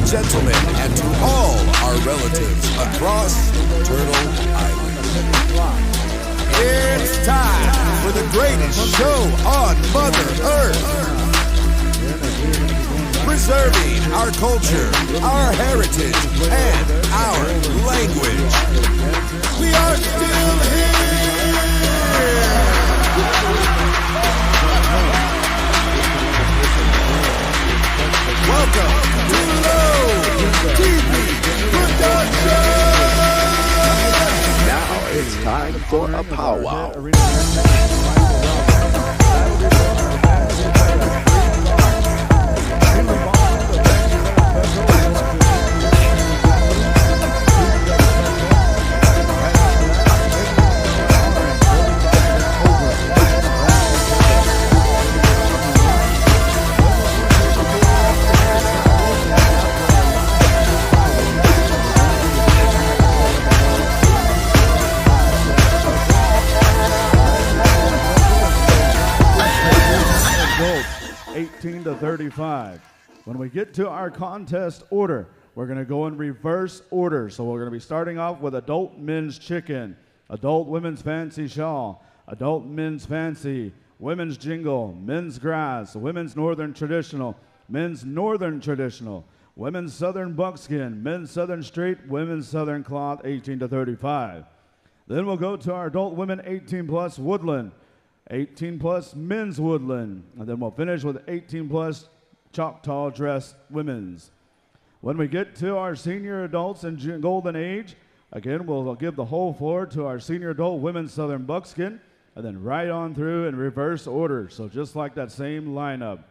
gentlemen, and to all our relatives across Turtle Island. It's time for the greatest show on Mother Earth. Preserving our culture, our heritage, and our language. We are still here! Welcome to Low TV Production! Now it's time for a powwow. Adults 18 to 35. When we get to our contest order, we're going to go in reverse order. So we're going to be starting off with adult men's chicken, adult women's fancy shawl, adult men's fancy, women's jingle, men's grass, women's northern traditional, men's northern traditional, women's southern buckskin, men's southern straight, women's southern cloth, 18 to 35. Then we'll go to our adult women 18 plus woodland, 18 plus men's woodland, and then we'll finish with 18 plus Choctaw dress women's. When we get to our senior adults in golden age, again, we'll give the whole floor to our senior adult women's southern buckskin, and then right on through in reverse order. So just like that same lineup.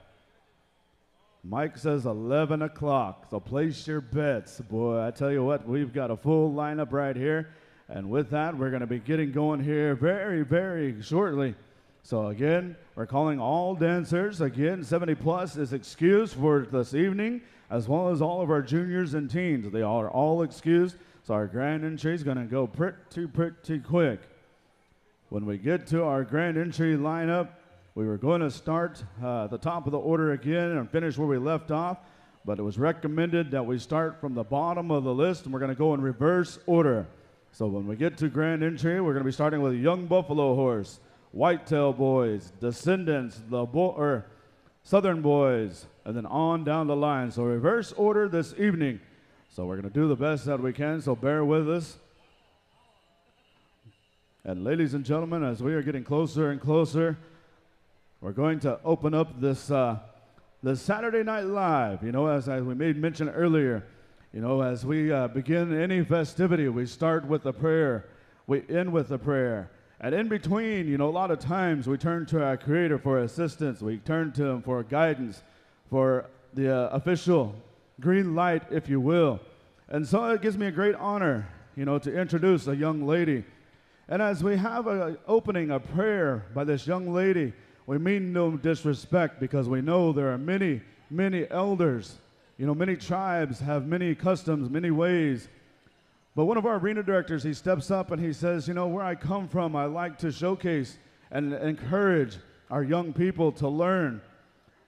Mike says 11 o'clock, so place your bets. Boy, I tell you what, we've got a full lineup right here. And with that, we're going to be getting going here very, very shortly. So again, we're calling all dancers. Again, 70 plus is excused for this evening, as well as all of our juniors and teens. They are all excused, so our grand entry is going to go pretty quick. When we get to our grand entry lineup, we were going to start at the top of the order again and finish where we left off, but it was recommended that we start from the bottom of the list, and we're going to go in reverse order. So when we get to grand entry, we're going to be starting with Young Buffalo Horse, Whitetail Boys, Descendants, Southern Boys, and then on down the line. So reverse order this evening. So we're going to do the best that we can, so bear with us. And ladies and gentlemen, as we are getting closer and closer, we're going to open up this Saturday Night Live. You know, as we made mention earlier, you know, as we begin any festivity, we start with a prayer, we end with a prayer. And in between, you know, a lot of times we turn to our Creator for assistance. We turn to Him for guidance, for the official green light, if you will. And so it gives me a great honor, you know, to introduce a young lady. And as we have an opening, a prayer by this young lady, we mean no disrespect, because we know there are many, many elders. You know, many tribes have many customs, many ways. But one of our arena directors, he steps up and he says, you know, where I come from, I like to showcase and encourage our young people to learn.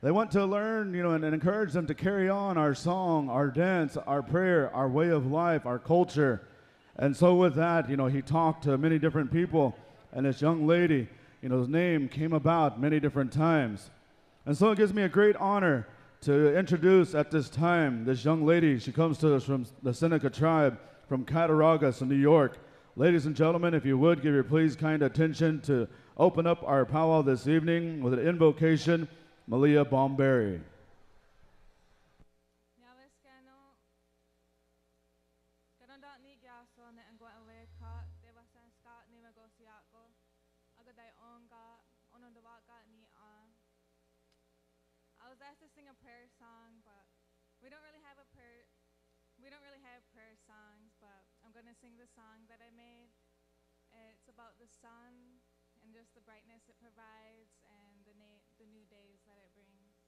They want to learn, you know, and encourage them to carry on our song, our dance, our prayer, our way of life, our culture. And so with that, you know, he talked to many different people, and this young lady, you know, his name came about many different times. And so it gives me a great honor to introduce at this time this young lady. She comes to us from the Seneca tribe, from Cattaraugus in New York. Ladies and gentlemen, if you would, give your please kind attention to open up our powwow this evening with an invocation, Malia Bomberry. I was asked to sing a prayer song, but we don't really have prayer songs, but I'm going to sing the song that I made. It's about the sun and just the brightness it provides and the new days that it brings.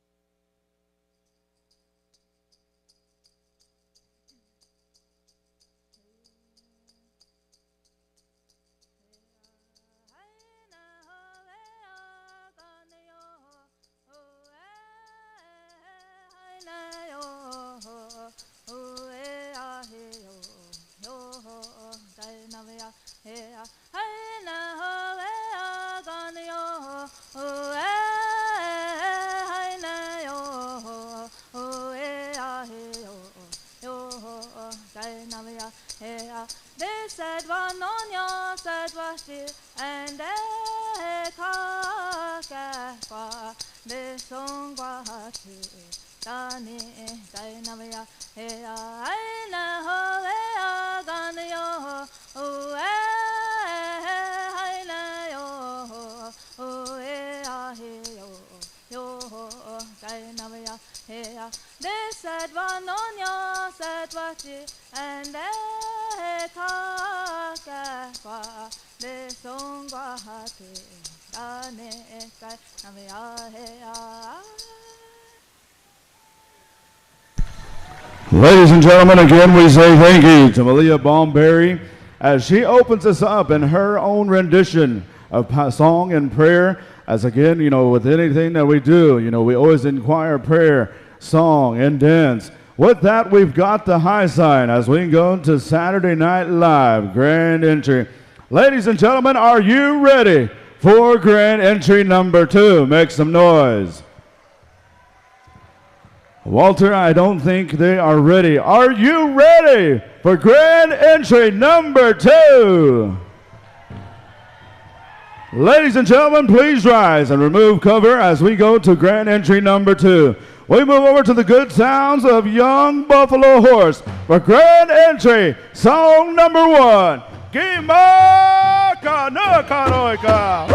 Oh Dani Dainavia Hea Aina Hovea Ganyo Ue Haina Yo Ue Heo Yo Dainavia Hea. They said one on your said what you and they talk they song Wahati Dani Dainavia Hea. Ladies and gentlemen, again we say thank you to Malia Baumberry as she opens us up in her own rendition of song and prayer. As again, with anything that we do, we always inquire prayer, song, and dance. With that, we've got the high sign as we go to Saturday Night Live Grand Entry. Ladies and gentlemen, are you ready for Grand Entry number 2? Make some noise. Walter, I don't think they are ready. Are you ready for Grand Entry number 2? Ladies and gentlemen, please rise and remove cover as we go to Grand Entry number 2. We move over to the good sounds of Young Buffalo Horse for Grand Entry, song number 1. Gima Kanukanoika.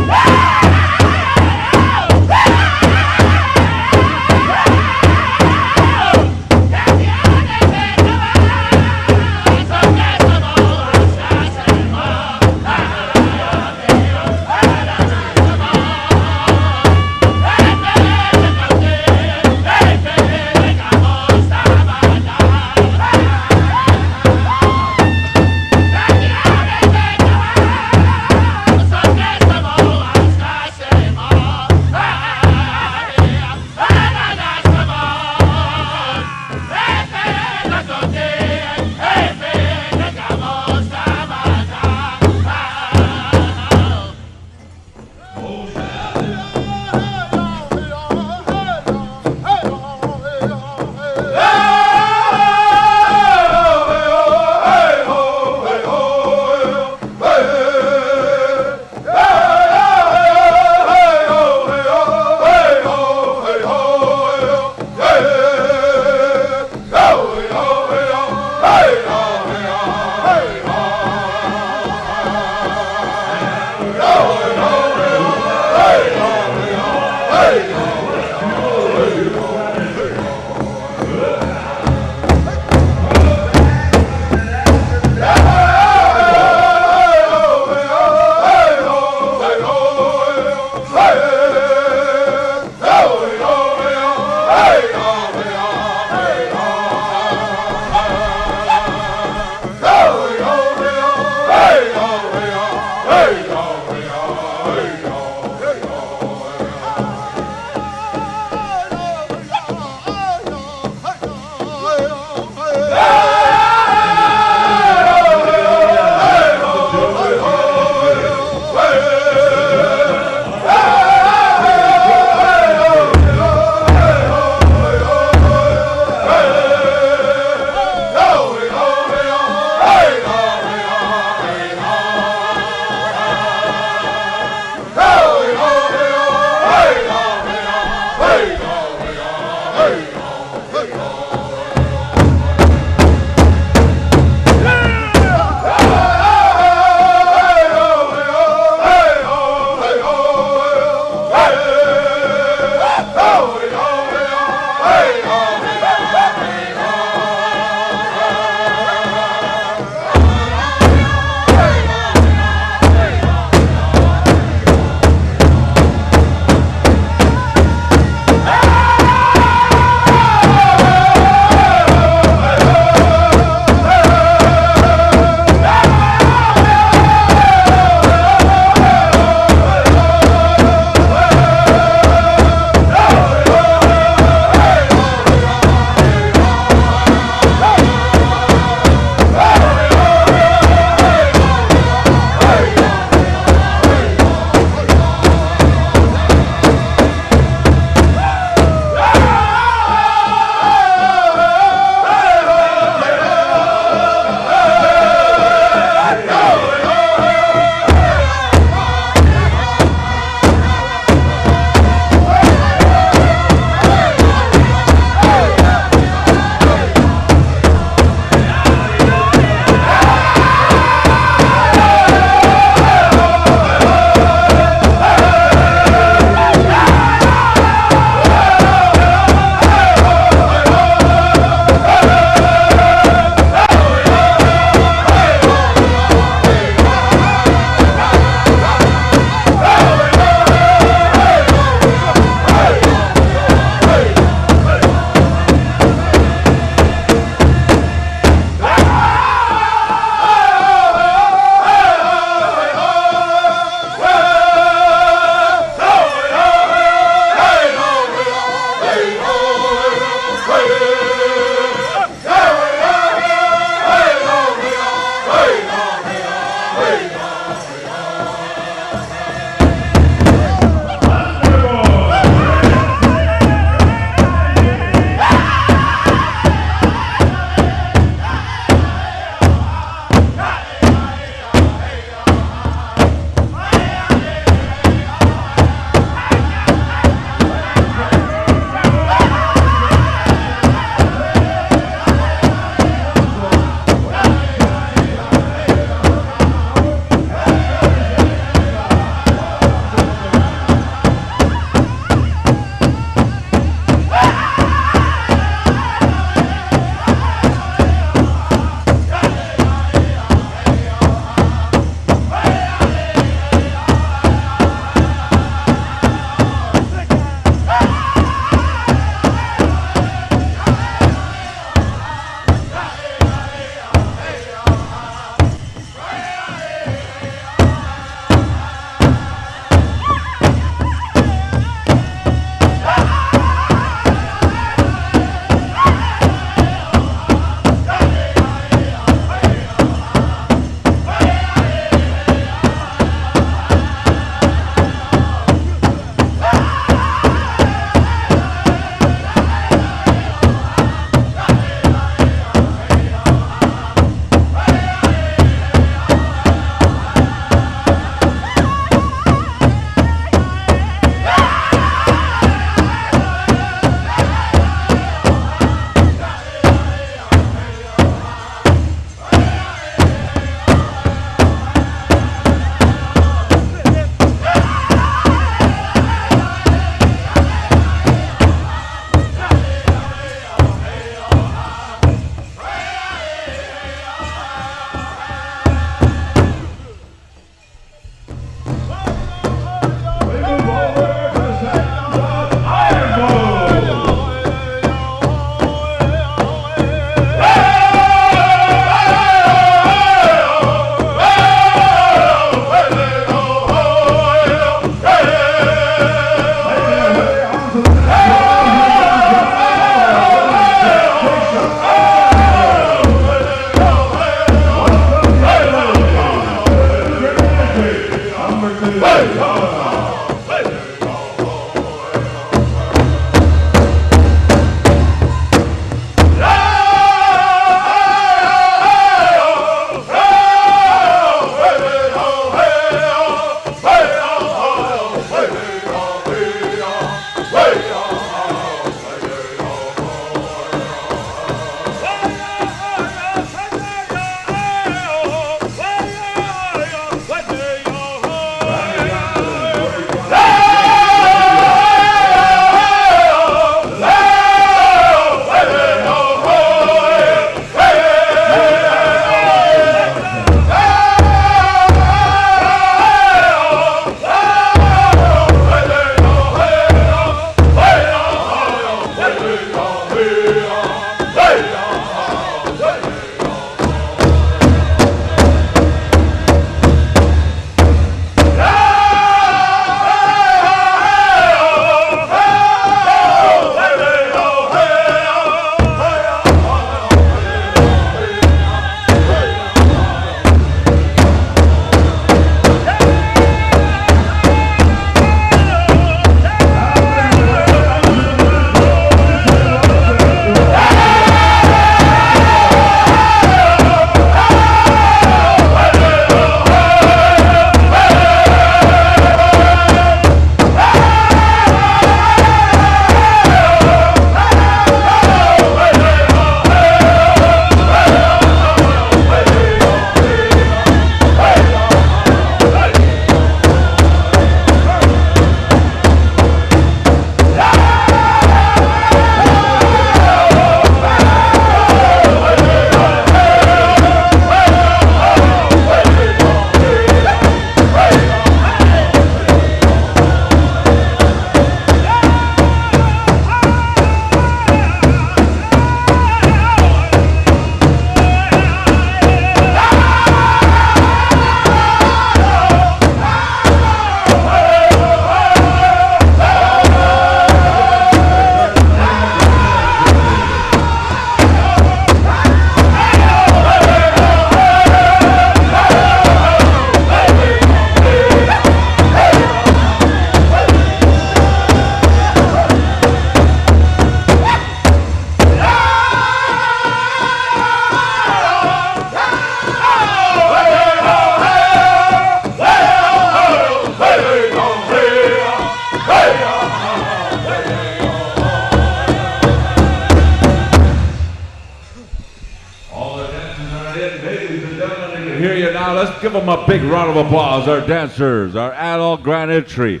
Ladies and gentlemen, I can hear you now. Let's give them a big round of applause, our dancers, our adult grand entry.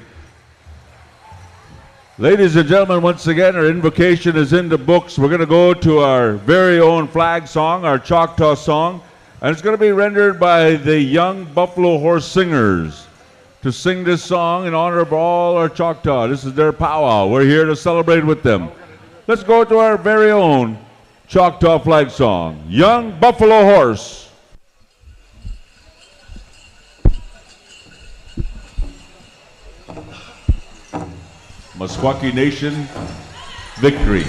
Ladies and gentlemen, once again, our invocation is in the books. We're going to go to our very own flag song, our Choctaw song, and it's going to be rendered by the Young Buffalo Horse Singers to sing this song in honor of all our Choctaw. This is their powwow. We're here to celebrate with them. Let's go to our very own Choctaw flag song, Young Buffalo Horse. Meskwaki Nation, victory.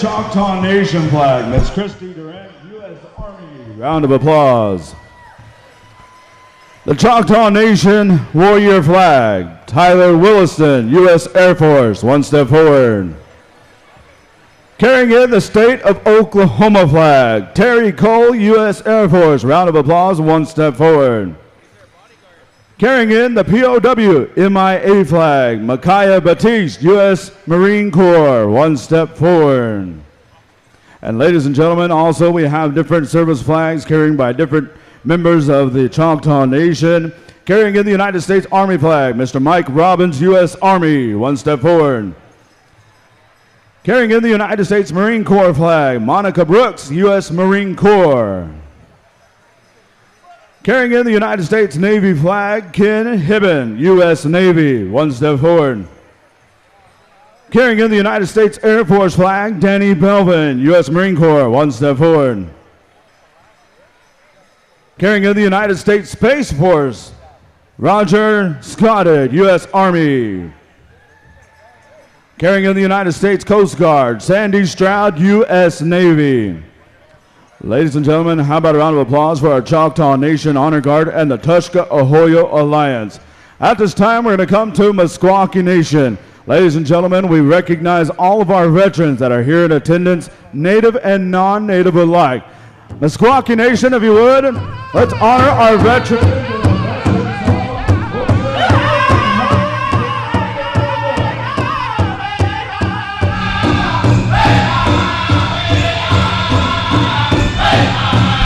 Choctaw Nation flag, Miss Christy Durant, U.S. Army. Round of applause. The Choctaw Nation Warrior flag, Tyler Williston, U.S. Air Force, one step forward. Carrying in the State of Oklahoma flag, Terry Cole, U.S. Air Force. Round of applause, one step forward. Carrying in the POW MIA flag, Micaiah Batiste, U.S. Marine Corps, one step forward. And ladies and gentlemen, also we have different service flags carried by different members of the Choctaw Nation. Carrying in the United States Army flag, Mr. Mike Robbins, U.S. Army, one step forward. Carrying in the United States Marine Corps flag, Monica Brooks, U.S. Marine Corps. Carrying in the United States Navy flag, Ken Hibben, U.S. Navy, one step forward. Carrying in the United States Air Force flag, Danny Belvin, U.S. Marine Corps, one step forward. Carrying in the United States Space Force, Roger Scotted, U.S. Army. Carrying in the United States Coast Guard, Sandy Stroud, U.S. Navy. Ladies and gentlemen, how about a round of applause for our Choctaw Nation Honor Guard and the Tushka-Ahoyo Alliance. At this time, we're going to come to Meskwaki Nation. Ladies and gentlemen, we recognize all of our veterans that are here in attendance, native and non-native alike. Meskwaki Nation, if you would, let's honor our veterans.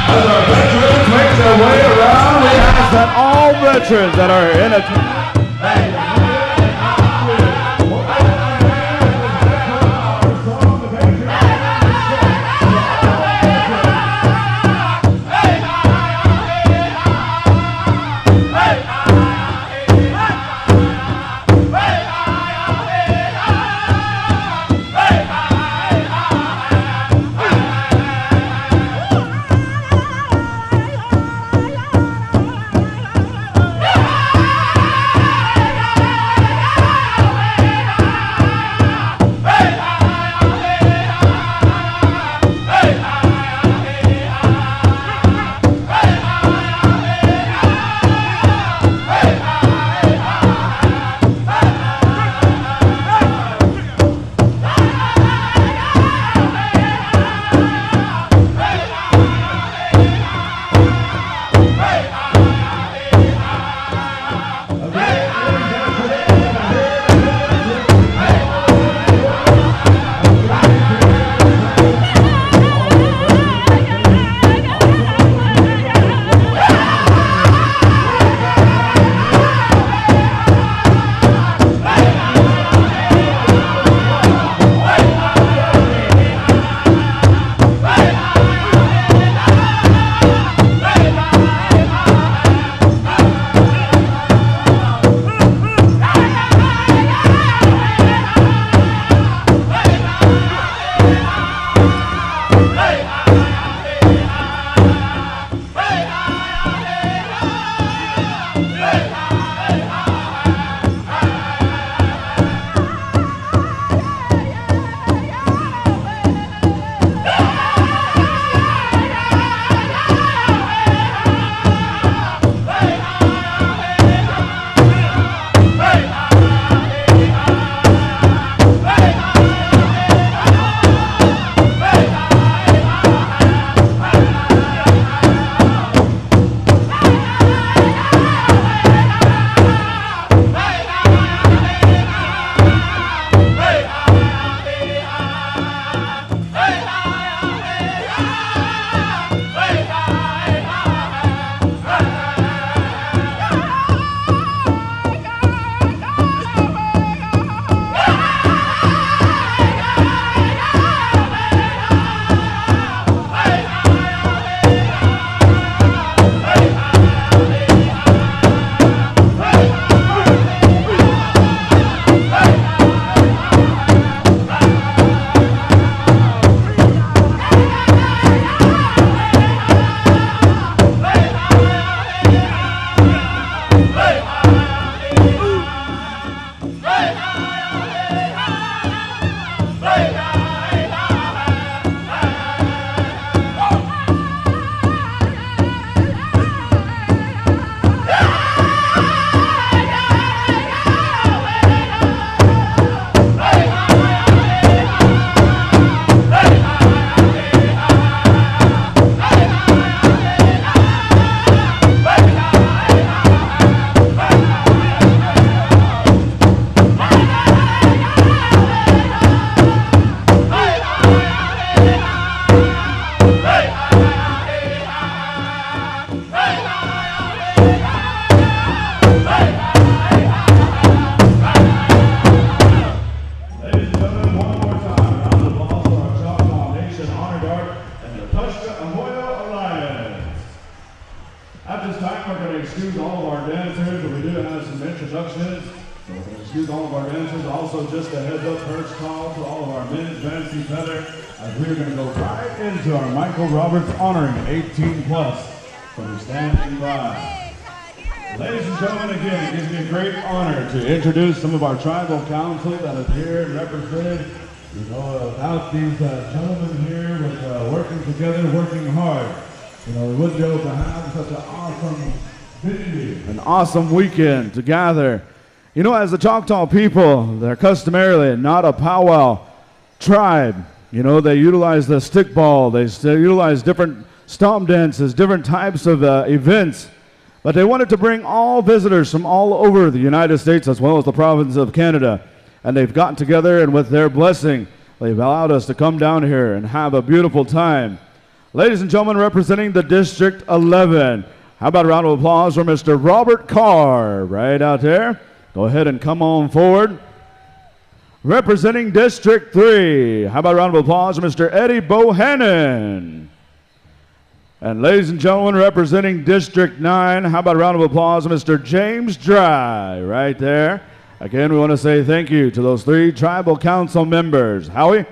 As our veterans make their way around, we ask that all all veterans that are in attendance. introductions. So we're going to excuse all of our dancers. Also, just a heads up, first call to all of our men's fancy feather, as we're going to go right into our Michael Roberts honoring 18 plus. So we're standing by. Ladies and gentlemen, again, it gives me a great honor to introduce some of our tribal council that is here and represented. You know, without these gentlemen here with working together, working hard, you know, we wouldn't be able to have such an awesome venue, an awesome weekend to gather. You know, as the Choctaw people, they're customarily not a powwow tribe. You know, they utilize the stickball, they utilize different stomp dances, different types of events. But they wanted to bring all visitors from all over the United States as well as the province of Canada. And they've gotten together, and with their blessing, they've allowed us to come down here and have a beautiful time. Ladies and gentlemen, representing the District 11, How about a round of applause for Mr. Robert Carr right out there? Go ahead and come on forward. Representing District 3, how about a round of applause for Mr. Eddie Bohannon? And ladies and gentlemen, representing District 9, how about a round of applause for Mr. James Dry right there? Again, we want to say thank you to those 3 tribal council members. Howie?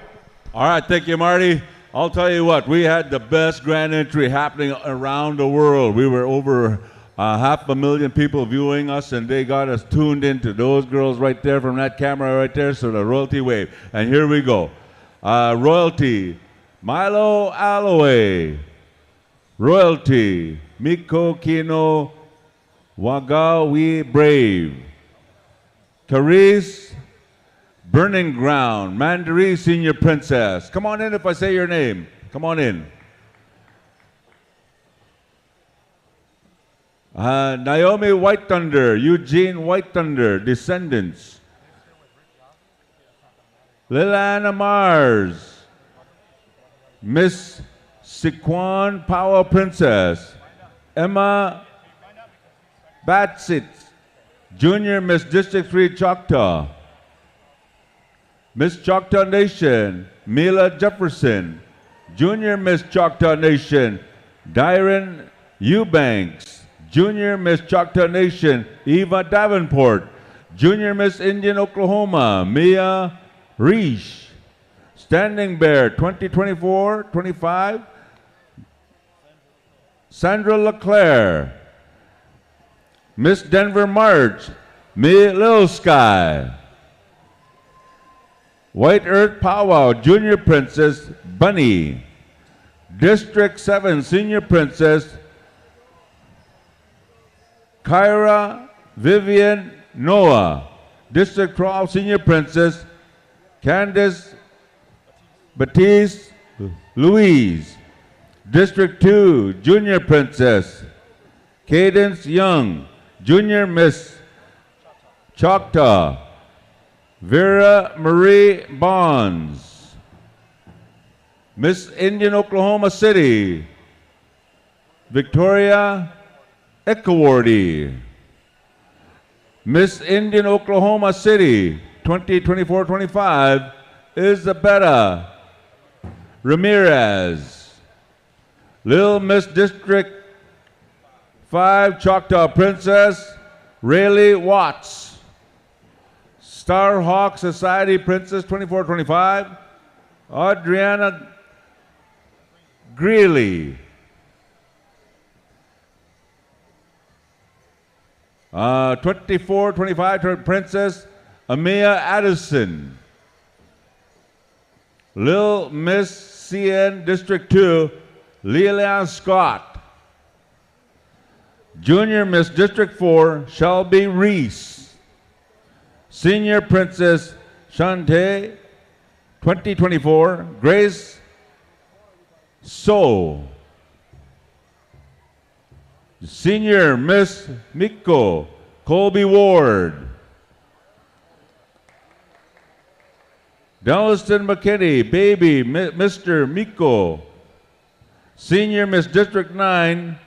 All right, thank you, Marty. I'll tell you what, we had the best grand entry happening around the world. We were over 500,000 people viewing us, and they got us tuned into those girls right there from that camera right there, so the royalty wave. And here we go. Royalty, Milo Alloway. Royalty, Miko Kino Wagawi Brave. Carice, Burning Ground. Mandaree, Senior Princess. Come on in if I say your name. Come on in. Naomi White Thunder, Eugene White Thunder, Descendants. Lilana Mars, Miss Siquan Powwow Princess. Emma Batsett, Junior Miss District 3 Choctaw. Miss Choctaw Nation, Mila Jefferson. Junior Miss Choctaw Nation, Dyron Eubanks. Junior Miss Choctaw Nation, Eva Davenport. Junior Miss Indian Oklahoma, Mia Reish. Standing Bear 2024-25, Sandra LeClaire. Miss Denver March, Me Little Sky. White Earth Powwow, Junior Princess, Bunny. District 7, Senior Princess, Kyra Vivian Noah. District 12, Senior Princess, Candace Batiste Louise. District 2, Junior Princess, Cadence Young. Junior Miss Choctaw, Vera Marie Bonds. Miss Indian Oklahoma City, Victoria Echewardy. Miss Indian Oklahoma City 2024-25, Isabella Ramirez. Little Miss District 5 Choctaw Princess, Rayleigh Watts. Starhawk Society Princess 24-25, Adriana Greeley. 24-25 Princess Amia Addison. Lil Miss CN District 2, Leland Scott. Junior Miss District 4, Shelby Reese. Senior Princess Shante 2024, Grace So. Senior Miss Miko, Colby Ward. Dallaston McKinney, baby, Mr. Miko. Senior Miss District 9,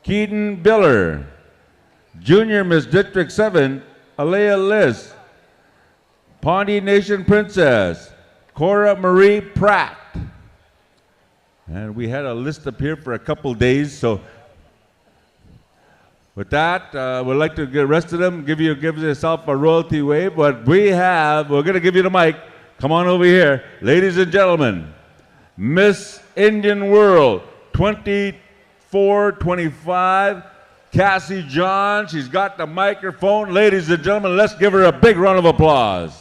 Keaton Biller. Junior Miss District 7, Alea Liz. Pawnee Nation Princess, Cora Marie Pratt. And we had a list up here for a couple days, so with that, we'd like to get the rest of them, give yourself a royalty wave, but we're going to give you the mic. Come on over here. Ladies and gentlemen, Miss Indian World 24-25, Cassie John. She's got the microphone. Ladies and gentlemen, let's give her a big round of applause.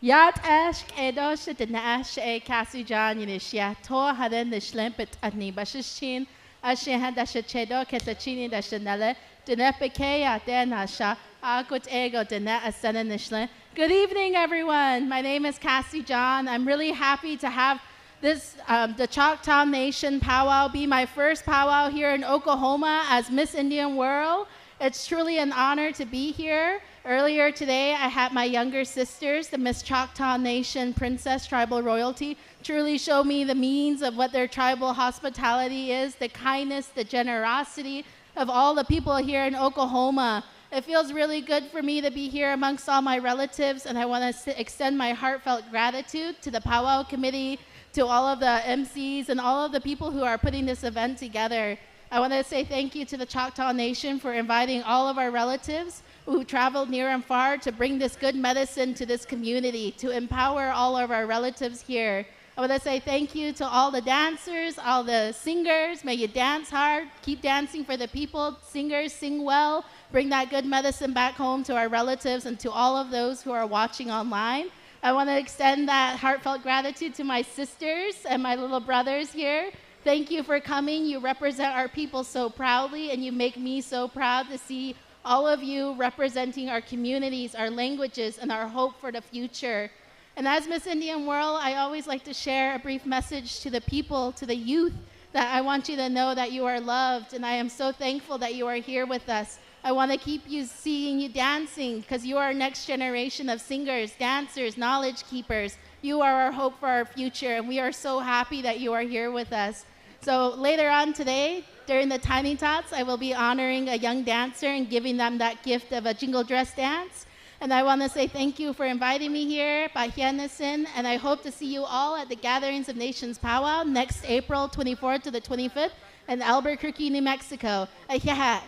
Yat ash edosh the ash a Cassie John Yinishia Tor Haden the Schlempet at Nibashin, Ashihan Dashachedo, Ketachini Dashanele, Denepeke Denasha, Akut Ego Dena Ascendant Nishlan. Good evening, everyone. My name is Cassie John. I'm really happy to have this the Choctaw Nation powwow be my first powwow here in Oklahoma as Miss Indian World. It's truly an honor to be here. Earlier today, I had my younger sisters, the Miss Choctaw Nation Princess Tribal Royalty, truly show me the means of what their tribal hospitality is, the kindness, the generosity of all the people here in Oklahoma. It feels really good for me to be here amongst all my relatives, and I want to extend my heartfelt gratitude to the Powwow Committee, to all of the MCs, and all of the people who are putting this event together. I want to say thank you to the Choctaw Nation for inviting all of our relatives who traveled near and far to bring this good medicine to this community, to empower all of our relatives here. I want to say thank you to all the dancers, all the singers. May you dance hard, keep dancing for the people. Singers, sing well, bring that good medicine back home to our relatives and to all of those who are watching online. I want to extend that heartfelt gratitude to my sisters and my little brothers here. Thank you for coming. You represent our people so proudly, and you make me so proud to see all of you representing our communities, our languages, and our hope for the future. And as Miss Indian World, I always like to share a brief message to the people, to the youth, that I want you to know that you are loved, and I am so thankful that you are here with us. I want to keep you seeing you dancing, because you are our next generation of singers, dancers, knowledge keepers. You are our hope for our future, and we are so happy that you are here with us. So later on today, during the Tiny Tots, I will be honoring a young dancer and giving them that gift of a jingle dress dance. And I want to say thank you for inviting me here, Pahianasin, and I hope to see you all at the Gatherings of Nations Powwow next April 24th to the 25th in Albuquerque, New Mexico. Ahiha.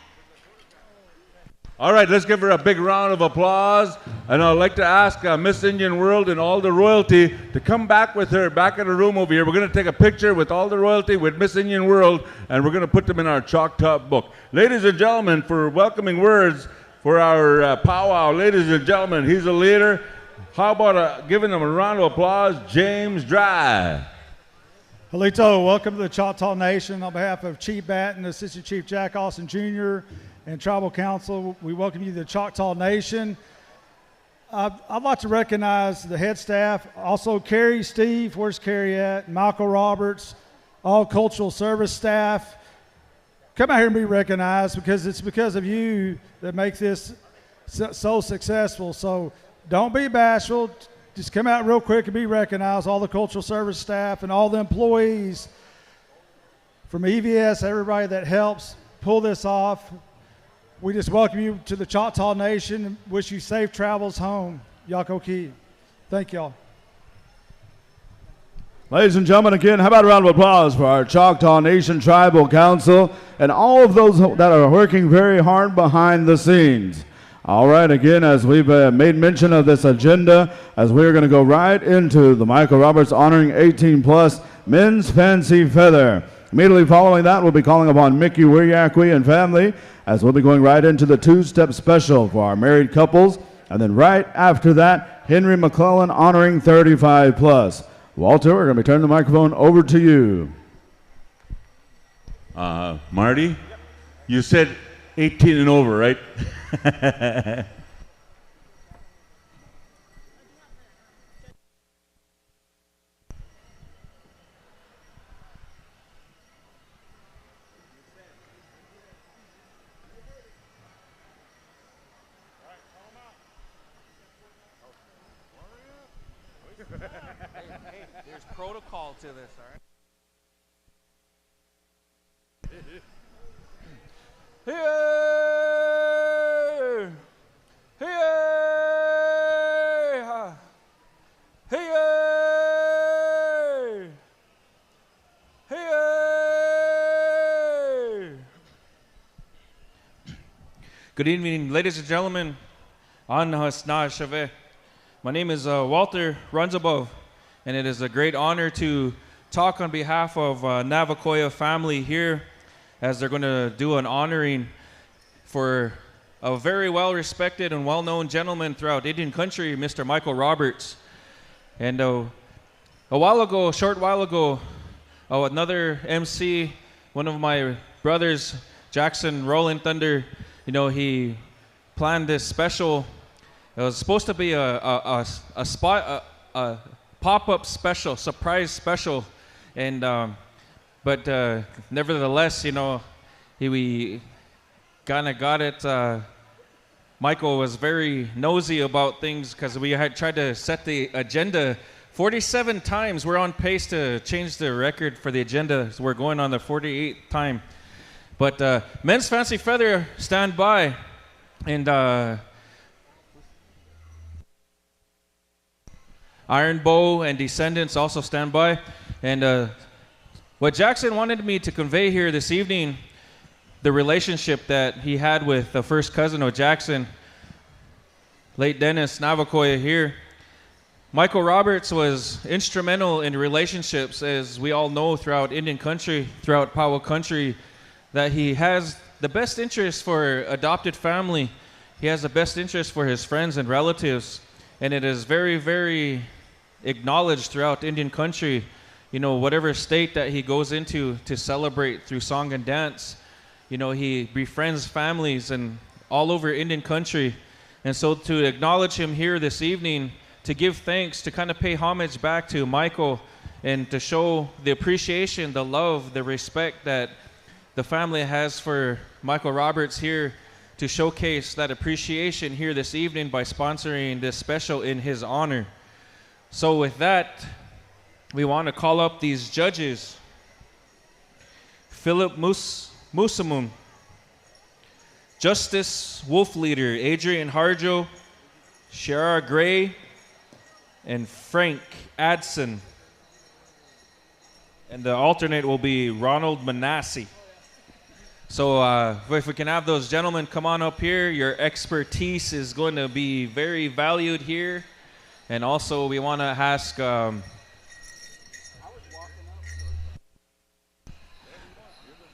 All right, let's give her a big round of applause. And I'd like to ask Miss Indian World and all the royalty to come back with her, back in the room over here. We're going to take a picture with all the royalty with Miss Indian World, and we're going to put them in our Choctaw book. Ladies and gentlemen, for welcoming words for our powwow, ladies and gentlemen, he's a leader. How about giving him a round of applause, James Dry. Halito, welcome to the Choctaw Nation. On behalf of Chief Batton, Assistant Chief Jack Austin Jr., and Tribal Council, we welcome you to the Choctaw Nation. I'd like to recognize the head staff, also Carrie, Steve, where's Carrie at? Michael Roberts, all cultural service staff. Come out here and be recognized, because it's because of you that make this so successful. So don't be bashful. Just come out real quick and be recognized. All the cultural service staff and all the employees from EVS, everybody that helps pull this off. We just welcome you to the Choctaw Nation and wish you safe travels home. Yako Ki. Thank y'all. Ladies and gentlemen, again, how about a round of applause for our Choctaw Nation Tribal Council and all of those that are working very hard behind the scenes. All right, again, as we've made mention of this agenda, as we're going to go right into the Michael Roberts honoring 18-plus men's fancy feather. Immediately following that, we'll be calling upon Mickey Wiryakwe and family, as we'll be going right into the two-step special for our married couples. And then right after that, Henry McCullen honoring 35-plus. Walter, we're going to be turning the microphone over to you. Marty, you said 18 and over, right? There's protocol to this, all right? Hey! Hey! Hey! Hey! Good evening, ladies and gentlemen. My name is Walter Runsabove, and it is a great honor to talk on behalf of Navacoya family here, as they're going to do an honoring for a very well-respected and well-known gentleman throughout Indian country, Mr. Michael Roberts. And a short while ago, another MC, one of my brothers, Jackson Roland Thunder, he planned this special. It was supposed to be a pop-up special, surprise special, and but nevertheless, we kind of got it Michael was very nosy about things because we had tried to set the agenda 47 times. We're on pace to change the record for the agenda. So we're going on the 48th time. But Men's Fancy Feather, stand by. And Iron Bow and Descendants also stand by. And what Jackson wanted me to convey here this evening, the relationship that he had with the first cousin of Jackson, late Dennis Navakoya here. Michael Roberts was instrumental in relationships, as we all know, throughout Indian country, throughout Powwow country, that he has the best interest for adopted family. He has the best interest for his friends and relatives. And it is very, very acknowledged throughout Indian country, you know, whatever state that he goes into to celebrate through song and dance. You know, he befriends families and all over Indian country. And so to acknowledge him here this evening, to give thanks, to kind of pay homage back to Michael and to show the appreciation, the love, the respect that the family has for Michael Roberts here, to showcase that appreciation here this evening by sponsoring this special in his honor. So with that, we want to call up these judges. Philip Musamun, Justice Wolf Leader Adrian Harjo, Shara Gray, and Frank Adson. And the alternate will be Ronald Manassi. So if we can have those gentlemen come on up here, your expertise is going to be very valued here. And also we want to ask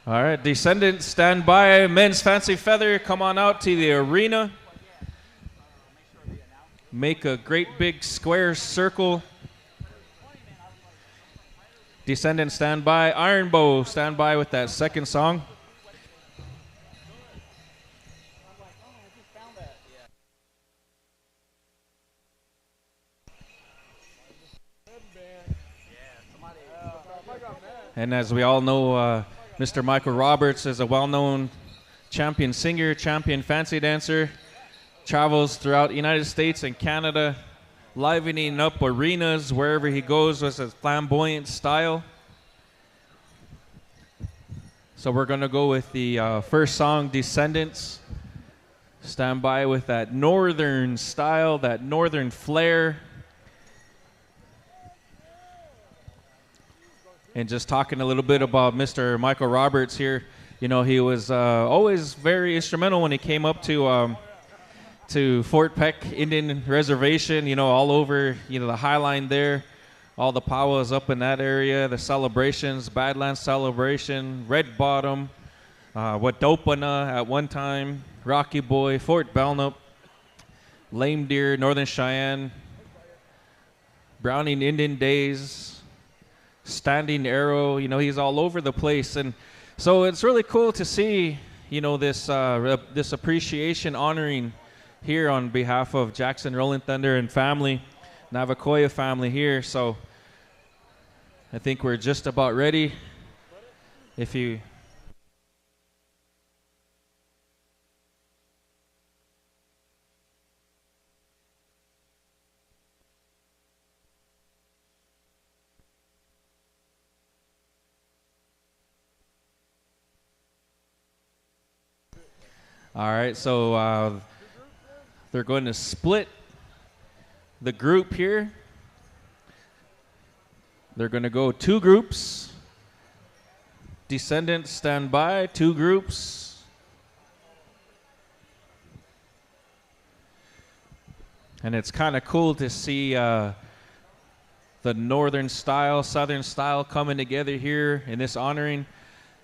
all right, Descendants, stand by. Men's Fancy Feather, come on out to the arena. Make a great big square circle. Descendants, stand by. Iron Bow, stand by with that second song. And as we all know, Mr. Michael Roberts is a well-known champion singer, champion fancy dancer, travels throughout the United States and Canada, livening up arenas wherever he goes with his flamboyant style. So we're going to go with the first song, Descendants. Stand by with that northern style, that northern flair. And just talking a little bit about Mr. Michael Roberts here, you know, he was always very instrumental when he came up to Fort Peck Indian Reservation, you know, all over, you know, the High Line there, all the powwows up in that area, the celebrations, Badlands Celebration, Red Bottom, Wadopana at one time, Rocky Boy, Fort Belknap, Lame Deer, Northern Cheyenne, Browning Indian Days, Standing Arrow, you know, he's all over the place. And so it's really cool to see, you know, this this appreciation honoring here on behalf of Jackson Rolling Thunder and family, Navakoya family here. So I think we're just about ready. If you All right, so they're going to split the group here. They're going to go two groups. Descendants, stand by, two groups. And it's kind of cool to see the northern style, southern style coming together here in this honoring.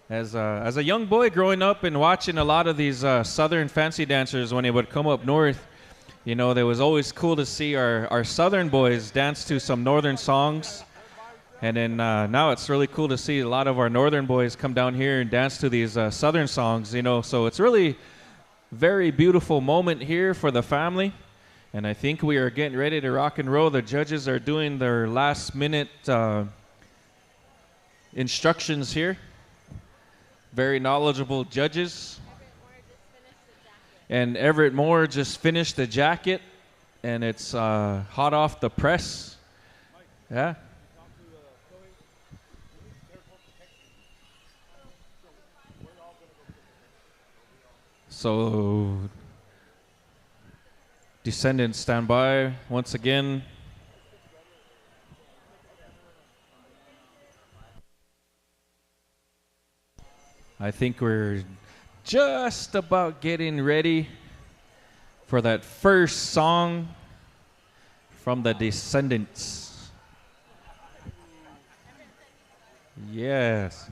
As a young boy growing up and watching a lot of these southern fancy dancers when they would come up north, you know, it was always cool to see our southern boys dance to some northern songs. And then now it's really cool to see a lot of our northern boys come down here and dance to these southern songs, you know. So it's really very beautiful moment here for the family. And I think we are getting ready to rock and roll. The judges are doing their last minute instructions here. Very knowledgeable judges. And Everett Moore just finished the jacket, and it's hot off the press. Yeah. So, descendants stand by once again. I think we're just about getting ready for that first song from the descendants. Yes.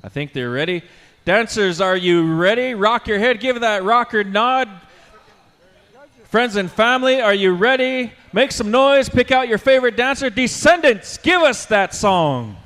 I think they're ready. Dancers, are you ready? Rock your head. Give that rocker nod. Friends and family, are you ready? Make some noise. Pick out your favorite dancer. Descendants, give us that song.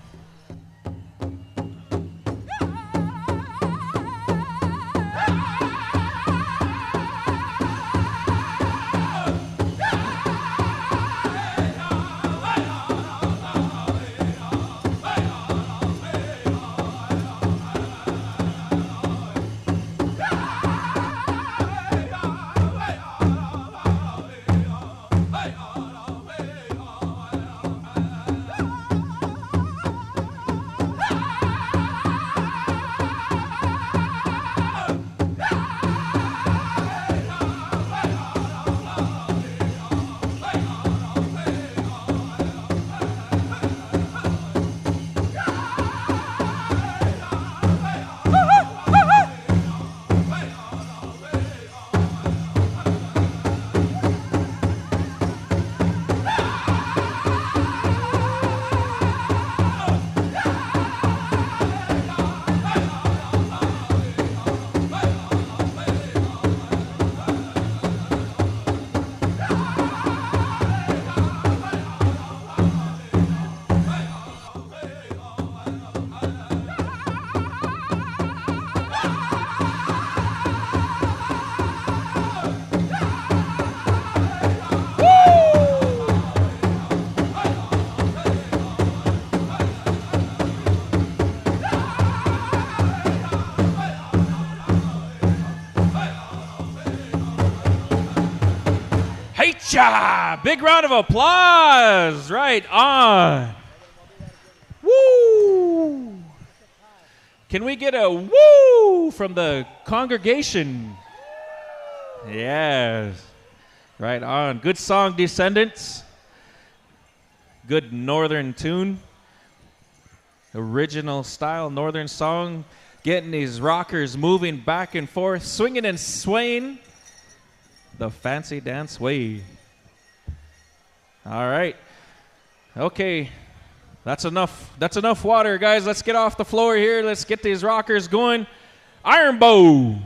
Big round of applause. Right on. Woo! Can we get a woo from the congregation? Yes. Right on. Good song, Descendants. Good northern tune. Original style northern song. Getting these rockers moving back and forth, swinging and swaying the fancy dance way. All right. Okay. That's enough. That's enough water, guys. Let's get off the floor here. Let's get these rockers going. Iron Bow.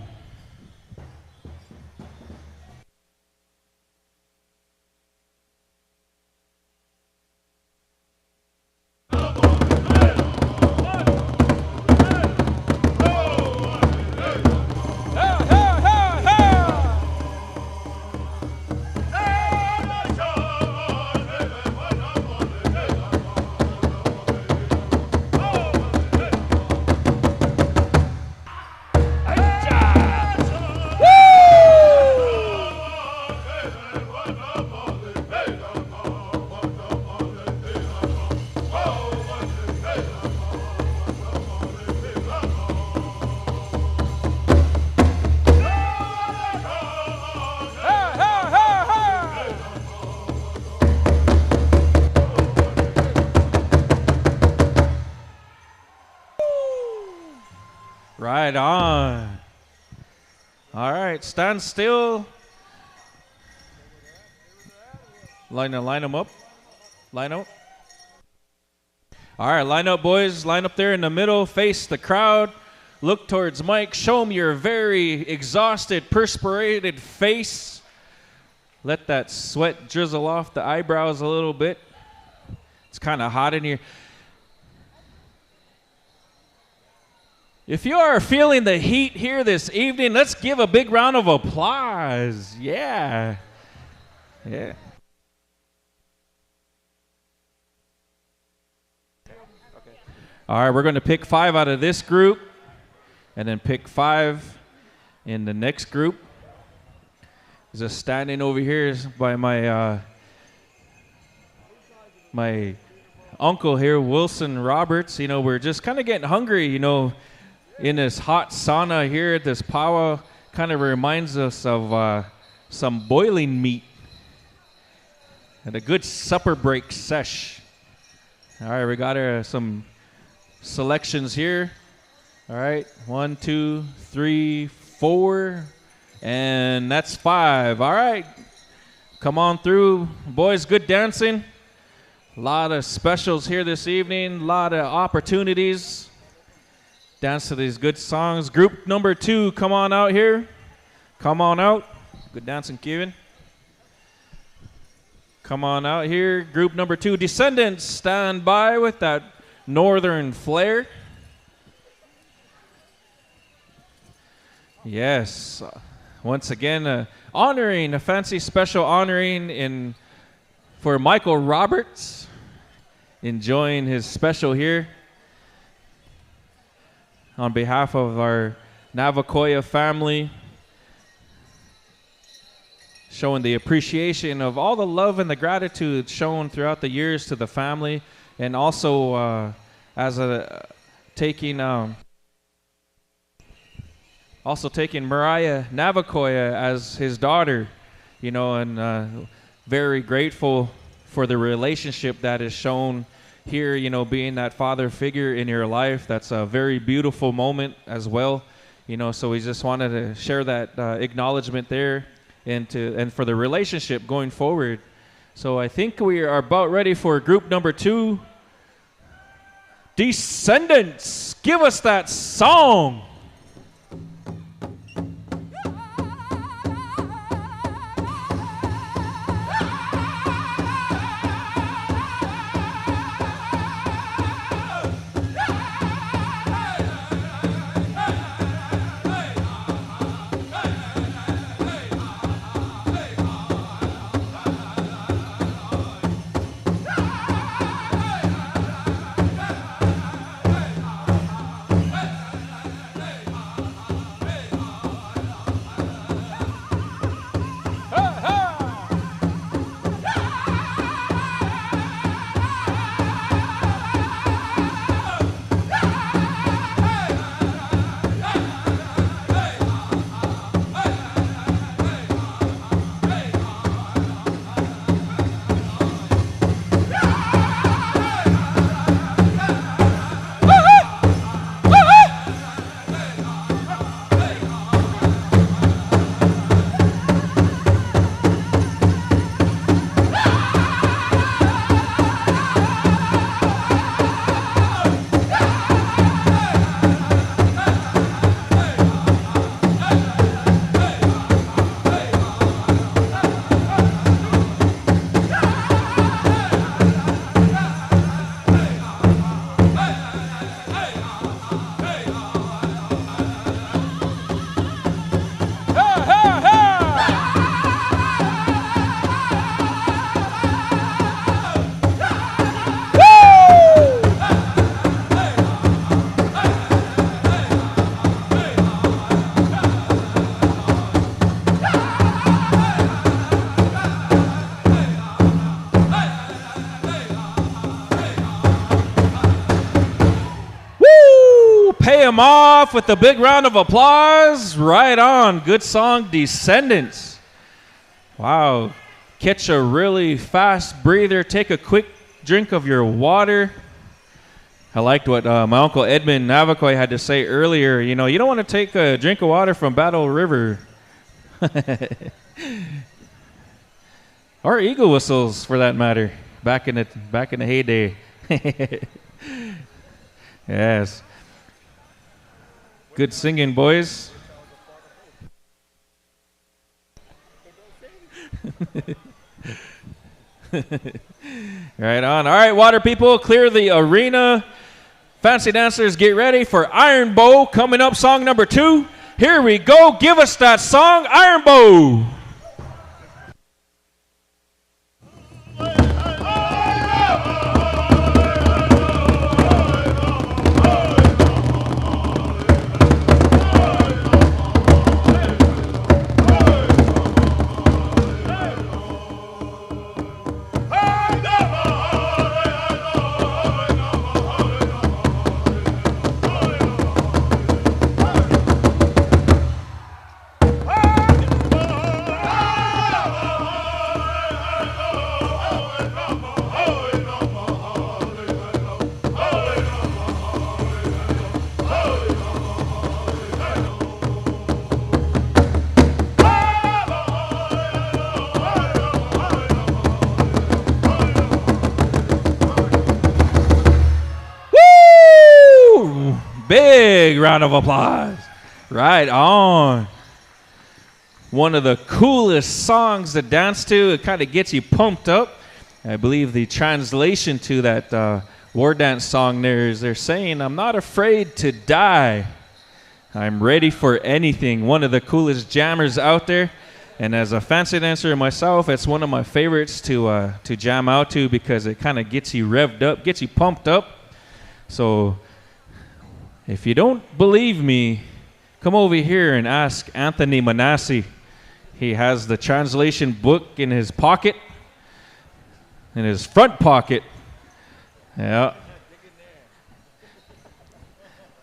Right on. All right, stand still. Line them up. Line up. All right, line up, boys. Line up there in the middle. Face the crowd. Look towards Mike. Show him your very exhausted, perspirated face. Let that sweat drizzle off the eyebrows a little bit. It's kind of hot in here. If you are feeling the heat here this evening, let's give a big round of applause. Yeah. Yeah. All right, we're going to pick 5 out of this group and then pick 5 in the next group. Just standing over here by my my uncle here, Wilson Roberts. You know, we're just kind of getting hungry, you know, in this hot sauna here at this powwow. Kind of reminds us of some boiling meat and a good supper break sesh. All right, we got some selections here. All right, 1, 2, 3, 4, and that's 5. All right, come on through, boys. Good dancing. A lot of specials here this evening. A lot of opportunities. Dance to these good songs. Group number 2, come on out here. Come on out. Good dancing, Kevin. Come on out here. Group number 2, Descendants, stand by with that northern flair. Yes. Once again, honoring, a fancy special honoring for Michael Roberts. Enjoying his special here. On behalf of our Navacoya family. Showing the appreciation of all the love and the gratitude shown throughout the years to the family. And also taking Mariah Navacoya as his daughter, you know, and very grateful for the relationship that is shown here, you know, being that father figure in your life. That's a very beautiful moment as well, you know, so we just wanted to share that acknowledgement there and for the relationship going forward. So I think we are about ready for group number 2. Descendants, give us that song. Him off with a big round of applause. Right on. Good song, Descendants. Wow. Catch a really fast breather. Take a quick drink of your water. I liked what my Uncle Edmund Navacoy had to say earlier. You know, you don't want to take a drink of water from Battle River. Or eagle whistles, for that matter, back in the heyday. Yes. Good singing, boys. Right on. All right, water people, clear the arena. Fancy dancers, get ready for Iron Bow. Coming up, song number 2. Here we go. Give us that song, Iron Bow. big round of applause. Right on. One of the coolest songs to dance to. It kind of gets you pumped up. I believe the translation to that war dance song there is they're saying, I'm not afraid to die. I'm ready for anything. One of the coolest jammers out there. And as a fancy dancer myself, it's one of my favorites to jam out to because it kind of gets you revved up, gets you pumped up. So if you don't believe me, come over here and ask Anthony Manassi. He has the translation book in his pocket, in his front pocket. Yeah.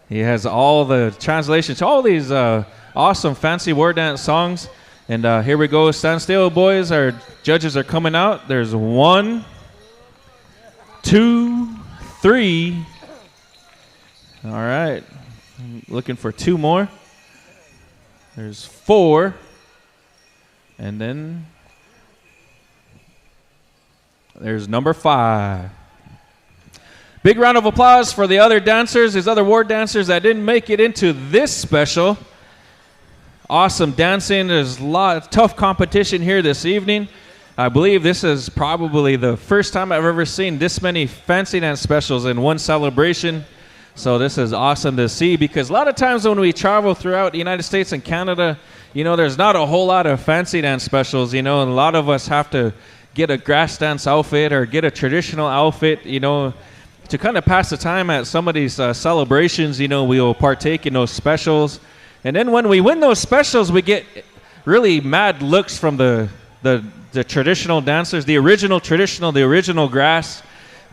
He has all the translations to all these awesome fancy war dance songs. And here we go. Stand still, boys. Our judges are coming out. There's 1, 2, 3. All right. Looking for 2 more. There's 4. And then there's number 5. Big round of applause for the other dancers, these other war dancers that didn't make it into this special. Awesome dancing. There's a lot of tough competition here this evening. I believe this is probably the first time I've ever seen this many fancy dance specials in one celebration. So this is awesome to see because a lot of times when we travel throughout the United States and Canada, you know, there's not a whole lot of fancy dance specials, you know, and a lot of us have to get a grass dance outfit or get a traditional outfit, you know, to kind of pass the time at some of these celebrations. You know, we'll partake in those specials. And then when we win those specials, we get really mad looks from the traditional dancers, the original grass.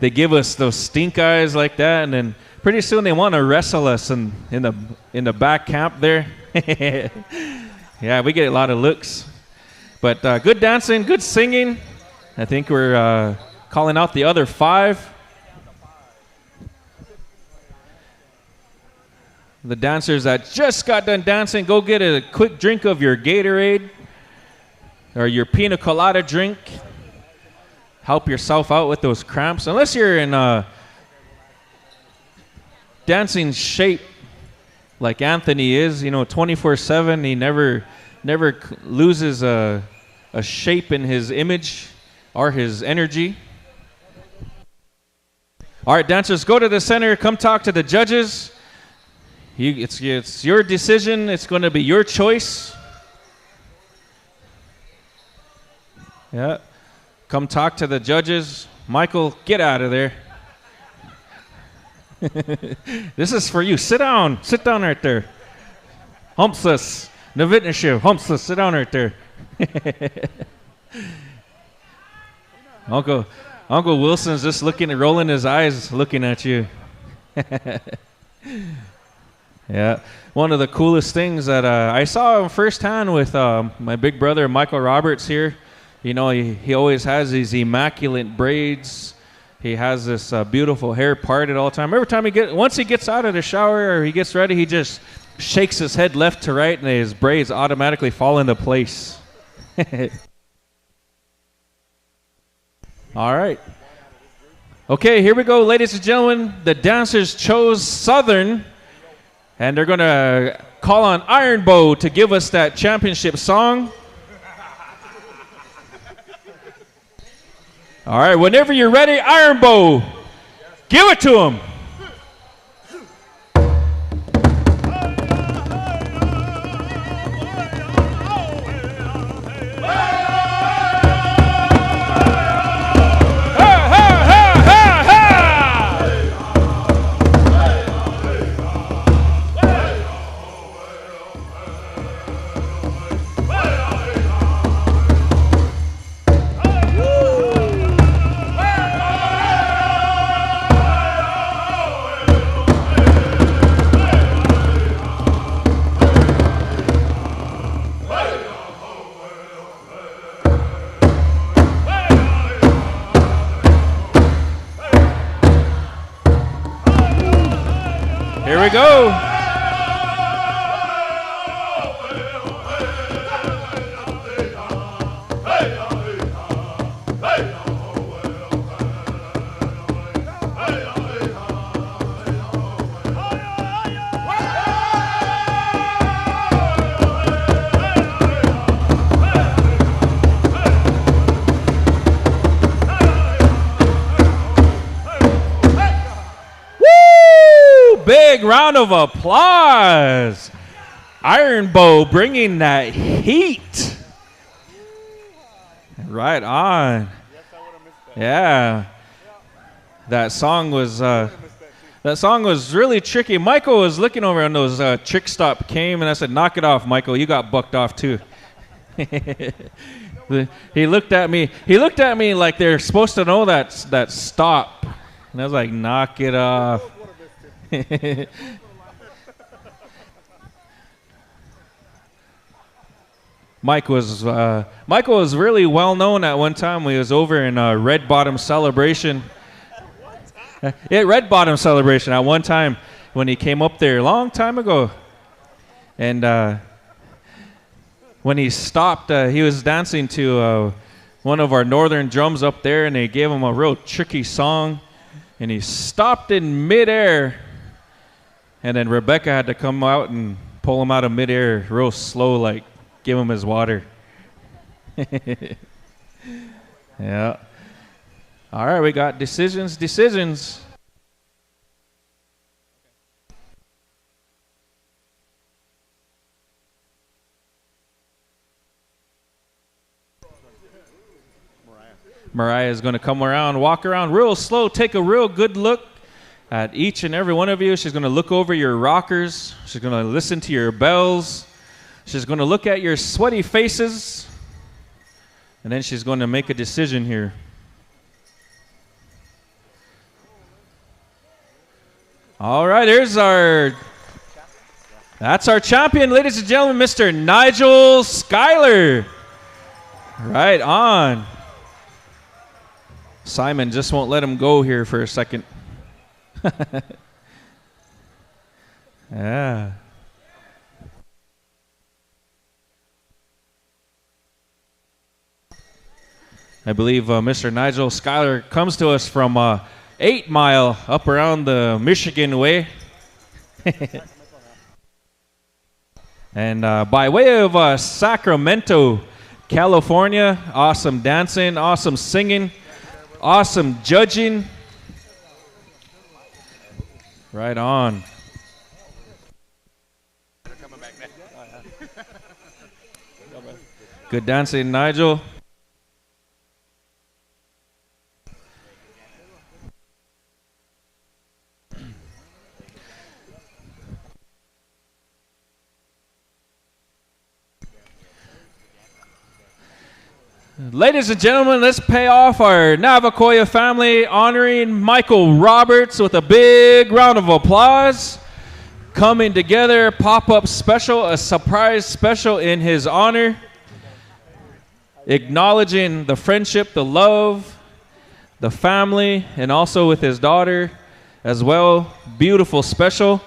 They give us those stink eyes like that, and then pretty soon they want to wrestle us in the back camp there. Yeah, we get a lot of looks. But good dancing, good singing. I think we're calling out the other 5. The dancers that just got done dancing, go get a quick drink of your Gatorade or your pina colada drink. Help yourself out with those cramps. Unless you're in dancing shape like Anthony is, you know, 24/7. He never loses a shape in his image or his energy. All right, dancers, go to the center. Come talk to the judges. It's your decision. It's going to be your choice. Yeah. Come talk to the judges. Michael, get out of there. This is for you. Sit down. Sit down right there. Humpsless. Nevitnishiv. Humpsless. Sit down right there. Uncle Wilson's just rolling his eyes, looking at you. Yeah. One of the coolest things that I saw firsthand with my big brother, Michael Roberts here. You know, he always has these immaculate braids. He has this beautiful hair parted all the time. Every time once he gets out of the shower or he gets ready, he just shakes his head left to right and his braids automatically fall into place. All right. Okay, here we go, ladies and gentlemen. The dancers chose Southern, and they're going to call on Iron Bow to give us that championship song. All right, whenever you're ready, Iron Bow, give it to him. Here we go. big round of applause. Iron Bow bringing that heat. Right on. Yeah. That song was really tricky. Michael was looking over and those trick stop came, and I said, "Knock it off, Michael. You got bucked off too." He looked at me. He looked at me like they're supposed to know that stop, and I was like, "Knock it off." Michael was really well known at one time. We was over in Red Bottom Celebration. Red Bottom Celebration at one time when he came up there a long time ago, and when he stopped, he was dancing to one of our northern drums up there, and they gave him a real tricky song, and he stopped in midair, and then Rebecca had to come out and pull him out of midair real slow, like give him his water. Yeah. All right, we got decisions. Mariah is going to come around, walk around real slow, take a real good look at each and every one of you. She's going to look over your rockers. She's going to listen to your bells. She's going to look at your sweaty faces. And then she's going to make a decision here. All right, that's our champion, ladies and gentlemen, Mr. Nigel Schuyler. Right on. Simon just won't let him go here for a second. Yeah. I believe Mr. Nigel Schuyler comes to us from 8 Mile up around the Michigan way. And by way of Sacramento, California, awesome dancing, awesome singing, awesome judging. Right on. Good dancing, Nigel. Ladies and gentlemen, let's pay off our Navacoya family, honoring Michael Roberts with a big round of applause. Coming together, pop-up special, a surprise special in his honor. Acknowledging the friendship, the love, the family, and also with his daughter as well. Beautiful special.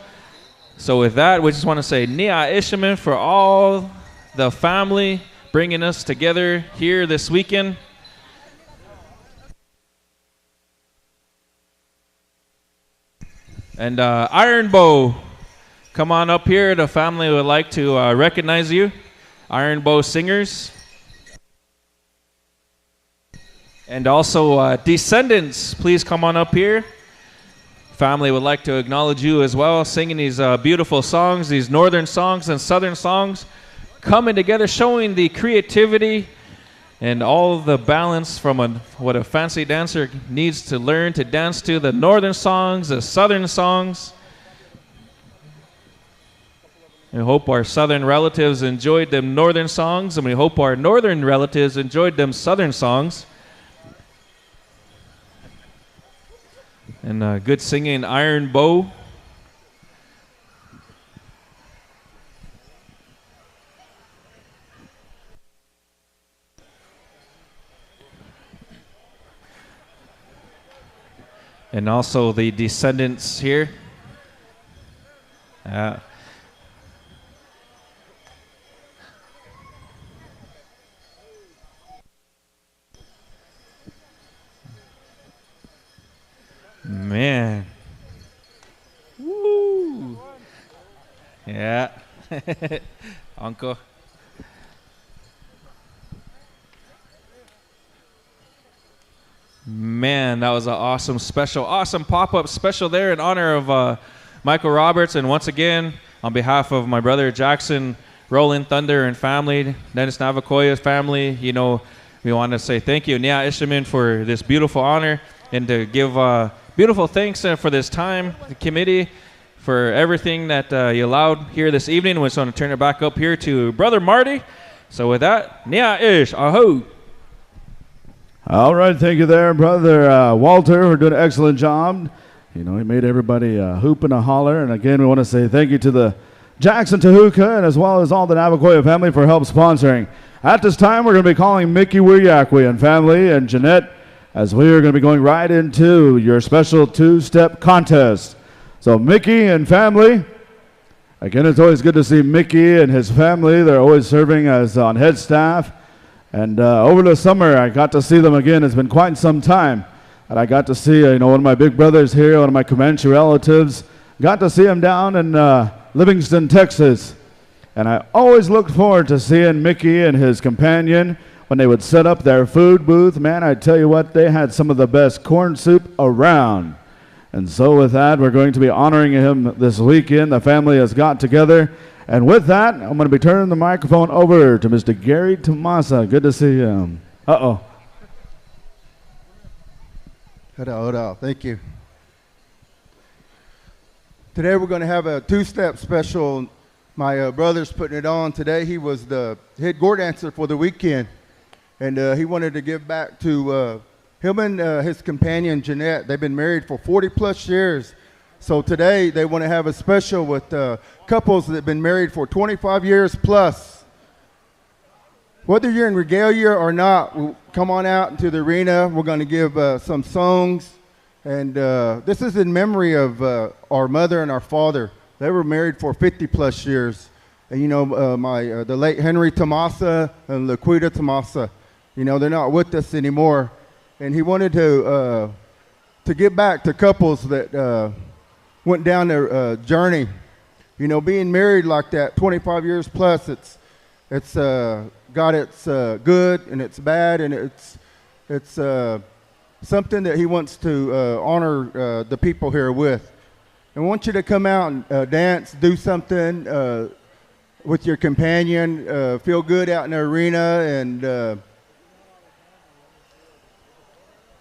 So with that, we just want to say Nia Ishaman for all the family bringing us together here this weekend. And Iron Bow, come on up here. The family would like to recognize you. Iron Bow singers. And also Descendants, please come on up here. Family would like to acknowledge you as well, singing these beautiful songs, these northern songs and southern songs, coming together, showing the creativity and all the balance from what a fancy dancer needs to learn to dance to, the northern songs, the southern songs. We hope our southern relatives enjoyed them northern songs, and we hope our northern relatives enjoyed them southern songs. And good singing, Iron Bow. And also the Descendants here. Man. Woo. Yeah. Uncle. Man, that was an awesome special, awesome pop-up special there in honor of Michael Roberts. And once again, on behalf of my brother Jackson, Roland Thunder and family, Dennis Navakoya's family, you know, we want to say thank you, Nia Ishamin, for this beautiful honor and to give beautiful thanks for this time, the committee, for everything that you allowed here this evening. We're just going to turn it back up here to Brother Marty. So with that, Nia Ish, aho. All right, thank you there, Brother Walter, for doing an excellent job. You know, he made everybody hoop and a holler. And again, we want to say thank you to the Jackson Tahuka and as well as all the Navakoya family for help sponsoring. At this time, we're going to be calling Mickey Wiyakwe and family and Jeanette as we are going to be going right into your special two-step contest. So Mickey and family, again, it's always good to see Mickey and his family. They're always serving as on head staff. And over the summer, I got to see them again. It's been quite some time. And I got to see, you know, one of my big brothers here, one of my Comanche relatives. Got to see him down in Livingston, Texas. And I always looked forward to seeing Mickey and his companion when they would set up their food booth. Man, I tell you what, they had some of the best corn soup around. And so with that, we're going to be honoring him this weekend. The family has got together. And with that, I'm going to be turning the microphone over to Mr. Gary Tomasa. Good to see him. Uh-oh. Hello. Thank you. Today we're going to have a two-step special. My brother's putting it on today. He was the head Gourd dancer for the weekend. And he wanted to give back to him and his companion, Jeanette. They've been married for 40-plus years. So today they want to have a special with couples that have been married for 25 years plus. Whether you're in regalia or not, come on out into the arena. We're going to give some songs. And this is in memory of our mother and our father. They were married for 50-plus years. And, you know, the late Henry Tomasa and Laquita Tomasa, you know, they're not with us anymore. And he wanted to give back to couples that went down their journey. You know, being married like that, 25 years plus, it's got its good and it's bad, and it's something that he wants to honor the people here with. And I want you to come out and dance, do something with your companion, feel good out in the arena, and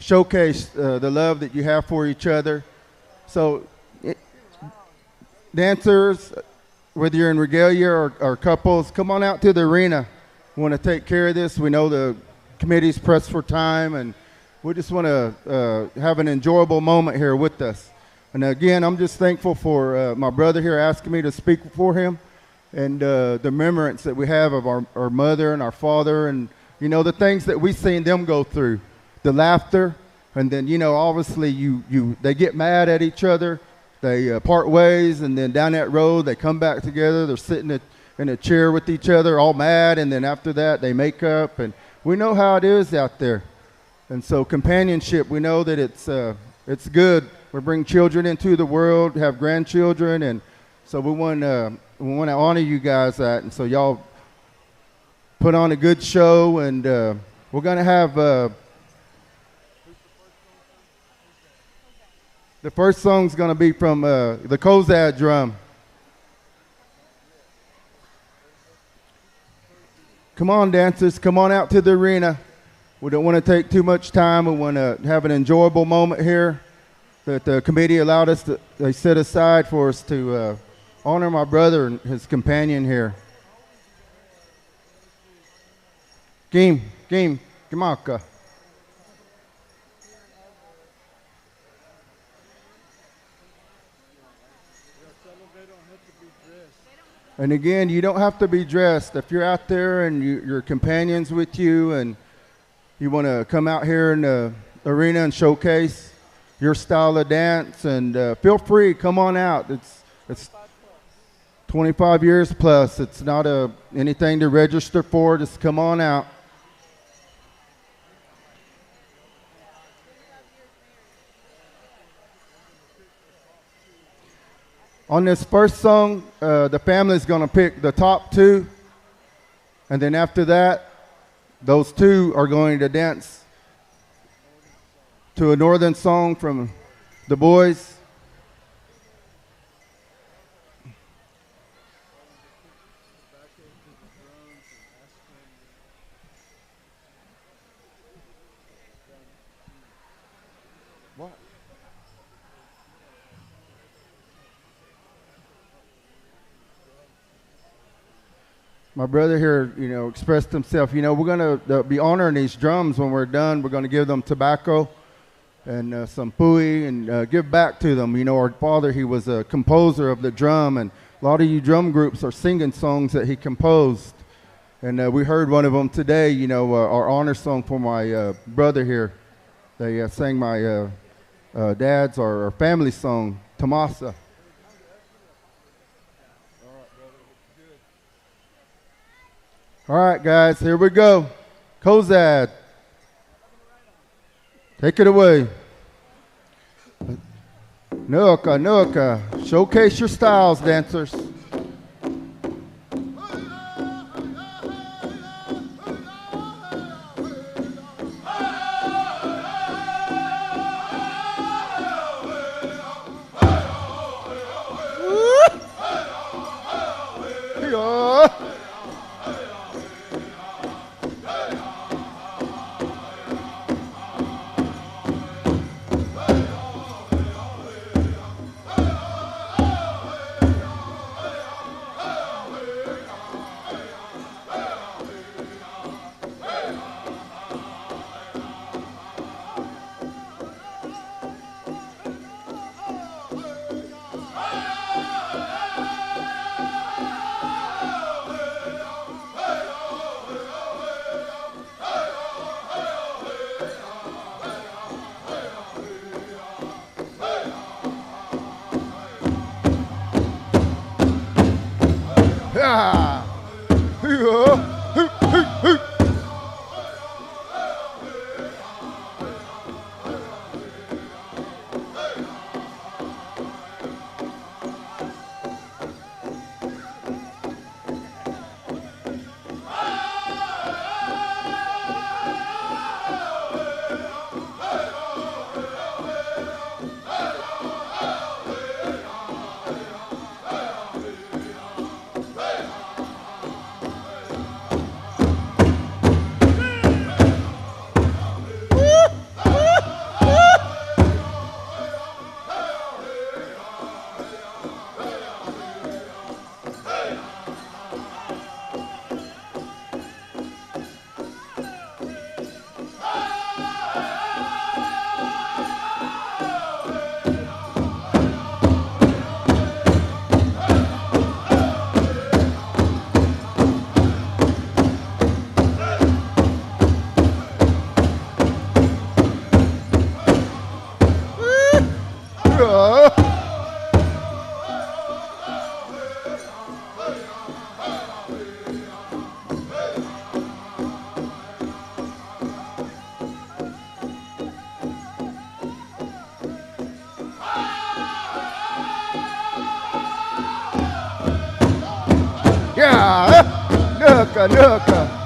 showcase the love that you have for each other. So dancers, whether you're in regalia or couples, come on out to the arena. We want to take care of this. We know the committee's pressed for time, and we just want to have an enjoyable moment here with us. And again, I'm just thankful for my brother here asking me to speak for him, and the remembrance that we have of our mother and our father, and, you know, the things that we've seen them go through, the laughter, and then, you know, obviously they get mad at each other, they part ways, and then down that road they come back together. They're sitting in a chair with each other, all mad, and then after that they make up, and we know how it is out there. And so companionship, we know that it's good. We bring children into the world, have grandchildren, and so we want to honor you guys that. And so y'all put on a good show, and we're going to have the first song's going to be from the Kozad drum. Come on, dancers, come on out to the arena. We don't want to take too much time. We want to have an enjoyable moment here that the committee allowed us to, they set aside for us to honor my brother and his companion here. Kimaka. And again, you don't have to be dressed. If you're out there and your companion's with you and you want to come out here in the arena and showcase your style of dance, and feel free, come on out. It's 25 years plus. It's not anything to register for. Just come on out. On this first song, the family's going to pick the top two, and then after that, those two are going to dance to a northern song from the boys. my brother here, expressed himself. We're going to be honoring these drums when we're done. We're going to give them tobacco and some pui and give back to them. Our father, he was a composer of the drum, and a lot of you drum groups are singing songs that he composed. And we heard one of them today, our honor song for my brother here. They sang my dad's or family song, Tomasa. All right, guys, here we go. Kozad, take it away. Nuka, showcase your styles, dancers. Nuka.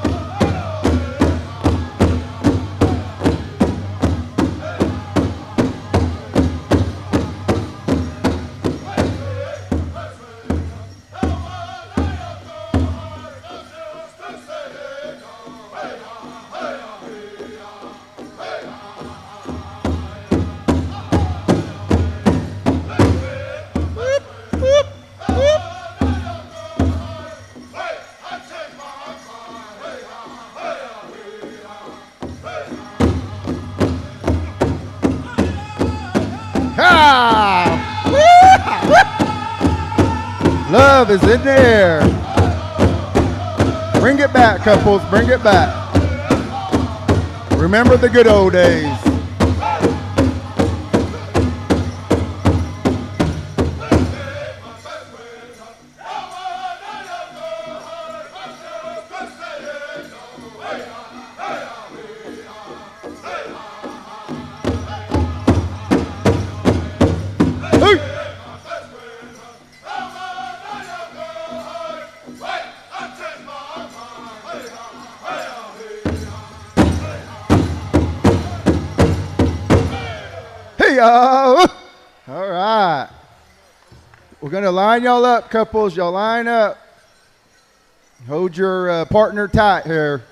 Love is in the air. Bring it back, couples, bring it back. Remember the good old days. All right. We're going to line y'all up, couples. Y'all line up. Hold your partner tight here.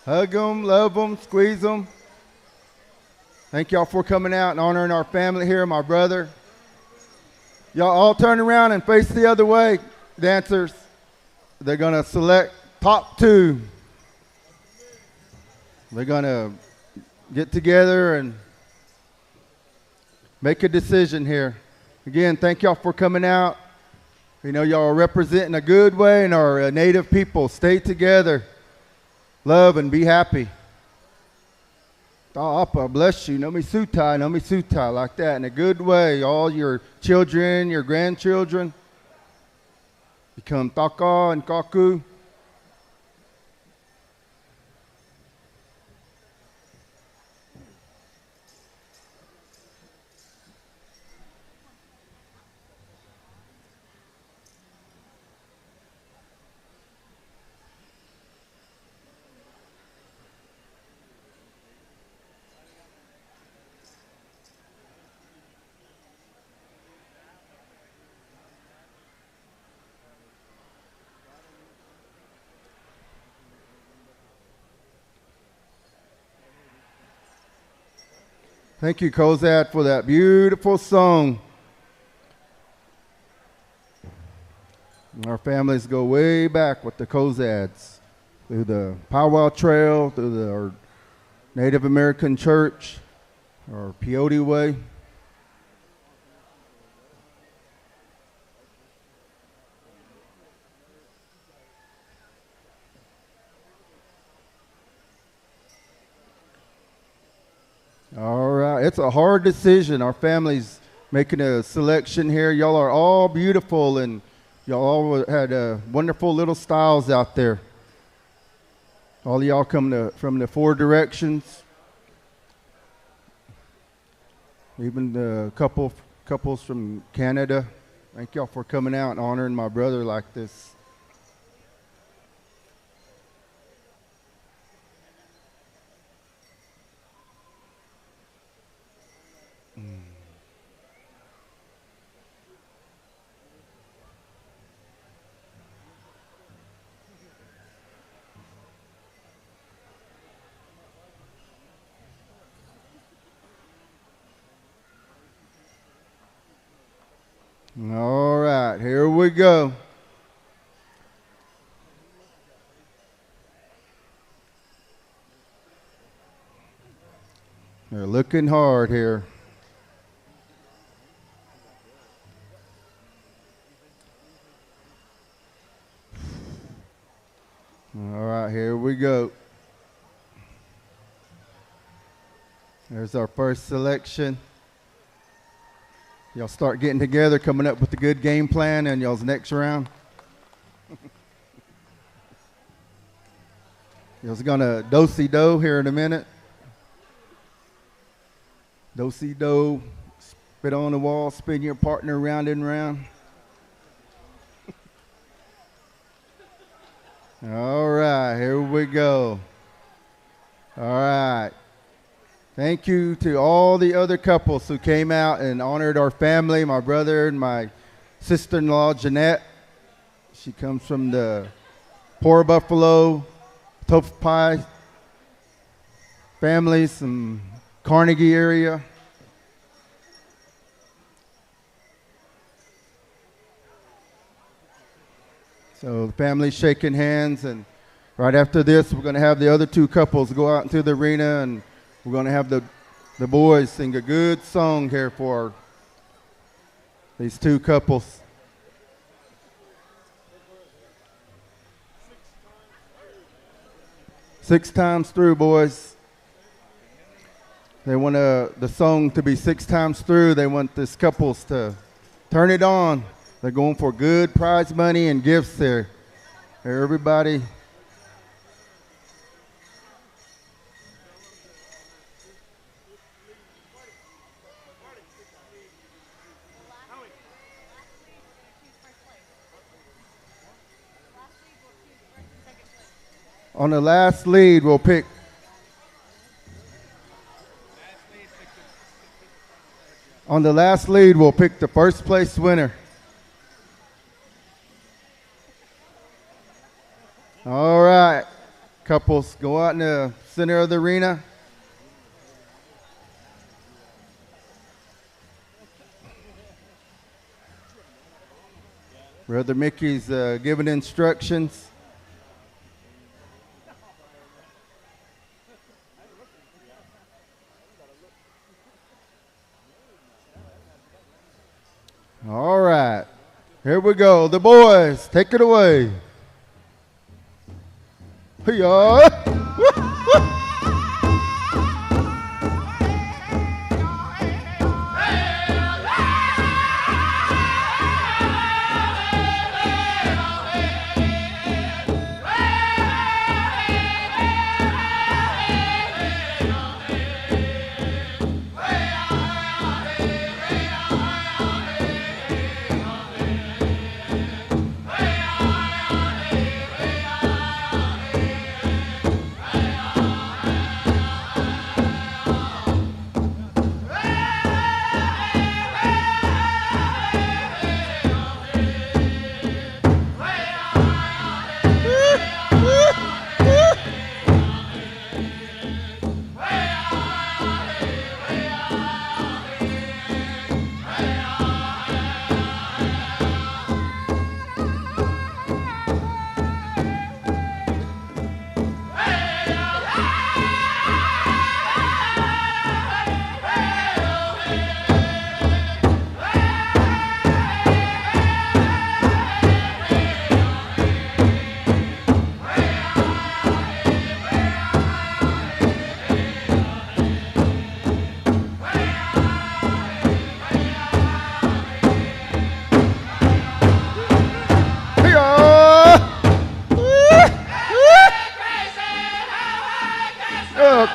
Hug them, love them, squeeze them. Thank y'all for coming out and honoring our family here, my brother. Y'all all turn around and face the other way, dancers. They're going to select top 2. They're going to get together and make a decision here. Again, thank y'all for coming out. You know, y'all are representing a good way and our native people. Stay together, love, and be happy. Ta'apa, bless you. Nomi sutai, like that, in a good way. All your children, your grandchildren, become taka and kaku. Thank you, Kozad, for that beautiful song. Our families go way back with the Kozads, through the Powwow Trail, through our Native American Church, our Peyote Way. All right, it's a hard decision. Our family's making a selection here. Y'all are all beautiful, and y'all all had wonderful little styles out there. All of y'all come from the 4 directions. Even the couples from Canada. Thank y'all for coming out and honoring my brother like this. All right, here we go. They're looking hard here. All right, here we go. There's our first selection. Y'all start getting together, coming up with a good game plan in y'all's next round. Y'all's gonna do-si-do here in a minute. Do-si-do, spit on the wall, spin your partner round and round. All right, here we go. All right. Thank you to all the other couples who came out and honored our family, my brother and my sister-in-law, Jeanette. She comes from the Poor Buffalo, Topai families from Carnegie area. So the family's shaking hands, and right after this, we're going to have the other 2 couples go out into the arena, and we're going to have the boys sing a good song here for these 2 couples. Six times through, boys. They want the song to be 6 times through. They want these couples to turn it on. They're going for good prize money and gifts there. Everybody. On the last lead, we'll pick. On the last lead, we'll pick the first place winner. All right, couples, go out in the center of the arena. Brother Mickey's giving instructions. All right, here we go. The boys, take it away. Hey-ya.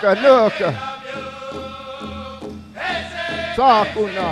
Nuka. Sakuna.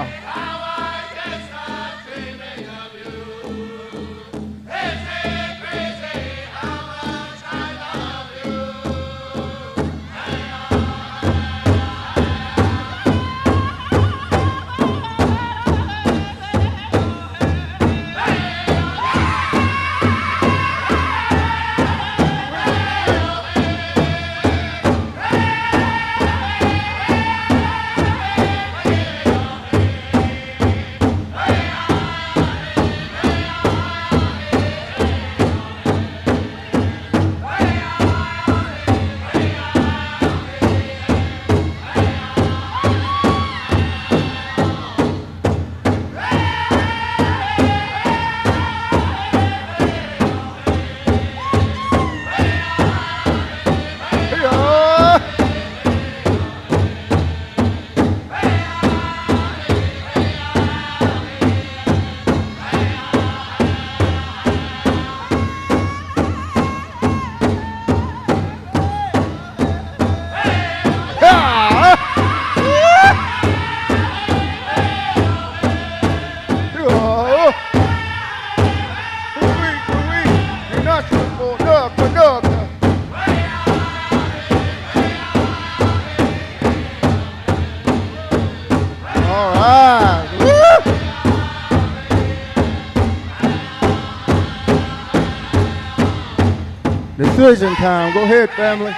Decision time. Go ahead, family.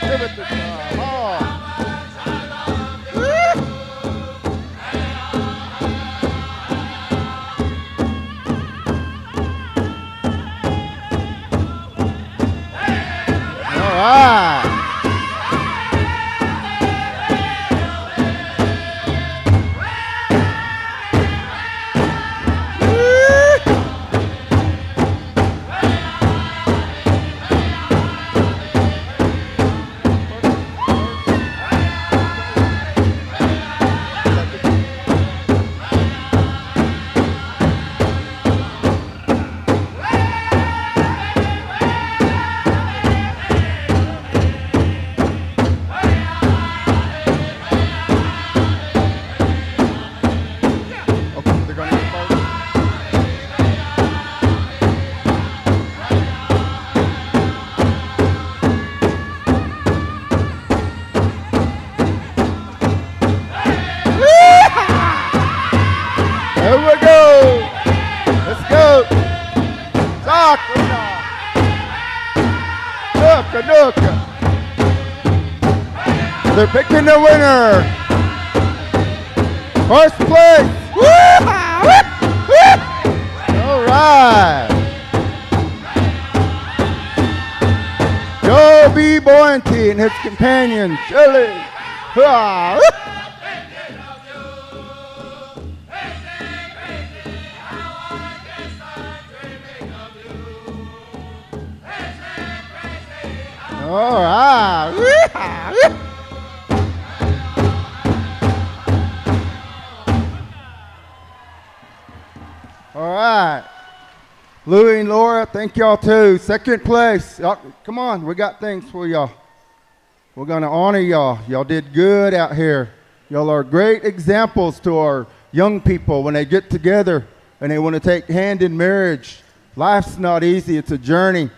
Give it to time. All right. They're picking the winner. First place. All right. Joe B. Boynton and his companion, Shirley. All right. All right. Louie and Laura, thank y'all too. Second place. Y'all, come on, we got things for y'all. We're going to honor y'all. Y'all did good out here. Y'all are great examples to our young people when they get together and they want to take hand in marriage. Life's not easy. It's a journey.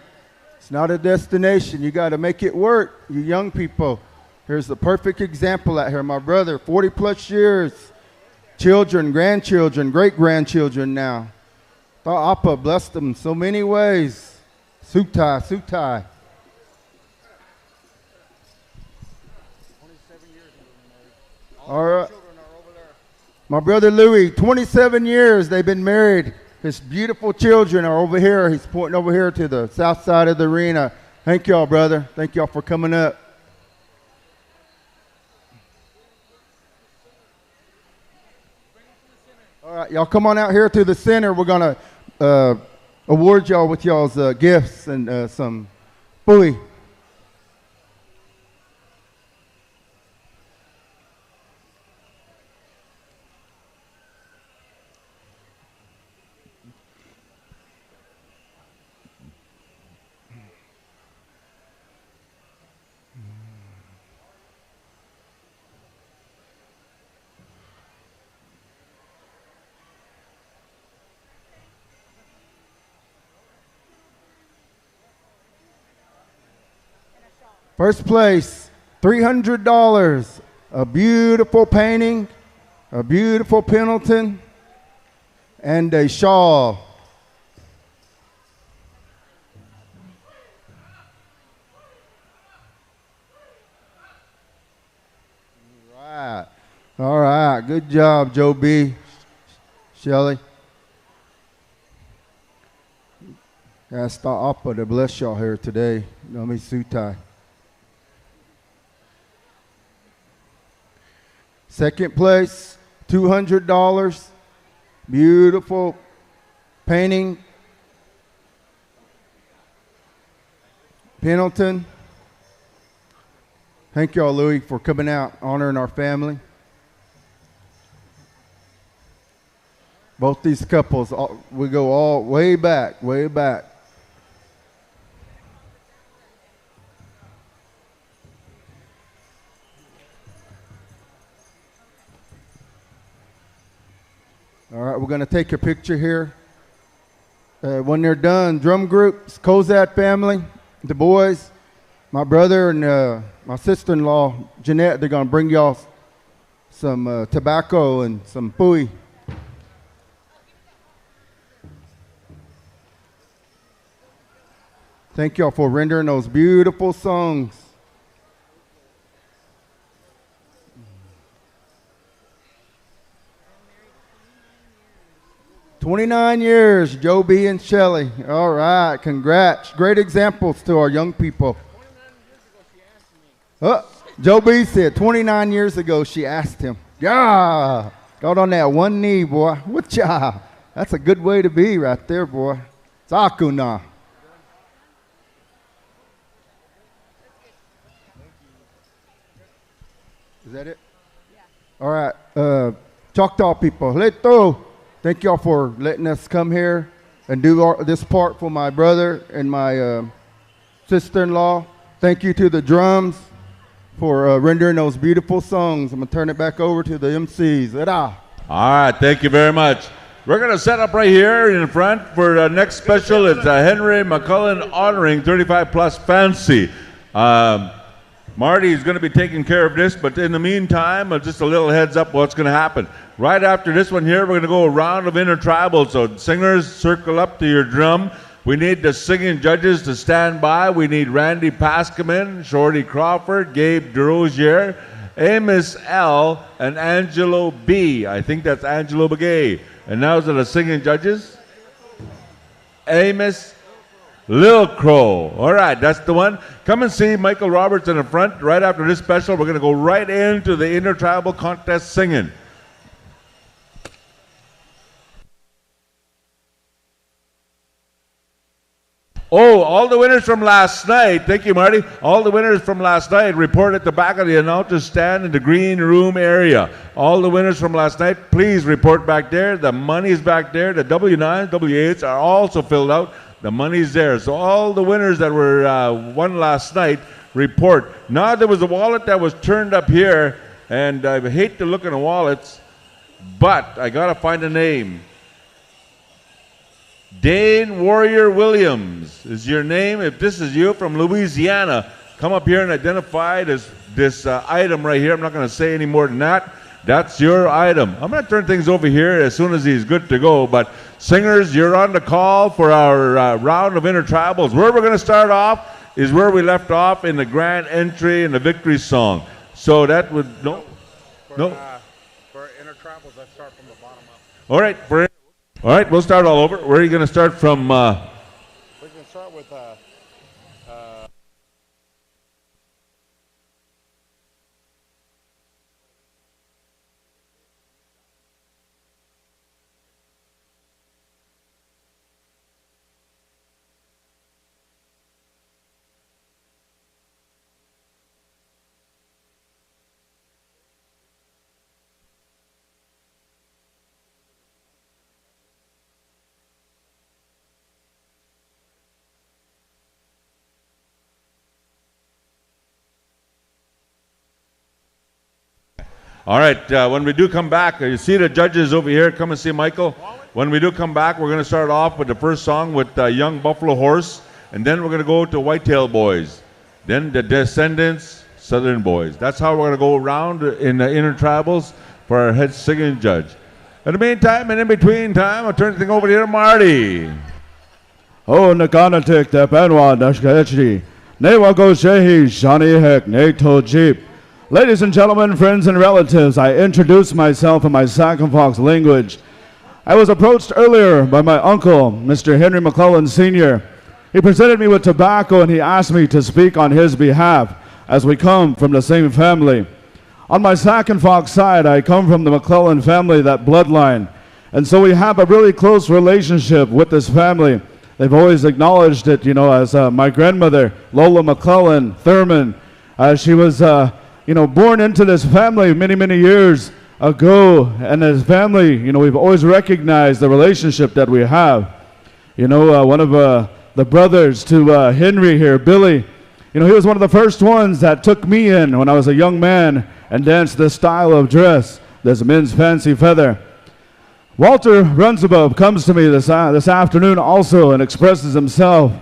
It's not a destination. You got to make it work, you young people. Here's the perfect example out here. My brother, 40 plus years, children, grandchildren, great-grandchildren now. Thought Appa blessed them in so many ways. Sutai, Sutai. 27 years married. All right. My brother Louie, 27 years they've been married. His beautiful children are over here. He's pointing over here to the south side of the arena. Thank y'all, brother. Thank y'all for coming up. All right, y'all come on out here to the center. We're going to award y'all with y'all's gifts and some buoy. First place, $300, a beautiful painting, a beautiful Pendleton, and a shawl. All right, good job, Joe B. Shelley. Ask the Appa to bless y'all here today. Nami Sutai. Second place, $200. Beautiful painting. Pendleton. Thank y'all, Louie, for coming out, honoring our family. Both these couples, we go all way back, way back. All right, we're going to take a picture here. When they're done, drum groups, Kozad family, the boys, my brother and my sister-in-law, Jeanette, they're going to bring y'all some tobacco and some pui. Thank y'all for rendering those beautiful songs. 29 years, Joe B. and Shelley. All right, congrats. Great examples to our young people. Joe B. said 29 years ago she asked him. Yeah, got on that one knee, boy. Whatcha? That's a good way to be right there, boy. Sakuna. Is that it? Yeah. All right, Choctaw people, leto. Thank y'all for letting us come here and do this part for my brother and my sister-in-law. Thank you to the drums for rendering those beautiful songs. I'm going to turn it back over to the MCs. All right, thank you very much. We're going to set up right here in front for the next special. It's Henry McCullen honoring 35 Plus Fancy. Marty is going to be taking care of this, but in the meantime, just a little heads up what's going to happen. Right after this one here, we're going to go a round of intertribal. So singers, circle up to your drum. We need the singing judges to stand by. We need Randy Pascamin, Shorty Crawford, Gabe DeRosier, Amos L., and Angelo B. I think that's Angelo Begay. And now to the singing judges. Amos Lil Crow. All right, that's the one. Come and see Michael Roberts in the front. Right after this special, we're going to go right into the intertribal contest singing. Oh, all the winners from last night, thank you, Marty. All the winners from last night report at the back of the announcer's stand in the green room area. All the winners from last night, please report back there. The money's back there. The W9s, W8s are also filled out. The money's there. So all the winners that were won last night report. Now there was a wallet that was turned up here, and I hate to look in the wallets, but I got to find a name. Dane Warrior Williams is your name. If this is you from Louisiana, come up here and identify this item right here. I'm not going to say any more than that. That's your item. I'm going to turn things over here as soon as he's good to go. But singers, you're on the call for our round of intertribals. Where we're going to start off is where we left off in the grand entry and the victory song. So that would no. For intertribals, let's start from the bottom up. All right. All right, we'll start all over. Where are you going to start from? We can start with All right, when we do come back, you see the judges over here. Come and see Michael. When we do come back, we're going to start off with the first song with Young Buffalo Horse, and then we're going to go to Whitetail Boys, then the Descendants, Southern Boys. That's how we're going to go around in the intertribals for our head singing judge. In the meantime and in between time, I'll turn the thing over here to Marty. Oh, Nakanatik, the Benwa, Nashkachi, Newago Shehi, Shani Hek, Nato Jeep. Ladies and gentlemen, friends and relatives, I introduce myself in my Sac and Fox language. I was approached earlier by my uncle, Mr. Henry McCullen Sr. He presented me with tobacco and he asked me to speak on his behalf as we come from the same family. On my Sac and Fox side, I come from the McCullen family, that bloodline. And so we have a really close relationship with this family. They've always acknowledged it, as my grandmother, Lola McCullen Thurman. She was born into this family many, many years ago, and as family, we've always recognized the relationship that we have. One of the brothers to Henry here, Billy, he was one of the first ones that took me in when I was a young man and danced this style of dress, this men's fancy feather. Walter Runsabove comes to me this afternoon also and expresses himself.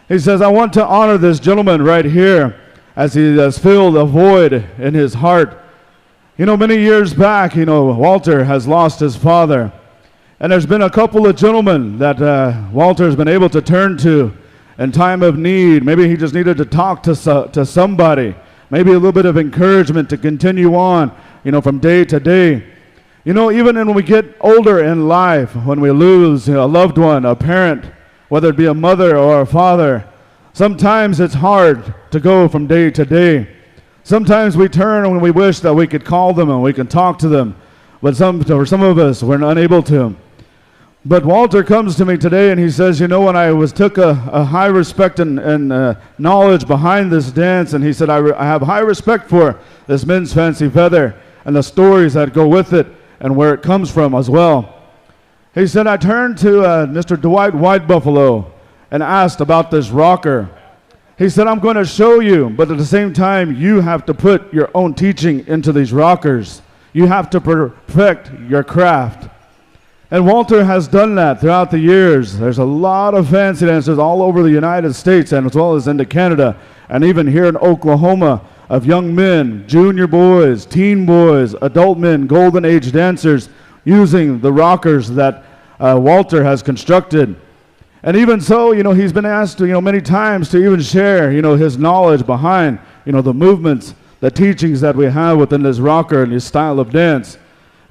He says, I want to honor this gentleman right here, as he has filled a void in his heart. Many years back, Walter has lost his father. And there's been a couple of gentlemen that Walter has been able to turn to in time of need. Maybe he just needed to talk to somebody. Maybe a little bit of encouragement to continue on, from day to day. Even when we get older in life, when we lose a loved one, a parent, whether it be a mother or a father, sometimes it's hard to go from day to day. Sometimes we turn when we wish that we could call them and we can talk to them, but for some of us, we're unable to. But Walter comes to me today and he says, when I took a high respect and knowledge behind this dance, and he said, I have high respect for this men's fancy feather and the stories that go with it and where it comes from as well. He said, I turned to Mr. Dwight White Buffalo and asked about this rocker. He said, I'm going to show you, but at the same time, you have to put your own teaching into these rockers. You have to perfect your craft. And Walter has done that throughout the years. There's a lot of fancy dancers all over the United States and as well as into Canada and even here in Oklahoma of young men, junior boys, teen boys, adult men, golden age dancers using the rockers that Walter has constructed. And even so, he's been asked, many times to even share, his knowledge behind, the movements, the teachings that we have within this rocker and his style of dance.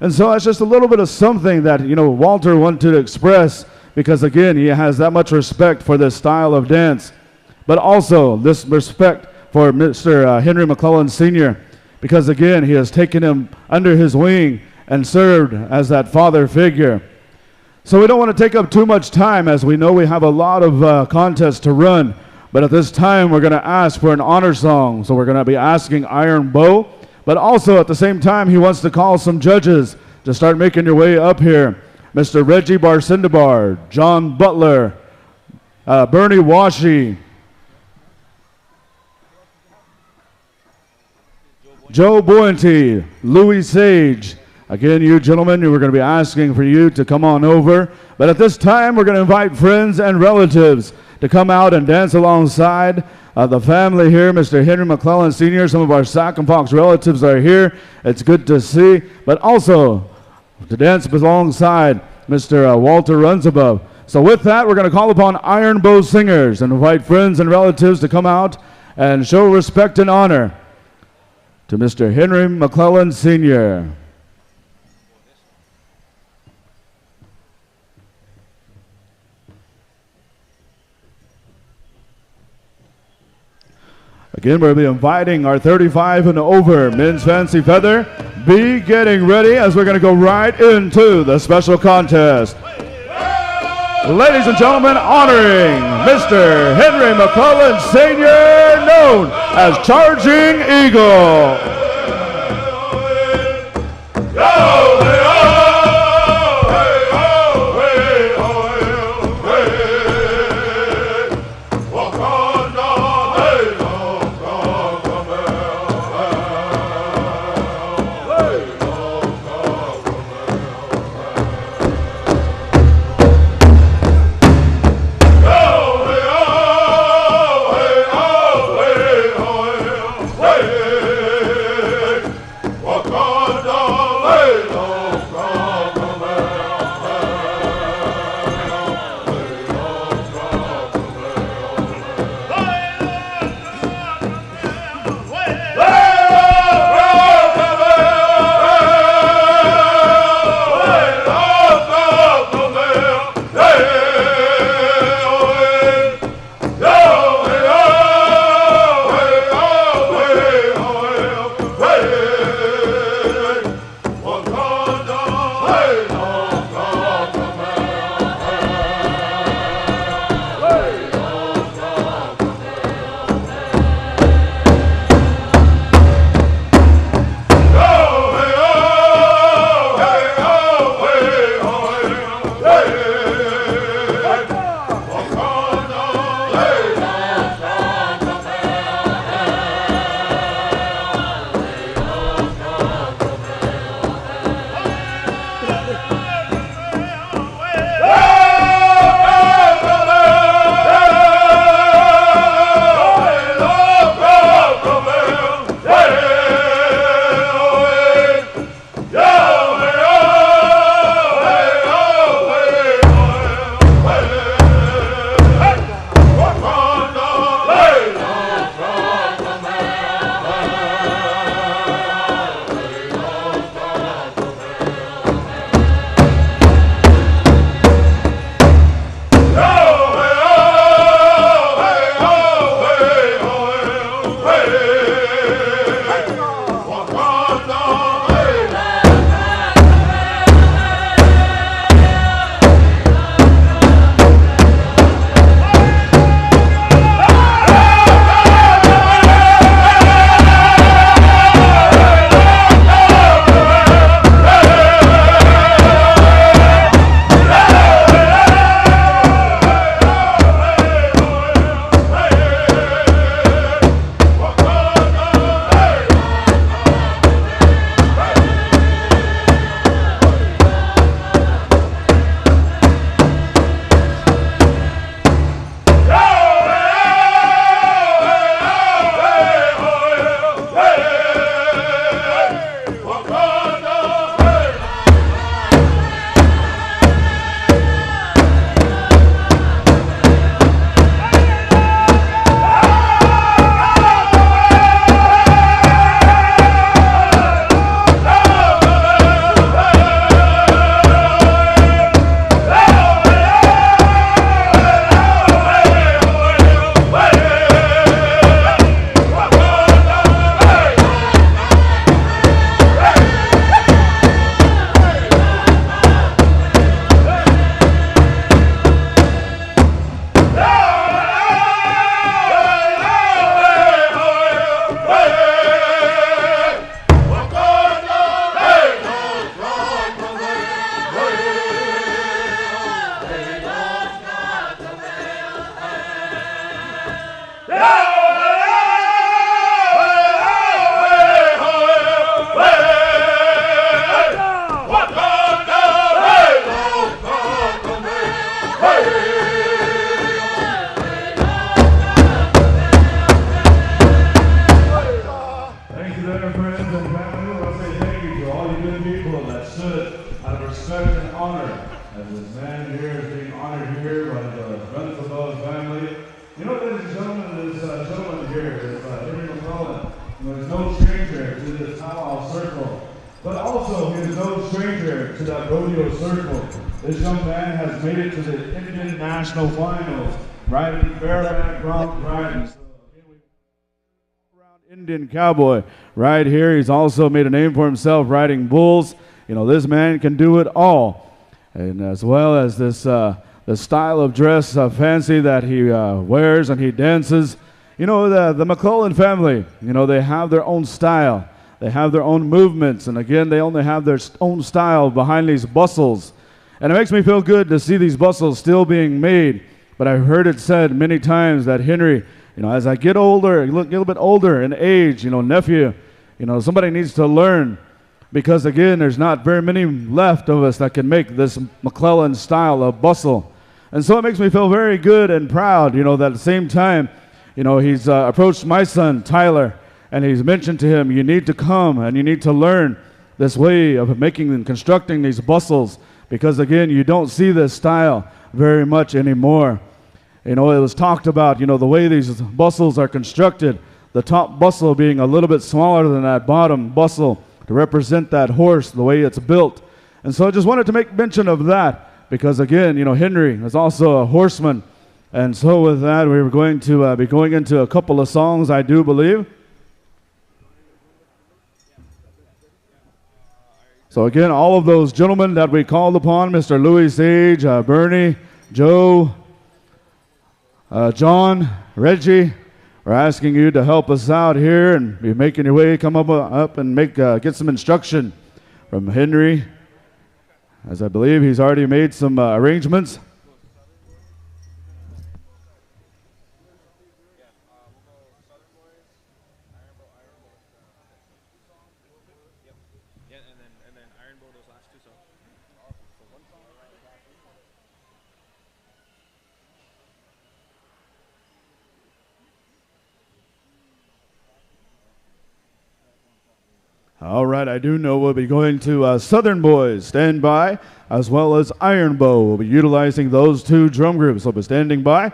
And so that's just a little bit of something that, Walter wanted to express because, again, he has that much respect for this style of dance, but also this respect for Mr. Henry McCullen Sr. because, again, he has taken him under his wing and served as that father figure. So we don't want to take up too much time as we know we have a lot of contests to run. But at this time, we're going to ask for an honor song. So we're going to be asking Iron Bow. But also at the same time, he wants to call some judges to start making your way up here. Mr. Reggie Barcindabar, John Butler, Bernie Washi, Joe Buenty, Louis Sage. Again, you gentlemen, we're going to be asking for you to come on over. But at this time, we're going to invite friends and relatives to come out and dance alongside the family here. Mr. Henry McCullen Sr., some of our Sac and Fox relatives are here. It's good to see. But also to dance alongside Mr. Walter Runsabove. So with that, we're going to call upon Iron Bow Singers and invite friends and relatives to come out and show respect and honor to Mr. Henry McCullen Sr. Again, we'll be inviting our 35 and over men's fancy feather. Be getting ready as we're going to go right into the special contest. Ladies and gentlemen, honoring Mr. Henry McCullen Sr., known as Charging Eagle. Wakanda, there, friends and family, I want to say thank you to all you good people that stood out of respect and honor as this man here is being honored here by the Guns Above family. You know, ladies and gentlemen, this gentleman here is Henry McCullen, who is no stranger to this powwow circle, but also he is no stranger to that rodeo circle. This young man has made it to the Indian National Finals, riding bareback bronc riding. Indian cowboy right here. He's also made a name for himself riding bulls. You know, this man can do it all. And as well as this the style of dress fancy that he wears and he dances. You know, the McCullen family, you know, they have their own style. They have their own movements. And again, they only have their own style behind these bustles. And it makes me feel good to see these bustles still being made. But I've heard it said many times that Henry, you know, as I get older, a little bit older in age, you know, nephew, you know, somebody needs to learn, because again, there's not very many left of us that can make this McClellan style of bustle. And so it makes me feel very good and proud, you know, that at the same time, you know, he's approached my son, Tyler, and he's mentioned to him, you need to come and you need to learn this way of making and constructing these bustles, because again, you don't see this style very much anymore. You know, it was talked about, you know, the way these bustles are constructed, the top bustle being a little bit smaller than that bottom bustle to represent that horse, the way it's built. And so I just wanted to make mention of that because, again, you know, Henry is also a horseman. And so with that, we were going to be going into a couple of songs, I do believe. So again, all of those gentlemen that we called upon, Mr. Louis Sage, Bernie, Joe, John, Reggie, we're asking you to help us out here and be making your way, come up and get some instruction from Henry, as I believe he's already made some arrangements. All right, I do know we'll be going to Southern Boys, stand by, as well as Iron Bow. We'll be utilizing those two drum groups. So be standing by.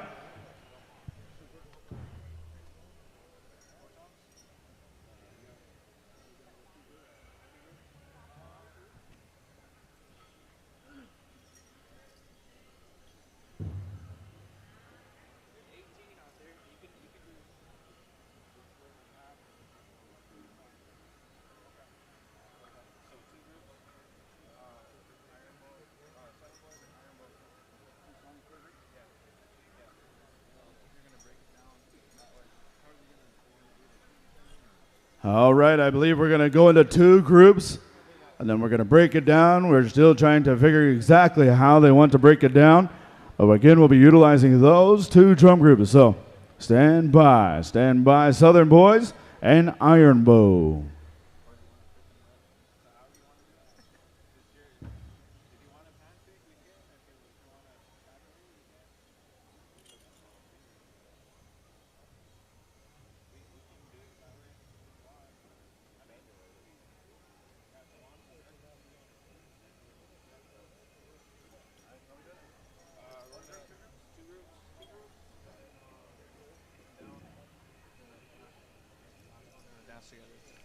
All right, I believe we're going to go into two groups, and then we're going to break it down. We're still trying to figure exactly how they want to break it down. But again, we'll be utilizing those two drum groups. So stand by, Southern Boys and Iron Bow.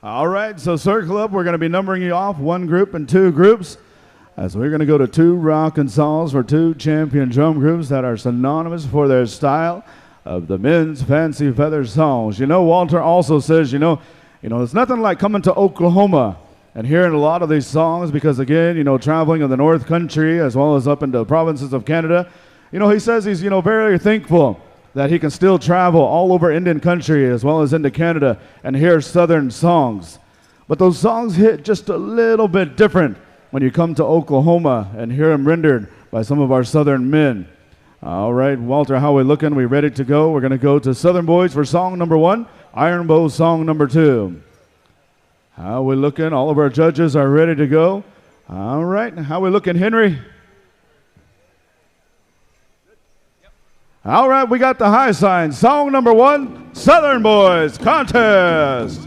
All right, so circle up. We're going to be numbering you off, one group and two groups, as we're going to go to two rockin' songs for two champion drum groups that are synonymous for their style of the men's fancy feather songs. You know, Walter also says, you know, it's nothing like coming to Oklahoma and hearing a lot of these songs because, again, you know, traveling in the North Country as well as up into the provinces of Canada, you know, he says he's, you know, very thankful that he can still travel all over Indian country as well as into Canada and hear Southern songs. But those songs hit just a little bit different when you come to Oklahoma and hear them rendered by some of our Southern men. All right, Walter, how we looking? We ready to go? We're going to go to Southern Boys for song number 1, Iron Bow song number 2. How we looking? All of our judges are ready to go. All right, how we looking, Henry? All right, we got the high sign. Song number 1, Southern Boys Contest.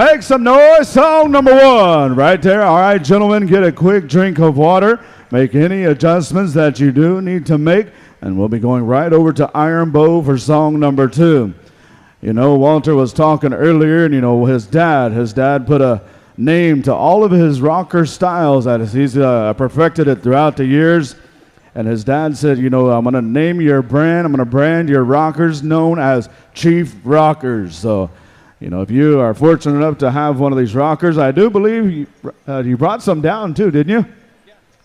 Make some noise. Song number 1 right there. All right, gentlemen, get a quick drink of water. Make any adjustments that you do need to make, and we'll be going right over to Iron Bow for song number 2. You know, Walter was talking earlier, and, you know, his dad put a name to all of his rocker styles. That is, he's perfected it throughout the years. And his dad said, you know, I'm going to name your brand. I'm going to brand your rockers known as Chief Rockers. So, you know, if you are fortunate enough to have one of these rockers, I do believe you brought some down too, didn't you?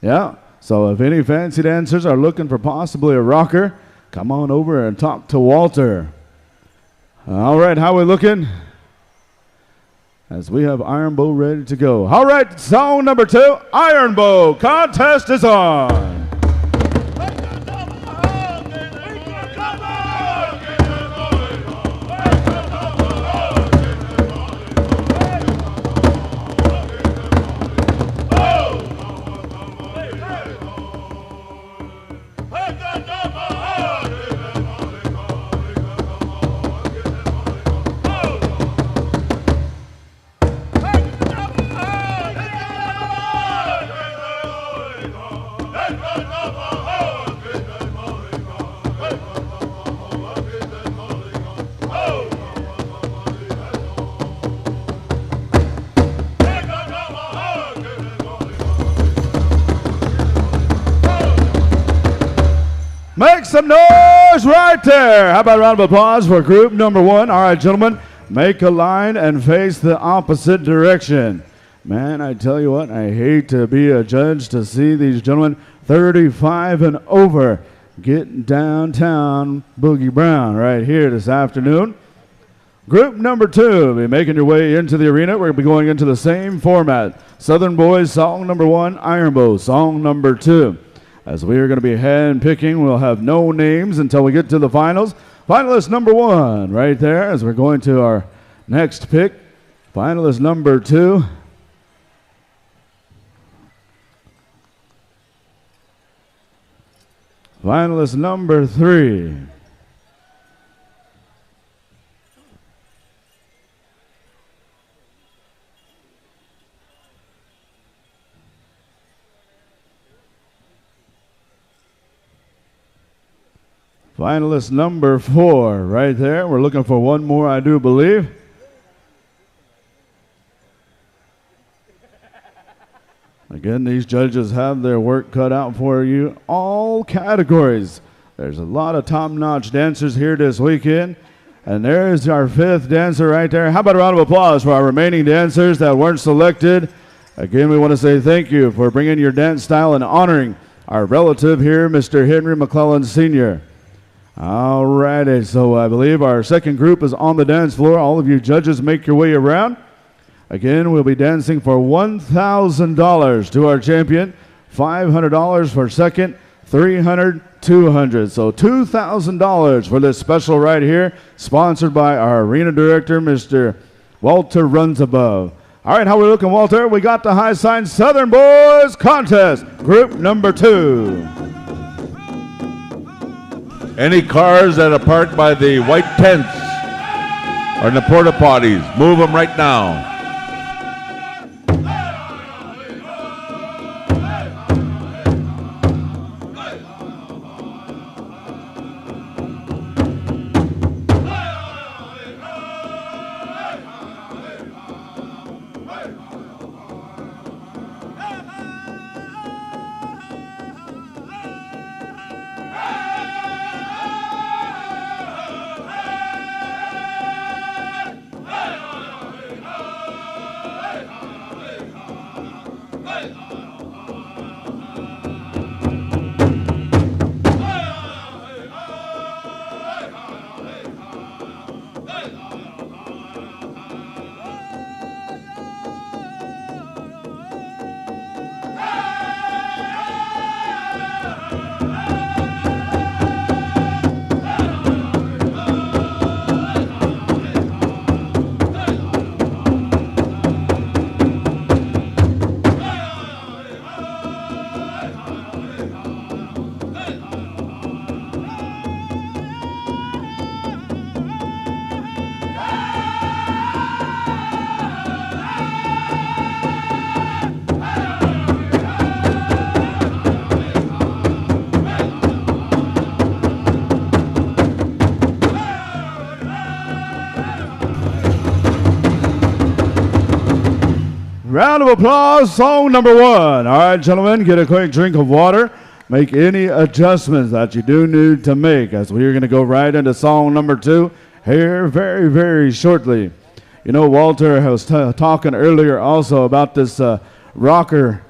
Yeah. So if any fancy dancers are looking for possibly a rocker, come on over and talk to Walter. All right, how we looking? As we have Iron Bow ready to go. All right, song number 2, Iron Bow. Contest is on. Make some noise right there. How about a round of applause for group number 1? All right, gentlemen, make a line and face the opposite direction. Man, I tell you what, I hate to be a judge to see these gentlemen 35 and over getting downtown Boogie Brown right here this afternoon. Group number 2 will be making your way into the arena. We're going to be going into the same format. Southern Boys, song number 1, Iron Bow, song number 2. As we are going to be hand-picking, we'll have no names until we get to the finals. Finalist number 1 right there as we're going to our next pick. Finalist number 2. Finalist number 3. Finalist number 4 right there. We're looking for one more, I do believe. Again, these judges have their work cut out for you. All categories. There's a lot of top-notch dancers here this weekend. And there's our 5th dancer right there. How about a round of applause for our remaining dancers that weren't selected? Again, we want to say thank you for bringing your dance style and honoring our relative here, Mr. Henry McCullen Sr. All righty, so I believe our second group is on the dance floor. All of you judges make your way around. Again, we'll be dancing for $1,000 to our champion, $500 for second, $300, $200. So $2,000 for this special right here, sponsored by our arena director, Mr. Walter Runs Above. All right, how we looking, Walter? We got the high sign Southern Boys Contest, group number 2. Any cars that are parked by the white tents or in the porta potties, move them right now. Round of applause, song number 1. All right, gentlemen, get a quick drink of water. Make any adjustments that you do need to make, as we're going to go right into song number 2 here very, very shortly. You know, Walter was talking earlier also about this rocker.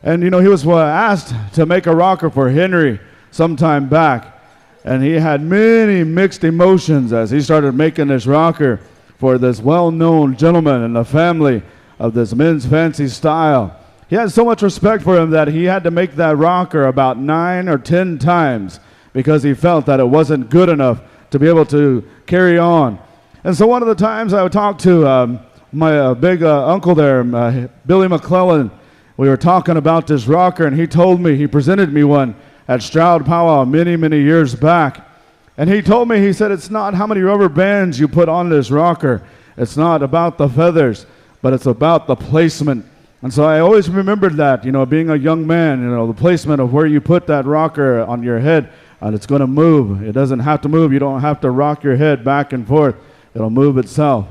And, you know, he was asked to make a rocker for Henry some time back. And he had many mixed emotions as he started making this rocker for this well-known gentleman in the family of this men's fancy style. He had so much respect for him that he had to make that rocker about 9 or 10 times because he felt that it wasn't good enough to be able to carry on. And so one of the times I would talk to my big uncle there, Billy McCullen, we were talking about this rocker, and he told me, he presented me one at Choctaw Powwow many, many years back. And he told me, he said, it's not how many rubber bands you put on this rocker. It's not about the feathers, but it's about the placement. And so I always remembered that, you know, being a young man, you know, the placement of where you put that rocker on your head, and it's going to move. It doesn't have to move. You don't have to rock your head back and forth. It'll move itself.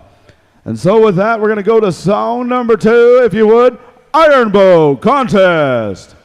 And so with that, we're going to go to song number 2, if you would, Iron Bow Contest.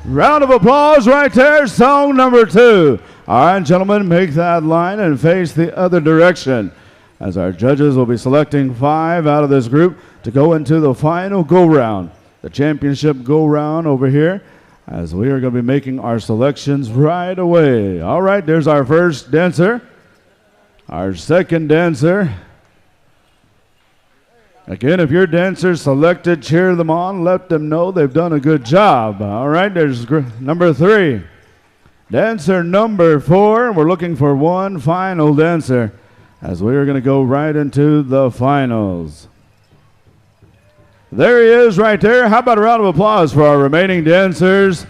Round of applause right there, song number 2. All right, gentlemen, make that line and face the other direction, as our judges will be selecting 5 out of this group to go into the final go-round, the championship go-round over here, as we are going to be making our selections right away. All right, there's our first dancer, our second dancer. Again, if your dancer's selected, cheer them on. Let them know they've done a good job. All right, there's number 3. Dancer number 4. We're looking for one final dancer, as we're going to go right into the finals. There he is right there. How about a round of applause for our remaining dancers,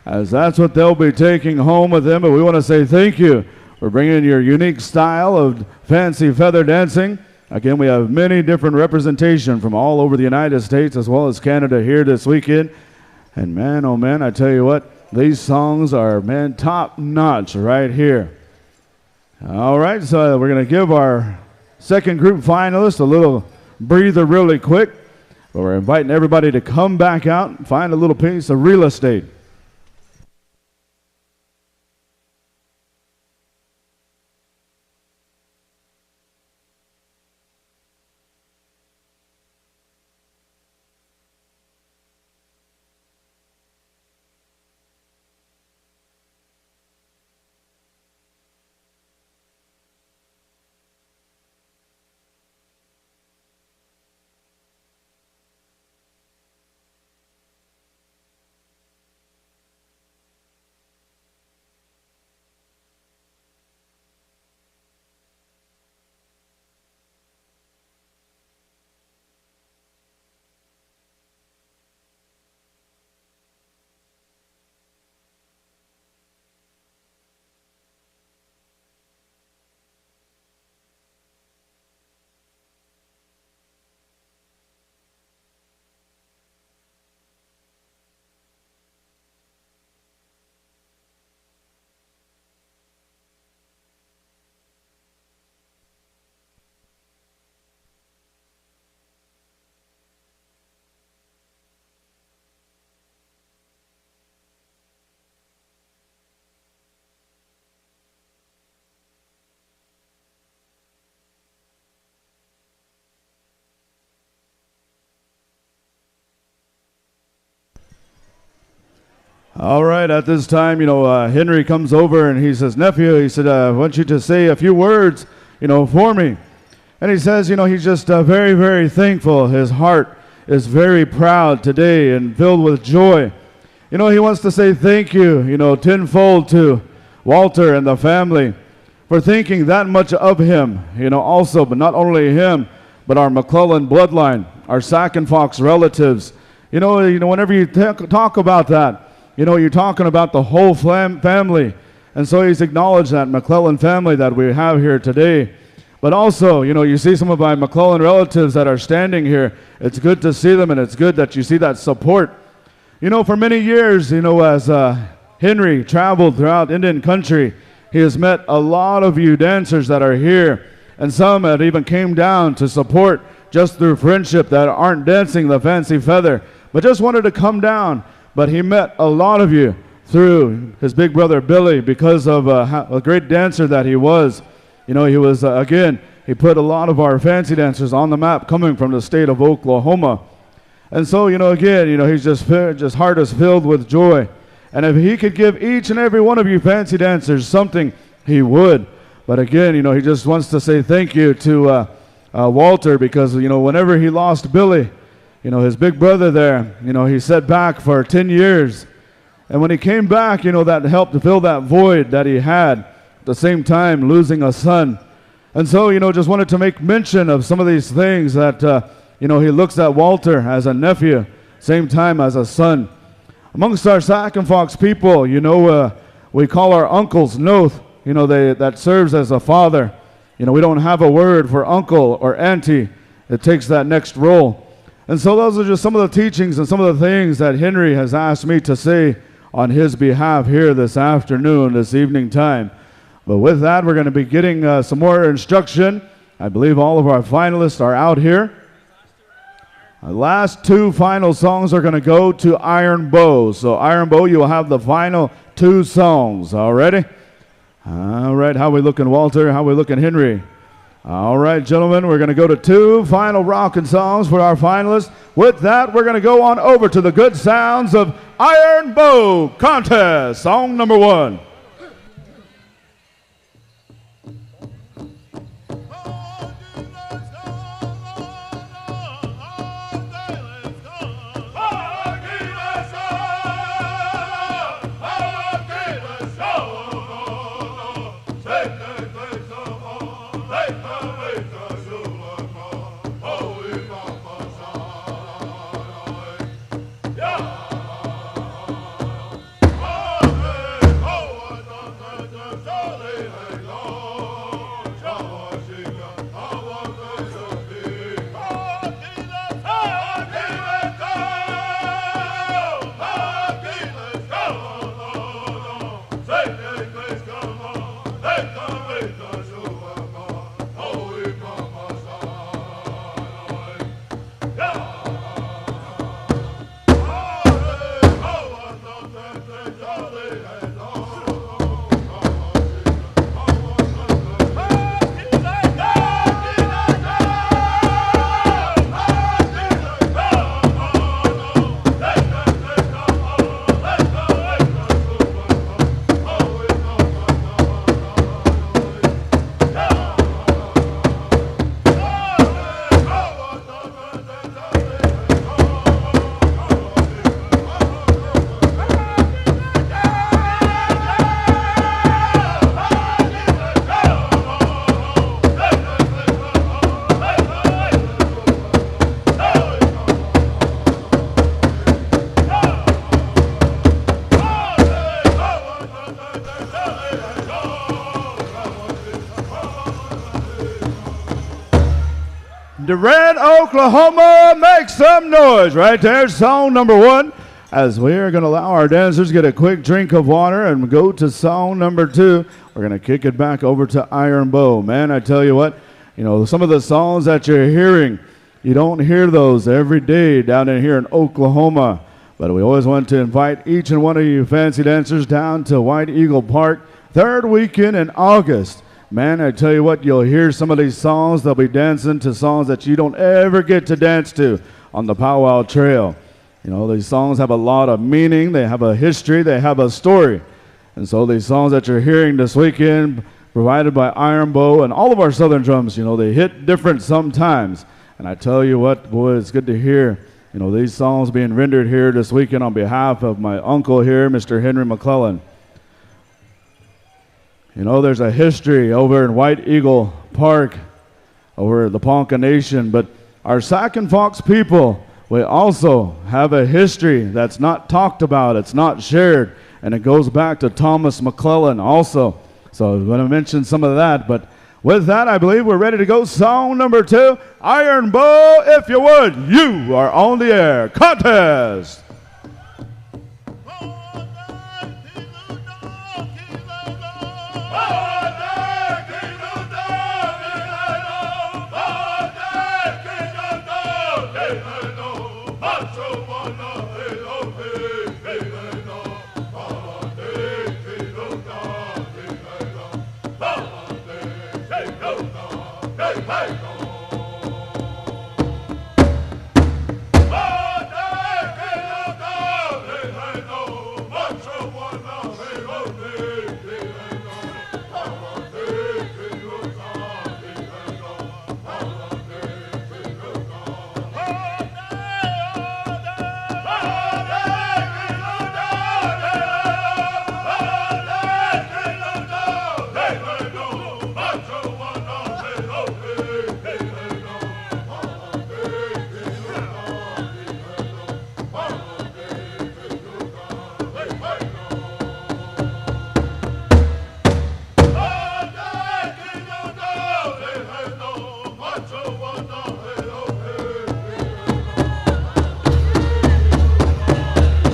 as that's what they'll be taking home with them. But we want to say thank you for bringing your unique style of fancy feather dancing. Again, we have many different representation from all over the United States as well as Canada here this weekend. And man, oh man, I tell you what, these songs are, man, top notch right here. All right, so we're going to give our second group finalists a little breather really quick. But we're inviting everybody to come back out and find a little piece of real estate. All right, at this time, Henry comes over and he says, nephew, he said, I want you to say a few words, for me. And he says, he's just very, very thankful. His heart is very proud today and filled with joy. He wants to say thank you, tenfold to Walter and the family for thinking that much of him, also, but not only him, but our McCullen bloodline, our Sack and Fox relatives. Whenever you talk about that, you're talking about the whole family. And so he's acknowledged that McClellan family that we have here today. But also, you see some of my McClellan relatives that are standing here. It's good to see them, and it's good that you see that support. For many years, as Henry traveled throughout Indian country, he has met a lot of you dancers that are here. And some that even came down to support just through friendship that aren't dancing the fancy feather, but just wanted to come down. But he met a lot of you through his big brother Billy because of a great dancer that he was. He was, again, he put a lot of our fancy dancers on the map coming from the state of Oklahoma. And so, again, he's just heart is filled with joy. And if he could give each and every one of you fancy dancers something, he would. But again, he just wants to say thank you to Walter because, whenever he lost Billy, his big brother there, he sat back for 10 years. And when he came back, that helped to fill that void that he had, at the same time losing a son. And so, just wanted to make mention of some of these things that, he looks at Walter as a nephew, same time as a son. Amongst our Sack and Fox people, we call our uncles Noth, that serves as a father. We don't have a word for uncle or auntie. It takes that next role. And so those are just some of the teachings and some of the things that Henry has asked me to say on his behalf here this afternoon, this evening time. But with that, we're going to be getting some more instruction. I believe all of our finalists are out here. Our last two final songs are going to go to Iron Bow. So Iron Bow, you will have the final two songs. All ready? All right, how we looking, Walter? How we looking, Henry? All right, gentlemen, we're going to go to two final rockin' songs for our finalists. With that, we're going to go on over to the good sounds of Iron Bow Contest, song number 1. Durant, Oklahoma, make some noise. Right there, song number 1. As we are going to allow our dancers to get a quick drink of water and go to song number 2, we're going to kick it back over to Iron Bow. Man, I tell you what, some of the songs that you're hearing, you don't hear those every day down in here in Oklahoma. But we always want to invite each and one of you fancy dancers down to White Eagle Park, 3rd weekend in August. Man, I tell you what, you'll hear some of these songs. They'll be dancing to songs that you don't ever get to dance to on the Powwow Trail. You know, these songs have a lot of meaning. They have a history. They have a story. And so these songs that you're hearing this weekend, provided by Iron Bow and all of our Southern drums, you know, they hit different sometimes. And I tell you what, boy, it's good to hear, you know, these songs being rendered here this weekend on behalf of my uncle here, Mr. Henry McCullen. You know, there's a history over in White Eagle Park, over at the Ponca Nation, but our Sac and Fox people, we also have a history that's not talked about, it's not shared, and it goes back to Thomas McClellan also. So I'm going to mention some of that, but with that, I believe we're ready to go. Song number 2, Iron Bow, if you would, you are on the air. Contest!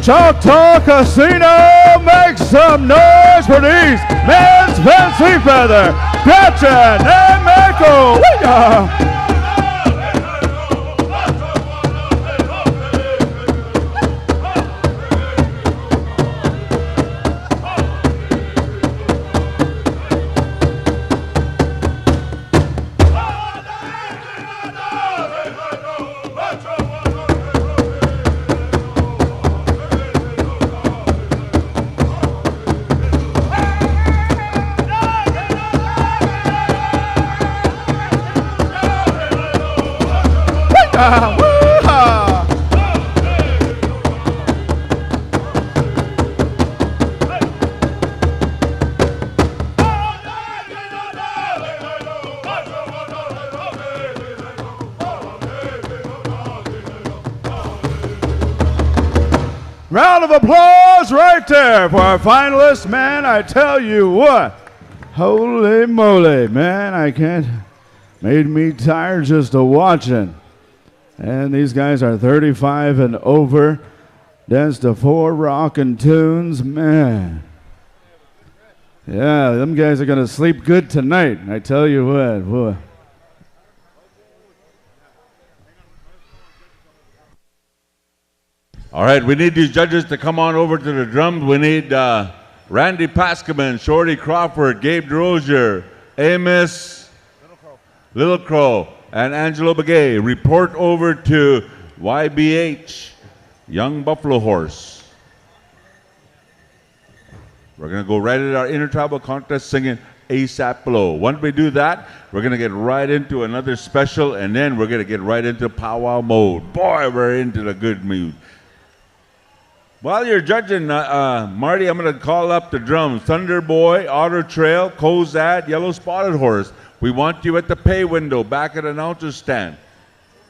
Choctaw Casino, make some noise for these men's fancy feather, Batton and McCullen. Round of applause right there for our finalists. Man, I tell you what, holy moly, man, I can't, made me tired just to watching. And these guys are 35 and over, danced to 4 rockin' tunes, man. Yeah, them guys are gonna sleep good tonight, I tell you what, boy. All right, we need these judges to come on over to the drums. We need Randy Pascaman, Shorty Crawford, Gabe DeRozier, Amos Little Crow, and Angelo Begay. Report over to YBH, Young Buffalo Horse. We're going to go right at our intertribal contest singing ASAP Below. Once we do that, we're going to get right into another special, and then we're going to get right into powwow mode. Boy, we're into the good mood. While you're judging, Marty, I'm going to call up the drums. Thunder Boy, Otter Trail, Cozad, Yellow Spotted Horse. We want you at the pay window, back at announcer's stand.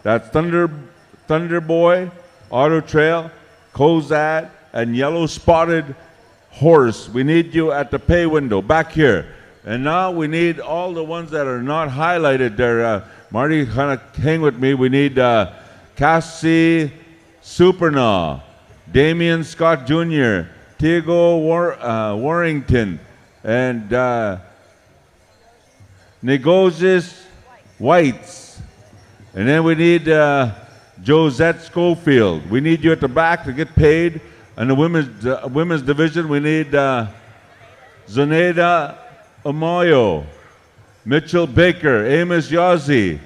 That's Thunder Boy, Otter Trail, Cozad, and Yellow Spotted Horse. We need you at the pay window, back here. And now we need all the ones that are not highlighted there. Marty, kind of hang with me. We need Cassie Supernaw, Damian Scott Jr., Tiago Warrington, and Negozis Whites. And then we need Josette Schofield. We need you at the back to get paid. And the women's division, we need Zoneda Amoyo, Mitchell Baker, Amos Yazzie,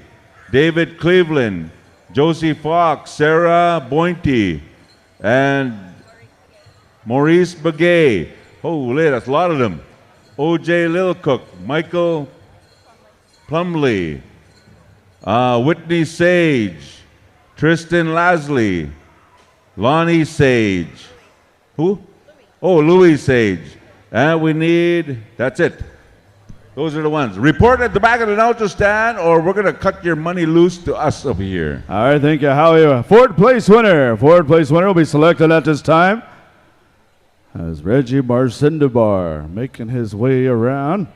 David Cleveland, Josie Fox, Sarah Bointy, and Maurice Begay. Holy, that's a lot of them. O.J. Lilcook, Michael Plumley, Whitney Sage, Tristan Lasley, Lonnie Sage. Who? Oh, Louis Sage. And we need, that's it. Those are the ones. Report at the back of the announcer stand, or we're going to cut your money loose to us over here. All right, thank you, Howie. Fourth place winner. Fourth place winner will be selected at this time as Reggie Marcindebar making his way around.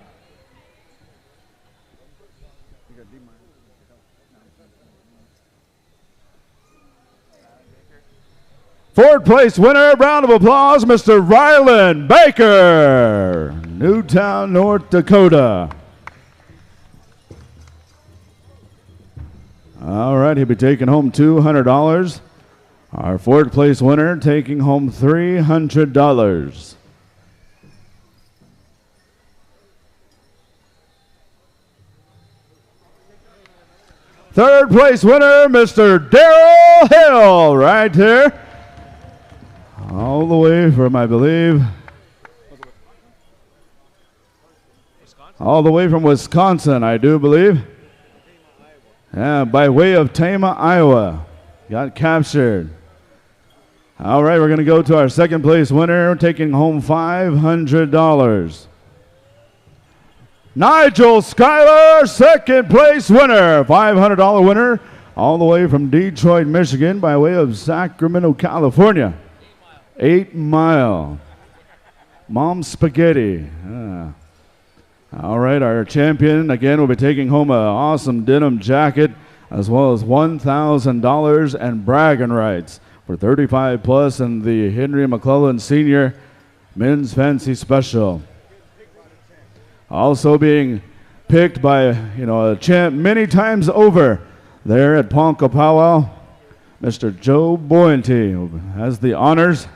Fourth place winner, round of applause, Mr. Ryland Baker, Newtown, North Dakota. All right, he'll be taking home $200. Our fourth place winner taking home $300. Third place winner, Mr. Darrell Hill, right here. All the way from, I believe, all the way from Wisconsin, I do believe. Yeah, by way of Tama, Iowa. Got captured. All right, we're going to go to our second place winner, taking home $500. Nigel Schuyler, second place winner, $500 winner, all the way from Detroit, Michigan, by way of Sacramento, California. 8 Mile. Mom Spaghetti. All right, our champion, again, will be taking home an awesome denim jacket, as well as $1,000 and bragging rights for 35 plus in the Henry McCullen Senior Men's Fancy Special. Also being picked by, a champ many times over there at Choctaw Powwow, Mr. Joe Boyenty has the honors.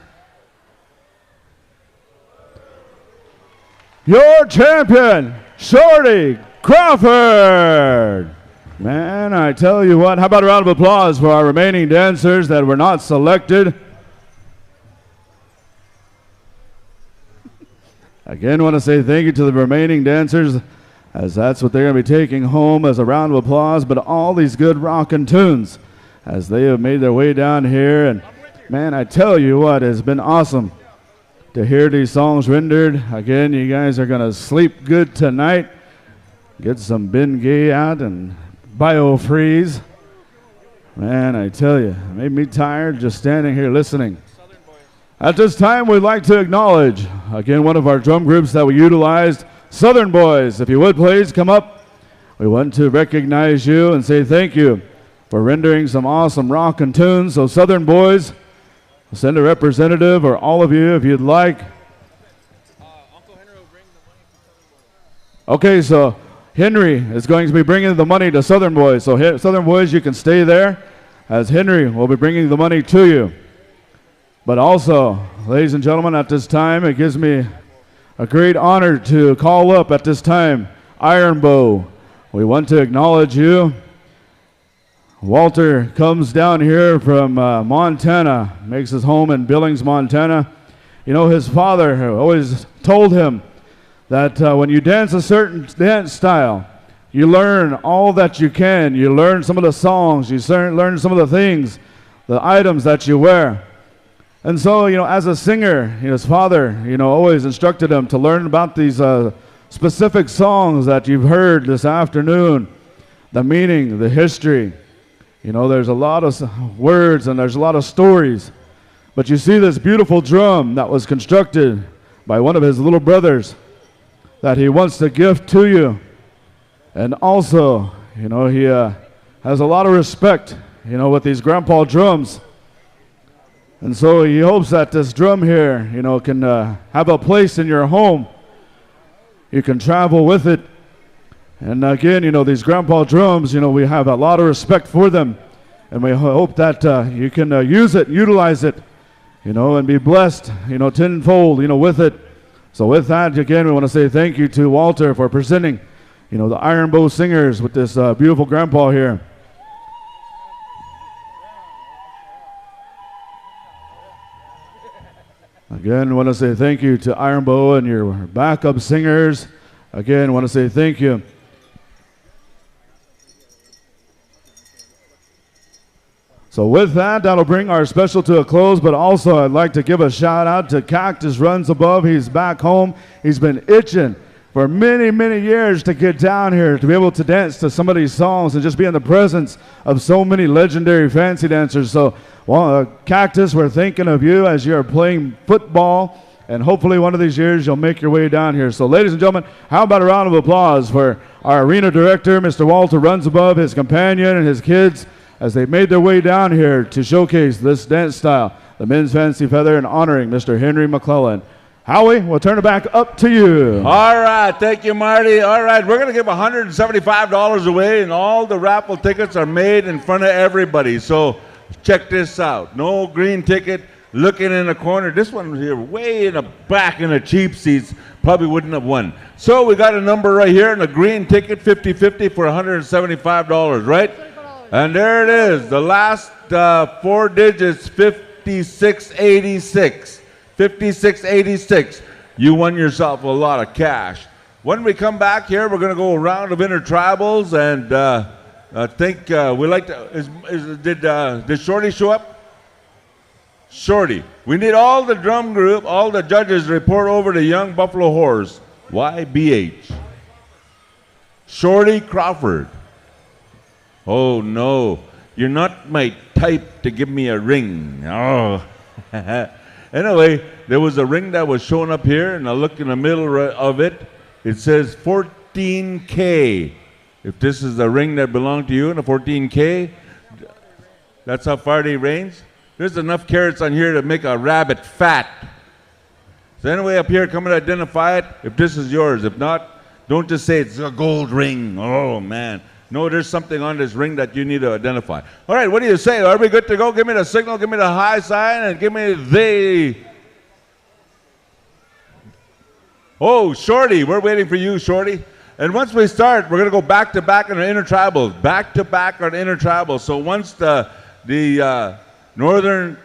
Your champion, Shorty Crawford. Man, I tell you what, how about a round of applause for our remaining dancers that were not selected? Again, want to say thank you to the remaining dancers, as that's what they're going to be taking home as a round of applause, but all these good rockin' tunes as they have made their way down here. And man, I tell you what, it's been awesome to hear these songs rendered. Again, you guys are going to sleep good tonight. Get some Bengay out and Biofreeze. Man, I tell you, it made me tired just standing here listening. At this time, we'd like to acknowledge, again, one of our drum groups that we utilized, Southern Boys. If you would please come up. We want to recognize you and say thank you for rendering some awesome rockin' tunes. So Southern Boys, send a representative, or all of you if you'd like. Okay, so Henry is going to be bringing the money to Southern Boys. So Southern Boys, you can stay there, as Henry will be bringing the money to you. But also, ladies and gentlemen, at this time, it gives me a great honor to call up at this time Iron Bow. We want to acknowledge you. Walter comes down here from Montana, makes his home in Billings, Montana. His father always told him that when you dance a certain dance style, you learn all that you can. You learn some of the songs, you learn some of the things, the items that you wear. And so, as a singer, his father, always instructed him to learn about these specific songs that you've heard this afternoon, the meaning, the history. There's a lot of words and there's a lot of stories. But you see this beautiful drum that was constructed by one of his little brothers that he wants to gift to you. And also, he has a lot of respect, with these grandpa drums. And so he hopes that this drum here, can have a place in your home. You can travel with it. And again, these grandpa drums, we have a lot of respect for them. And we hope that you can use it, utilize it, and be blessed, tenfold, with it. So with that, again, we want to say thank you to Walter for presenting, the Iron Bow Singers with this beautiful grandpa here. Again, I want to say thank you to Iron Bow and your backup singers. Again, I want to say thank you. So with that, that'll bring our special to a close, but also I'd like to give a shout out to Cactus Runs Above. He's back home. He's been itching for many, many years to get down here, to be able to dance to some of these songs and just be in the presence of so many legendary fancy dancers. So, well, Cactus, we're thinking of you as you're playing football, and hopefully one of these years you'll make your way down here. So, ladies and gentlemen, how about a round of applause for our arena director, Mr. Walter Runs Above, his companion, and his kids, as they made their way down here to showcase this dance style, the men's fancy feather, and honoring Mr. Henry McCullen. Howie, we'll turn it back up to you. All right, thank you, Marty. All right, we're going to give $175 away, and all the raffle tickets are made in front of everybody. So check this out. No green ticket, looking in the corner. This one here, way in the back in the cheap seats, probably wouldn't have won. So we got a number right here, and a green ticket, 50-50 for $175, right? And there it is, the last 4 digits, 5686. 5686. You won yourself a lot of cash. When we come back here, we're going to go a round of intertribals, and I think we like to. Did Shorty show up? Shorty. We need all the drum group, all the judges to report over to Young Buffalo Horse, YBH. Shorty Crawford. Oh no, you're not my type to give me a ring. Oh. Anyway, there was a ring that was shown up here, and I look in the middle of it. It says 14K. If this is the ring that belonged to you in a 14K, that's how far they range. There's enough carrots on here to make a rabbit fat. So anyway, up here, come and identify it if this is yours. If not, don't just say it's a gold ring. Oh, man. No, there's something on this ring that you need to identify. All right, what do you say? Are we good to go? Give me the signal, give me the high sign, and give me the... Oh, Shorty, we're waiting for you, Shorty. And once we start, we're going to go back-to-back on the intertribals. Back-to-back on intertribals. So once the northern...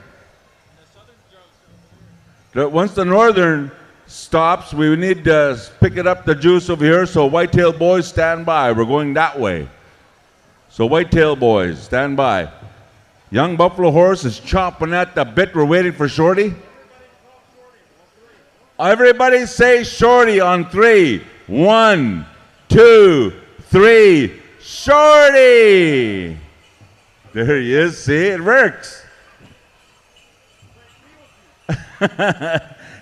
Once the northern stops, we need to pick it up the juice over here. So whitetail boys, stand by. We're going that way. So whitetail boys, stand by. Young Buffalo Horse is chomping at the bit. We're waiting for Shorty. Everybody say Shorty on 3. 1, 2, 3. Shorty! There he is. See, it works.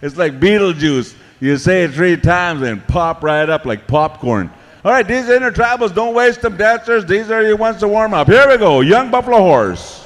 It's like Beetlejuice. You say it 3 times and pop right up like popcorn. All right, these intertribals, don't waste them, dancers. These are your ones to warm up. Here we go, Young Buffalo Horse.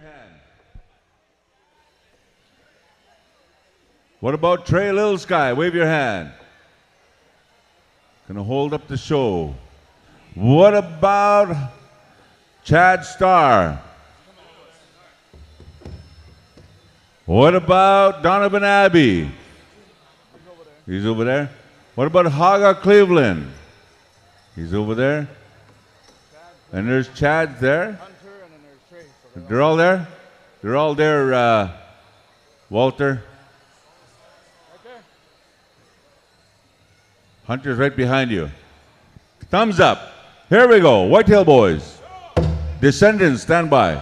your hand. What about Trey Little Sky? Wave your hand. Gonna hold up the show. What about Chad Starr? What about Donovan Abbey? He's over there. What about Haga Cleveland? He's over there. And there's Chad there. They're all there? They're all there, Walter. Hunter's right behind you. Thumbs up. Here we go. Whitetail Boys. Descendants, stand by.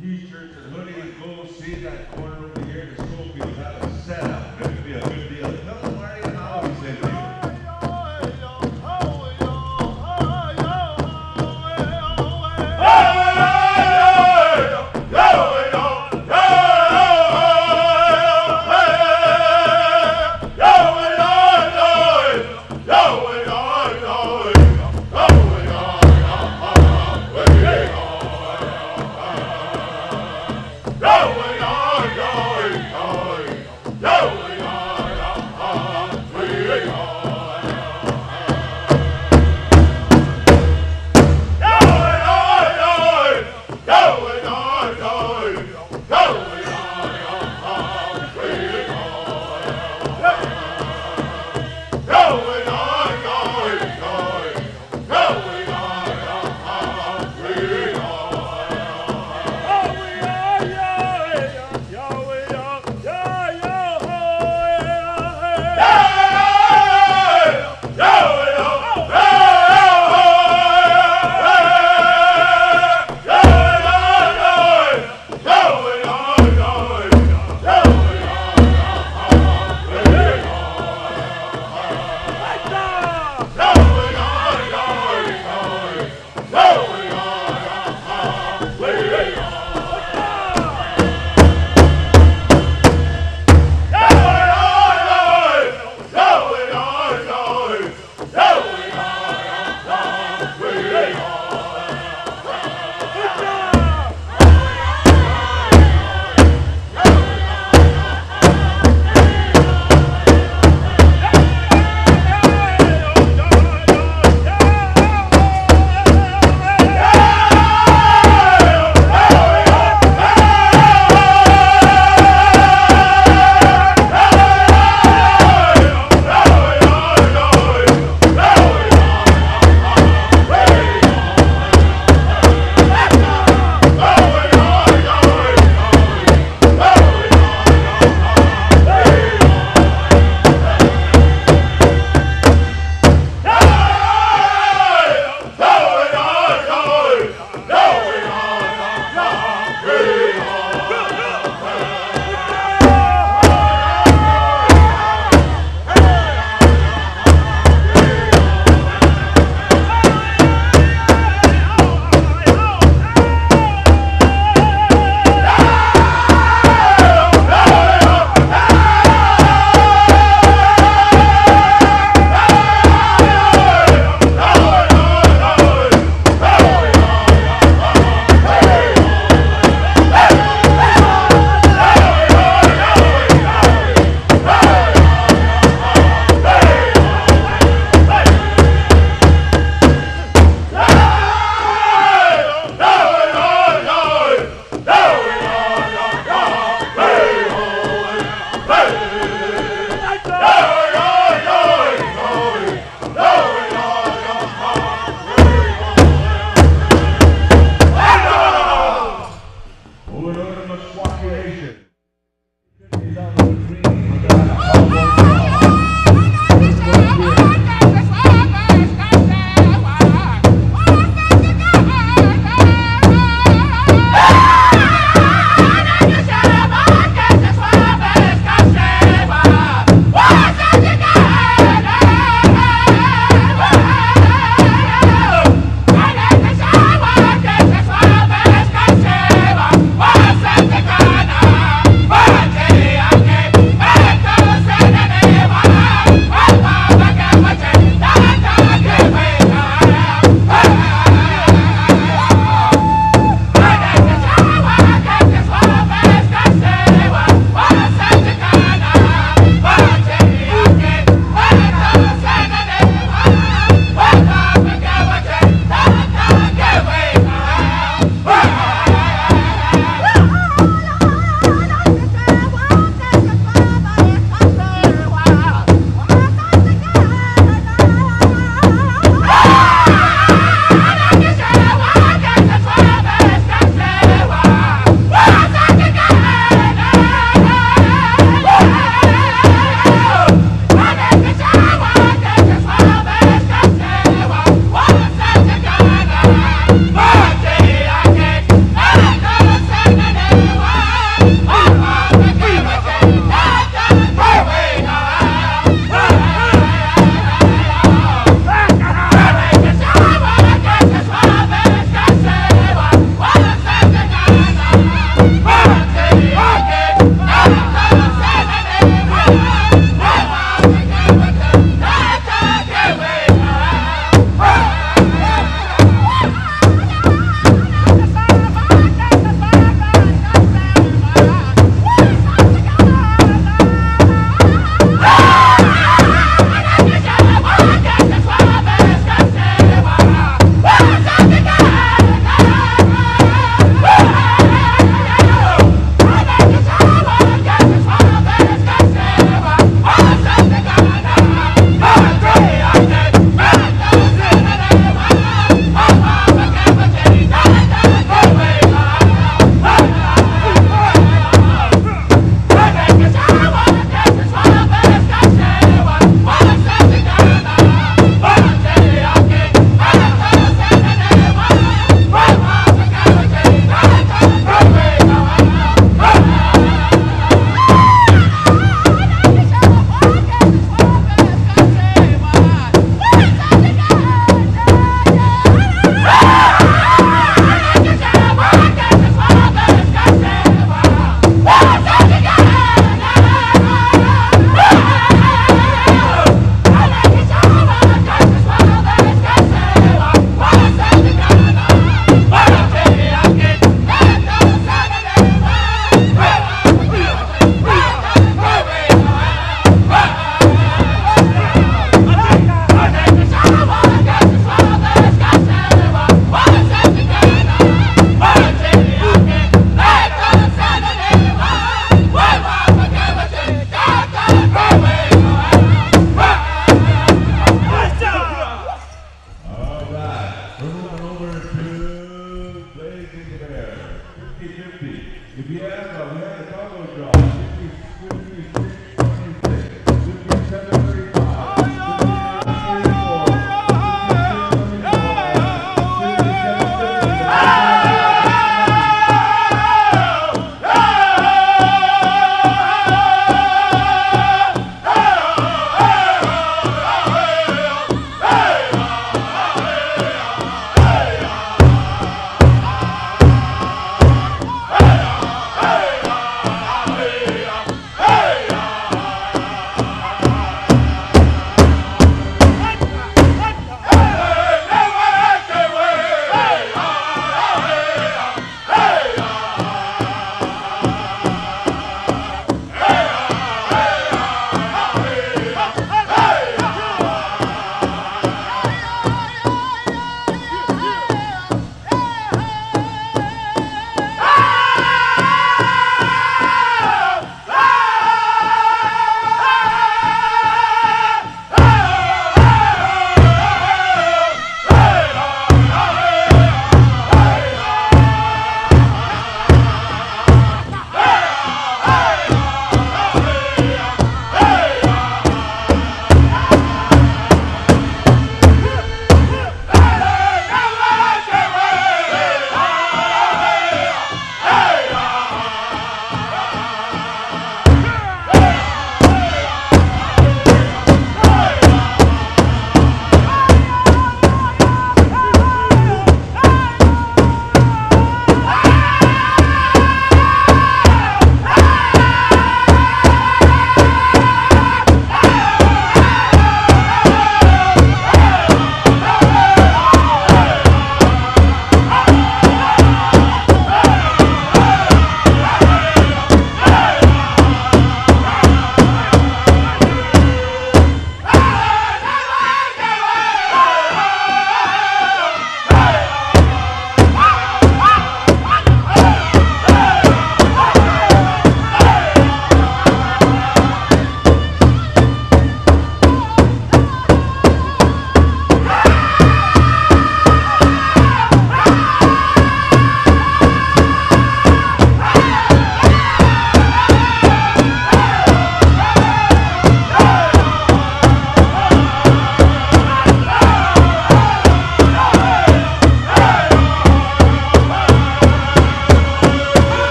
T-shirts and hoodies. Go see that corner over here. The Schofields have a setup. It's going to be a good deal. Tell them where you how we send you. Go!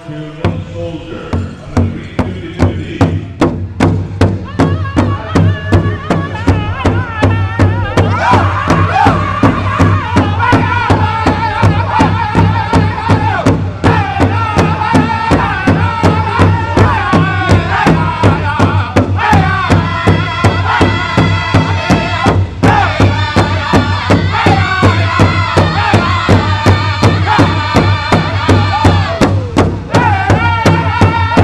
to Little Soldier on the 350. Hey!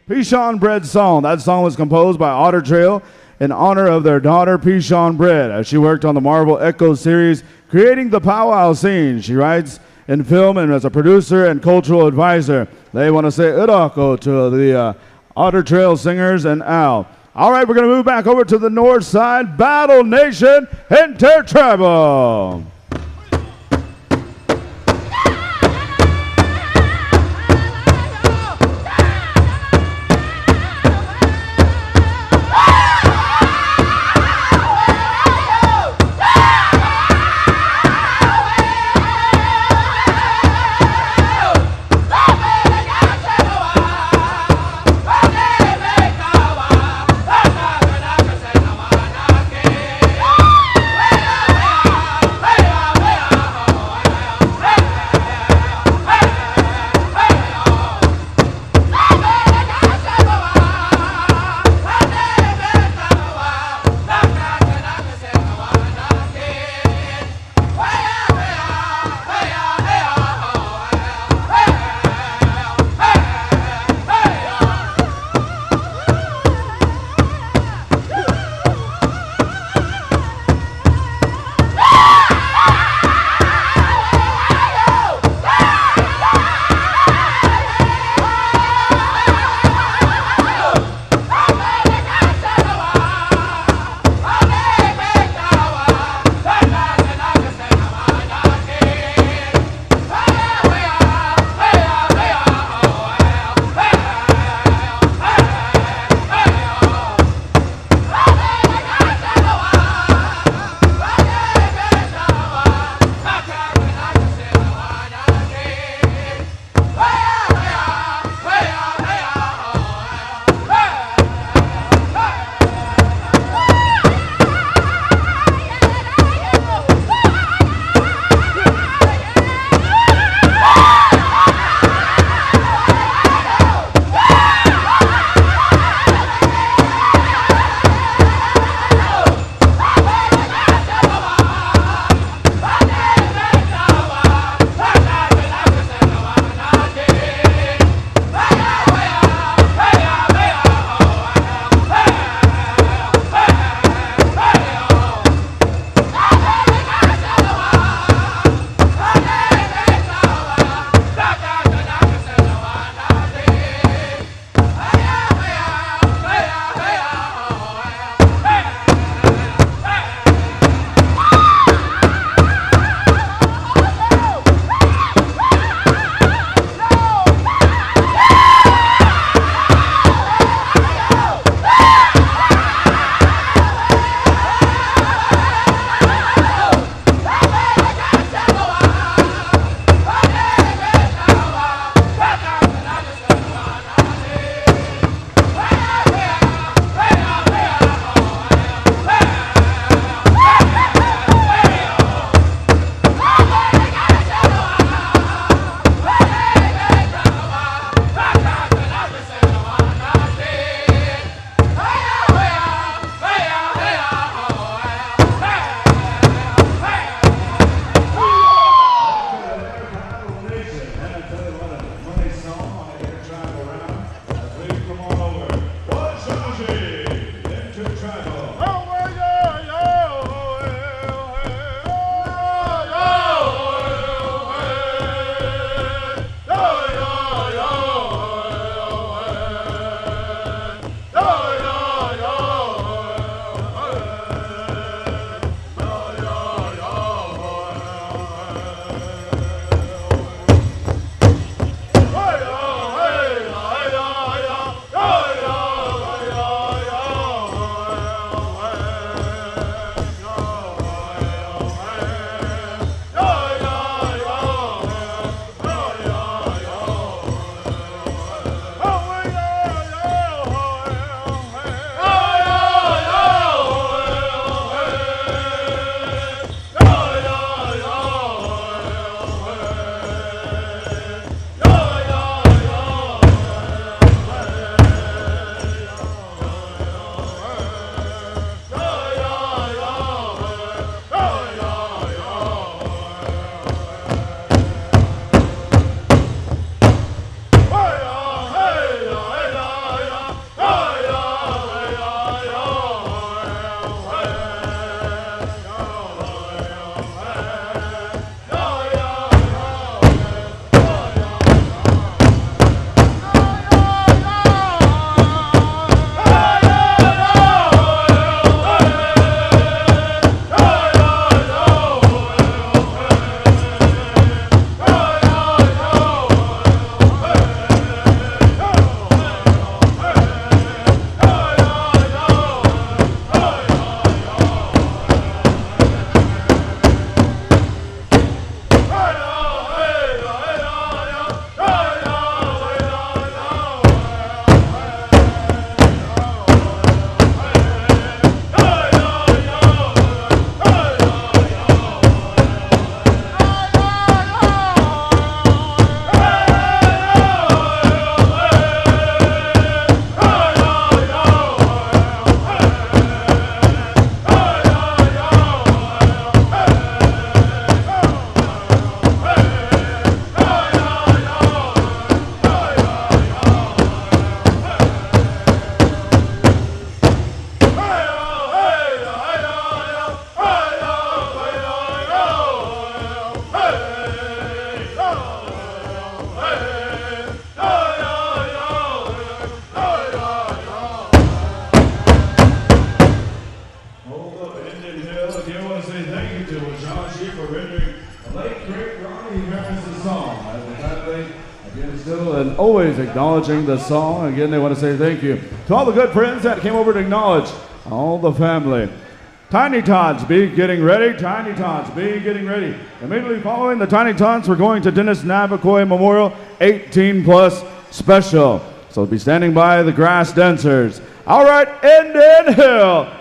Peashon Bread Song. That song was composed by Otter Trail in honor of their daughter, Peashon Bread, as she worked on the Marvel Echo series, creating the powwow scene. She writes in film and as a producer and cultural advisor. They want to say Udako to the Otter Trail Singers and Al. All right, we're going to move back over to the north side. Battle Nation Intertribal. Hey! Again, still and always acknowledging the song. Again, they want to say thank you to all the good friends that came over to acknowledge all the family. Tiny Tots, be getting ready. Tiny Tots, be getting ready. Immediately following the Tiny Tots, we're going to Dennis Navajoy Memorial 18 Plus Special. So be standing by the grass dancers. All right, Indian Hill.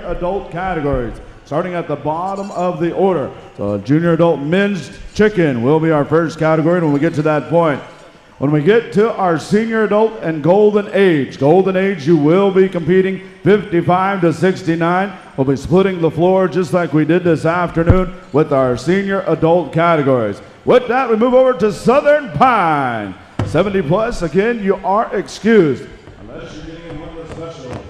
Adult categories, starting at the bottom of the order. So junior adult minced chicken will be our first category when we get to that point. When we get to our senior adult and golden age, you will be competing 55 to 69. We'll be splitting the floor just like we did this afternoon with our senior adult categories. With that, we move over to Southern Pine. 70 plus, again, you are excused. Unless you're getting one of the specials.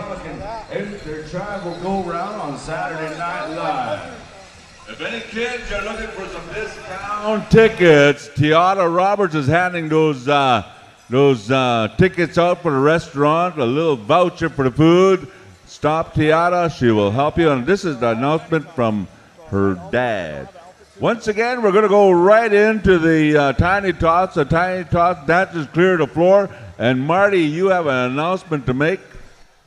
talking intertribal go-round on Saturday Night Live. If any kids are looking for some discount tickets, Tiara Roberts is handing those tickets out for the restaurant, a little voucher for the food. Stop Tiara, she will help you. And this is the announcement from her dad. Once again, we're going to go right into the Tiny Tots. The Tiny Tots dancers clear the floor. And Marty, you have an announcement to make.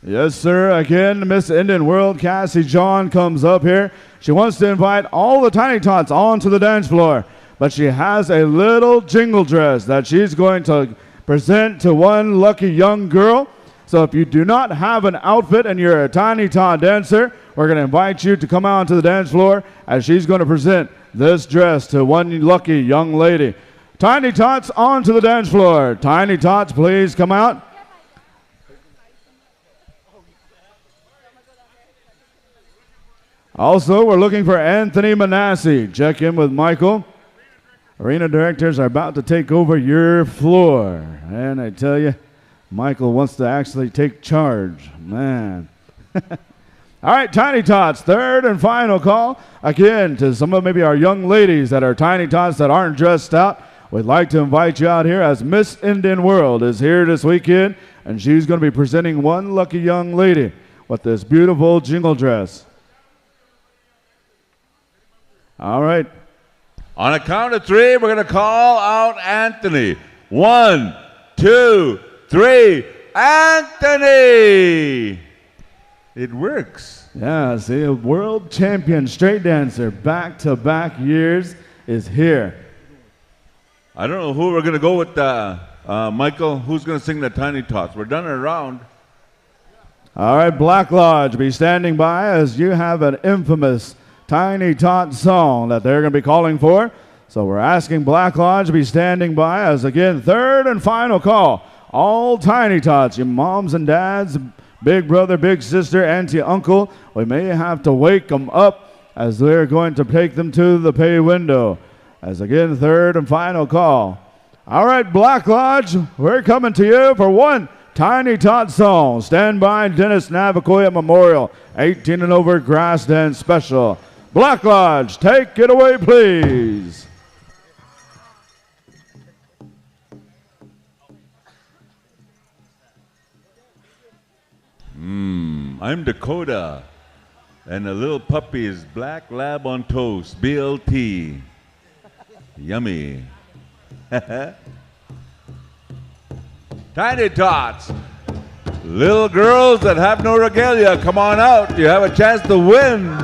Yes, sir. Again, Miss Indian World Cassie John comes up here. She wants to invite all the Tiny Tots onto the dance floor, but she has a little jingle dress that she's going to present to one lucky young girl. So if you do not have an outfit and you're a Tiny Tot dancer, we're going to invite you to come out to the dance floor as she's going to present this dress to one lucky young lady. Tiny Tots onto the dance floor. Tiny Tots, please come out. Also, we're looking for Anthony Manassi. Check in with Michael. Arena directors are about to take over your floor. And I tell you, Michael wants to actually take charge. Man. All right, Tiny Tots, third and final call. Again, to some of maybe our young ladies that are Tiny Tots that aren't dressed out, we'd like to invite you out here as Miss Indian World is here this weekend, and she's going to be presenting one lucky young lady with this beautiful jingle dress. All right. On a count of three, we're going to call out Anthony. 1, 2, 3. Anthony! It works. Yeah, see, a world champion straight dancer, back-to-back years, is here. I don't know who we're going to go with, Michael. Who's going to sing the Tiny Tots? We're done a round. All right, Black Lodge, be standing by as you have an infamous Tiny Tot song that they're going to be calling for. So we're asking Black Lodge to be standing by as, again, third and final call. All Tiny Tots, your moms and dads, big brother, big sister, auntie, uncle, we may have to wake them up as we're going to take them to the pay window. As, again, third and final call. All right, Black Lodge, we're coming to you for one Tiny Tot song. Stand by, Dennis Navakoya Memorial, 18 and over grass dance special. Black Lodge, take it away, please. I'm Dakota, and the little puppy is Black Lab on Toast, BLT. Yummy. Tiny Tots. Little girls that have no regalia, come on out. You have a chance to win.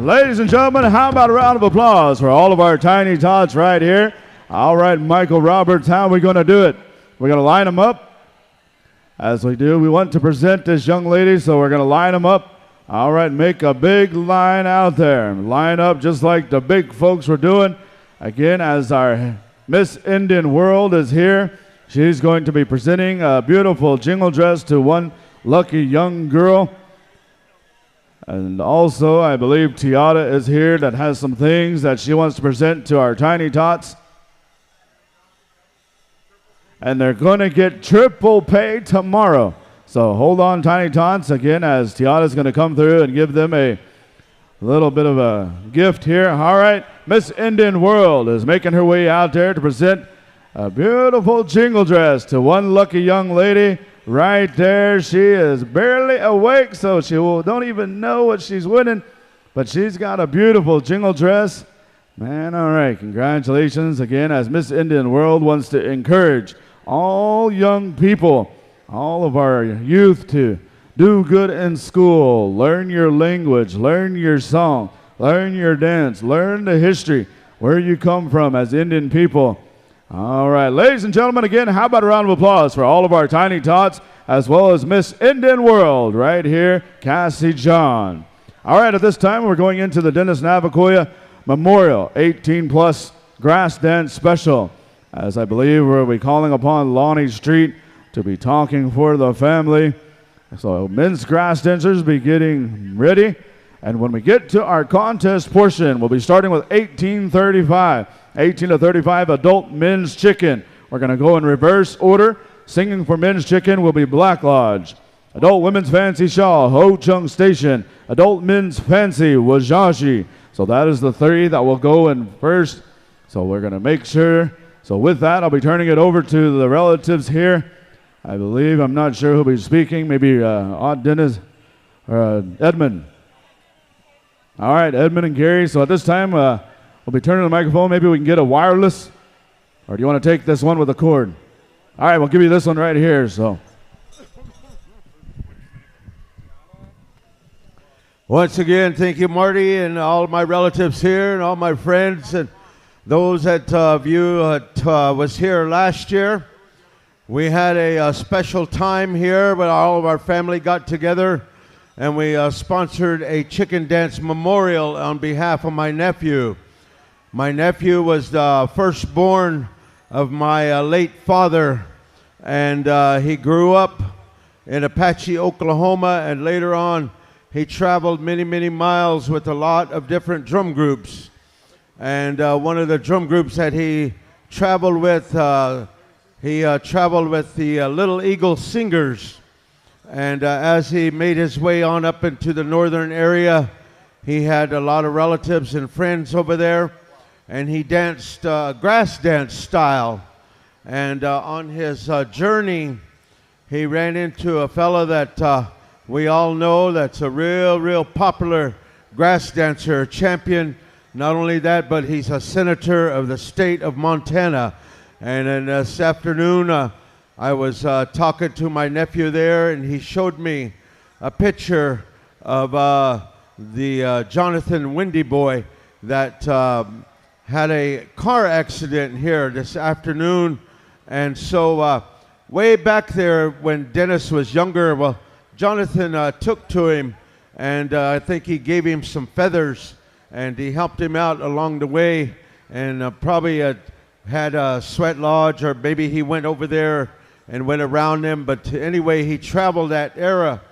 Ladies and gentlemen, how about a round of applause for all of our tiny tots right here? All right, Michael Roberts, how are we going to do it? We're going to line them up. As we do, we want to present this young lady, so we're going to line them up. All right, make a big line out there. Line up just like the big folks were doing. Again, as our Miss Indian World is here, she's going to be presenting a beautiful jingle dress to one lucky young girl. And also, I believe Tiara is here that has some things that she wants to present to our tiny tots. And they're going to get triple pay tomorrow. So hold on, tiny tots, again, as Tiara's going to come through and give them a little bit of a gift here. All right, Miss Indian World is making her way out there to present a beautiful jingle dress to one lucky young lady. Right there, she is barely awake, so she don't even know what she's winning, but she's got a beautiful jingle dress. Man, all right, congratulations again, as Miss Indian World wants to encourage all young people, all of our youth to do good in school, learn your language, learn your song, learn your dance, learn the history, where you come from as Indian people. All right, ladies and gentlemen, again, how about a round of applause for all of our tiny tots, as well as Miss Indian World right here, Cassie John. All right, at this time, we're going into the Dennis Navacoya Memorial 18-plus Grass Dance Special, as I believe we'll be calling upon Lonnie Street to be talking for the family. So men's grass dancers be getting ready. And when we get to our contest portion, we'll be starting with 1835. 18 to 35 adult men's chicken. We're going to go in reverse order. Singing for men's chicken will be Black Lodge. Adult women's fancy shawl, Ho Chung Station. Adult men's fancy, Wajaji. So that is the three that will go in first. So we're going to make sure. So with that, I'll be turning it over to the relatives here. I believe, I'm not sure who'll be speaking. Maybe Aunt Dennis or Edmund. All right, Edmund and Gary. So at this time, we'll be turning the microphone. Maybe we can get a wireless. Or do you want to take this one with a cord? All right, we'll give you this one right here. So, once again, thank you, Marty, and all my relatives here, and all my friends, and those that of you that was here last year. We had a special time here, but all of our family got together, and we sponsored a chicken dance memorial on behalf of my nephew. My nephew was the firstborn of my late father, and he grew up in Apache, Oklahoma, and later on he traveled many, many miles with a lot of different drum groups. And one of the drum groups that he traveled with, he traveled with the Little Eagle Singers. And as he made his way on up into the northern area, he had a lot of relatives and friends over there. And he danced grass dance style. And on his journey, he ran into a fella that we all know that's a real popular grass dancer, champion. Not only that, but he's a senator of the state of Montana. And then this afternoon, I was talking to my nephew there, and he showed me a picture of the Jonathan Windy boy that had a car accident here this afternoon. And so way back there when Dennis was younger, well, Jonathan took to him, and I think he gave him some feathers, and he helped him out along the way, and probably had a sweat lodge, or maybe he went over there and went around them. But anyway, he traveled that era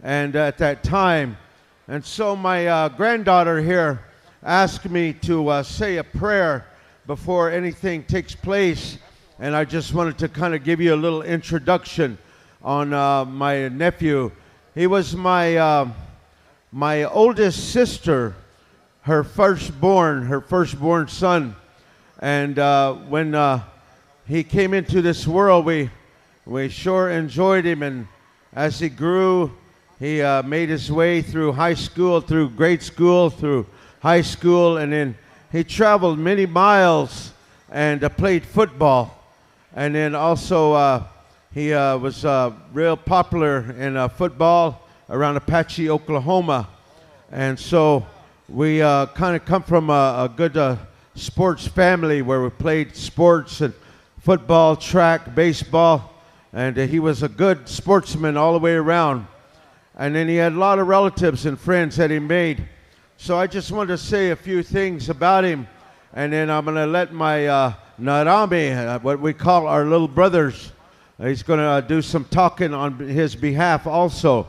and at that time. And so my granddaughter here asked me to say a prayer before anything takes place. And I just wanted to kind of give you a little introduction on my nephew. He was my oldest sister, her firstborn son. And when he came into this world, we sure enjoyed him. And as he grew, he made his way through high school, through grade school, through high school, and then he traveled many miles and played football. And then also he was real popular in football around Apache, Oklahoma. And so we kind of come from a good sports family where we played sports and football, track, baseball, and he was a good sportsman all the way around. And then he had a lot of relatives and friends that he made. So I just wanted to say a few things about him, and then I'm going to let my Narami, what we call our little brothers, he's going to do some talking on his behalf also.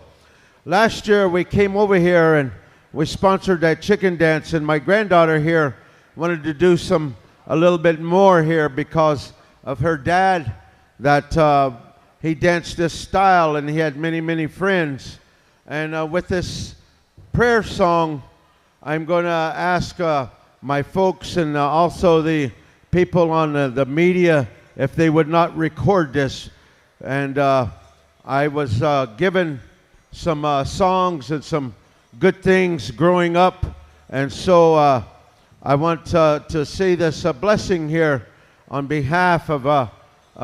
Last year we came over here and we sponsored that chicken dance, and my granddaughter here wanted to do a little bit more here because of her dad, that he danced this style and he had many, many friends. And with this prayer song, I'm going to ask my folks and also the people on the media if they would not record this. And I was given some songs and some good things growing up, and so I want to say this blessing here on behalf of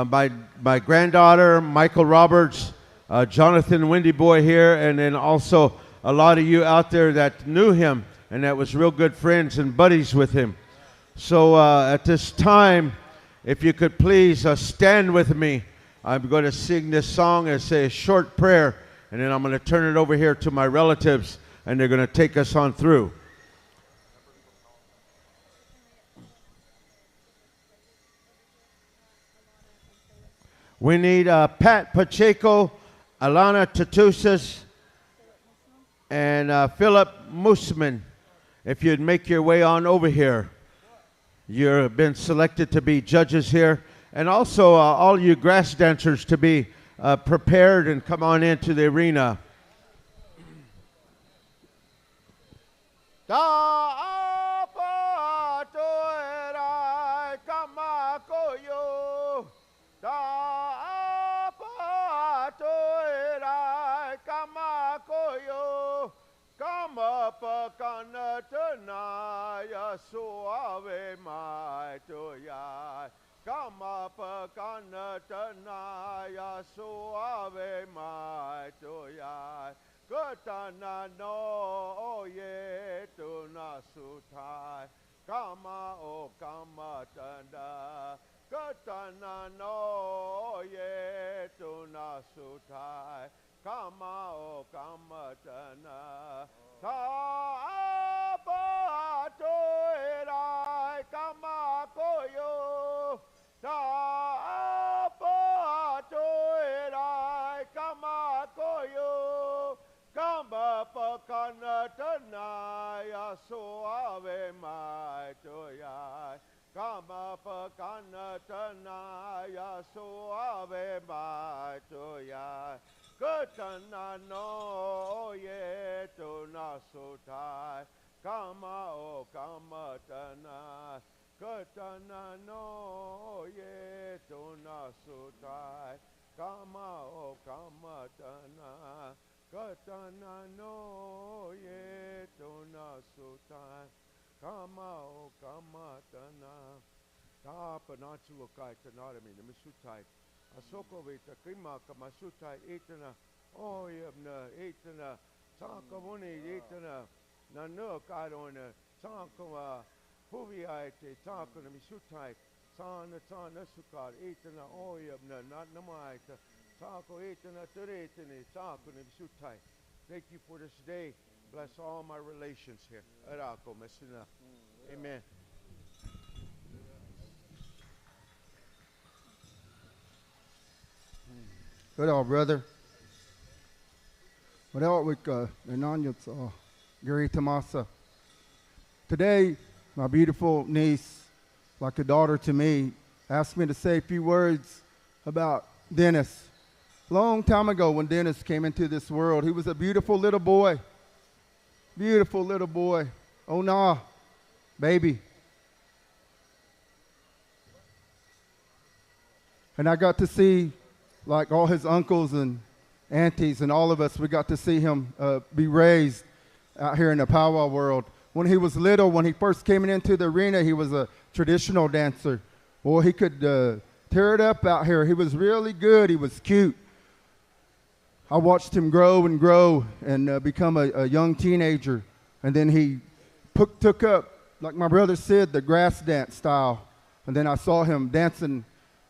my granddaughter, Michael Roberts, Jonathan Windy Boy here, and then also a lot of you out there that knew him and that was real good friends and buddies with him. So at this time, if you could please stand with me, I'm going to sing this song and say a short prayer, and then I'm going to turn it over here to my relatives, and they're going to take us on through. We need Pat Pacheco, Alana Tatusas, and Philip Moosman. If you'd make your way on over here. You've been selected to be judges here. And also all you grass dancers to be prepared and come on into the arena. Suave mai tu ya, kama pakana tanaya suave mai tu ya, kutana no ye tu na sutai, kama o kama tanda, kutana no ye tu na sutai, kama o kama tanda. Ta toerai kama koyo, ta toerai kama koyo, kama pakana tanaya suave mai toyai, kama pakana tanaya suave mai toyai. Kutana no ye tu na sutai, kama o kama tana. Kutana no ye tu na sutai, kama o kama tana. Kutana no ye tu na sutai, kama o kama tana. Ta panachulokai tanarami namisutai. Asoko vita kima kamasutai etana oyabna etana sakamuni etana nanu kadona sakama huviate sakana misutai sana sana sukar etana oyabna not namaita sako etana turetani sakana misutai. Thank you for this day. Bless all my relations here. Arako mesina. Amen. Good all, brother. Without with Ananyats, Gary Tamasa. Today, my beautiful niece, like a daughter to me, asked me to say a few words about Dennis. Long time ago when Dennis came into this world, he was a beautiful little boy. Beautiful little boy. Oh, nah, baby. And I got to see, like all his uncles and aunties and all of us, we got to see him be raised out here in the powwow world. When he was little, when he first came into the arena, he was a traditional dancer. Boy, he could tear it up out here. He was really good. He was cute. I watched him grow and become a young teenager. And then he took up, like my brother said, the grass dance style. And then I saw him dancing,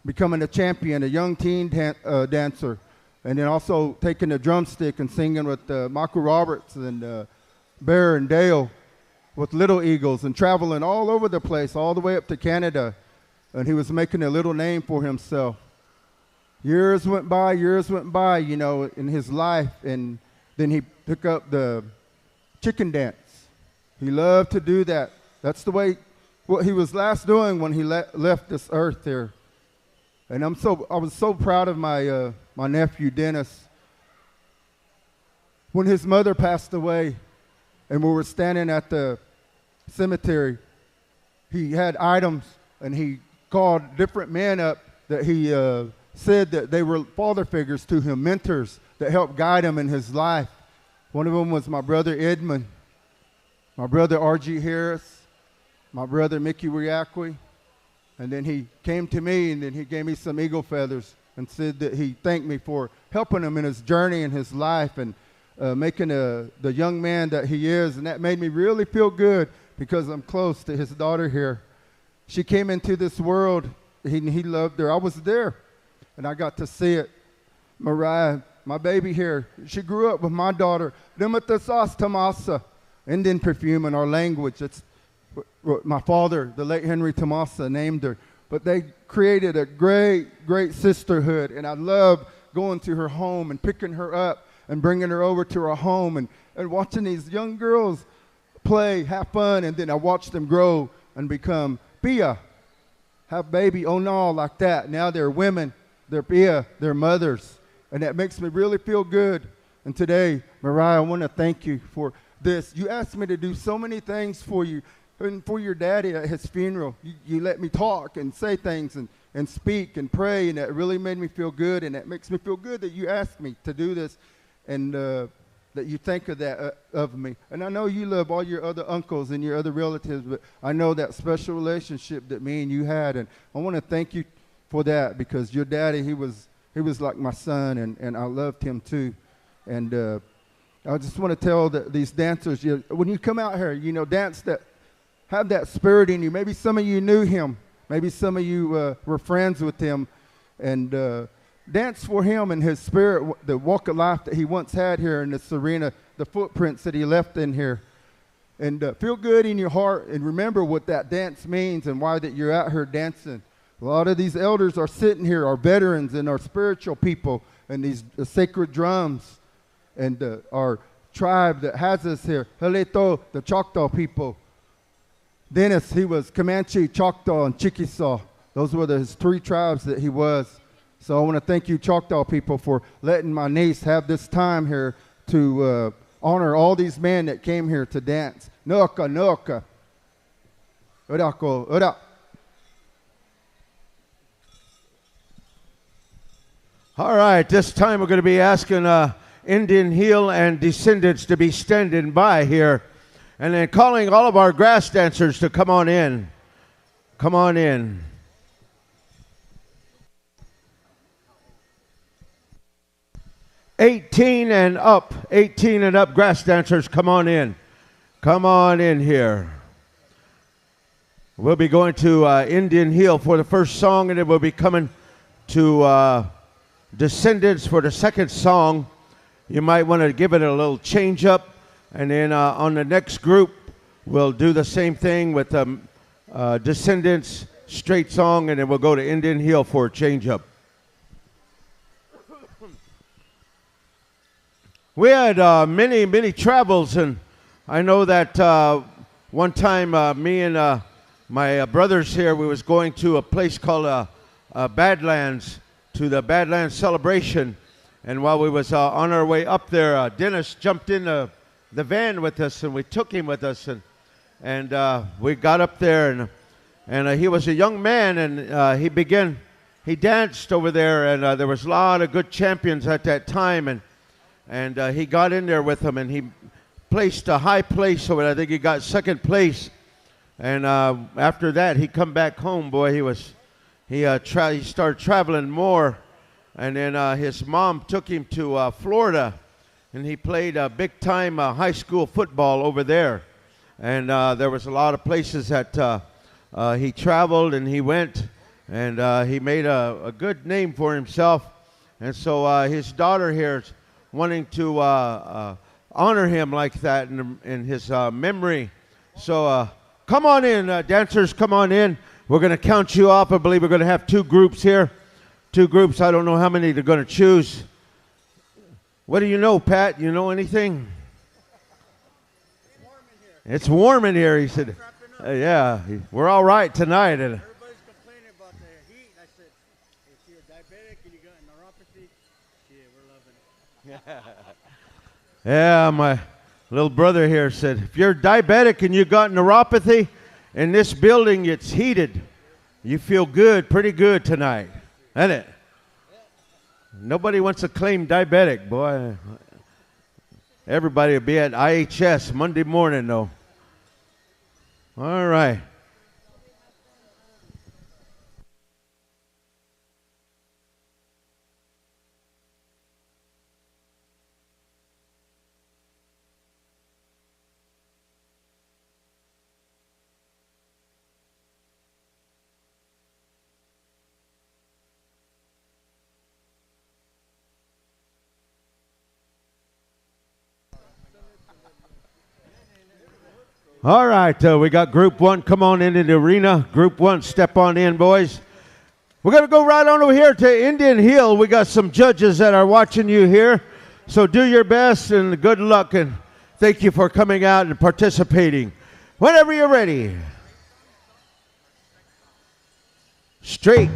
becoming a champion, a young teen dancer. And then also taking the drumstick and singing with Michael Roberts and Bear and Dale with Little Eagles and traveling all over the place, all the way up to Canada. And he was making a little name for himself. Years went by, you know, in his life. And then he took up the chicken dance. He loved to do that. That's the way, what he was last doing when he left this earth here. And I was so proud of my my nephew Dennis. When his mother passed away, and we were standing at the cemetery, he had items, and he called different men up that he said that they were father figures to him, mentors that helped guide him in his life. One of them was my brother Edmund, my brother R.G. Harris, my brother Mickey Riacqui. And then he came to me, and then he gave me some eagle feathers and said that he thanked me for helping him in his journey in his life and making the young man that he is. And that made me really feel good because I'm close to his daughter here. She came into this world. He loved her. I was there, and I got to see it. Mariah, my baby here, she grew up with my daughter. Dematasas Tamasa, Indian perfume in our language. It's my father, the late Henry Tamasa, named her. But they created a great, great sisterhood, and I love going to her home and picking her up and bringing her over to our home and watching these young girls play, have fun, and then I watch them grow and become Pia, have baby Onal like that. Now they're women, they're Pia, they're mothers, and that makes me really feel good. And today, Mariah, I want to thank you for this. You asked me to do so many things for you. And for your daddy at his funeral, you let me talk and say things and speak and pray, and that really made me feel good, and that makes me feel good that you asked me to do this and that you think of that of me. And I know you love all your other uncles and your other relatives, but I know that special relationship that me and you had, and I want to thank you for that because your daddy, he was like my son, and I loved him too. And I just want to tell these dancers, when you come out here, you know, dance that. Have that spirit in you. Maybe some of you knew him. Maybe some of you were friends with him. And dance for him and his spirit, the walk of life that he once had here in this arena, the footprints that he left in here. And feel good in your heart and remember what that dance means and why that you're out here dancing. A lot of these elders are sitting here, our veterans and our spiritual people and these sacred drums and our tribe that has us here. Haleto, the Choctaw people. Dennis, he was Comanche, Choctaw, and Chickasaw. Those were his three tribes that he was. So I want to thank you, Choctaw people, for letting my niece have this time here to honor all these men that came here to dance. Noka, noka. Urako, ura. All right, this time we're going to be asking Indian Heel and Descendants to be standing by here. And then calling all of our grass dancers to come on in. Come on in. '18 and up grass dancers, come on in. Come on in here. We'll be going to Indian Heel for the first song, and then we'll be coming to Descendants for the second song. You might want to give it a little change up. And then on the next group, we'll do the same thing with Descendants, straight song, and then we'll go to Indian Heel for a change-up. We had many, many travels, and I know that one time me and my brothers here, we was going to a place called Badlands, to the Badlands celebration. And while we was on our way up there, Dennis jumped in the van with us, and we took him with us, and we got up there, and he was a young man, and he danced over there, and there was a lot of good champions at that time, and he got in there with them, and he placed a high place over there. I think he got second place, and after that he come back home. Boy, he started traveling more, and then his mom took him to Florida. And he played big-time high school football over there. And there was a lot of places that he traveled and he went, and he made a good name for himself. And so his daughter here is wanting to honor him like that in his memory. So come on in, dancers, come on in. We're going to count you off. I believe we're going to have 2 groups here. 2 groups. I don't know how many they're going to choose. What do you know, Pat? You know anything? It's warm in here, he said. Yeah, we're all right tonight. Everybody's complaining about the heat. I said, if you're diabetic and you got neuropathy, we're loving it. Yeah, my little brother here said, if you're diabetic and you got neuropathy, in this building it's heated. You feel good, pretty good tonight, isn't it? Nobody wants to claim diabetic, boy. Everybody will be at IHS Monday morning, though. All right. All right, we got Group 1. Come on into the arena. Group 1, step on in, boys. We're going to go right on over here to Indian Hill. We got some judges that are watching you here. So do your best and good luck, and thank you for coming out and participating. Whenever you're ready. Straight.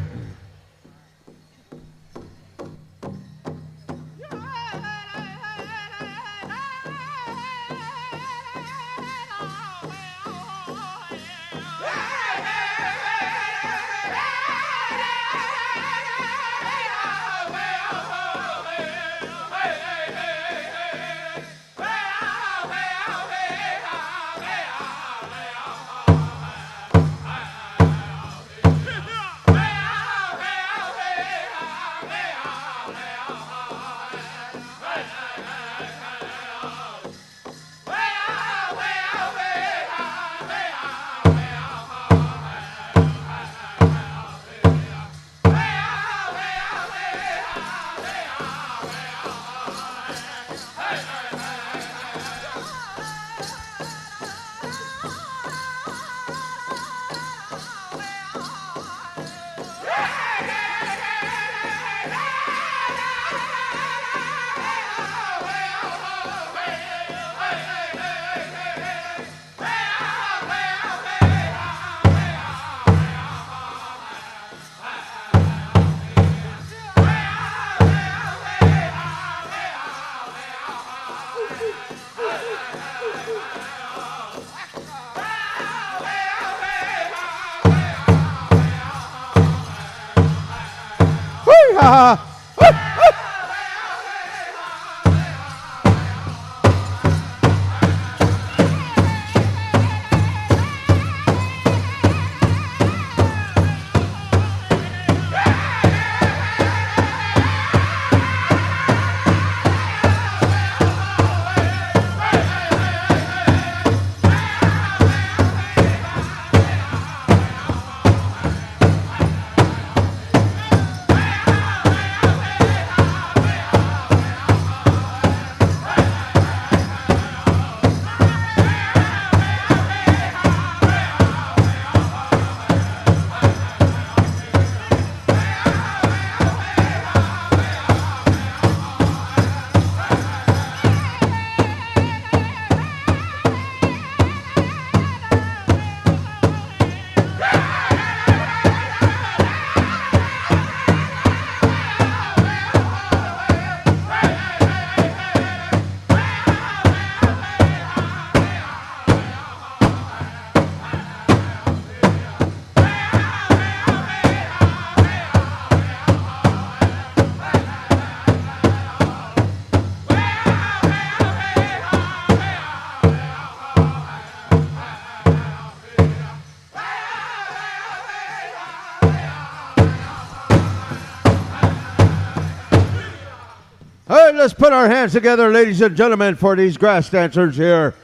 Let's put our hands together, ladies and gentlemen, for these grass dancers here.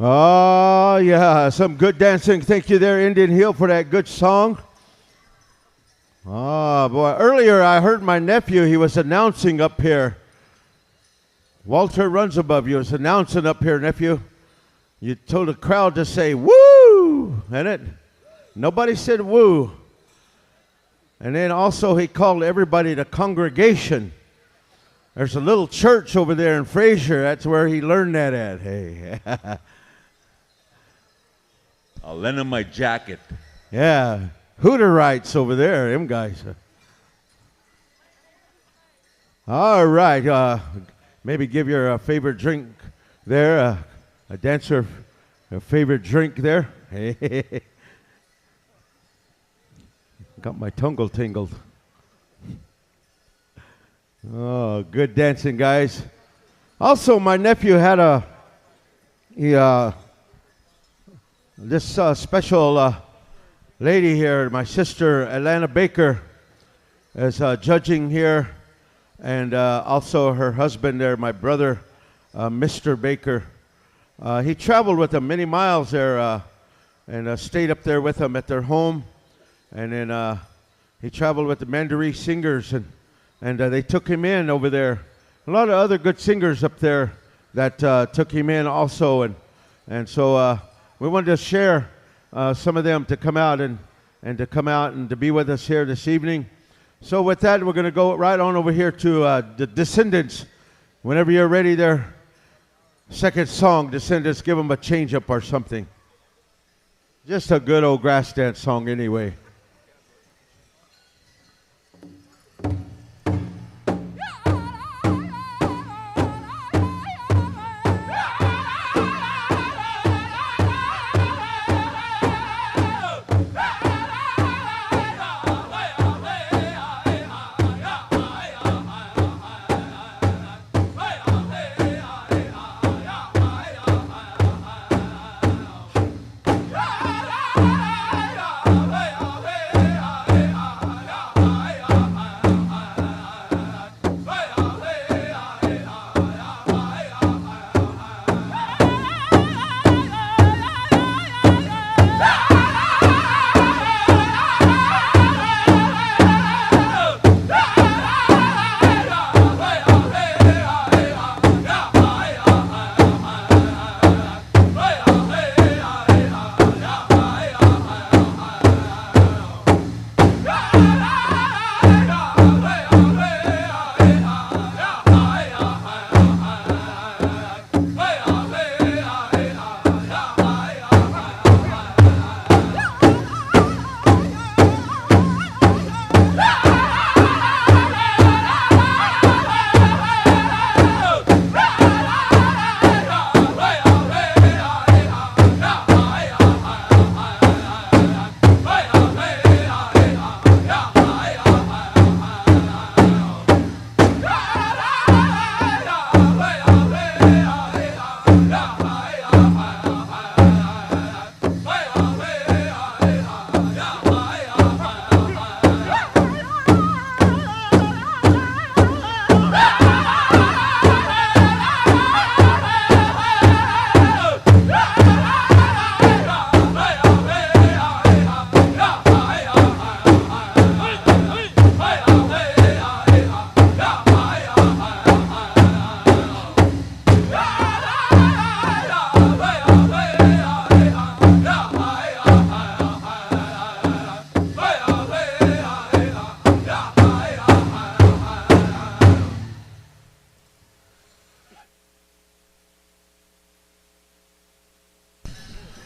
Oh, yeah, some good dancing. Thank you there, Indian Hill, for that good song. Oh, boy. Earlier, I heard my nephew. He was announcing up here. Walter runs above you. Was announcing up here, nephew. You told the crowd to say, woo, and it. Nobody said woo. And then also he called everybody the congregation. There's a little church over there in Fraser. That's where he learned that at. Hey. I'll lend him my jacket. Yeah. Hooterites over there, them guys. All right. Maybe give your favorite drink there. A dancer, a favorite drink there. Got my tongue tingled. Oh, good dancing, guys. Also, my nephew had this special lady here, my sister, Atlanta Baker, is judging here, and also her husband there, my brother, Mr. Baker. He traveled with them many miles there and stayed up there with them at their home. And then he traveled with the Mandaree singers, and they took him in over there. A lot of other good singers up there that took him in also. And so we wanted to share some of them to come out and to be with us here this evening. So with that, we're going to go right on over here to the Descendants. Whenever you're ready there, second song, Descendants, give them a change up or something. Just a good old grass dance song anyway.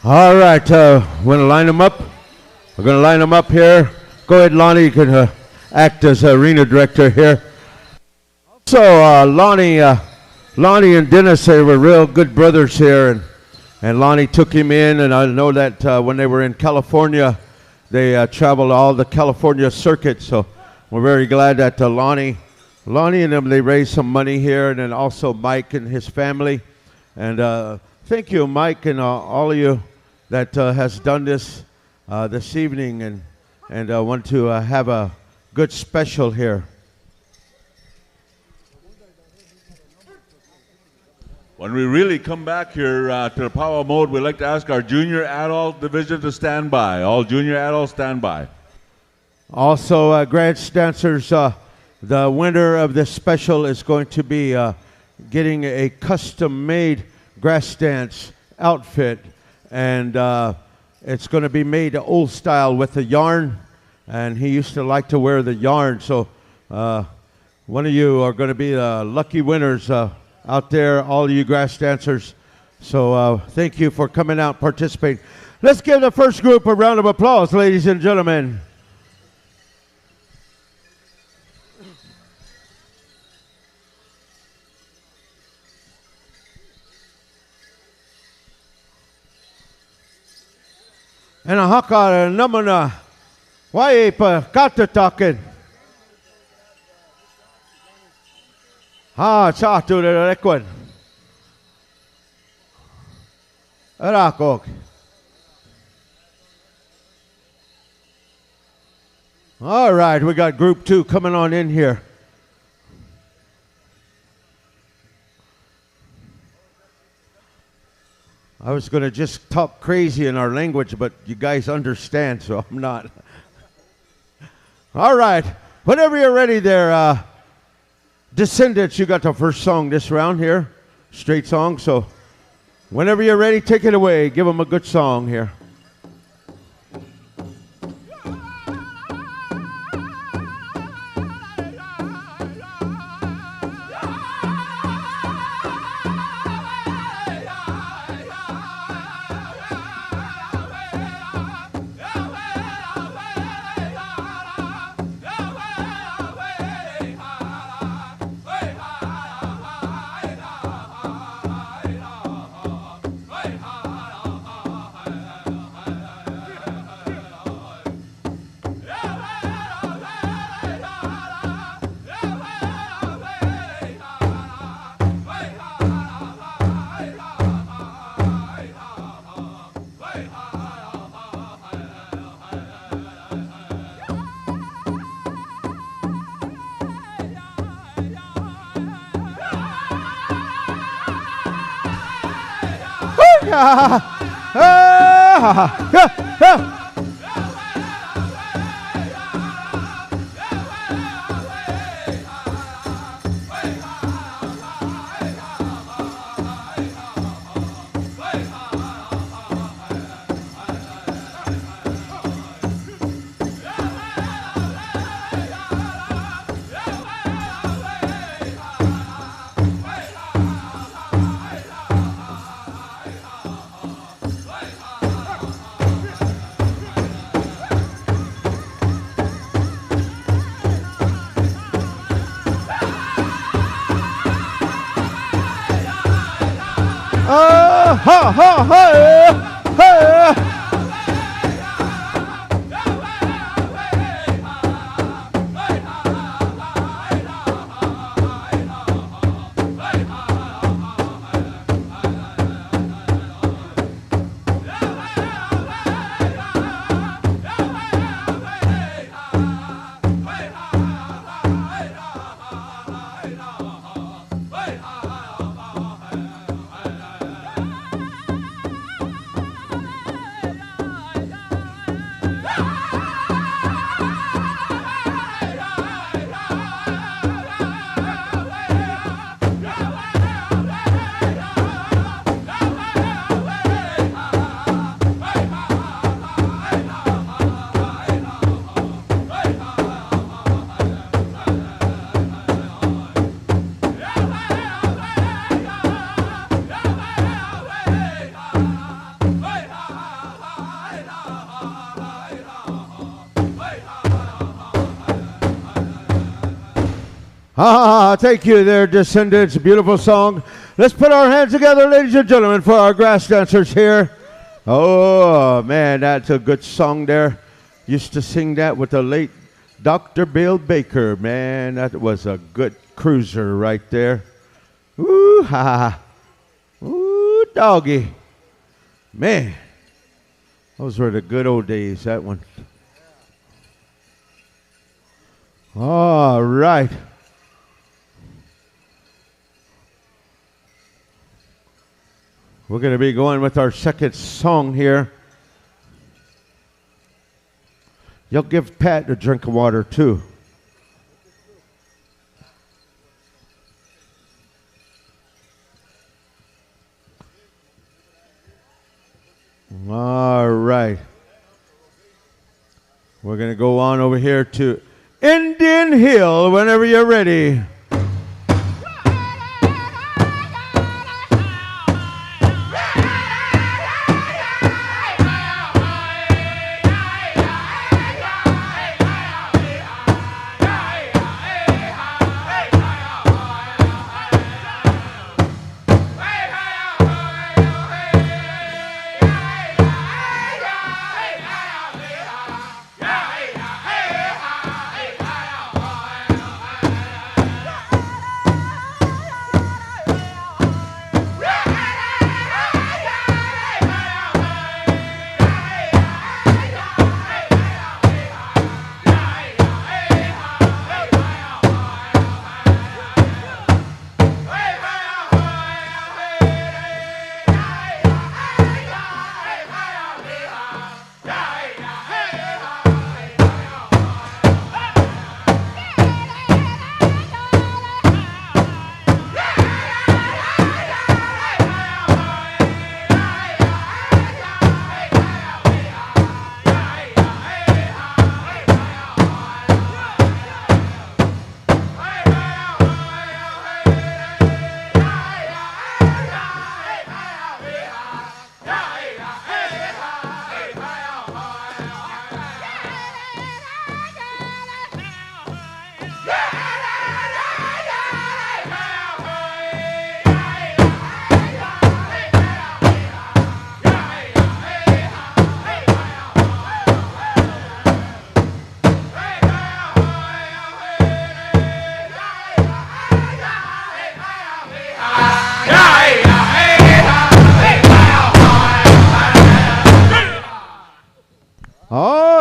All right, we're going to line them up. We're going to line them up here. Go ahead, Lonnie. You can act as arena director here. So, Lonnie and Dennis, they were real good brothers here, and Lonnie took him in, and I know that when they were in California, they traveled all the California circuit, so we're very glad that Lonnie and them, they raised some money here, and then also Mike and his family. And thank you, Mike, and all of you that has done this this evening, and want to have a good special here. When we really come back here to the powwow mode, we'd like to ask our junior adult division to stand by. All junior adults stand by. Also, grass dancers, the winner of this special is going to be getting a custom-made grass dance outfit, and it's going to be made old style with the yarn, and he used to like to wear the yarn, so one of you are going to be the lucky winners out there, all of you grass dancers. So thank you for coming out and participating. Let's give the first group a round of applause, ladies and gentlemen. En a haka namana wai pa katataken. Ha chatu de rekwen. Arakok. All right, we got group 2 coming on in here. I was going to just talk crazy in our language, but you guys understand, so I'm not. All right. Whenever you're ready there, Descendants, you got the first song this round here. Straight song, so whenever you're ready, take it away. Give them a good song here. Thank you there, Descendants. Beautiful song. Let's put our hands together, ladies and gentlemen, for our grass dancers here. Oh, man, that's a good song there. Used to sing that with the late Dr. Bill Baker. Man, that was a good cruiser right there. Ooh, ha. Ooh, doggy. Man, those were the good old days, that one. All right. We're going to be going with our second song here. You'll give Pat a drink of water too. All right. We're going to go on over here to Indian Hill whenever you're ready.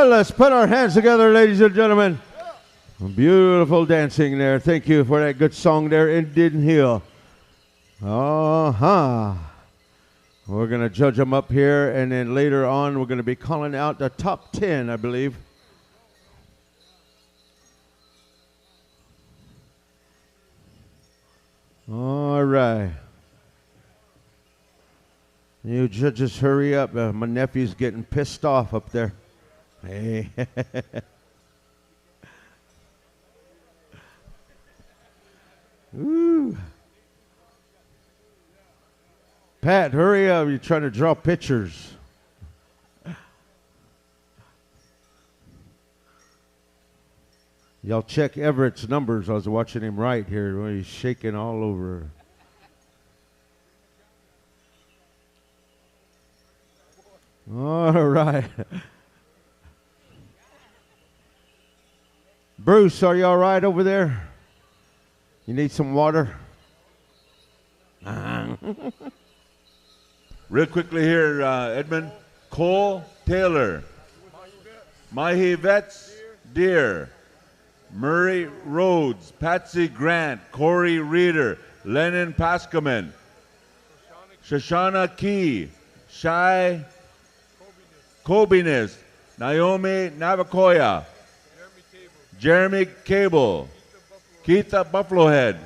Let's put our hands together, ladies and gentlemen. Beautiful dancing there. Thank you for that good song there, Indian Hill. We're going to judge them up here, and then later on we're going to be calling out the top 10, I believe. All right. You judges, hurry up. My nephew's getting pissed off up there. Hey. Ooh. Pat, hurry up. You're trying to draw pictures. Y'all check Everett's numbers. I was watching him right here when he's shaking all over. All right. Bruce, are you all right over there? You need some water? Real quickly here, Edmund. Cole Taylor. Mahi Vets, Deer. Murray Rhodes, Patsy Grant, Corey Reeder, Lennon Paskaman, Shoshana Key, Shai Kobinus, Naomi Navakoya, Jeremy Cable, Keitha Buffalohead,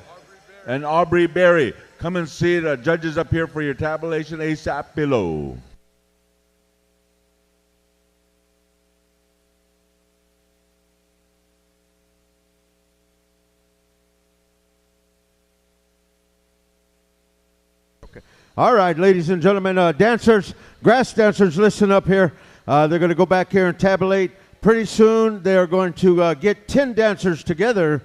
and Aubrey Berry. Come and see the judges up here for your tabulation ASAP below. All right, ladies and gentlemen, dancers, grass dancers, listen up here. They're going to go back here and tabulate. Pretty soon, they are going to get 10 dancers together,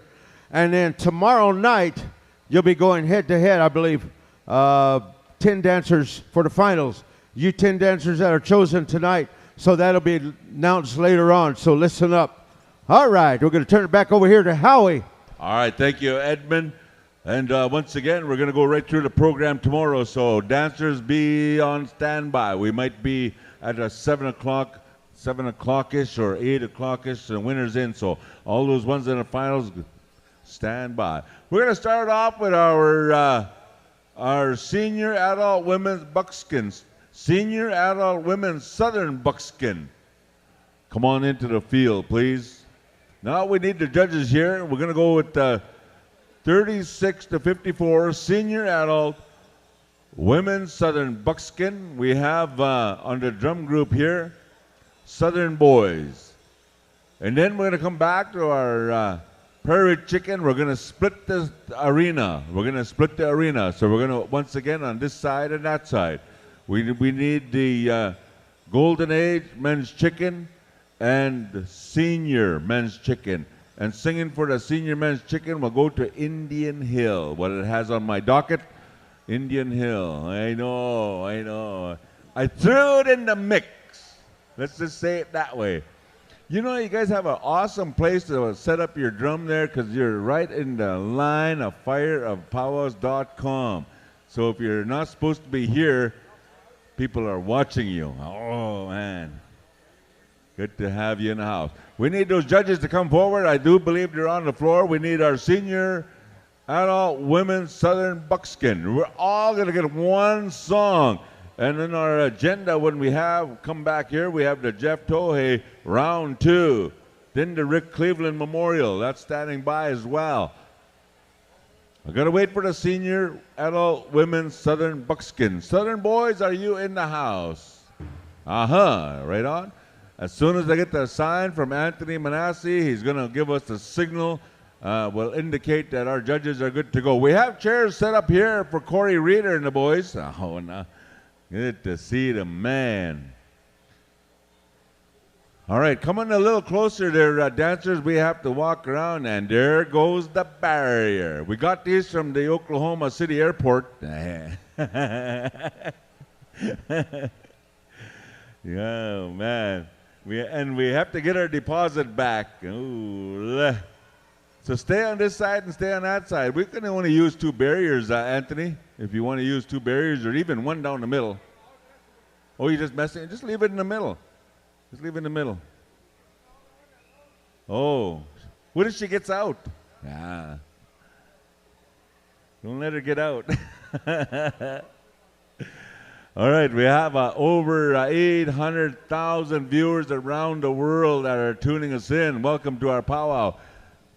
and then tomorrow night, you'll be going head-to-head, I believe, 10 dancers for the finals. You 10 dancers that are chosen tonight, so that'll be announced later on, so listen up. All right, we're going to turn it back over here to Howie. All right, thank you, Edmund. And once again, we're going to go right through the program tomorrow, so dancers be on standby. We might be at a 7 o'clock-ish or 8 o'clock-ish, and winners in, so all those ones in the finals, stand by. We're going to start off with our our senior adult women's buckskin, senior adult women's southern buckskin. Come on into the field, please. Now we need the judges here. We're going to go with 36 to 54 senior adult women's southern buckskin. We have on the drum group here, Southern Boys. And then we're going to come back to our prairie chicken. We're going to split the arena. We're going to split the arena. So we're going to, once again, on this side and that side. We need the Golden Age men's chicken and senior men's chicken. And singing for the senior men's chicken, we'll go to Indian Hill. What it has on my docket, Indian Hill. I know. I threw it in the mix. Let's just say it that way. You know, you guys have an awesome place to set up your drum there because you're right in the line of fire of powwows.com. So if you're not supposed to be here, people are watching you. Oh, man. Good to have you in the house. We need those judges to come forward. I do believe they're on the floor. We need our senior adult women's southern buckskin. We're all going to get one song. And in our agenda, when we come back here, we have the Jeff Tohey round 2. Then the Rick Cleveland Memorial. That's standing by as well. I got to wait for the senior adult women's southern buckskin. Southern Boys, are you in the house? Right on. As soon as I get the sign from Anthony Manasseh, he's going to give us the signal. Will indicate that our judges are good to go. We have chairs set up here for Corey Reeder and the boys. Oh, no. Good to see the man. All right, coming a little closer there, dancers. We have to walk around, and there goes the barrier. We got these from the Oklahoma City Airport. Oh, man. We have to get our deposit back. Ooh. So stay on this side and stay on that side. We can only use 2 barriers, Anthony. If you want to use 2 barriers or even one down the middle. Oh, you're just messing? Just leave it in the middle. Just leave it in the middle. Oh. What if she gets out? Ah. Don't let her get out. All right, we have over 800,000 viewers around the world that are tuning us in. Welcome to our powwow.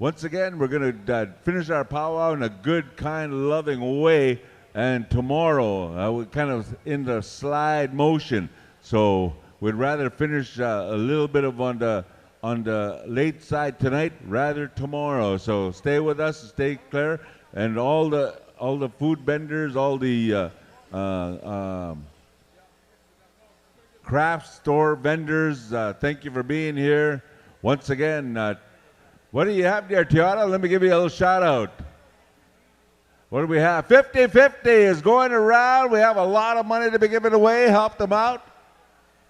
Once again, we're going to finish our powwow in a good, kind, loving way. And tomorrow, we're kind of in the slide motion. So we'd rather finish a little bit of on the late side tonight, rather tomorrow. So stay with us, stay clear. And all the food vendors, all the craft store vendors, thank you for being here. Once again, what do you have there, Tiana? Let me give you a little shout out. What do we have? 50-50 is going around. We have a lot of money to be given away. Help them out.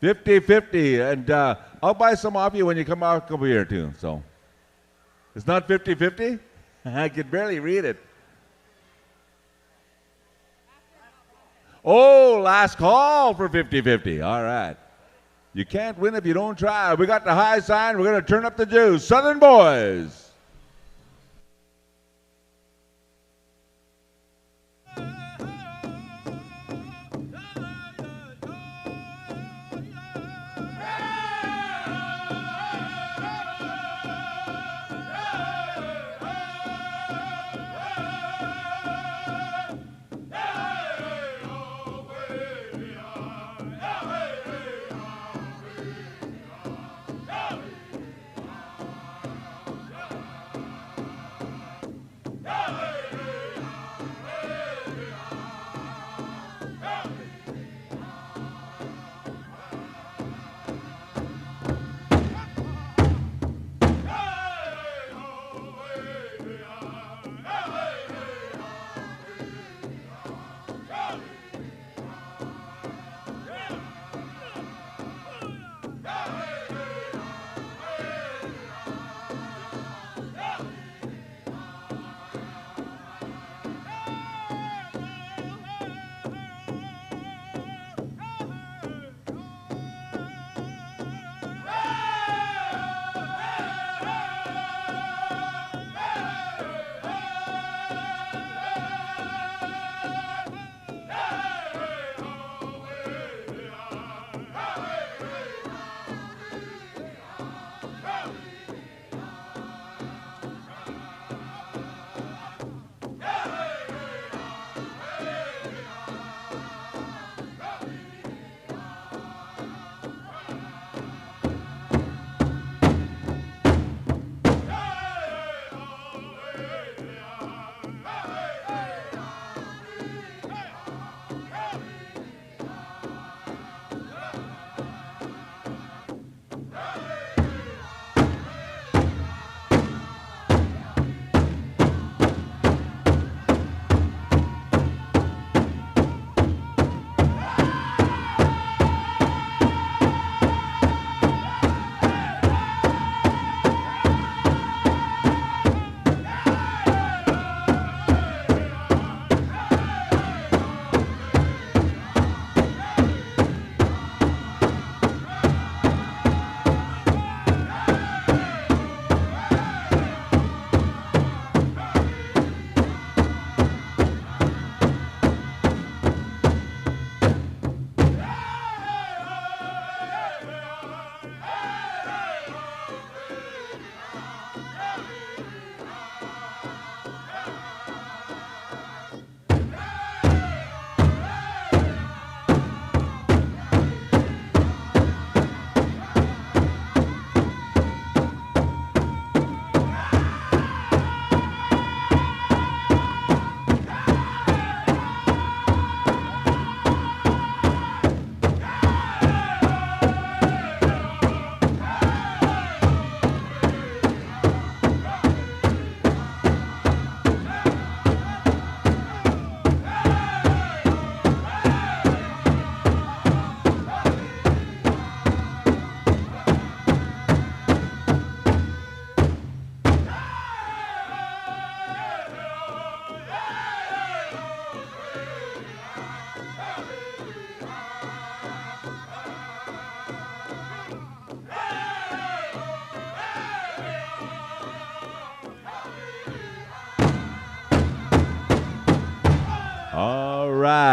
50-50. And I'll buy some off you when you come out over here, too. So it's not 50-50? I could barely read it. Oh, last call for 50-50. All right. You can't win if you don't try. We got the high sign. We're going to turn up the juice. Southern Boys.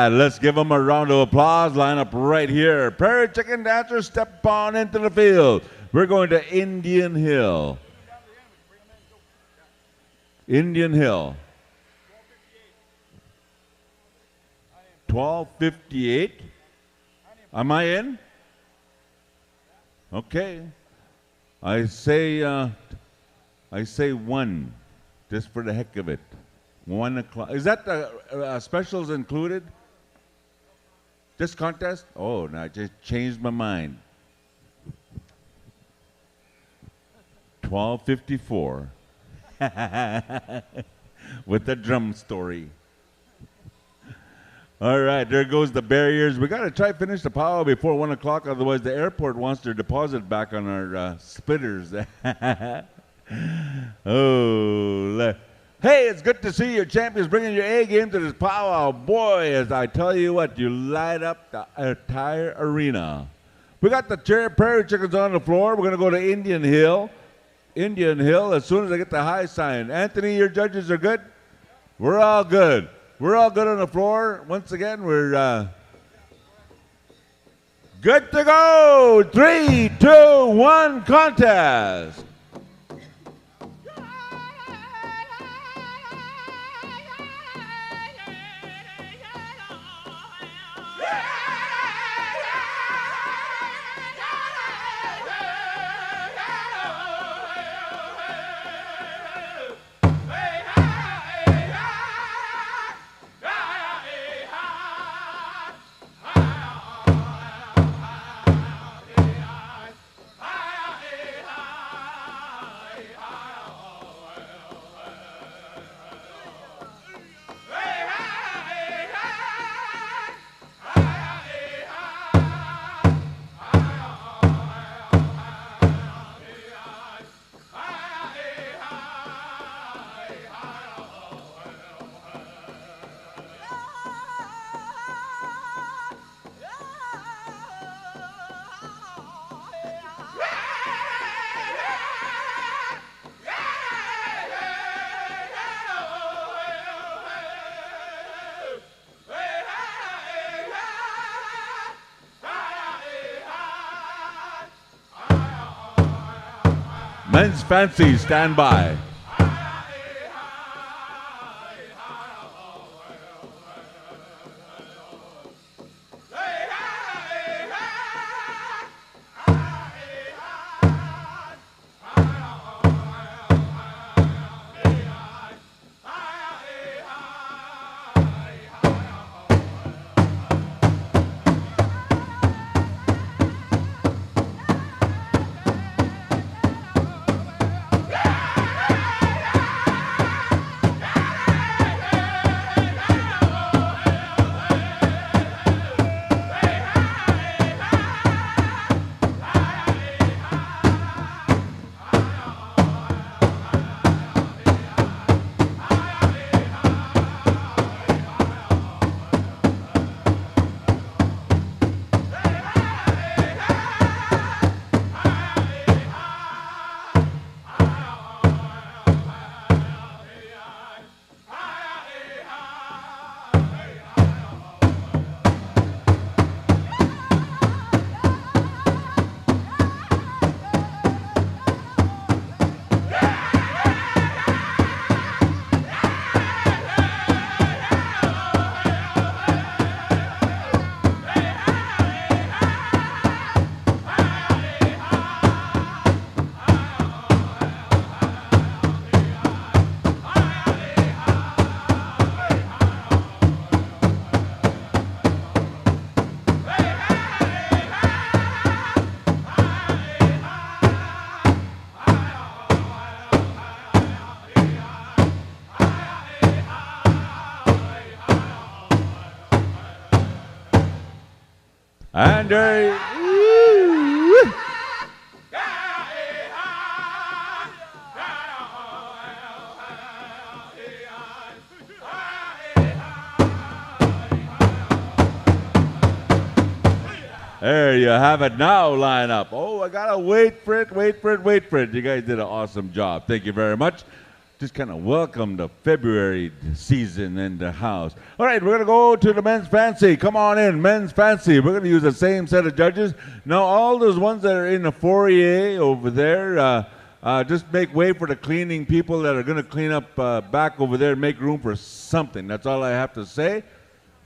right, let's give them a round of applause. Line up right here. Prairie Chicken Dancers, step on into the field. We're going to Indian Hill. Indian Hill. 12:58. Am I in? Okay. I say 1, just for the heck of it. 1 o'clock. Is that the specials included? Just contest? Oh, no, I just changed my mind. 12:54. With the drum story. All right, there goes the barriers. We got to try to finish the powwow before 1 o'clock, otherwise the airport wants their deposit back on our splitters. Hey, it's good to see your champions bringing your A game to this powwow. Boy, as I tell you what, you light up the entire arena. We got the prairie chickens on the floor. We're going to go to Indian Hill. Indian Hill, as soon as I get the high sign. Anthony, your judges are good? We're all good. We're all good on the floor. Once again, we're good to go. 3, 2, 1, contest. Men's fancy, stand by. And there you have it. Now line up. Oh, I gotta wait for it. You guys did an awesome job. Thank you very much. just kind of welcome the February season in the house. All right, we're going to go to the men's fancy. Come on in, men's fancy. We're going to use the same set of judges. Now, all those ones that are in the foyer over there, just make way for the cleaning people that are going to clean up back over there and make room for something. That's all I have to say.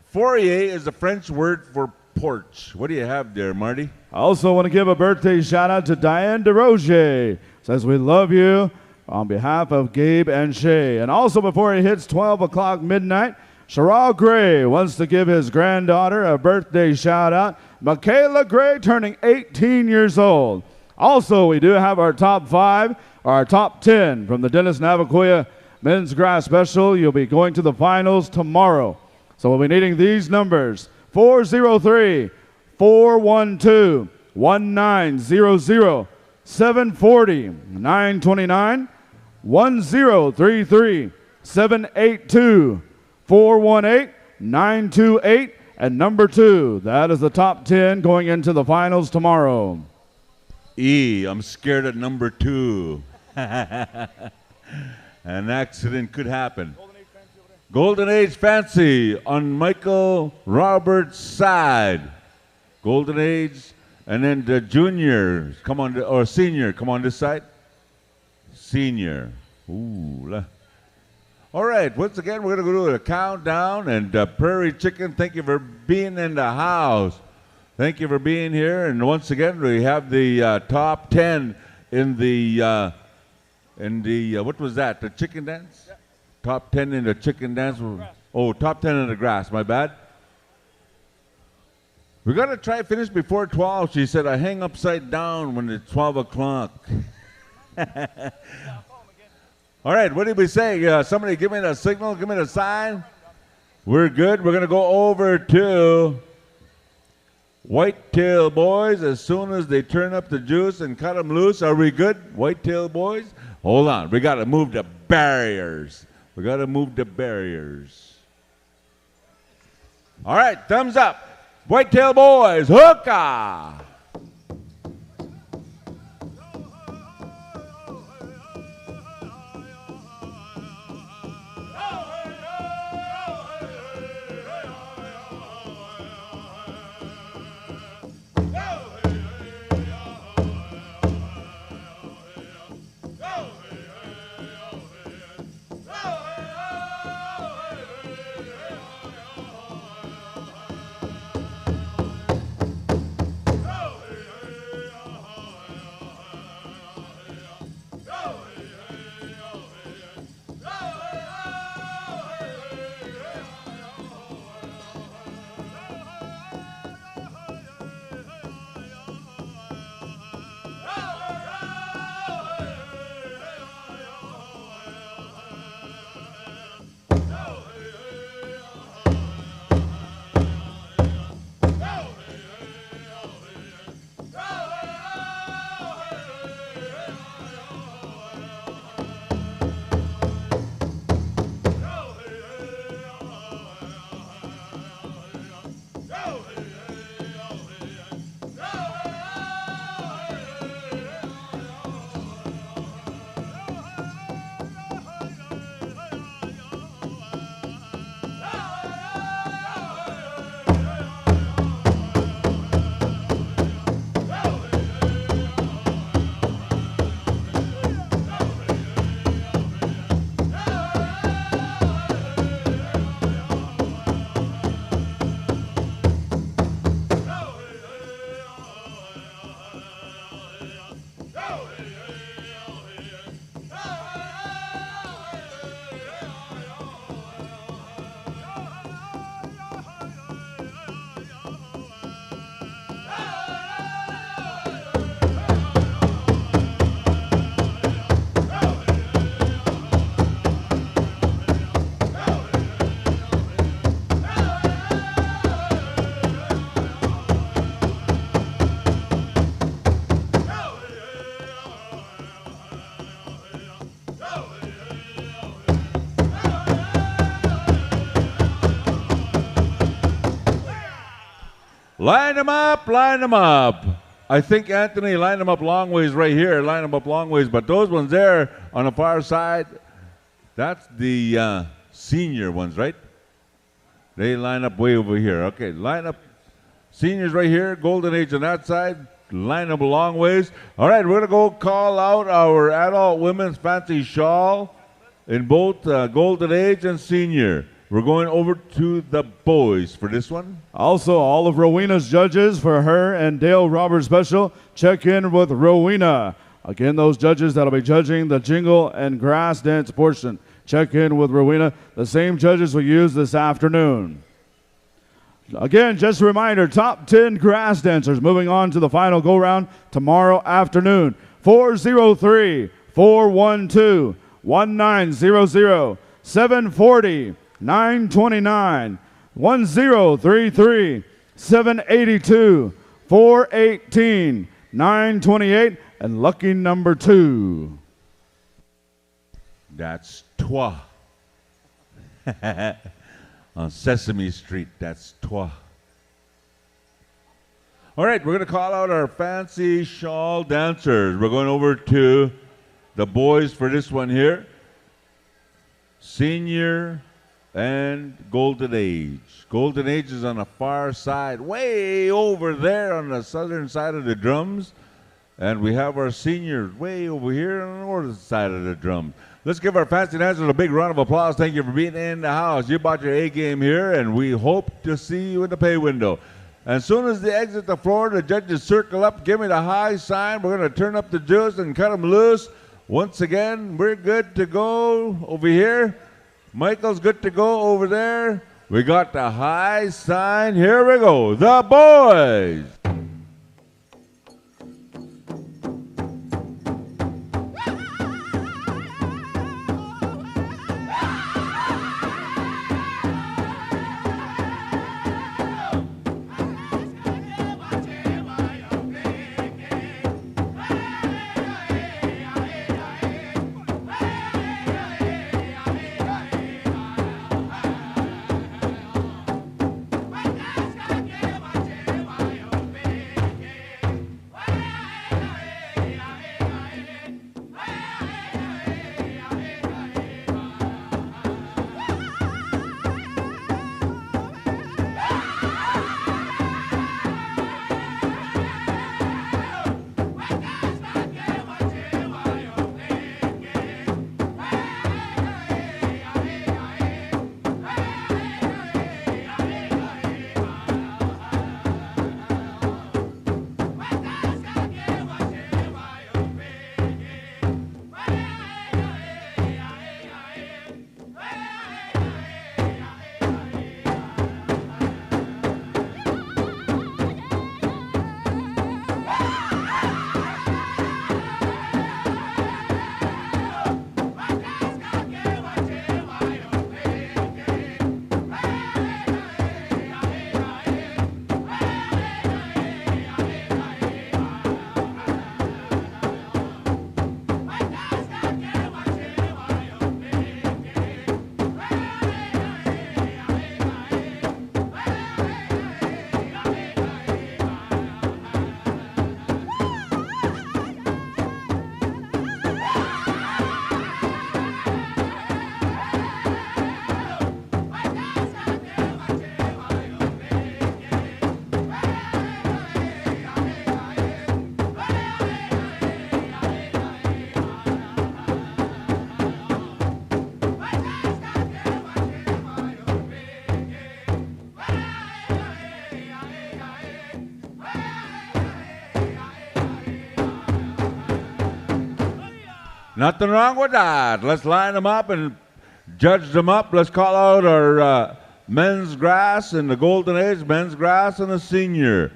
Foyer is the French word for porch. What do you have there, Marty? I also want to give a birthday shout out to Diane DeRoche. Says we love you on behalf of Gabe and Shay. And also before it hits 12 o'clock midnight, Sherrod Gray wants to give his granddaughter a birthday shout out. Michaela Gray turning 18 years old. Also, we do have our top 5, or our top 10 from the Dennis Navajoa Men's Grass Special. You'll be going to the finals tomorrow. So we'll be needing these numbers: 403, 412, 1900, 740, 929, 1033, 782, 418, 928, and number 2. That is the top 10 going into the finals tomorrow. I'm scared of number 2. An accident could happen. Golden Age Fancy on Michael Roberts' side. Golden Age, and then the junior, come on, or senior, come on this side. Senior. Ooh. All right, once again, we're going to go to a countdown, and Prairie Chicken, thank you for being in the house. Thank you for being here, and once again, we have the top 10 in the what was that, the chicken dance? Yeah. Top 10 in the chicken dance? Oh, top 10 in the grass, my bad. We got to try finish before 12. She said, I hang upside down when it's 12 o'clock. All right, what did we say? Somebody give me the signal, give me the sign. We're good. We're going to go over to Whitetail Boys as soon as they turn up the juice and cut them loose. Are we good, Whitetail Boys? Hold on. We got to move the barriers. We got to move the barriers. All right, thumbs up. Whitetail Boys, hookah! Line them up, line them up. I think, Anthony, line them up long ways right here. Line them up long ways. But those ones there on the far side, That's the senior ones, right? They line up way over here. Okay, line up. Seniors right here, Golden Age on that side. Line up a long ways. All right, we're going to go call out our adult women's fancy shawl in both Golden Age and Senior. We're going over to the boys for this one. Also, all of Rowena's judges for her and Dale Roberts special, check in with Rowena. Again, those judges that'll be judging the jingle and grass dance portion. Check in with Rowena, the same judges we used this afternoon. Again, just a reminder, top 10 grass dancers moving on to the final go-round tomorrow afternoon. 403-412-1900, 740, 929, 1033, 782, 418, 928, and lucky number 2. That's toi. On Sesame Street, that's toi. All right, we're going to call out our fancy shawl dancers. We're going over to the boys for this one here. Senior and Golden Age. Golden Age is on the far side, way over there on the southern side of the drums. And we have our seniors way over here on the northern side of the drums. Let's give our fancy dancers a big round of applause. Thank you for being in the house. You bought your A game here, and we hope to see you in the pay window. As soon as they exit the floor, the judges circle up, give me the high sign. We're going to turn up the juice and cut them loose. Once again, we're good to go over here. Michael's good to go over there. We got the high sign. Here we go. The boys. Nothing wrong with that. Let's line them up and judge them up. Let's call out our men's grass and the Golden Age, men's grass and the senior.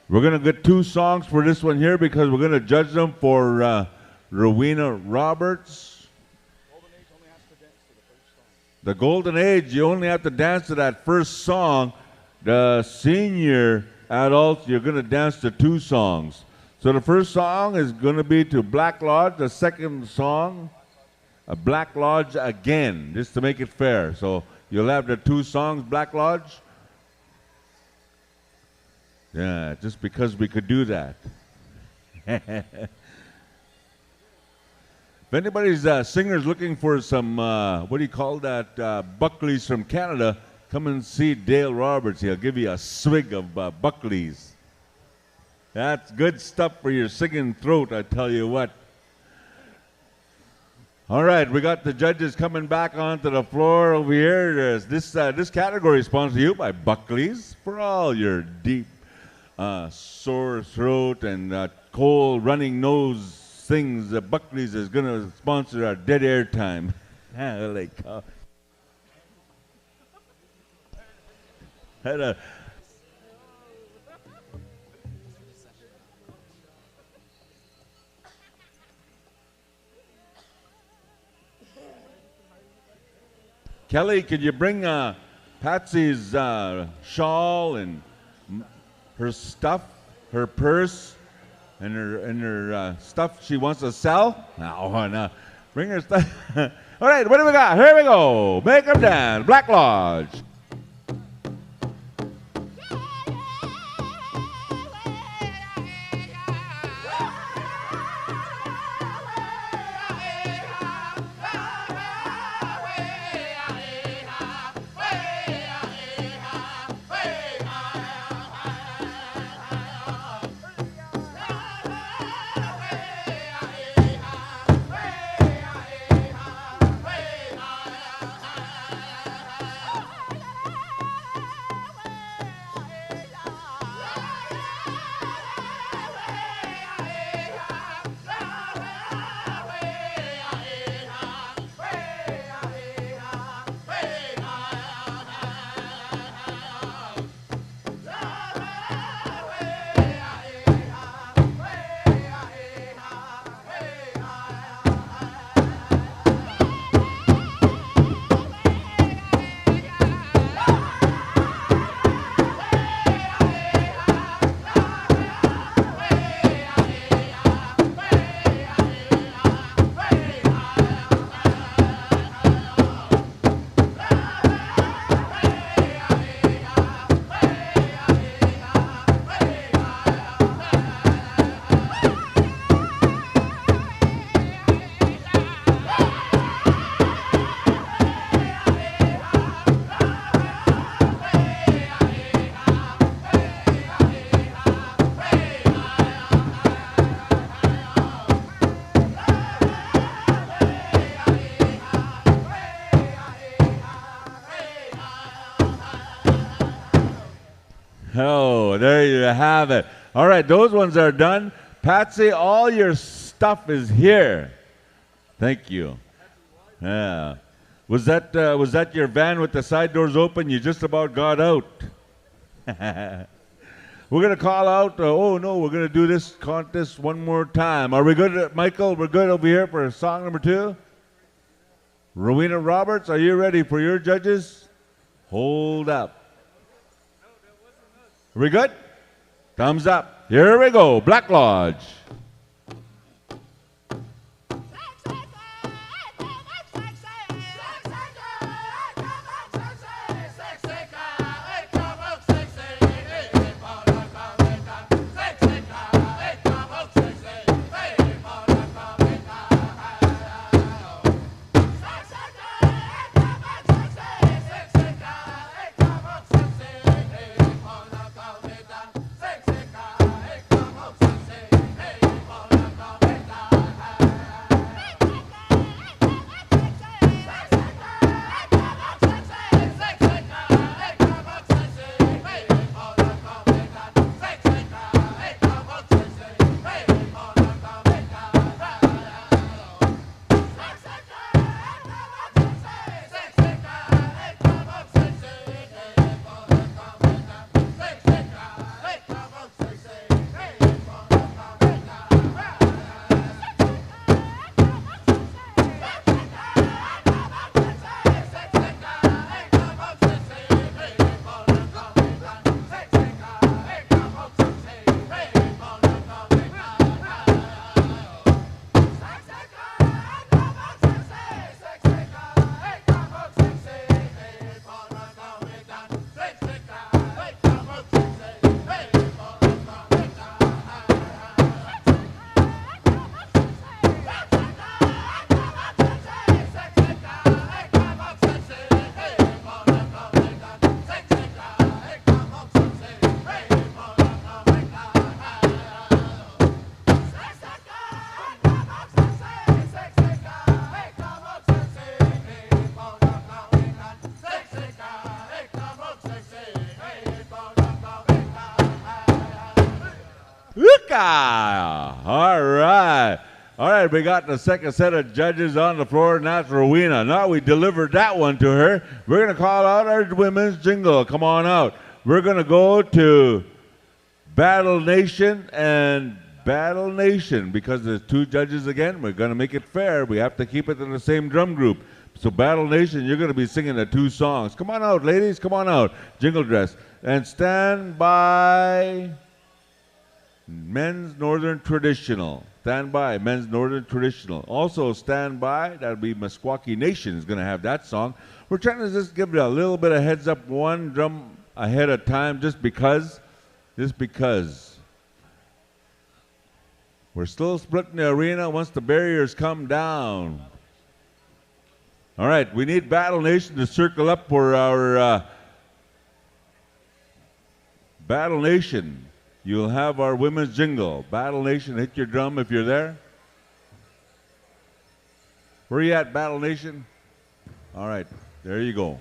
We're going to get 2 songs for this one here because we're going to judge them for Rowena Roberts. The Golden Age, you only have to dance to that first song. The senior adults, you're going to dance to 2 songs. So the first song is going to be to Black Lodge. The second song, Black Lodge again, just to make it fair. So you'll have the 2 songs, Black Lodge. Yeah, just because we could do that. If If anybody's singers looking for some, what do you call that, Buckleys from Canada, come and see Dale Roberts. He'll give you a swig of Buckleys. That's good stuff for your singing throat, I tell you what. All right, we got the judges coming back onto the floor over here. This category is sponsored to you by Buckley's for all your deep sore throat and cold running nose things. Buckley's is going to sponsor our dead air time. Holy cow. Had a Kelly, could you bring Patsy's shawl and her stuff, her purse, and her stuff she wants to sell? No. Bring her stuff. All right, what do we got? Here we go. Make 'em dance. Black Lodge. Oh, there you have it. All right, those ones are done. Patsy, all your stuff is here. Thank you. Yeah. Was that your van with the side doors open? You just about got out. We're going to call out. Oh, no, we're going to do this contest one more time. Are we good, Michael? We're good over here for song number 2? Rowena Roberts, are you ready for your judges? Hold up. Are we good? Thumbs up. Here we go. Black Lodge. right, we got the second set of judges on the floor, and that's Rowena. Now we delivered that one to her. We're going to call out our women's jingle. Come on out. We're going to go to Battle Nation and Battle Nation. Because there's two judges again, we're going to make it fair. We have to keep it in the same drum group. So Battle Nation, you're going to be singing the two songs. Come on out, ladies. Come on out. Jingle dress. And stand by Men's Northern Traditional. Stand by Men's Northern Traditional. Also stand by, that'll be Meskwaki Nation is going to have that song. We're trying to just give it a little bit of heads up, one drum ahead of time, just because. We're still splitting the arena once the barriers come down. All right, we need Battle Nation to circle up for our Battle Nation. You'll have our women's jingle. Battle Nation, hit your drum if you're there. Where are you at, Battle Nation? All right, there you go.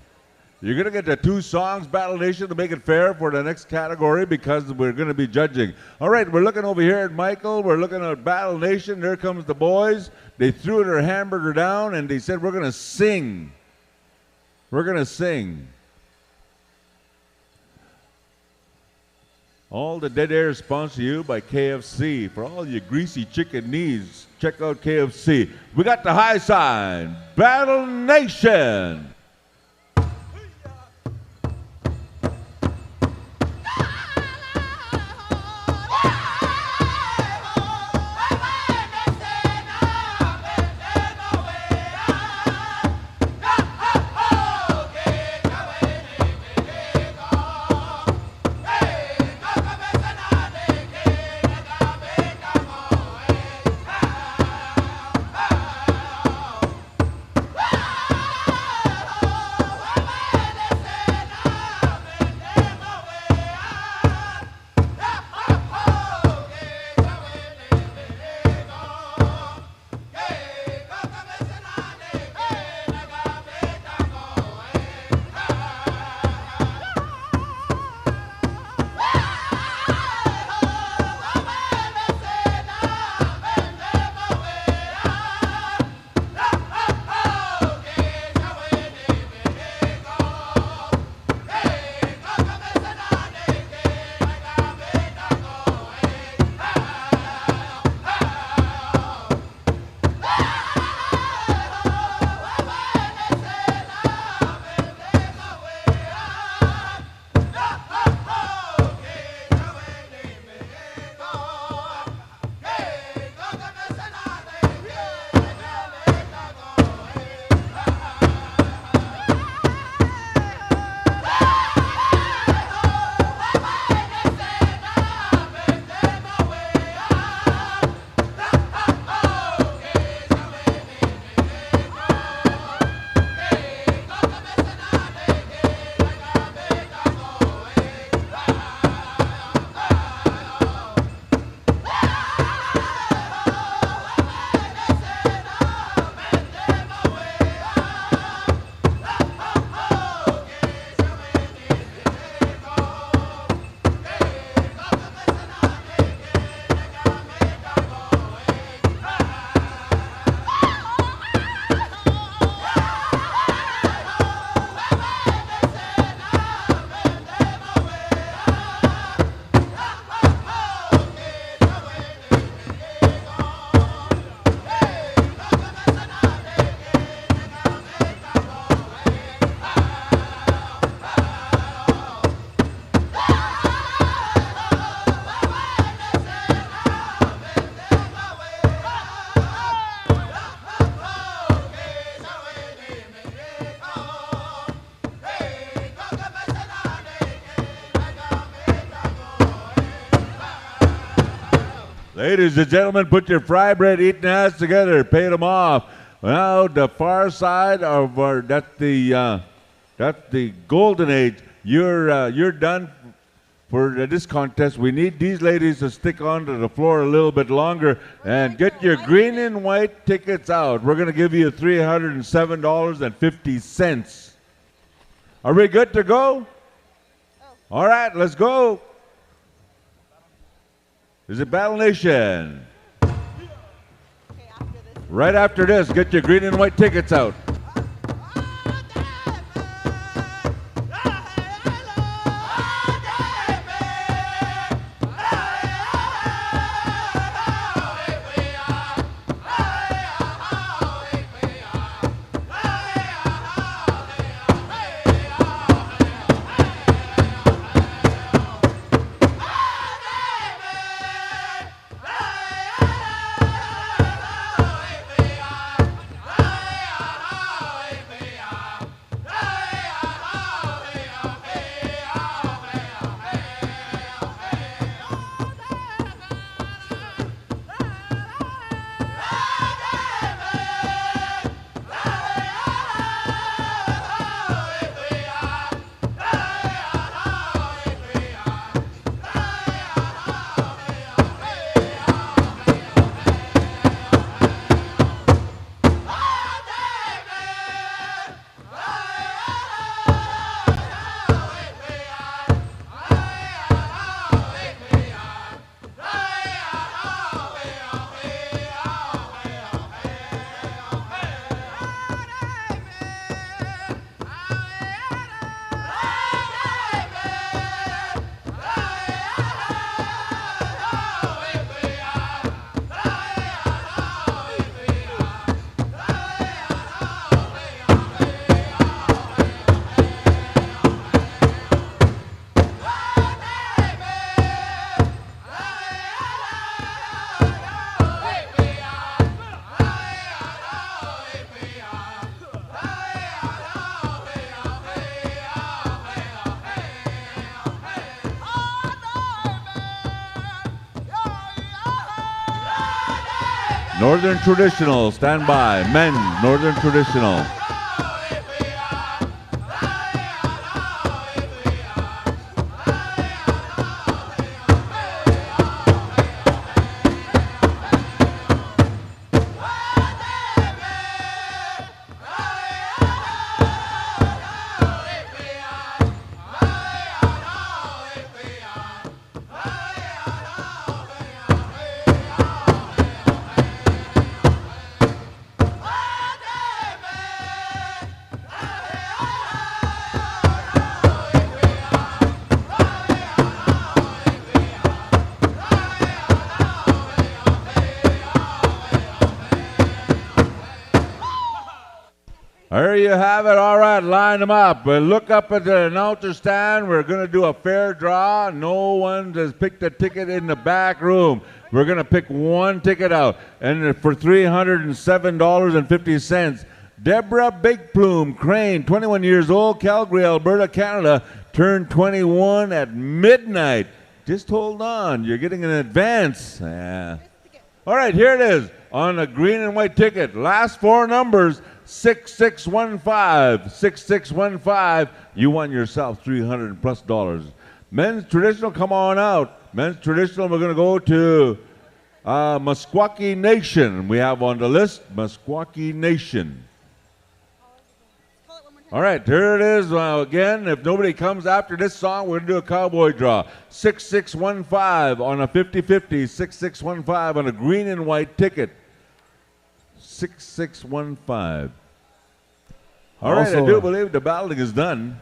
You're going to get the two songs, Battle Nation, to make it fair for the next category because we're going to be judging. All right, we're looking over here at Michael. We're looking at Battle Nation. There comes the boys. They threw their hamburger down, and they said, we're going to sing. We're going to sing. All the dead air is sponsored to you by KFC. For all your greasy chicken needs, check out KFC. We got the high sign, Battle Nation. Ladies and gentlemen, put your fry bread eating ass together. Pay them off. Now the far side of our that's the golden age. You're done for this contest. We need these ladies to stick onto the floor a little bit longer and get your green and white tickets out. We're going to give you $307.50. Are we good to go? All right, let's go. Is it Battle Nation? Okay, after Right after this, get your green and white tickets out. Northern Traditional, stand by. Men, Northern Traditional. There you have it. All right, line them up. Look up at the announcer stand. We're going to do a fair draw. No one has picked a ticket in the back room. We're going to pick one ticket out. And for $307.50, Deborah Big Plume Crane, 21 years old, Calgary, Alberta, Canada, turned 21 at midnight. Just hold on. You're getting an advance. Yeah. All right, here it is on a green and white ticket. Last four numbers. 6615, 6615. You won yourself $300+. Men's Traditional, come on out. Men's Traditional, we're going to go to Meskwaki Nation. We have on the list Meskwaki Nation. All right, here it is again. If nobody comes after this song, we're going to do a cowboy draw. 6615 on a 50-50, 6615 on a green and white ticket. 6615. All right, I do believe the balloting is done.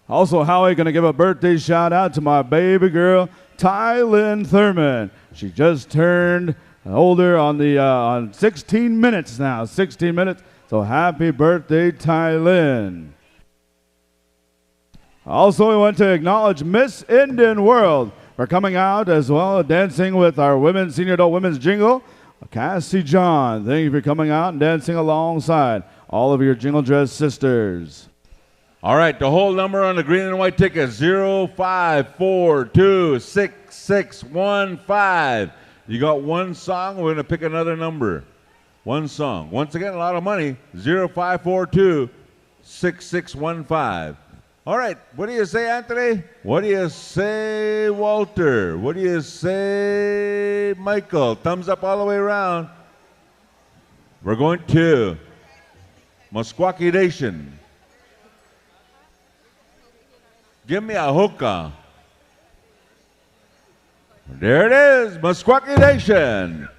Also, Howie going to give a birthday shout out to my baby girl, Tylynn Thurman. She just turned older on 16 minutes now, 16 minutes. So happy birthday, Tylynn. Also, we want to acknowledge Miss Indian World for coming out as well, dancing with our women's senior adult women's jingle. Cassie John, thank you for coming out and dancing alongside all of your jingle dress sisters. All right, the whole number on the green and white ticket, 05426615. You got one song, we're going to pick another number. One song. Once again, a lot of money, 05426615. All right, what do you say, Anthony? What do you say, Walter? What do you say, Michael? Thumbs up all the way around. We're going to Meskwaki Nation. Give me a hookah. There it is, Meskwaki Nation.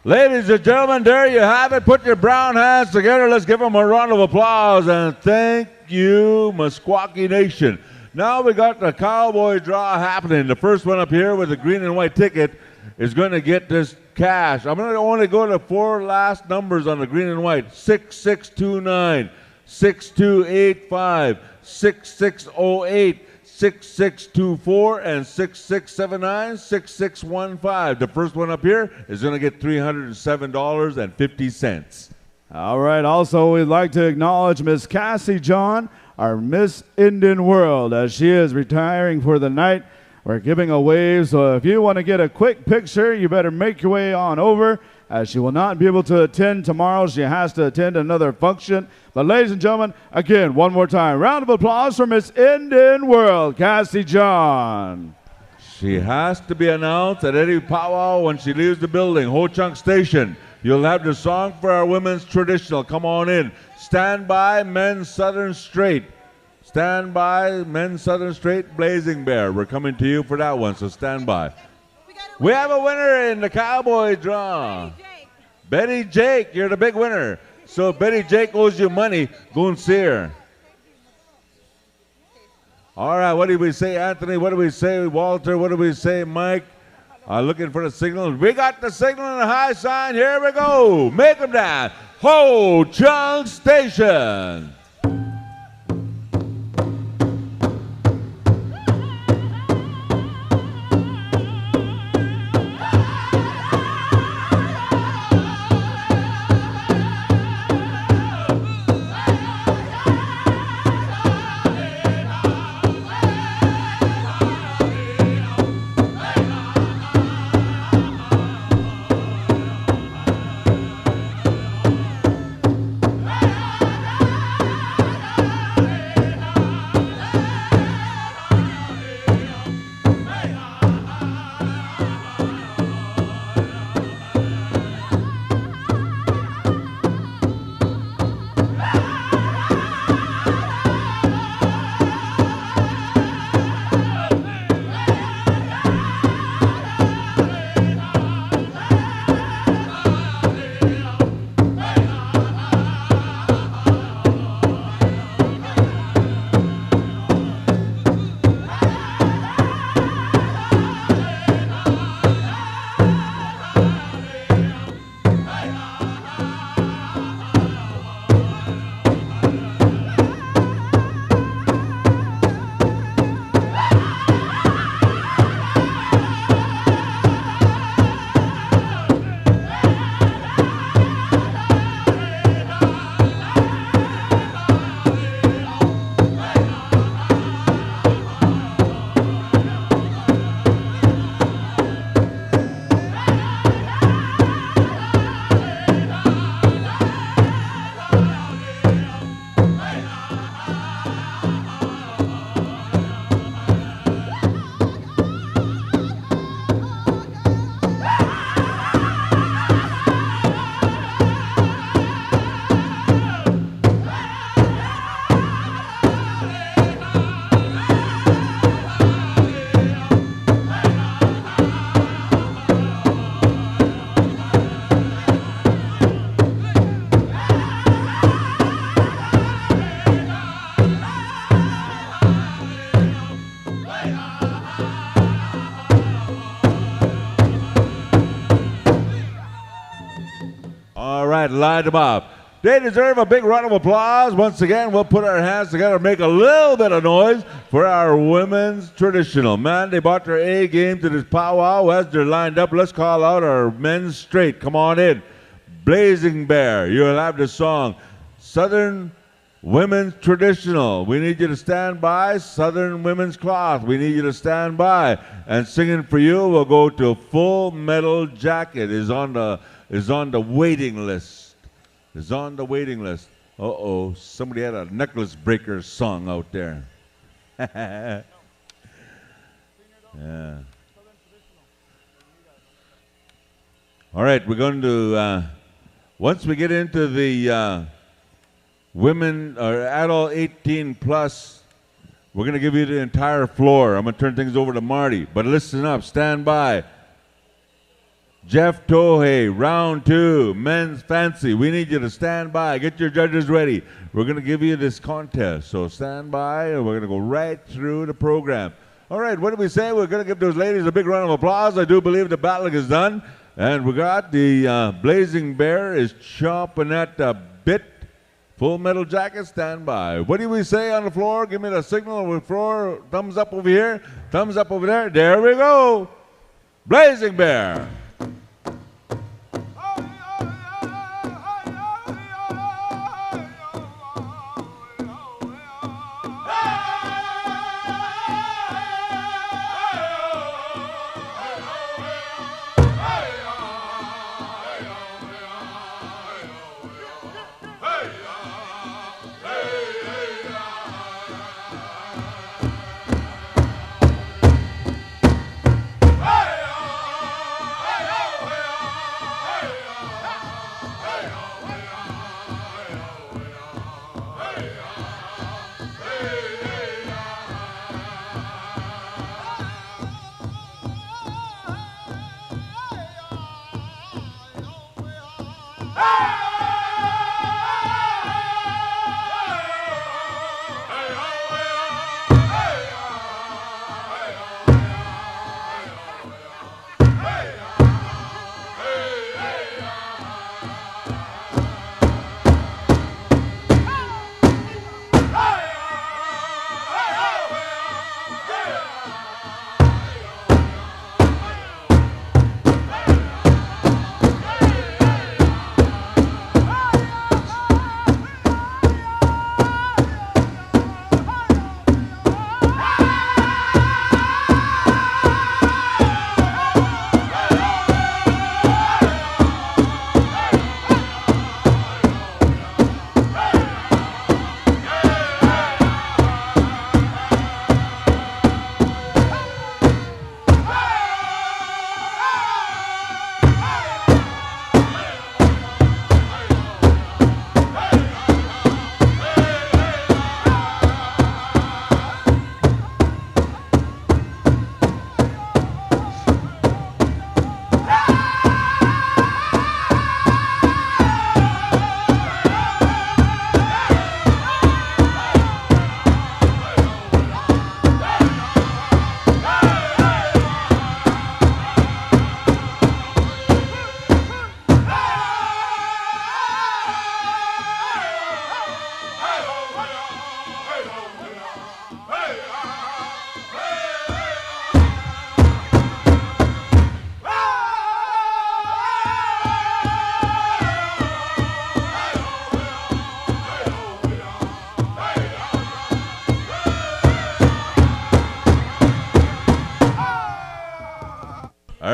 Ladies and gentlemen, there you have it. Put your brown hands together. Let's give them a round of applause. And thank you, Meskwaki Nation. Now we got the cowboy draw happening. The first one up here with the green and white ticket is going to get this cash. I'm going to only go to 4 last numbers on the green and white. 6629, 6285, 6608, 6624, and 6679, 6615. The first one up here is going to get $307.50. All right. Also, we'd like to acknowledge Miss Cassie John, our Miss Indian World, as she is retiring for the night. We're giving a wave, so if you want to get a quick picture, you better make your way on over, as she will not be able to attend tomorrow. She has to attend another function. But ladies and gentlemen, again, one more time, round of applause for Miss Indian World, Cassie John. She has to be announced at any powwow when she leaves the building. Ho Chunk Station. You'll have the song for our women's traditional. Come on in. Stand by, men's Southern Straight. Stand by, men's Southern Straight, Blazing Bear. We're coming to you for that one, so stand by. We have a winner in the cowboy draw. Betty Jake, you're the big winner. So Betty Jake owes you money. Go and see her. All right, what do we say, Anthony? What do we say, Walter? What do we say, Mike? Looking for the signal. We got the signal and the high sign. Here we go. Make them down. Ho Chunk Station. Light them up. They deserve a big round of applause. Once again, we'll put our hands together and make a little bit of noise for our women's traditional. Man, they brought their A game to this powwow. As they're lined up, let's call out our men's straight. Come on in. Blazing Bear, you'll have the song Southern Women's Traditional. We need you to stand by. Southern Women's Cloth, we need you to stand by. And singing for you, we'll go to Full Metal Jacket is on the waiting list. Is on the waiting list. Uh-oh, somebody had a necklace breaker song out there. Yeah. All right, we're going to, once we get into the women or adult 18 plus, we're going to give you the entire floor. I'm going to turn things over to Marty. But listen up, stand by. Jeff Tohey, round 2, men's fancy. We need you to stand by. Get your judges ready. We're going to give you this contest. So stand by, and we're going to go right through the program. All right, what did we say? We're going to give those ladies a big round of applause. I do believe the battling is done. And we got the Blazing Bear is chomping at the bit. Full Metal Jacket, stand by. What do we say on the floor? Give me the signal on the floor. Thumbs up over here. Thumbs up over there. There we go. Blazing Bear.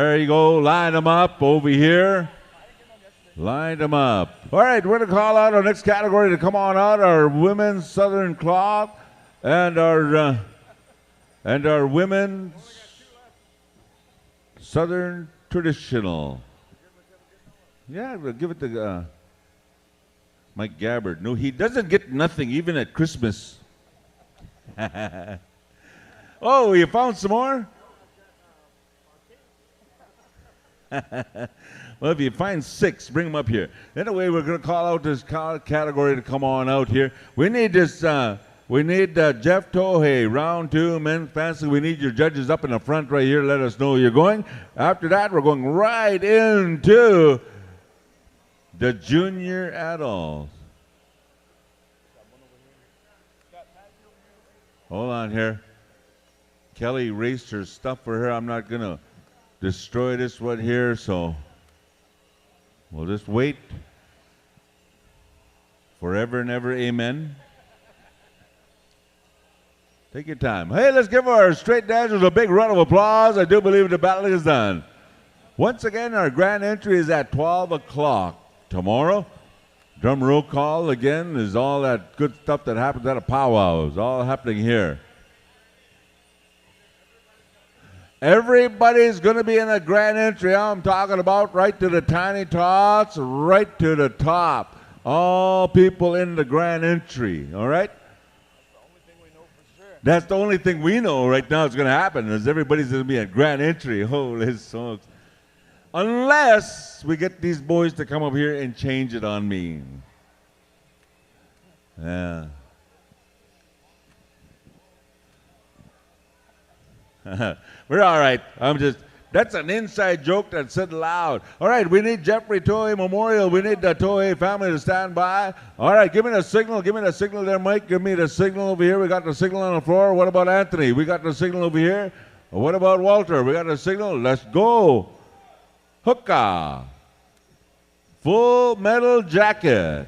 There you go. Line them up over here. Line them up. All right, we're going to call out our next category to come on out. Our women's Southern cloth and our women's Southern traditional. Yeah, we'll give it to Mike Gabbard. No, he doesn't get nothing even at Christmas. Oh, you found some more? Well, if you find 6, bring them up here. Anyway, we're going to call out this category to come on out here. We need this. We need Jeff Tohey, round 2, men's fancy. We need your judges up in the front right here. Let us know you're going. After that, we're going right into the junior adults. Hold on here. Kelly erased her stuff for her. I'm not going to destroy this one here, so we'll just wait. Forever and ever, amen. Take your time. Hey, let's give our straight dancers a big round of applause. I do believe the battle is done. Once again, our grand entry is at 12 o'clock tomorrow. Drum roll call again is all that good stuff that happens at a powwow. It's all happening here. Everybody's going to be in a grand entry. I'm talking about right to the tiny tots, right to the top. All people in the grand entry, all right? That's the only thing we know right now is going to happen is everybody's going to be at grand entry. Holy smokes. Unless we get these boys to come up here and change it on me. Yeah. We're all right. That's an inside joke that's said loud. All right, we need Jeffrey Tohei Memorial. We need the Tohei family to stand by. All right, give me the signal. Give me the signal there, Mike. Give me the signal over here. We got the signal on the floor. What about Anthony? We got the signal over here. What about Walter? We got the signal. Let's go. Hookah. Full Metal Jacket.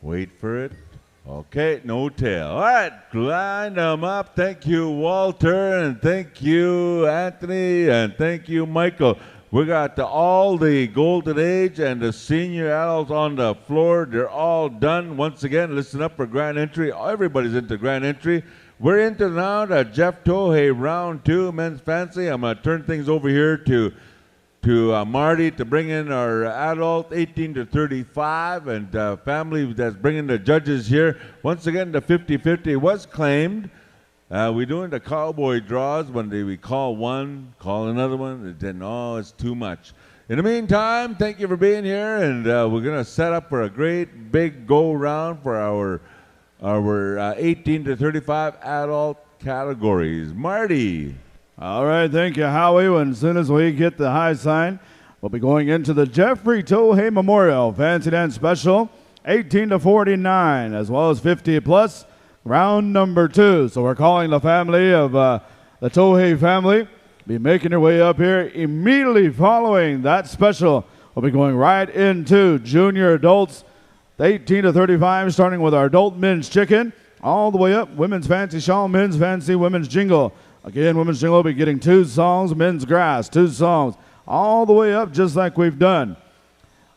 Wait for it. Okay, no tail. All right, line them up. Thank you, Walter, and thank you, Anthony, and thank you, Michael. We got all the golden age and the senior adults on the floor. They're all done. Once again, listen up for grand entry. Everybody's into grand entry. We're into now the Jeff Tohei round 2 men's fancy. I'm going to turn things over here to to Marty to bring in our adult 18 to 35 and family that's bringing the judges here. Once again, the 50-50 was claimed. We're doing the cowboy draws when we call one, call another one, then it's too much. In the meantime, thank you for being here, and we're going to set up for a great big go-round for our 18 to 35 adult categories. Marty. All right, thank you, Howie. And as soon as we get the high sign, we'll be going into the Jeffrey Tohei Memorial Fancy Dance Special, 18 to 49, as well as 50 plus, round number 2. So we're calling the family of the Tohei family. Be making your way up here immediately following that special. We'll be going right into junior adults, 18 to 35, starting with our adult men's chicken, all the way up women's fancy shawl, men's fancy, women's jingle. Again, women's jingle will be getting 2 songs, men's grass, 2 songs, all the way up just like we've done.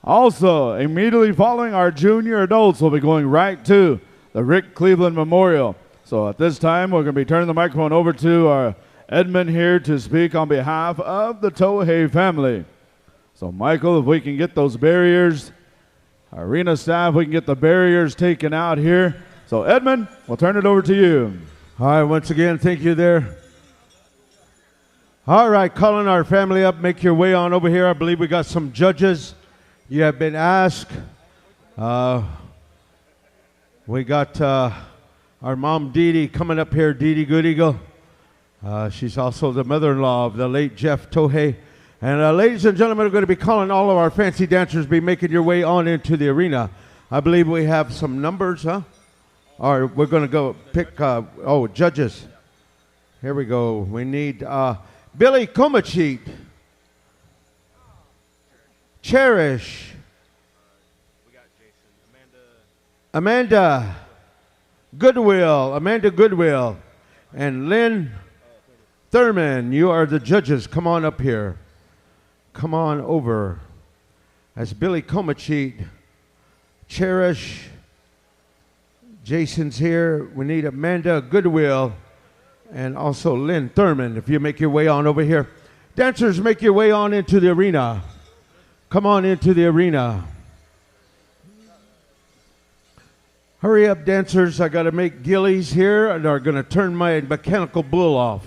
Also, immediately following our junior adults, we'll be going right to the Rick Cleveland Memorial. So at this time, we're going to be turning the microphone over to our Edmund here to speak on behalf of the Tohei family. So Michael, if we can get those barriers, our arena staff, we can get the barriers taken out here. So Edmund, we'll turn it over to you. All right, once again, thank you there. All right, calling our family up, make your way on over here. I believe we got some judges. You have been asked. We got our mom, Dee Dee, coming up here, Dee Dee Good Eagle. She's also the mother-in-law of the late Jeff Tohei. And ladies and gentlemen, we're going to be calling all of our fancy dancers, be making your way on into the arena. I believe we have some numbers, huh? All right, we're going to go pick, judges. Here we go. We need Billy Komachit, Cherish, Amanda Goodwill, and Lynn Thurman. You are the judges. Come on up here. Come on over. That's Billy Komachit, Cherish, Jason's here. We need Amanda Goodwill and also Lynn Thurman. If you make your way on over here. Dancers, make your way on into the arena. Come on into the arena. Hurry up, dancers. I got to make gillies here and are going to turn my mechanical bull off.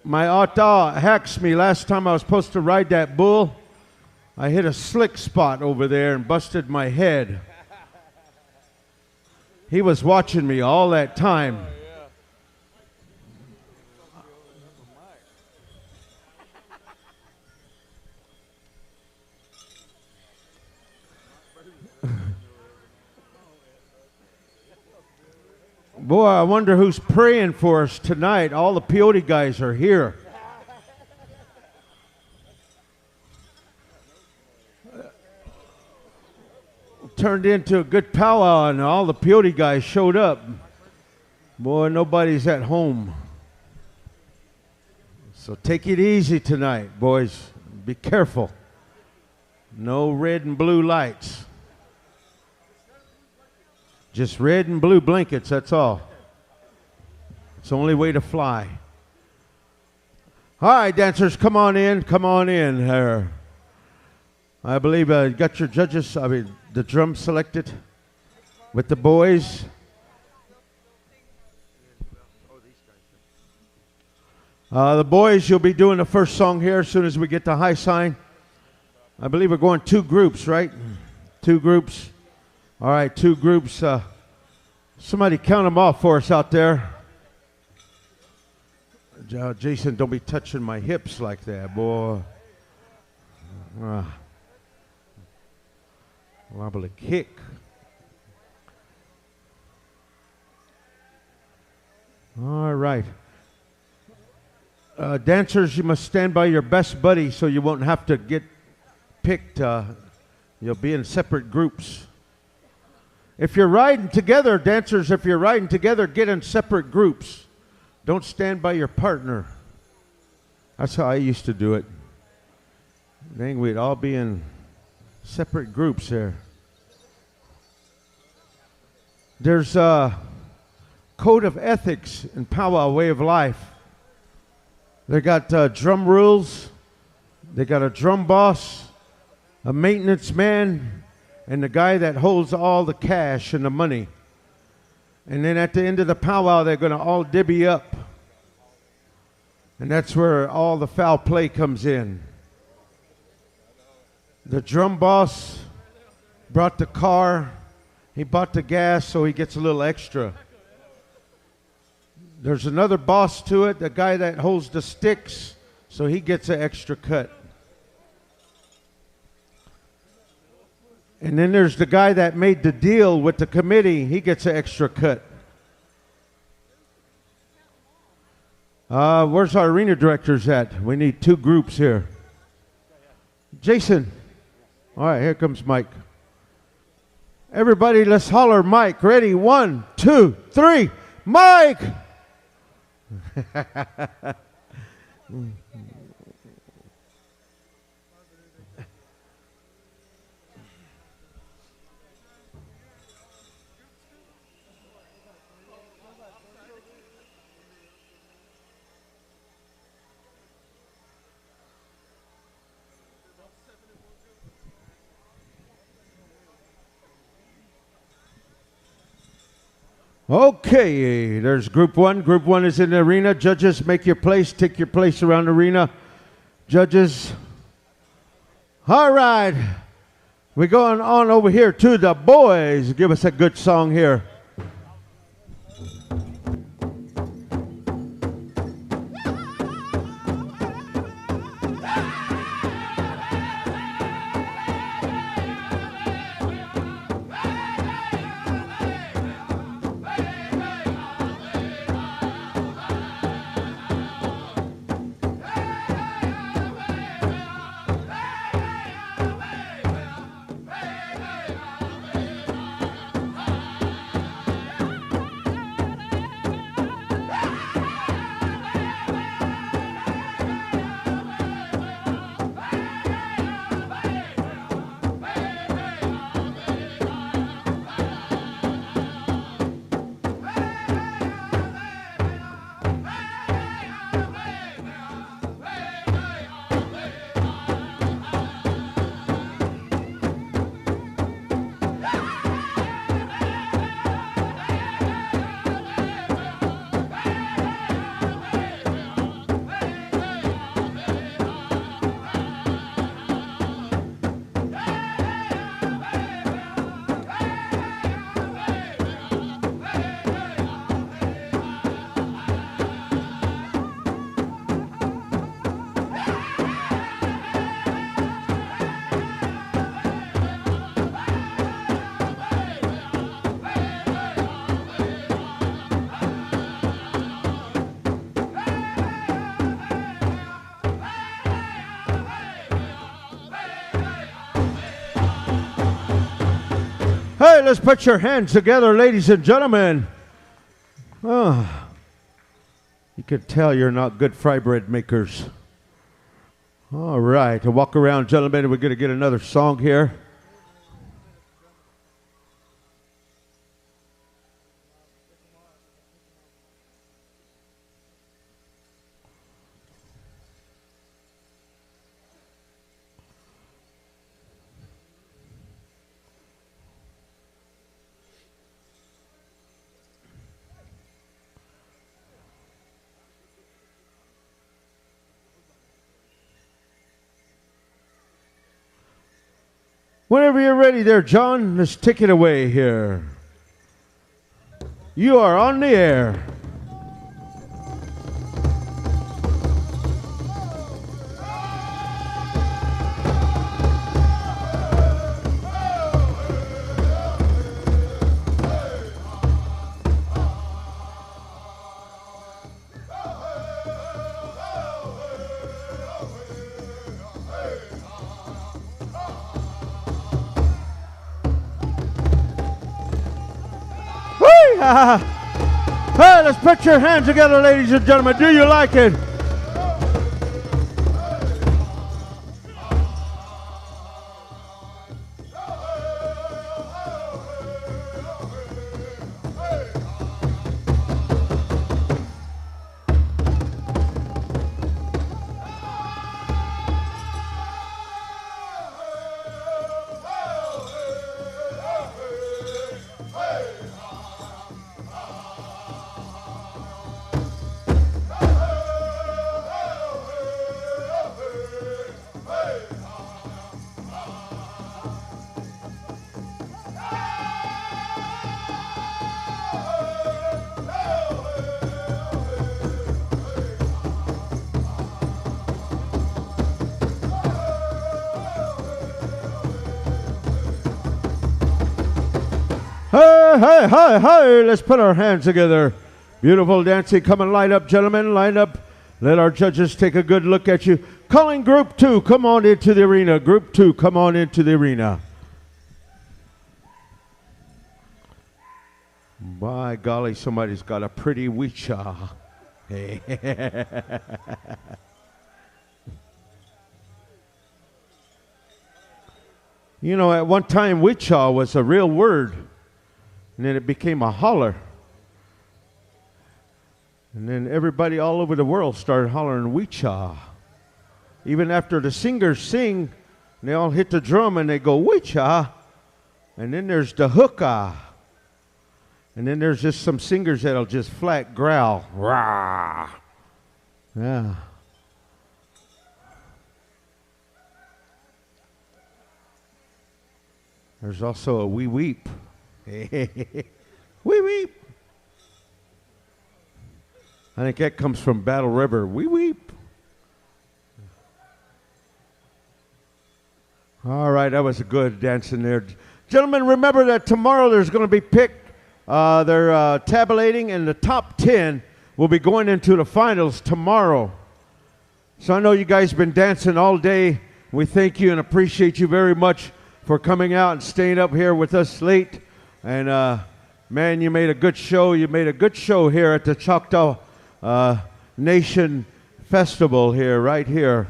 My ata hacks me. Last time I was supposed to ride that bull, I hit a slick spot over there and busted my head. He was watching me all that time. Boy, I wonder who's praying for us tonight. All the peyote guys are here. Turned into a good powwow and all the peyote guys showed up. Boy, nobody's at home. So take it easy tonight, boys. Be careful. No red and blue lights. Just red and blue blankets, that's all. It's the only way to fly. All right, dancers, come on in here. I believe you got your judges, the drum selected with the boys. The boys, you'll be doing the first song here as soon as we get the high sign. I believe we're going 2 groups, right? 2 groups. All right, 2 groups. Somebody count them off for us out there. Jason, don't be touching my hips like that, boy. Wobbly kick. All right. Dancers, you must stand by your best buddy so you won't have to get picked. You'll be in separate groups. If you're riding together, dancers, if you're riding together, get in separate groups. Don't stand by your partner. That's how I used to do it. Then we'd all be in separate groups there. There's a code of ethics and powwow way of life They got drum rules. They got a drum boss, a maintenance man, and the guy that holds all the cash and the money. And then at the end of the powwow, they're going to all divvy up. And that's where all the foul play comes in. The drum boss brought the car. He bought the gas, so he gets a little extra. There's another boss to it, the guy that holds the sticks, so he gets an extra cut. And then there's the guy that made the deal with the committee. He gets an extra cut. Where's our arena directors at? We need 2 groups here. Jason. All right, here comes Mike. Everybody, let's holler Mike. Ready? 1, 2, 3. Mike! Okay, there's group 1. Group 1 is in the arena. Judges, make your place. Take your place around the arena. Judges. All right. We're going on over here to the boys. Give us a good song here. Hey, let's put your hands together, ladies and gentlemen. Oh, you can tell you're not good fry bread makers. All right, to walk around, gentlemen, we're going to get another song here. Whenever you're ready there, John, let's take it away here. You are on the air. Hey, let's put your hands together, ladies and gentlemen. Do you like it? hey, hey, hey. Let's put our hands together. Beautiful dancing. Come and line up, gentlemen. Line up. Let our judges take a good look at you. Calling group 2, come on into the arena. Group 2, come on into the arena. By golly, somebody's got a pretty wicha. You know, at one time, wicha was a real word, and then it became a holler. And then everybody all over the world started hollering wicha. Even after the singers sing, they all hit the drum and they go wicha. And then there's the hookah. And then there's just some singers that'll just flat growl. Rah. Yeah. There's also a wee weep. Wee weep. I think that comes from Battle River. Wee weep. All right, that was a good dancing there. Gentlemen, remember that tomorrow there's going to be picked. They're tabulating, and the top 10 will be going into the finals tomorrow. So I know you guys have been dancing all day. We thank you and appreciate you very much for coming out and staying up here with us late. And, man, you made a good show. You made a good show here at the Choctaw Nation Festival here, right here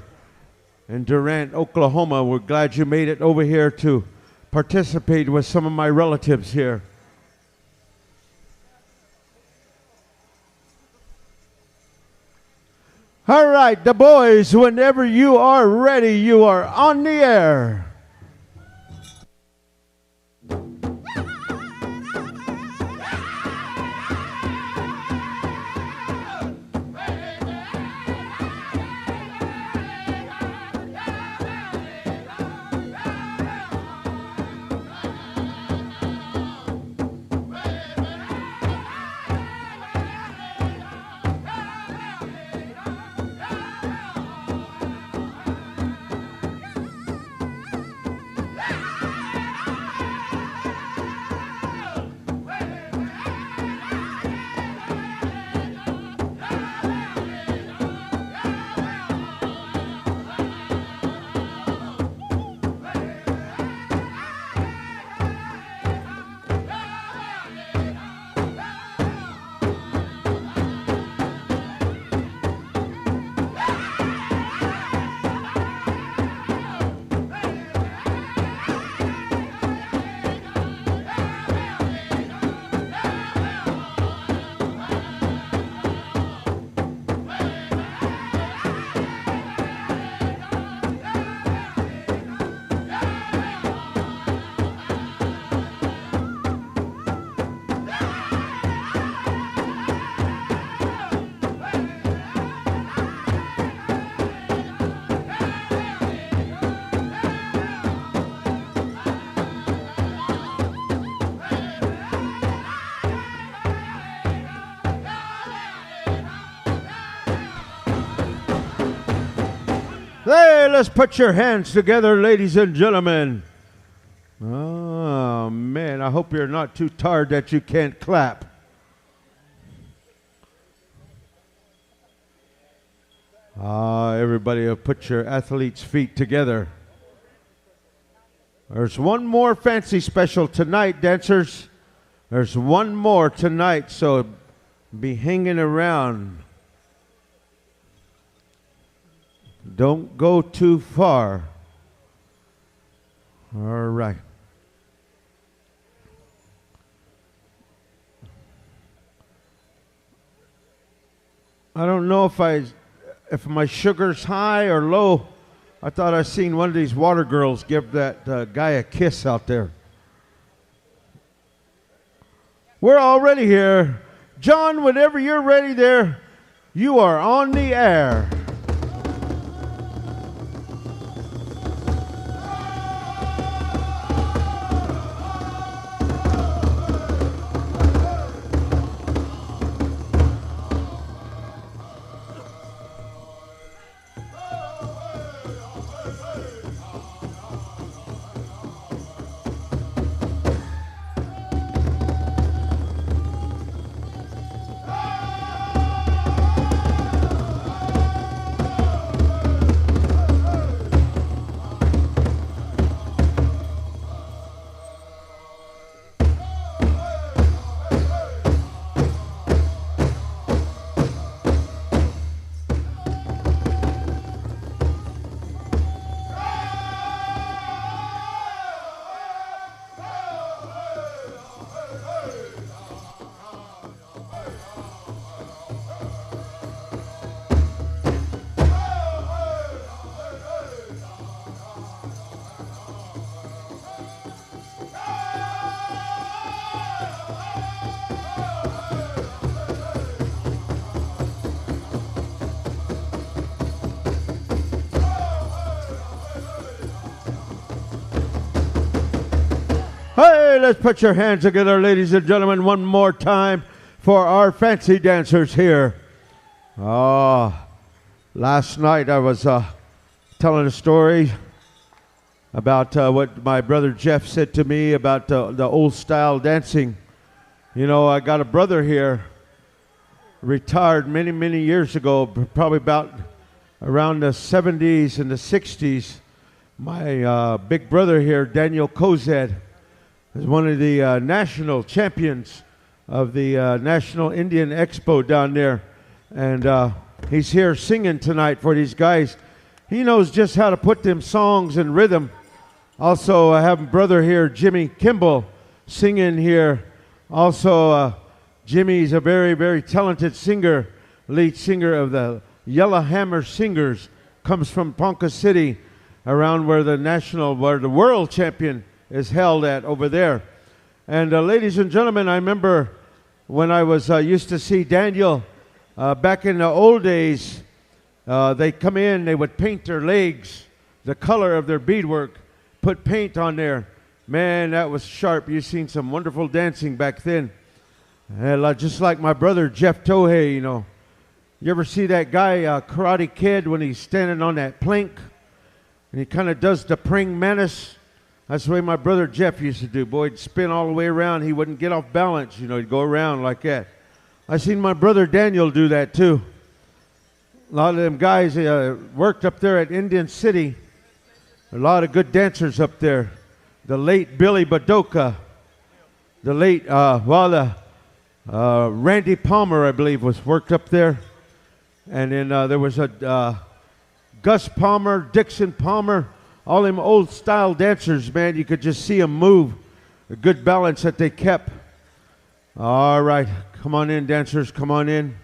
in Durant, Oklahoma. We're glad you made it over here to participate with some of my relatives here. All right, the boys, whenever you are ready, you are on the air. Hey, let's put your hands together, ladies and gentlemen. Oh, man, I hope you're not too tired that you can't clap. Everybody put your athletes' feet together. There's one more fancy special tonight, dancers. There's one more tonight, so be hanging around. Don't go too far. All right. I don't know if my sugar's high or low. I thought I seen one of these water girls give that guy a kiss out there. We're already here. John, whenever you're ready there, you are on the air. right, let's put your hands together, ladies and gentlemen, one more time for our fancy dancers here. Last night I was telling a story about what my brother Jeff said to me about the old style dancing. You know, I got a brother here, retired many, many years ago, probably about around the 70s and the 60s. My big brother here, Daniel Kozed, is one of the national champions of the National Indian Expo down there. And he's here singing tonight for these guys. He knows just how to put them songs in rhythm. Also, I have a brother here, Jimmy Kimball, singing here. Also, Jimmy's a very, very talented singer, lead singer of the Yellowhammer Singers, comes from Ponca City, around where the world champion is held at over there. And ladies and gentlemen, I remember when I was used to see Daniel back in the old days, they come in, they would paint their legs, the color of their beadwork, put paint on there. Man, that was sharp. You've seen some wonderful dancing back then. And just like my brother Jeff Tohei, you know. You ever see that guy, Karate Kid, when he's standing on that plank and he kind of does the praying mantis? That's the way my brother Jeff used to do. Boy, he'd spin all the way around. He wouldn't get off balance. You know, he'd go around like that. I seen my brother Daniel do that too. A lot of them guys worked up there at Indian City. A lot of good dancers up there. The late Billy Badoka. The late, Randy Palmer, I believe, was worked up there. And then there was a Gus Palmer, Dixon Palmer, all them old style dancers, man. You could just see them move. A good balance that they kept. All right, come on in, dancers, come on in.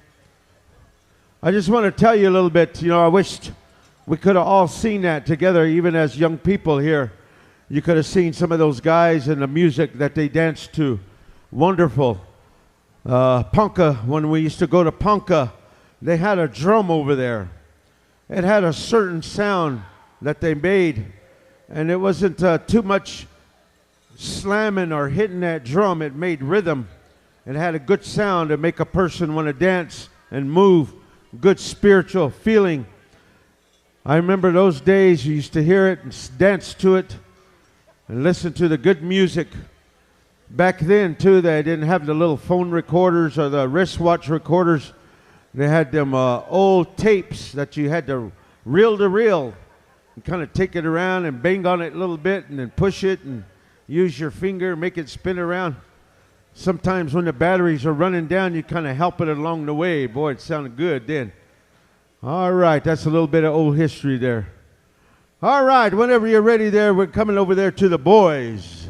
I just want to tell you a little bit. You know, I wished we could have all seen that together, even as young people here. You could have seen some of those guys and the music that they danced to. Wonderful. Ponca, when we used to go to Ponca, they had a drum over there. It had a certain sound that they made, and it wasn't too much slamming or hitting that drum. It made rhythm. It had a good sound to make a person want to dance and move. Good spiritual feeling. I remember those days you used to hear it and dance to it and listen to the good music. Back then, too, they didn't have the little phone recorders or the wristwatch recorders. They had them old tapes that you had to reel and kind of take it around and bang on it a little bit and then push it and use your finger, make it spin around. Sometimes when the batteries are running down, you kind of help it along the way. Boy, it sounded good then. All right, that's a little bit of old history there. All right, whenever you're ready there, we're coming over there to the boys.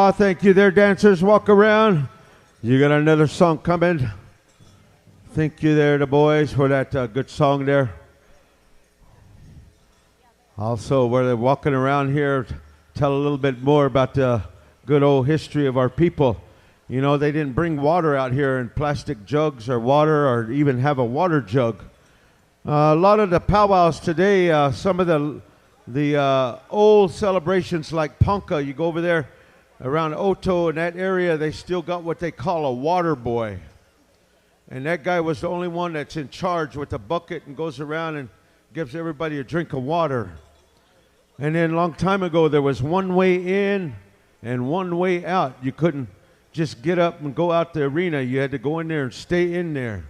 Oh, thank you there, dancers. Walk around. You got another song coming. Thank you there, the boys, for that good song there. Also, while they're walking around here, tell a little bit more about the good old history of our people. You know, they didn't bring water out here in plastic jugs or water or even have a water jug. A lot of the powwows today, some of the old celebrations like Ponca, you go over there around Oto in that area, they still got what they call a water boy. And that guy was the only one that's in charge with a bucket and goes around and gives everybody a drink of water. And then a long time ago, there was one way in and one way out. You couldn't just get up and go out the arena. You had to go in there and stay in there.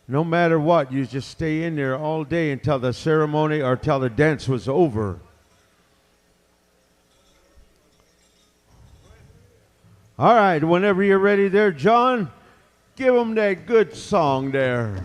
No matter what, you just stay in there all day until the ceremony or until the dance was over. All right, whenever you're ready there, John, give them that good song there.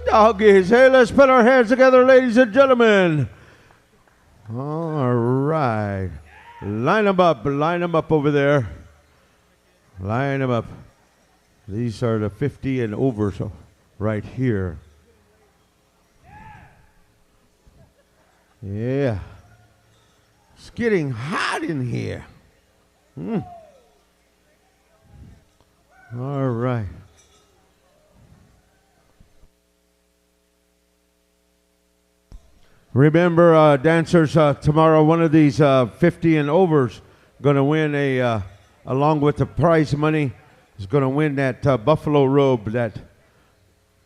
Doggies. Hey, let's put our hands together, ladies and gentlemen. All right. Line them up over there. Line them up. These are the 50 and over, so right here. Yeah. It's getting hot in here. All right. Remember, dancers, tomorrow one of these 50 and overs going to win along with the prize money, is going to win that buffalo robe, that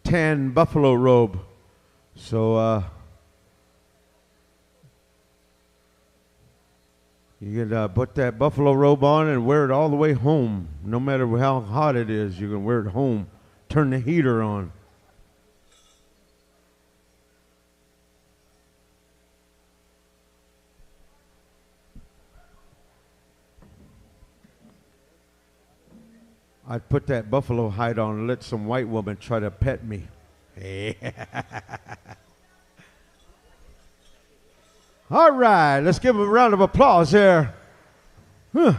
tan buffalo robe. So you can put that buffalo robe on and wear it all the way home. No matter how hot it is, you can wear it home. Turn the heater on. I'd put that buffalo hide on and let some white woman try to pet me. All right, let's give them a round of applause here. All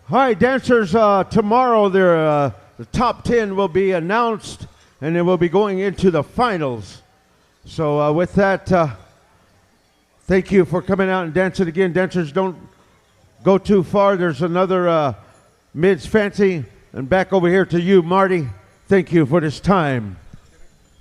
right, dancers, tomorrow the top 10 will be announced, and then we'll be going into the finals. So with that, thank you for coming out and dancing again. Dancers, don't go too far. There's another Mids Fancy, and back over here to you, Marty. Thank you for this time.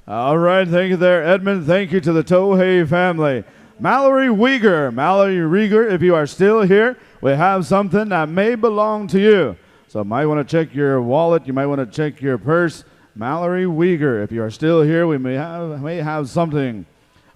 All right, thank you there, Edmund. Thank you to the Tohei family. Mallory Rieger, if you are still here, we have something that may belong to you. So you might want to check your wallet, you might want to check your purse. Mallory Rieger, if you are still here, we may have something.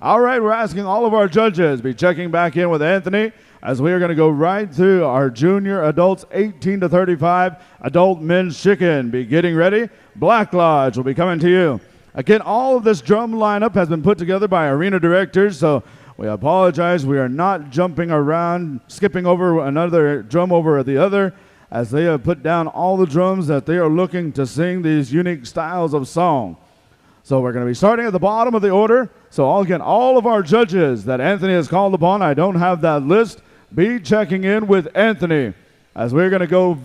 All right, we're asking all of our judges, be checking back in with Anthony, as we are going to go right through our junior adults 18 to 35 adult men's chicken. Be getting ready. Black Lodge will be coming to you. Again, all of this drum lineup has been put together by arena directors, so we apologize. We are not jumping around, skipping over another drum over the other. as they have put down all the drums that they are looking to sing these unique styles of song. So we're going to be starting at the bottom of the order. So again, all of our judges that Anthony has called upon, I don't have that list, be checking in with Anthony as we're going to go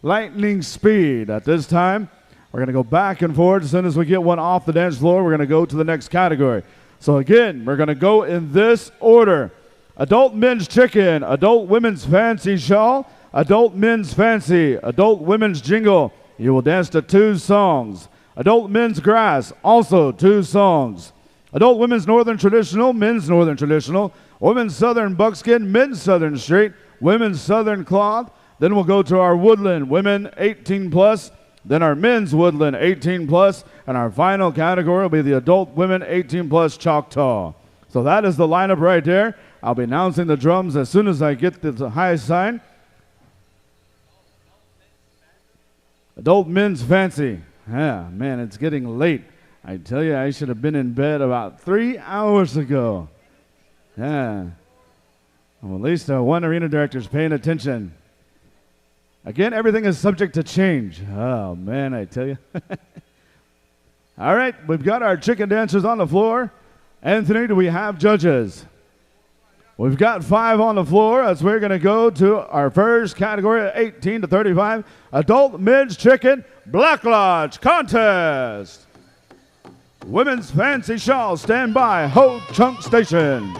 lightning speed at this time. We're going to go back and forth. As soon as we get one off the dance floor, we're going to go to the next category. So again, we're going to go in this order. Adult men's chicken, adult women's fancy shawl, adult men's fancy, adult women's jingle. You will dance to 2 songs. Adult men's grass, also 2 songs. Adult women's northern traditional, men's northern traditional, women's southern buckskin, men's southern straight, women's southern cloth. Then we'll go to our woodland, women 18 plus, then our men's woodland 18 plus, and our final category will be the adult women 18 plus Choctaw. So that is the lineup right there. I'll be announcing the drums as soon as I get the high sign. Adult men's fancy. Yeah, man, it's getting late. I tell you, I should have been in bed about 3 hours ago. Yeah. Well, at least one arena director is paying attention. Again, everything is subject to change. Oh, man, I tell you. All right, we've got our chicken dancers on the floor. Anthony, do we have judges? We've got 5 on the floor as we're going to go to our first category, 18 to 35, Adult Men's Chicken Black Lodge Contest. Women's Fancy Shawl, stand by, Ho Chunk Station.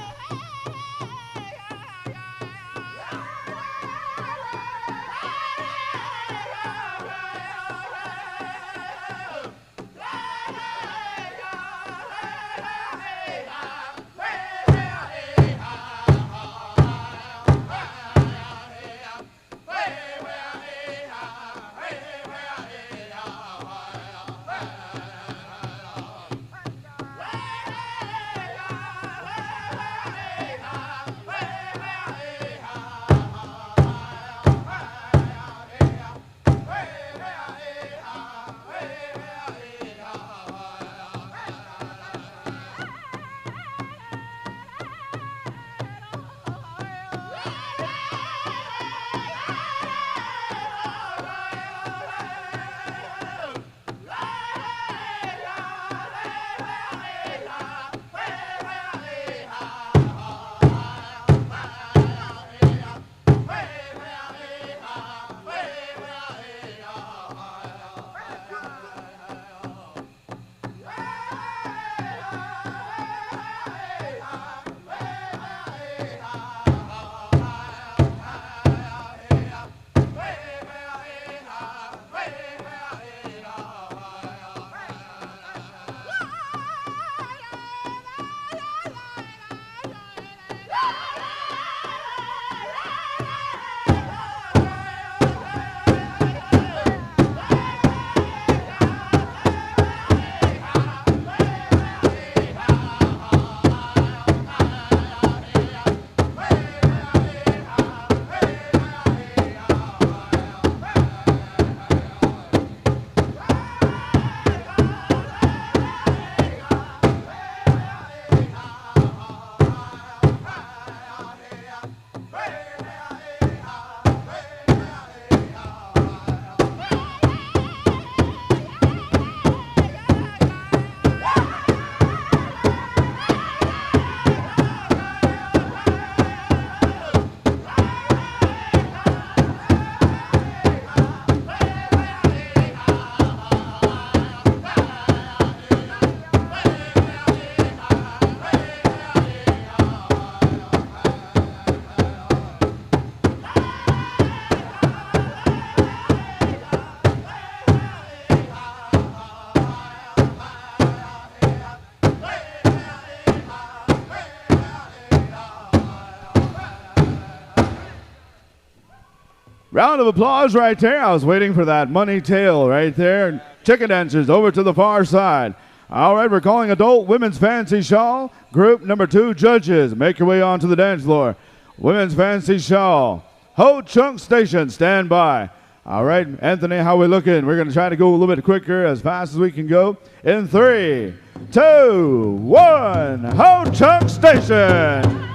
Round of applause right there. I was waiting for that money tail right there. Chicken dancers over to the far side. All right, we're calling adult women's fancy shawl. Group number 2 judges. Make your way onto the dance floor. Women's fancy shawl. Ho Chunk Station, stand by. All right, Anthony, how we looking? We're going to try to go a little bit quicker, as fast as we can go. In 3, 2, 1, Ho Chunk Station.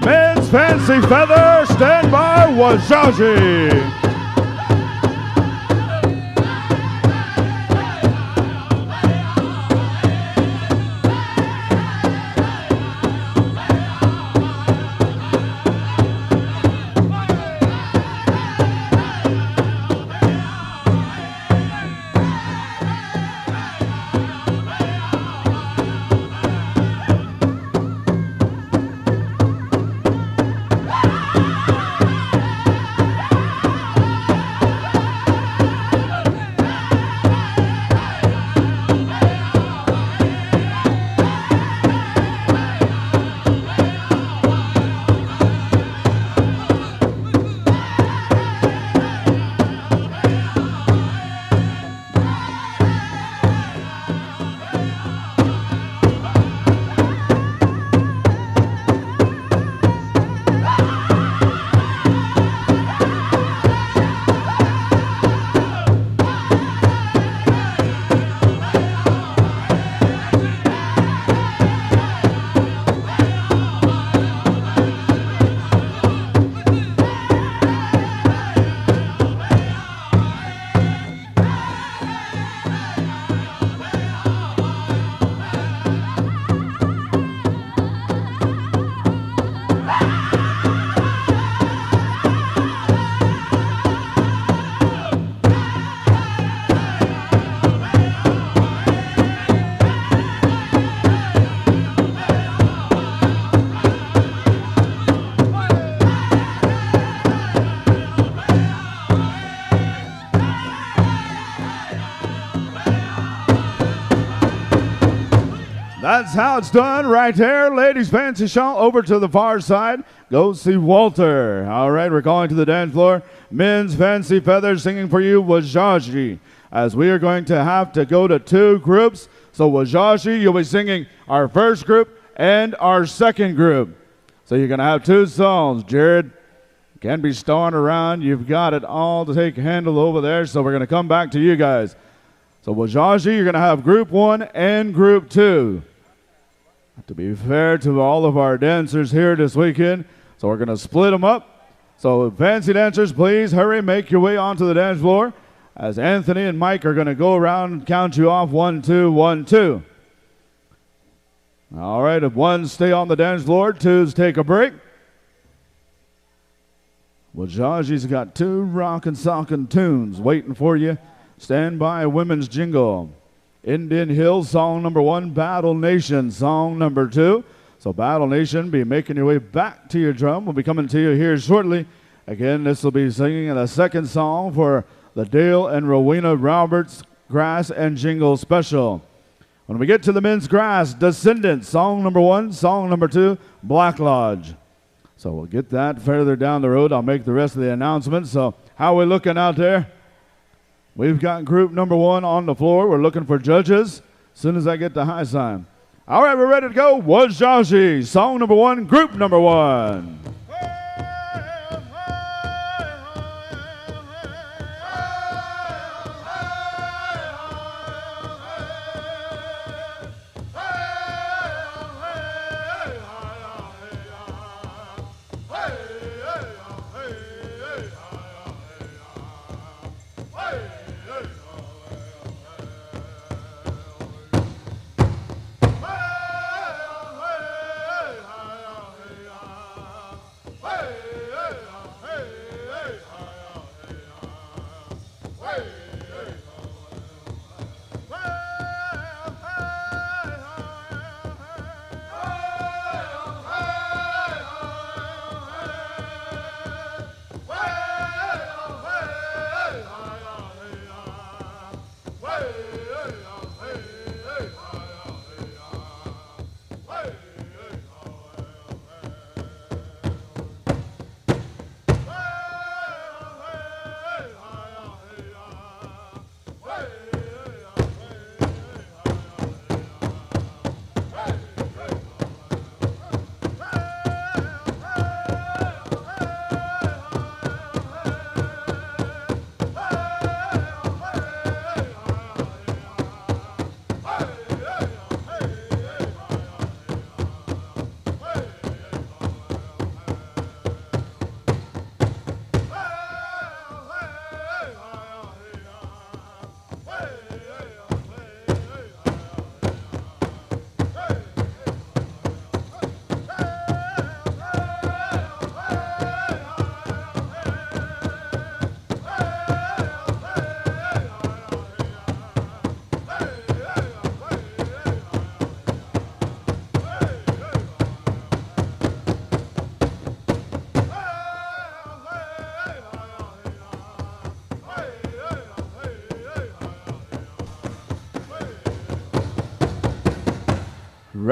Men's Fancy Feather, stand by, Wajaji. That's how it's done right there. Ladies Fancy Show over to the far side. Go see Walter. All right, we're going to the dance floor. Men's Fancy Feathers singing for you Wajaji. As we are going to have to go to two groups. So Wajaji, you'll be singing our first group and our second group. So you're going to have two songs. Jared, can't be starring around. You've got it all to take handle over there. So we're going to come back to you guys. So Wajaji, you're going to have group one and group two. To be fair to all of our dancers here this weekend, so we're going to split them up. So fancy dancers, please hurry, make your way onto the dance floor as Anthony and Mike are going to go around and count you off 1, 2, 1, 2. All right, if ones stay on the dance floor, twos take a break. Wajaji's got two rockin' sockin' tunes waiting for you. Stand by, Women's Jingle. Indian Hill, song number 1, Battle Nation, song number 2. So Battle Nation, be making your way back to your drum. We'll be coming to you here shortly. Again, this will be singing the second song for the Dale and Rowena Roberts Grass and Jingle Special. When we get to the men's grass, Descendants, song number 1, song number 2, Black Lodge. So we'll get that further down the road. I'll make the rest of the announcements. So how are we looking out there? We've got group number 1 on the floor. We're looking for judges as soon as I get the high sign. All right, we're ready to go. Wajaji, song number 1, group number 1.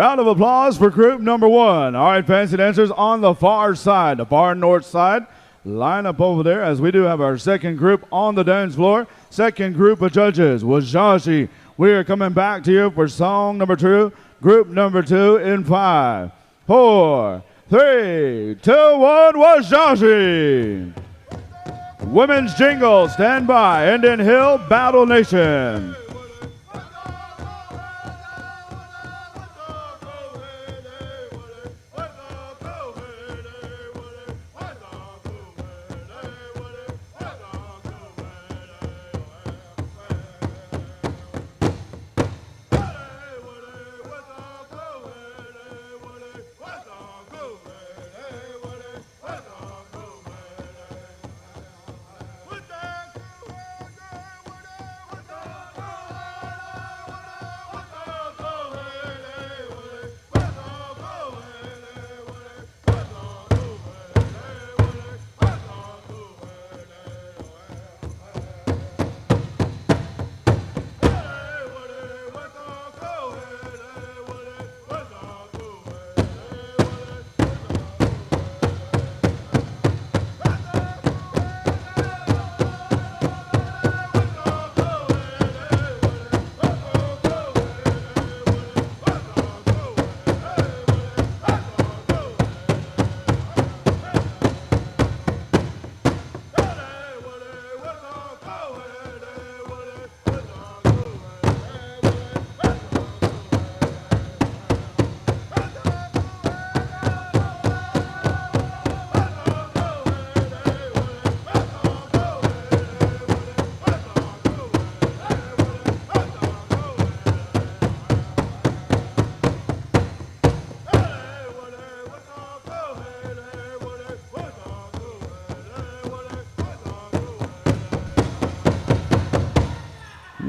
Round of applause for group number one. All right, fancy dancers on the far side, the far north side. Line up over there as we do have our second group on the dance floor. Second group of judges, Wajaji. We are coming back to you for song number two, group number two in 5, 4, 3, 2, 1, Wajaji. Women's Jingle, stand by. Indian Hill, Battle Nation.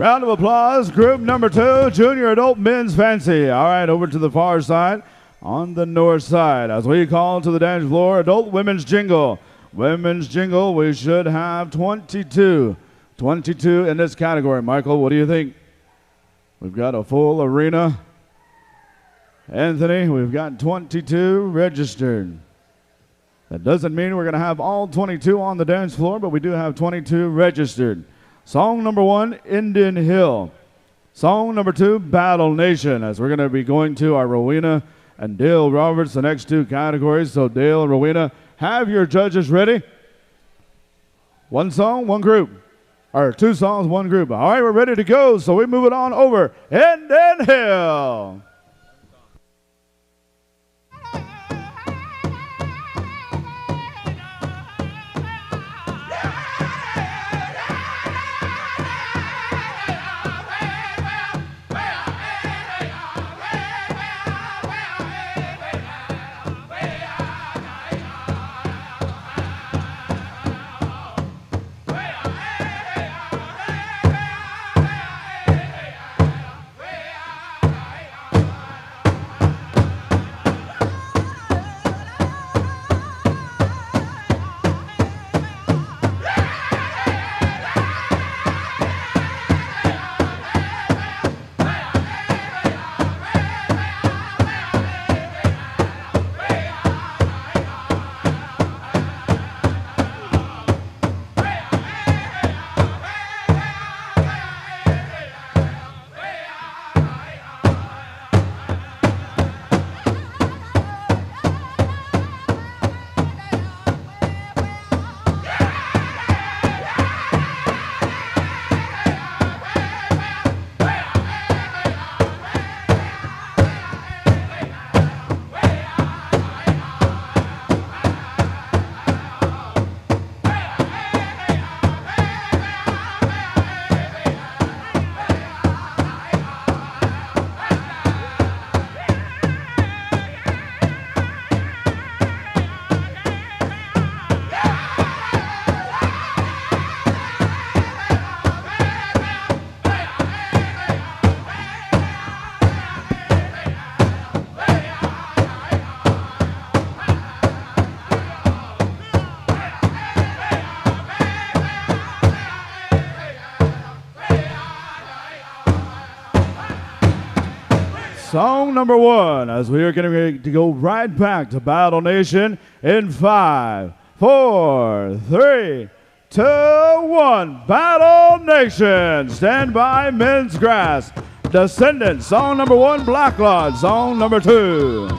Round of applause, group number two, Junior Adult Men's Fancy. All right, over to the far side on the north side. As we call to the dance floor, Adult Women's Jingle. Women's Jingle, we should have 22 in this category. Michael, what do you think? We've got a full arena. Anthony, we've got 22 registered. That doesn't mean we're going to have all 22 on the dance floor, but we do have 22 registered. Song number one, Indian Hill. Song number two, Battle Nation, as we're going to be going to our Rowena and Dale Roberts, the next two categories. So Dale and Rowena, have your judges ready. One song, one group. Or two songs, one group. All right, we're ready to go, so we move it on over. Indian Hill. song number 1, as we are getting ready to go right back to Battle Nation in 5, 4, 3, 2, 1. Battle Nation, stand by, Men's Grass. Descendants, song number 1, Black Lodge, song number 2.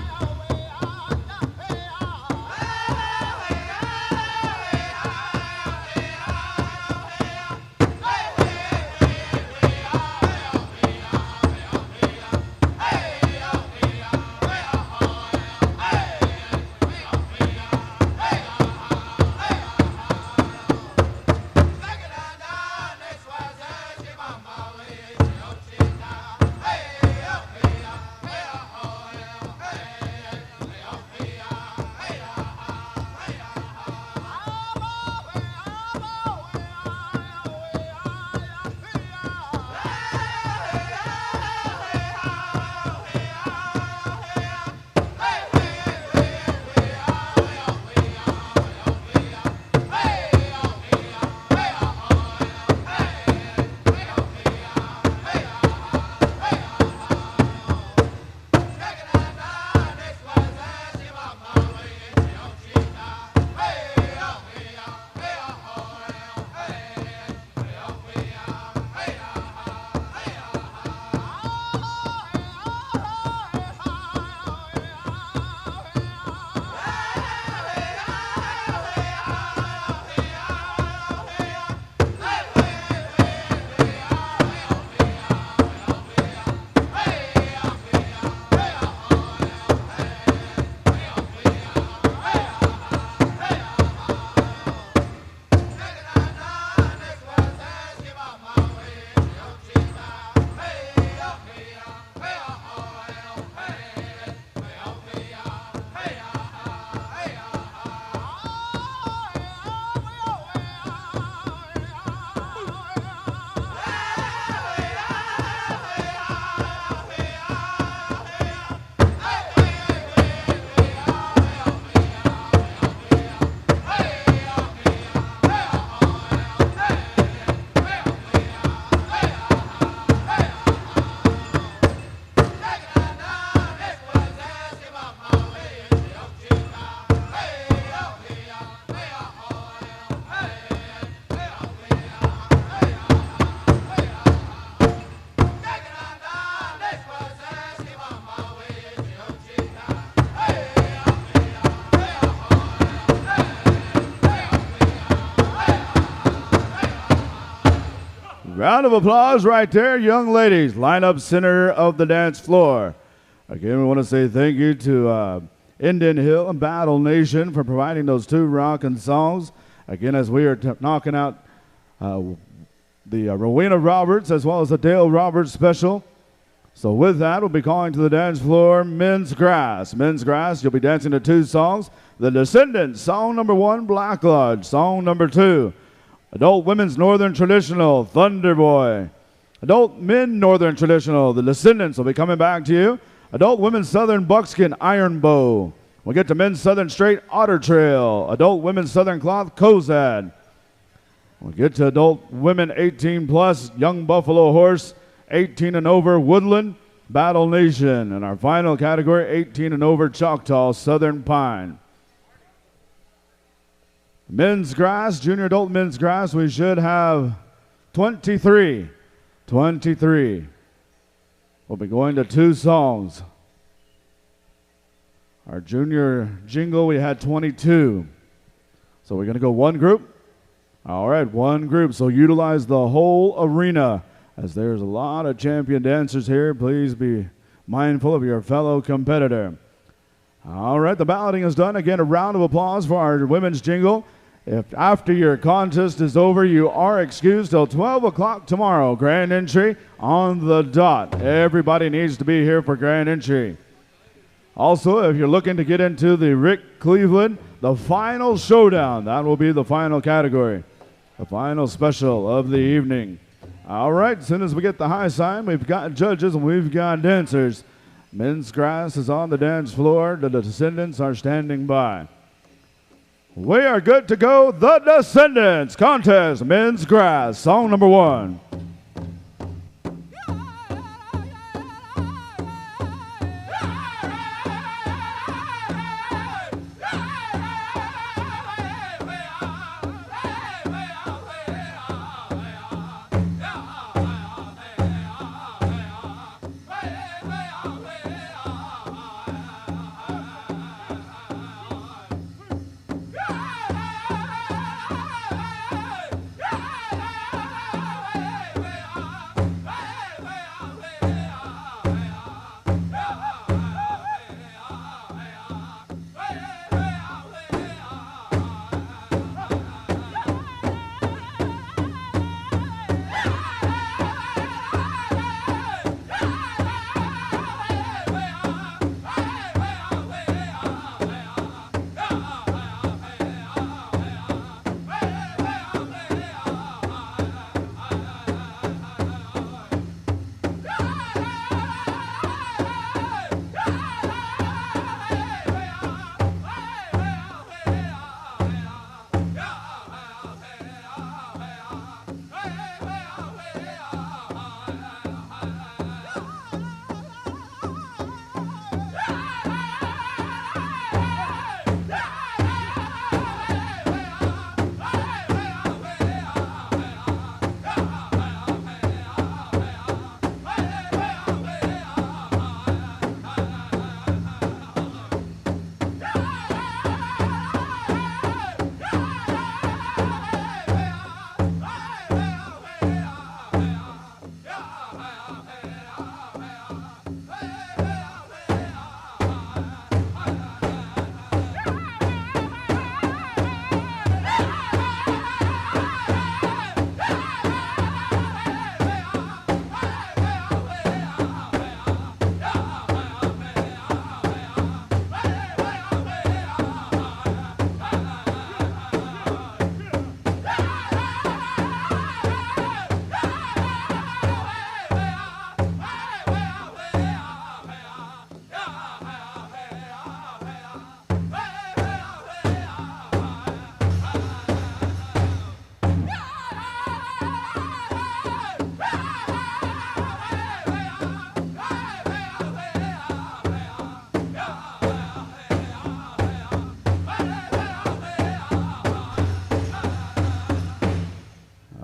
Round of applause right there, young ladies. Line up center of the dance floor. Again, we want to say thank you to Indian Hill and Battle Nation for providing those 2 rockin' songs. Again, as we are knocking out the Rowena Roberts as well as the Dale Roberts special. So with that, we'll be calling to the dance floor Men's Grass. Men's Grass, you'll be dancing to 2 songs. The Descendants, song number 1, Black Lodge, song number 2. Adult Women's Northern Traditional, Thunder Boy. Adult Men Northern Traditional, the Descendants will be coming back to you. Adult Women's Southern Buckskin, Iron Bow. We'll get to Men's Southern Straight, Otter Trail. Adult Women's Southern Cloth, Kozad. We'll get to Adult Women 18 plus, Young Buffalo Horse, 18 and over, Woodland, Battle Nation. And our final category, 18 and over, Choctaw, Southern Pine. Men's Grass, Junior Adult Men's Grass, we should have 23. 23. We'll be going to 2 songs. Our junior jingle, we had 22. So we're going to go 1 group. All right, 1 group. So utilize the whole arena. As there's a lot of champion dancers here, please be mindful of your fellow competitor. All right, the balloting is done. Again, a round of applause for our women's jingle. If after your contest is over, you are excused till 12 o'clock tomorrow. Grand entry on the dot. Everybody needs to be here for grand entry. Also, if you're looking to get into the Rick Cleveland, the final showdown, that will be the final category, the final special of the evening. All right, as soon as we get the high sign, we've got judges and we've got dancers. Men's Grass is on the dance floor. The Descendants are standing by. We are good to go. The Descendants contest, Men's Grass, song number 1.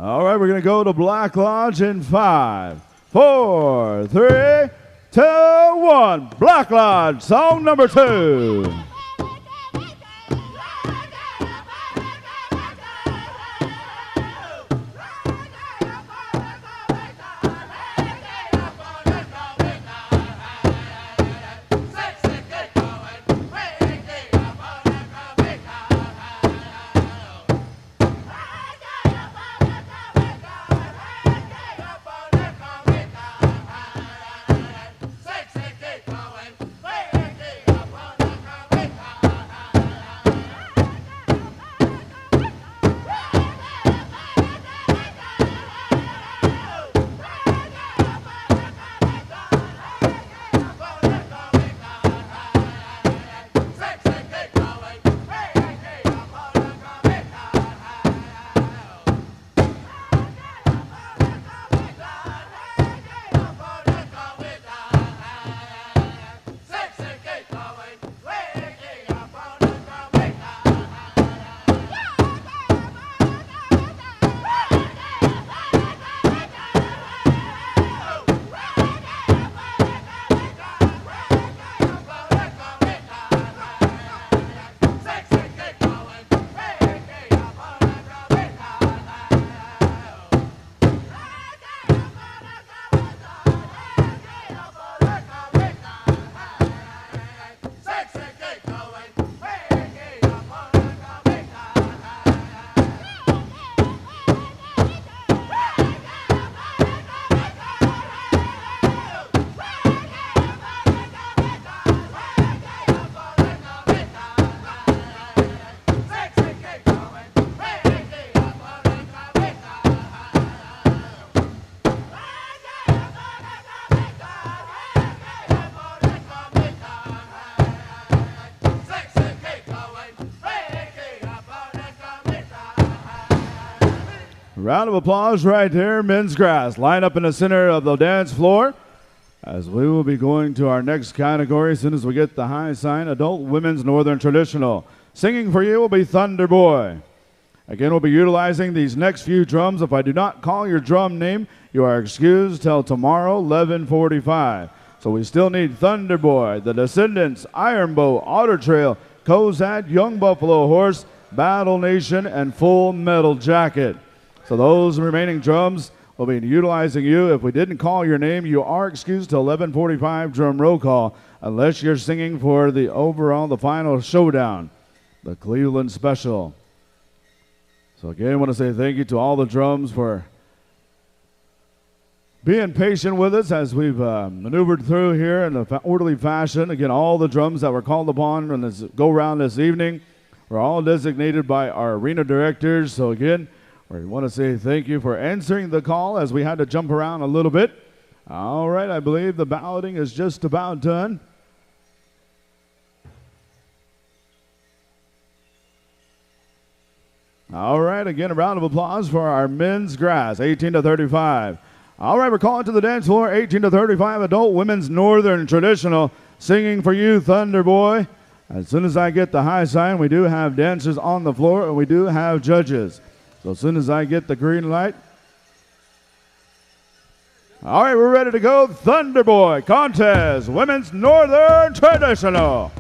All right, we're going to go to Black Lodge in 5, 4, 3, 2, 1. Black Lodge, song number 2. Round of applause right there, men's grass. Line up in the center of the dance floor as we will be going to our next category as soon as we get the high sign, adult women's northern traditional. Singing for you will be Thunder Boy. Again, we'll be utilizing these next few drums. If I do not call your drum name, you are excused till tomorrow, 11:45. So we still need Thunder Boy, the Descendants, Iron Bow, Otter Trail, Cozad, Young Buffalo Horse, Battle Nation, and Full Metal Jacket. So those remaining drums will be utilizing you. If we didn't call your name, you are excused till 11:45 drum roll call, unless you're singing for the final showdown, the Cleveland Special. So again, I want to say thank you to all the drums for being patient with us as we've maneuvered through here in an orderly fashion. Again, all the drums that were called upon in this go-round this evening were all designated by our arena directors. So again, we want to say thank you for answering the call as we had to jump around a little bit. All right, I believe the balloting is just about done. All right, again, a round of applause for our men's grass, 18-35. All right, we're calling to the dance floor, 18-35, adult women's northern traditional, singing for you, Thunder Boy. As soon as I get the high sign, we do have dancers on the floor, and we do have judges. So as soon as I get the green light. All right, we're ready to go. Thunder Boy contest, women's northern traditional.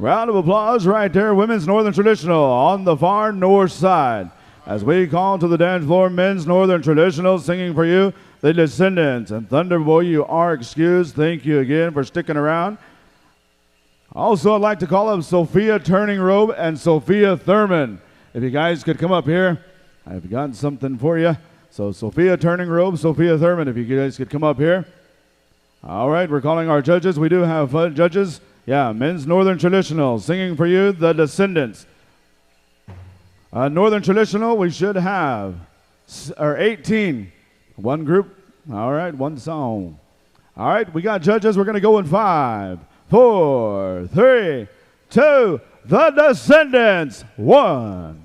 Round of applause right there. Women's Northern Traditional on the far north side. As we call to the dance floor, men's Northern Traditional singing for you, the Descendants. And Thunder Boy, you are excused. Thank you again for sticking around. Also, I'd like to call up Sophia Turning Robe and Sophia Thurman. If you guys could come up here, I've got something for you. So Sophia Turning Robe, Sophia Thurman, if you guys could come up here. All right, we're calling our judges. We do have judges. Yeah, men's Northern Traditional singing for you, the Descendants. Northern Traditional, we should have 18. One group. All right, one song. All right, we got judges. We're going to go in 5, 4, 3, 2, the Descendants, 1.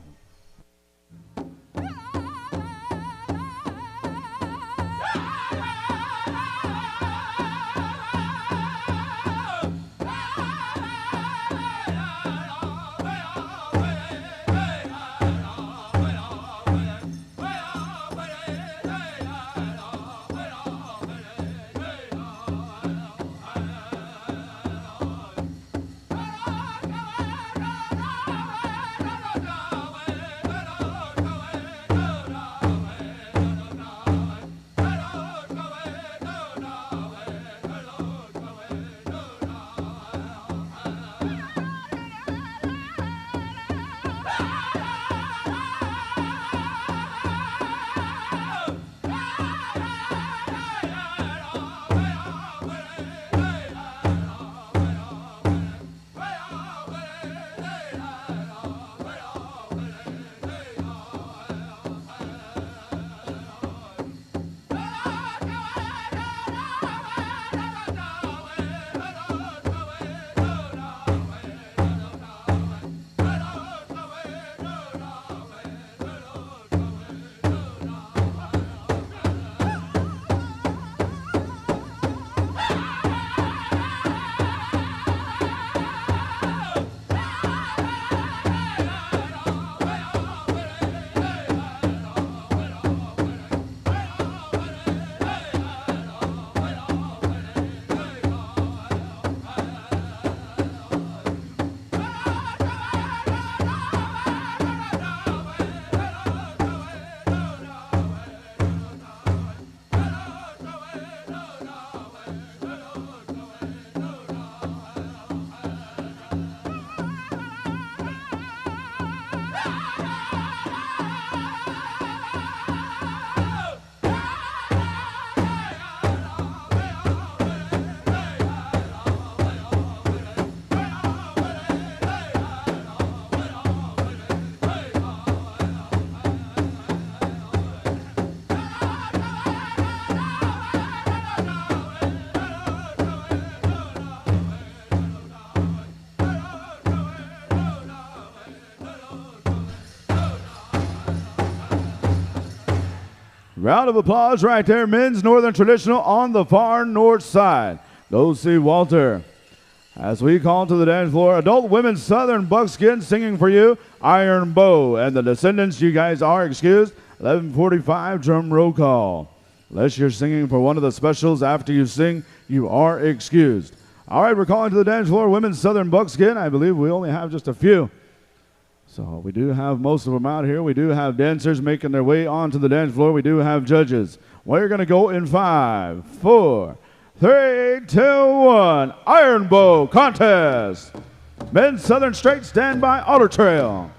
Round of applause right there. Men's Northern Traditional on the far north side. Go see Walter. As we call to the dance floor, adult women's Southern Buckskin singing for you, Iron Bow. And the Descendants, you guys are excused. 11:45 drum roll call. Unless you're singing for one of the specials after you sing, you are excused. All right, we're calling to the dance floor, women's Southern Buckskin. I believe we only have just a few. So we do have most of them out here. We do have dancers making their way onto the dance floor. We do have judges. We're going to go in 5, 4, 3, 2, 1. Iron Bow contest. Men's Southern Straight Standby Auto Trail.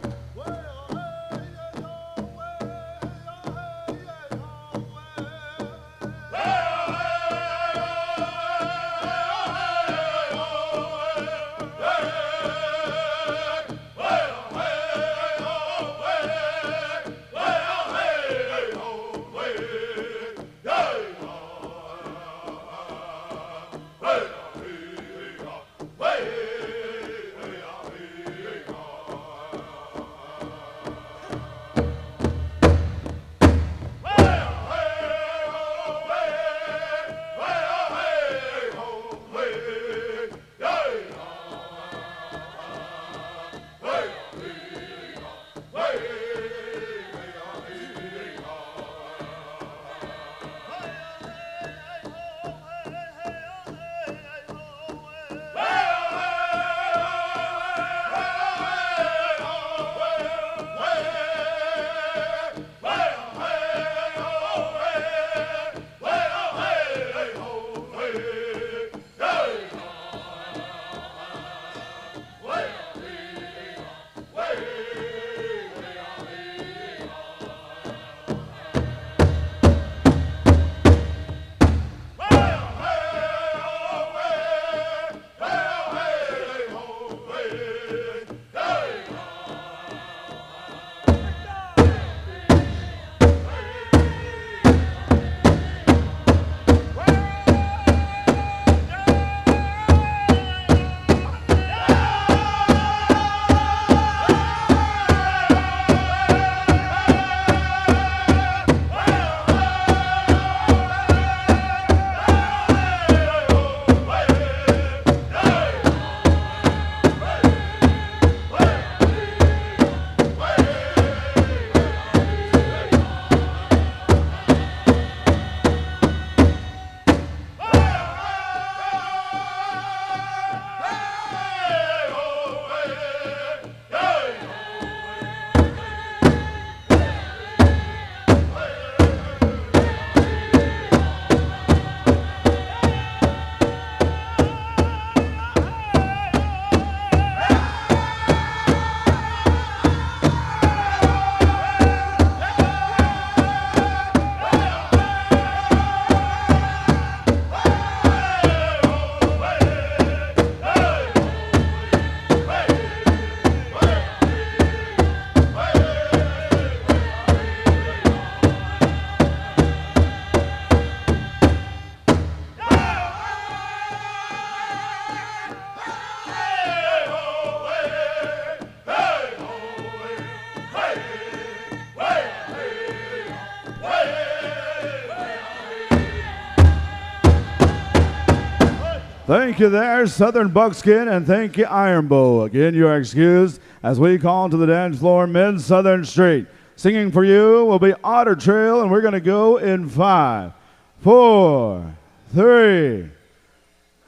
Thank you there, Southern Buckskin, and thank you, Iron Bow. Again, you are excused as we call to the dance floor, Men's Southern Street. Singing for you will be Otter Trail, and we're going to go in 5, 4, 3,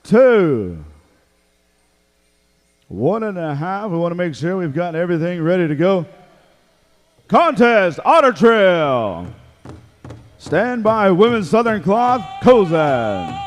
2, 1.5. We want to make sure we've got everything ready to go. Contest, Otter Trail. Stand by, Women's Southern Cloth, Kozad.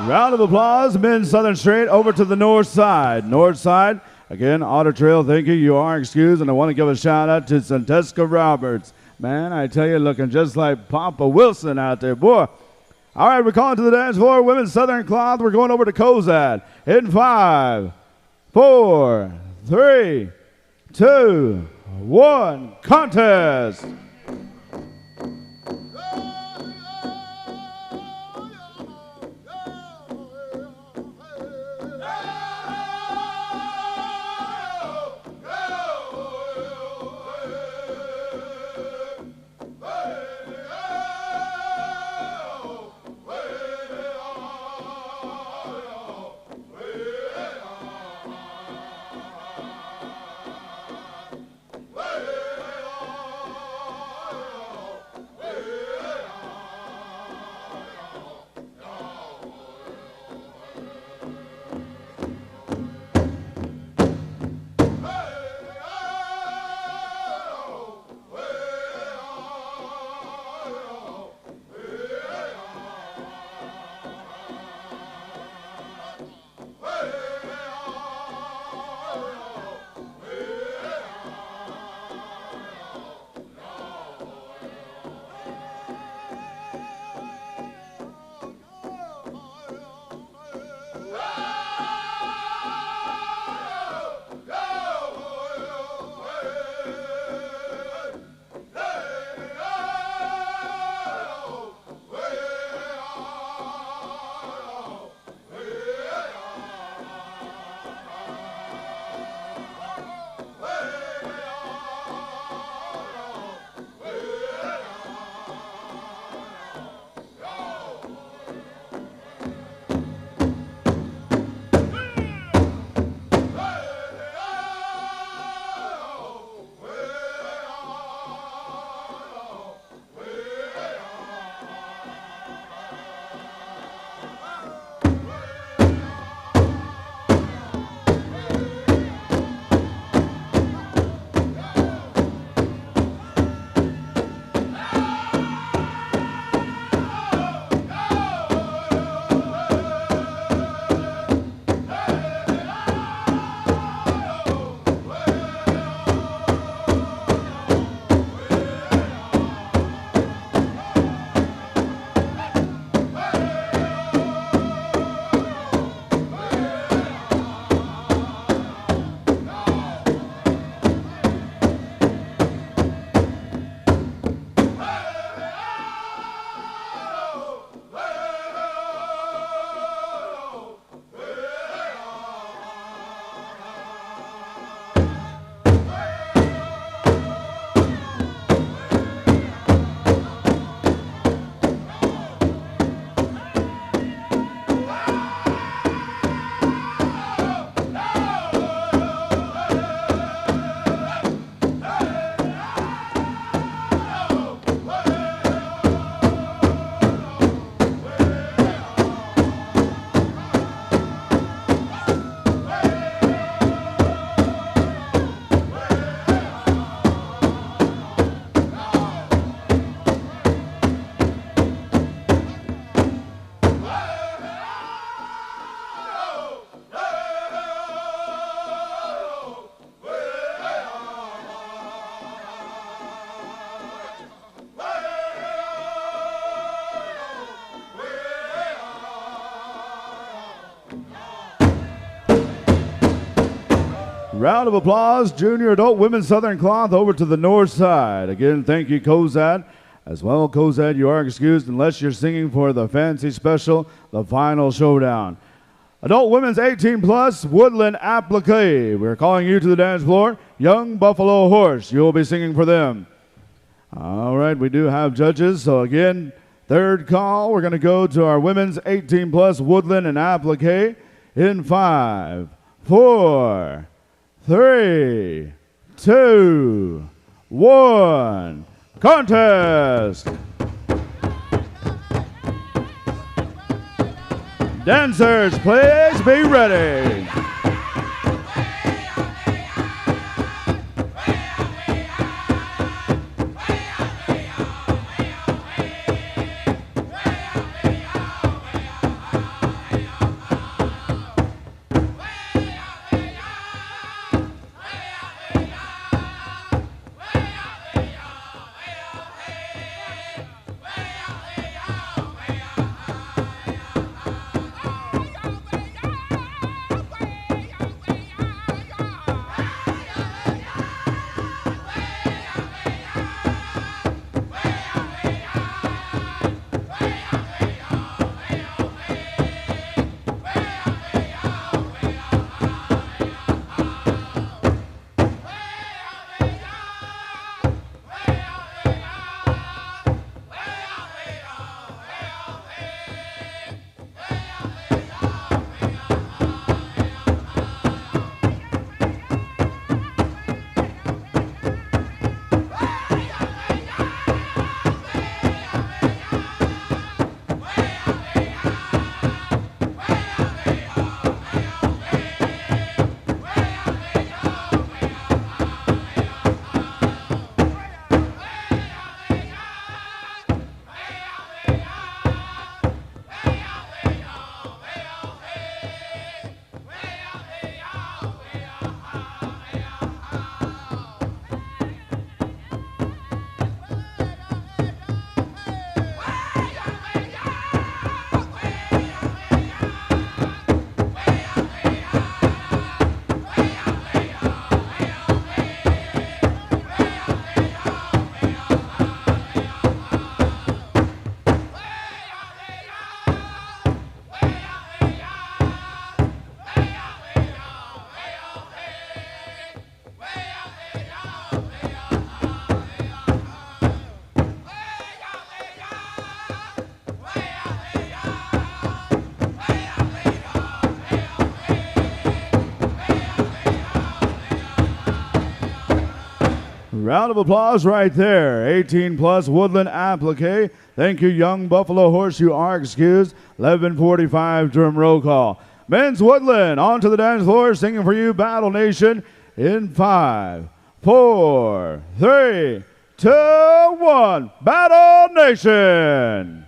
Round of applause, Men's Southern Street, over to the north side. North side, again, Otter Trail, thank you. You are excused, and I want to give a shout out to Santeska Roberts. Man, I tell you, looking just like Papa Wilson out there, boy. All right, we're calling to the dance floor, Women's Southern Cloth. We're going over to Kozad in 5, 4, 3, 2, 1, contest. Round of applause, Junior Adult Women's Southern Cloth over to the north side. Again, thank you, Cozad. As well, Cozad, you are excused unless you're singing for the fancy special, the final showdown. Adult Women's 18 plus, Woodland Applique. We're calling you to the dance floor. Young Buffalo Horse, you'll be singing for them. All right, we do have judges. So again, third call, we're going to go to our women's 18 plus, Woodland and Applique in 5, 4, 3, 2, 1. Contest! Dancers, please be ready. Round of applause right there. 18 plus Woodland Applique. Thank you, Young Buffalo Horse. You are excused. 11:45 drum roll call. Men's Woodland onto the dance floor, singing for you, Battle Nation, in 5, 4, 3, 2, 1. Battle Nation.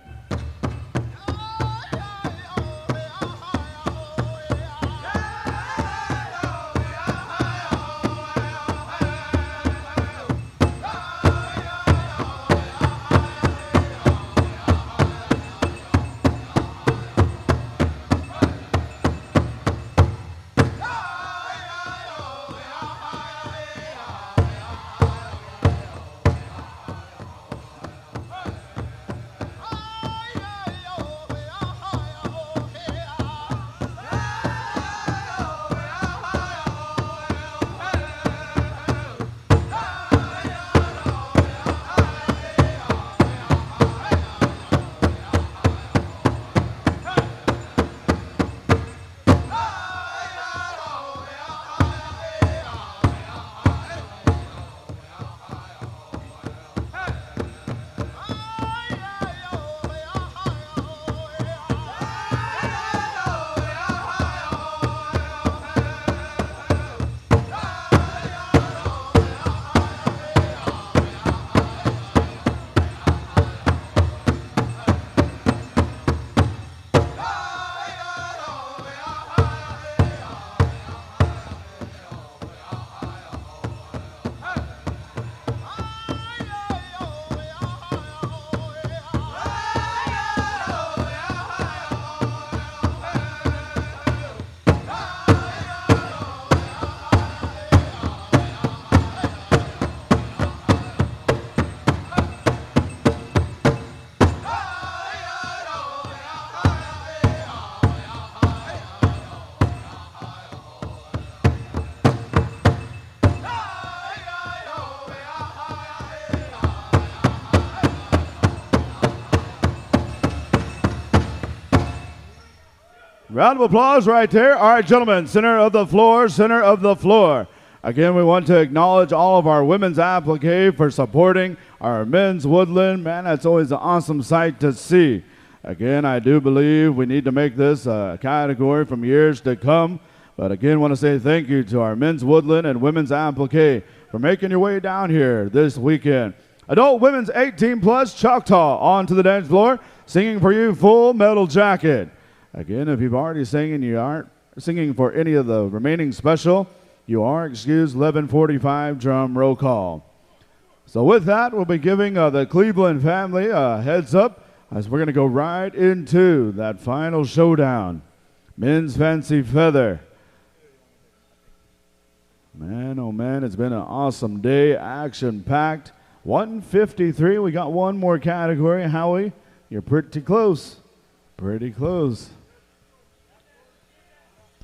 Round of applause right there. All right, gentlemen, center of the floor, center of the floor. Again, we want to acknowledge all of our women's applique for supporting our men's woodland. Man, that's always an awesome sight to see. Again, I do believe we need to make this a category from years to come. But again, want to say thank you to our men's woodland and women's applique for making your way down here this weekend. Adult women's 18 plus Choctaw onto the dance floor, singing for you Full Metal Jacket. Again, if you've already sang and you aren't singing for any of the remaining special, you are excused. 11:45 drum roll call. So with that, we'll be giving the Cleveland family a heads up as we're going to go right into that final showdown. Men's Fancy Feather. Man, oh man, it's been an awesome day, action-packed. 153, we got one more category. Howie, you're pretty close. Pretty close.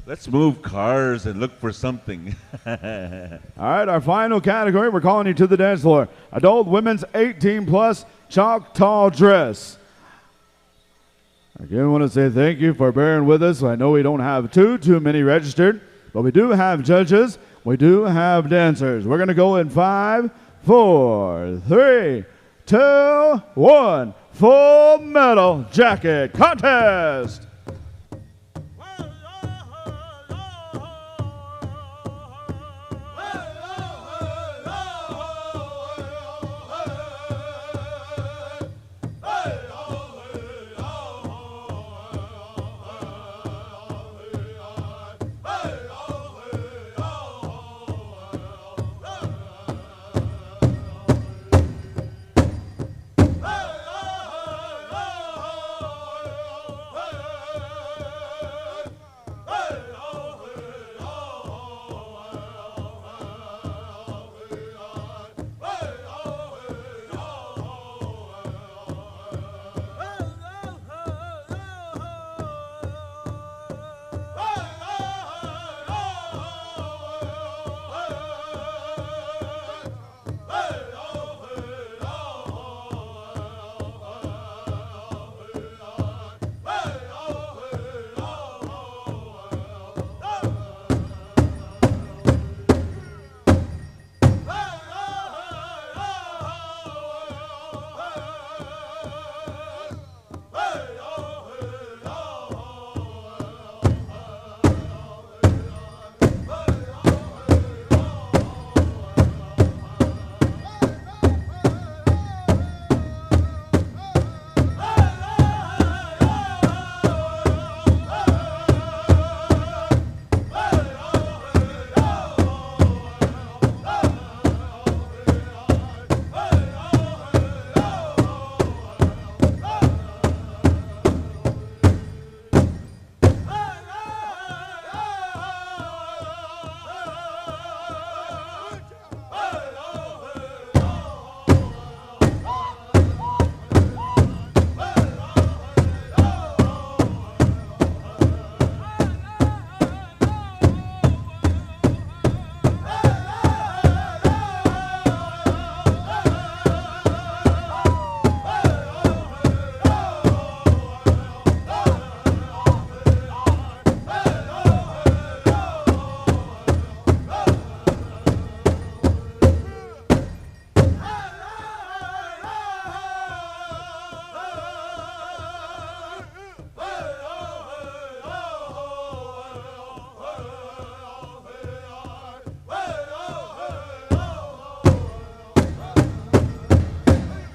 Let's move cars and look for something. All right, our final category, we're calling you to the dance floor. Adult women's 18 plus Choctaw dress. Again, I want to say thank you for bearing with us. I know we don't have too many registered, but we do have judges. We do have dancers. We're going to go in 5, 4, 3, 2, 1. Full Metal Jacket Contest.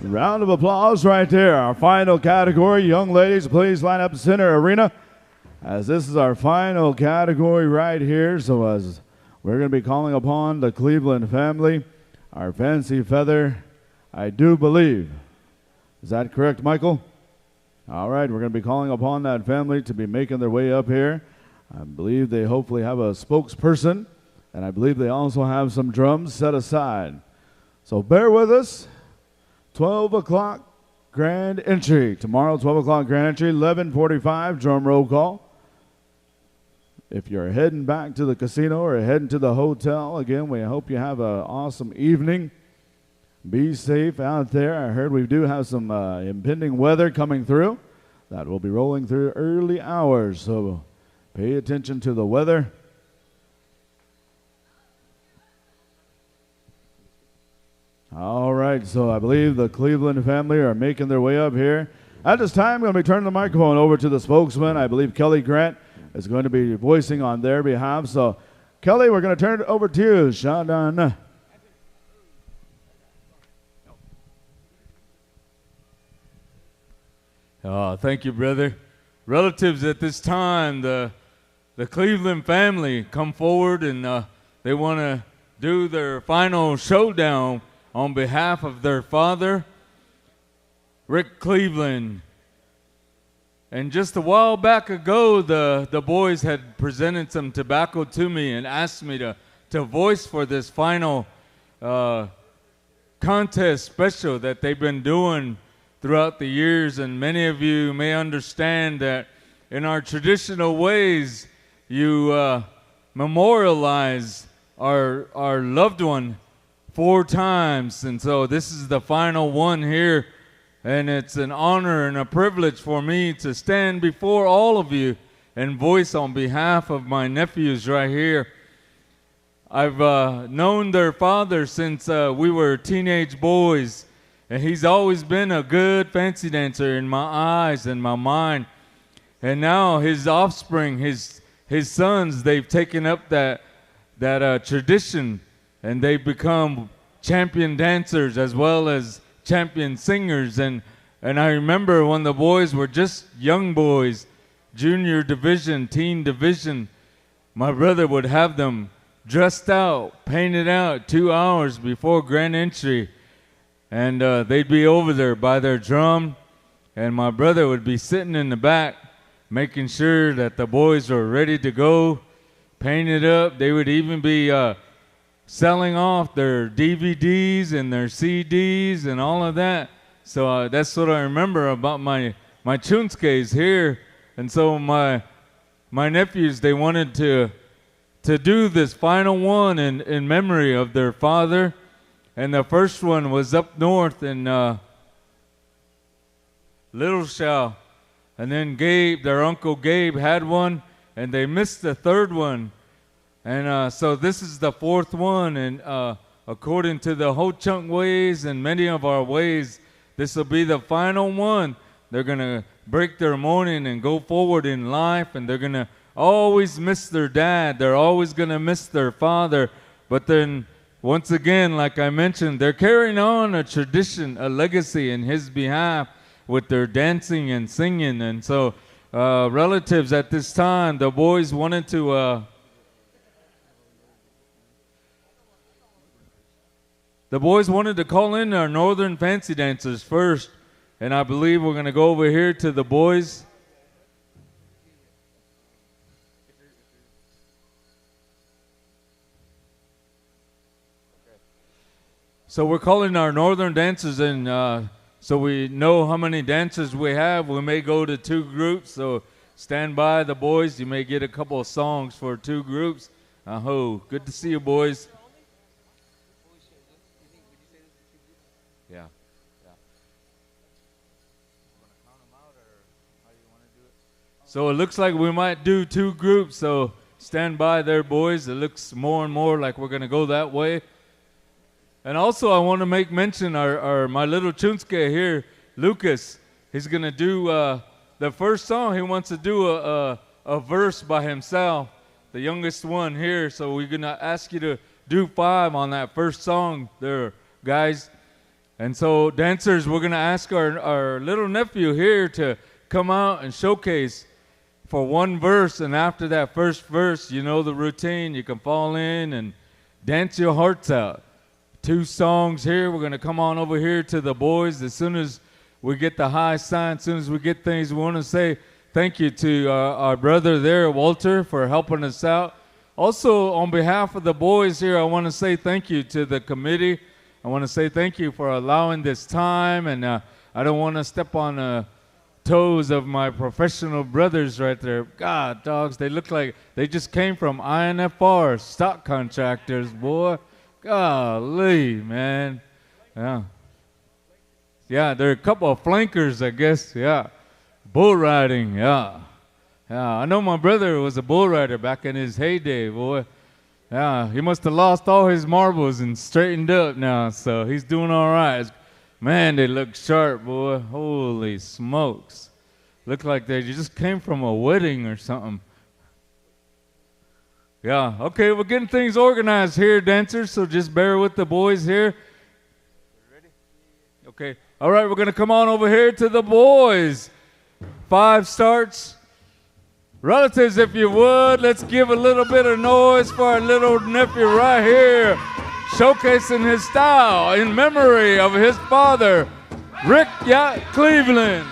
Round of applause right there. Our final category. Young ladies, please line up center arena as this is our final category right here. So as we're going to be calling upon the Cleveland family, our Fancy Feather, I do believe. Is that correct, Michael? All right, we're going to be calling upon that family to be making their way up here. I believe they hopefully have a spokesperson, and I believe they also have some drums set aside. So bear with us. 12 o'clock grand entry. Tomorrow, 12 o'clock grand entry, 11:45 drum roll call. If you're heading back to the casino or heading to the hotel, again, we hope you have an awesome evening. Be safe out there. I heard we do have some impending weather coming through that will be rolling through early hours. So Pay attention to the weather. All right, so I believe the Cleveland family are making their way up here. At this time, I'm going to be turning the microphone over to the spokesman. I believe Kelly Grant is going to be voicing on their behalf. So, Kelly, we're going to turn it over to you. Showdown. Thank you, brother. Relatives, at this time, the Cleveland family come forward and they want to do their final showdown on behalf of their father, Rick Cleveland. And just a while back ago, the boys had presented some tobacco to me and asked me to voice for this final contest special that they've been doing throughout the years. And many of you may understand that in our traditional ways, you memorialize our loved one 4 times. And so this is the final one here. And it's an honor and a privilege for me to stand before all of you and voice on behalf of my nephews right here. I've known their father since we were teenage boys, and he's always been a good fancy dancer in my eyes and my mind. And now his offspring, his sons, they've taken up that tradition, and they've become champion dancers as well as champion singers. And I remember when the boys were just young boys, junior division, teen division, my brother would have them dressed out, painted out 2 hours before grand entry, and they'd be over there by their drum, and my brother would be sitting in the back making sure that the boys were ready to go, painted up. They would even be selling off their DVDs and their CDs and all of that. So that's what I remember about my Chunskes here. And so my nephews, they wanted to do this final one in memory of their father. And the first one was up north in Little Shell. And then Gabe, their Uncle Gabe, had one, and they missed the third one. And so this is the 4th one, and according to the Ho Chunk ways and many of our ways, this will be the final one. They're going to break their mourning and go forward in life, and they're going to always miss their dad. They're always going to miss their father. But then, once again, like I mentioned, they're carrying on a tradition, a legacy in his behalf with their dancing and singing. And so, relatives, at this time, the boys wanted to... The boys wanted to call in our Northern Fancy Dancers first, and I believe we're going to go over here to the boys. So we're calling our Northern Dancers in, so we know how many dancers we have. We may go to 2 groups, so stand by, the boys. You may get a couple of songs for 2 groups. Aho, good to see you, boys. Yeah. So it looks like we might do 2 groups, so stand by there, boys. It looks more and more like we're going to go that way. And also I want to make mention my little Chunske here, Lucas. He's going to do the first song. He wants to do a verse by himself, the youngest one here. So we're going to ask you to do 5 on that first song there, guys. And so, dancers, we're going to ask our little nephew here to come out and showcase for 1 verse. And after that first verse, you know the routine. You can fall in and dance your hearts out. 2 songs here. We're going to come on over here to the boys. As soon as we get the high sign, as soon as we get things, we want to say thank you to our brother there, Walter, for helping us out. Also, on behalf of the boys here, I want to say thank you to the committee. I want to say thank you for allowing this time, and I don't want to step on the toes of my professional brothers right there. God, dogs, they look like they just came from INFR, stock contractors, boy. Golly, man. Yeah. Yeah, they're a couple of flankers, I guess. Yeah. Bull riding, yeah. Yeah, I know my brother was a bull rider back in his heyday, boy. Yeah, he must have lost all his marbles and straightened up now, so he's doing all right. Man, they look sharp, boy. Holy smokes. Look like they just came from a wedding or something. Yeah, okay, we're getting things organized here, dancers, so just bear with the boys here. Ready? Okay. All right, we're going to come on over here to the boys. 5 starts. Relatives, if you would, let's give a little bit of noise for our little nephew right here, showcasing his style in memory of his father, Rick Yacht Cleveland.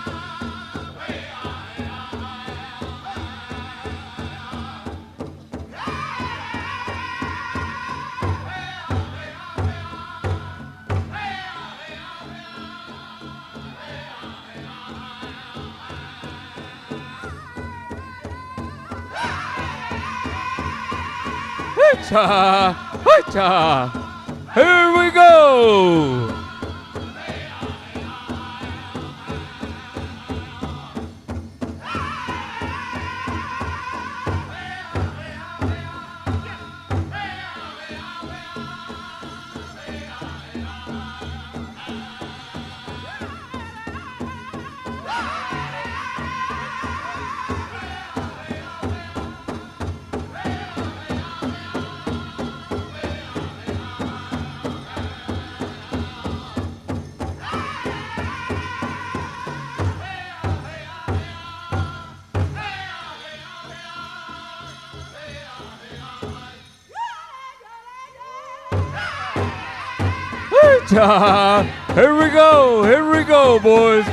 Hi-cha, hi-cha. Here we go. Here we go, boys.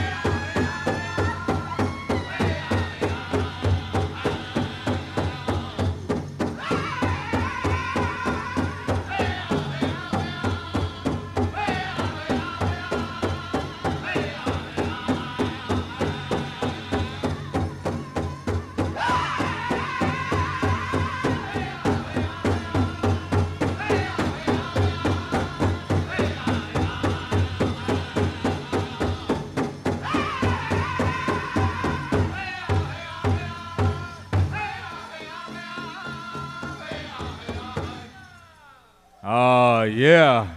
Yeah.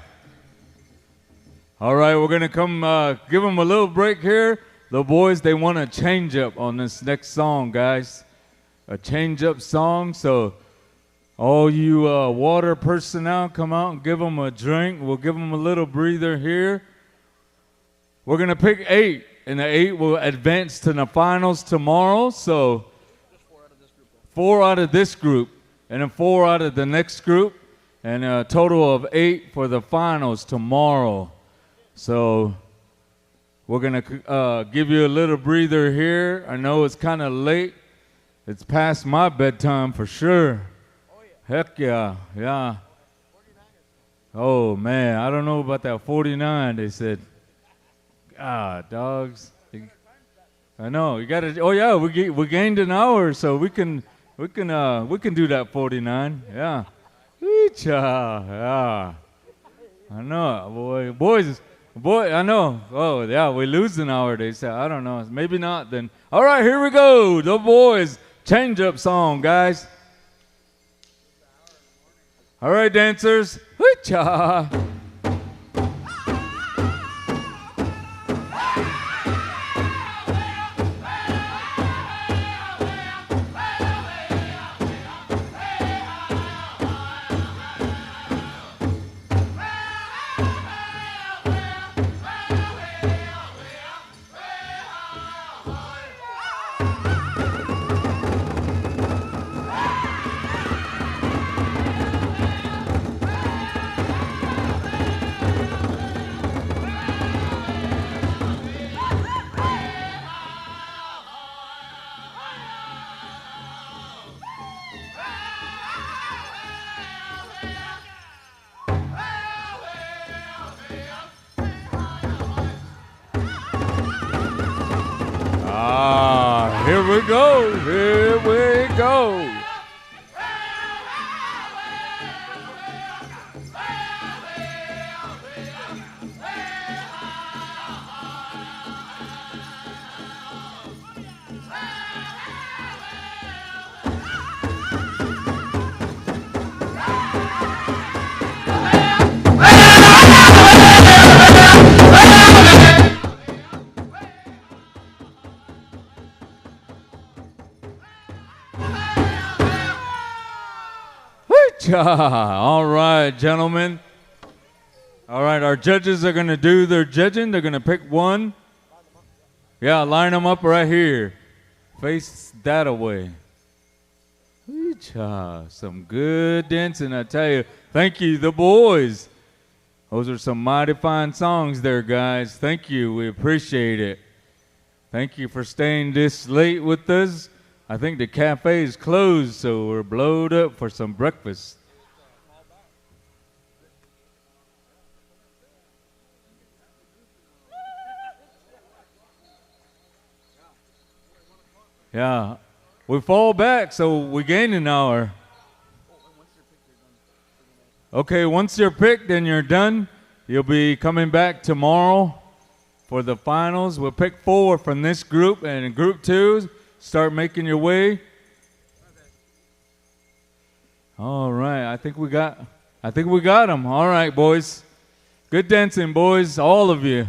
All right, we're going to come give them a little break here. The boys, they want a change-up on this next song, guys. A change-up song, so all you water personnel, come out and give them a drink. We'll give them a little breather here. We're going to pick 8, and the 8 will advance to the finals tomorrow, so 4 out of this group, and then 4 out of the next group. And a total of 8 for the finals tomorrow. So we're going to give you a little breather here. I know it's kind of late. It's past my bedtime for sure. Oh, yeah. Heck yeah, yeah. Oh, man, I don't know about that 49, they said. God, dogs. I know, you got to, oh, yeah, we gained an hour, so we can do that 49, yeah. Yeah. I know, boy, I know. Oh, yeah, we lose an hour, they say. I don't know. Maybe not then. All right, here we go. The boys, change-up song, guys. All right, dancers. Hoo-cha. Here we go. Here we go. All right, gentlemen. All right, our judges are going to do their judging. They're going to pick one. Yeah, line them up right here. Face that away. Some good dancing, I tell you. Thank you, the boys. Those are some mighty fine songs there, guys. Thank you. We appreciate it. Thank you for staying this late with us. I think the cafe is closed, so we're blowed up for some breakfast. Yeah, we fall back, so we gain an hour. Okay, once you're picked and you're done, you'll be coming back tomorrow for the finals. We'll pick 4 from this group, and in group 2, start making your way. All right, I think we got them. All right, boys. Good dancing, boys, all of you.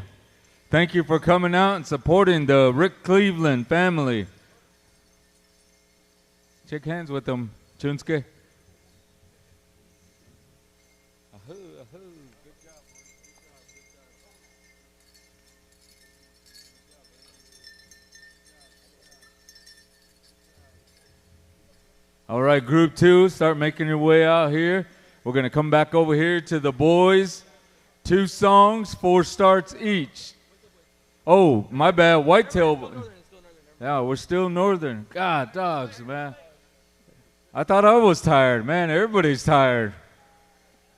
Thank you for coming out and supporting the Rick Cleveland family. Shake hands with them, Chunske. All right, group 2, start making your way out here. We're going to come back over here to the boys. 2 songs, 4 starts each. Oh, my bad, Whitetail. Yeah, we're still northern. God, dogs, man. I thought I was tired. Man, everybody's tired.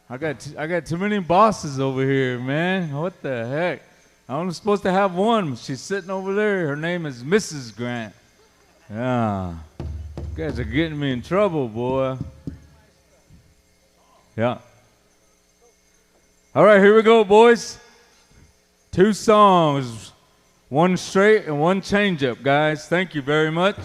I got too many bosses over here, man. What the heck? I'm supposed to have one. She's sitting over there. Her name is Mrs. Grant. Yeah. You guys are getting me in trouble, boy. Yeah. All right, here we go, boys. 2 songs. 1 straight and 1 change-up, guys. Thank you very much.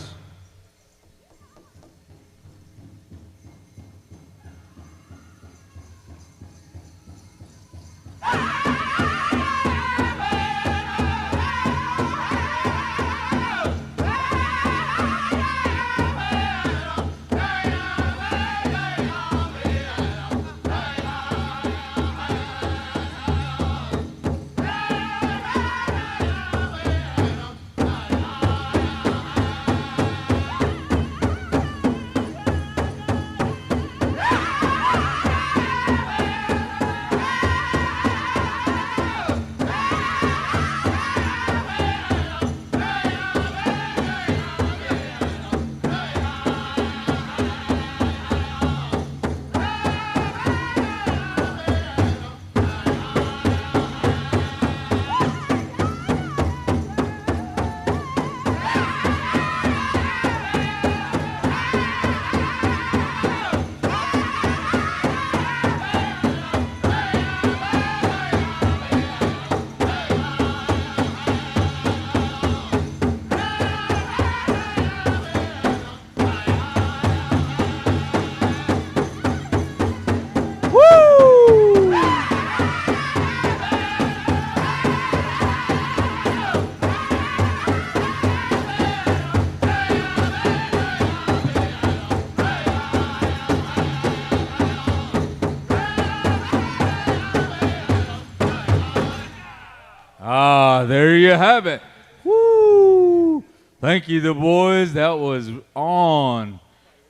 There you have it. Woo! Thank you, the boys. That was on.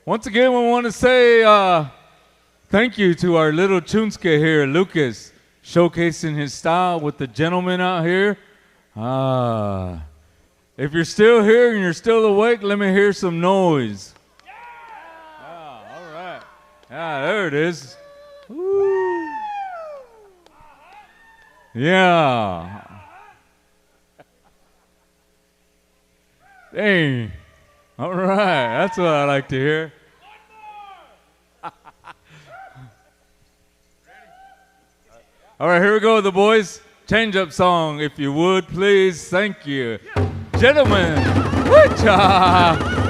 Once again, we want to say thank you to our little Chunske here, Lucas, showcasing his style with the gentlemen out here. If you're still here and you're still awake, let me hear some noise. All right. Yeah, there it is. Woo. Yeah. Dang. All right. That's what I like to hear. All right, here we go, the boys. Change up song, if you would, please. Thank you. Gentlemen. Woo-cha.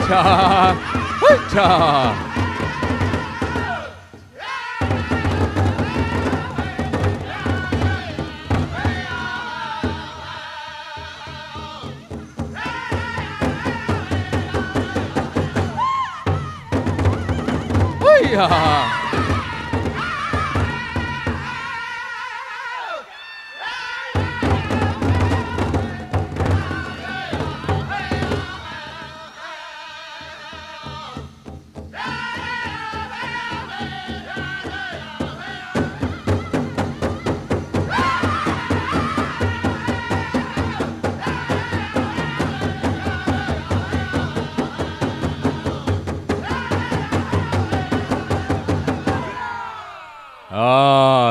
Hoo-cha! Hoo-cha! Hoo-yah!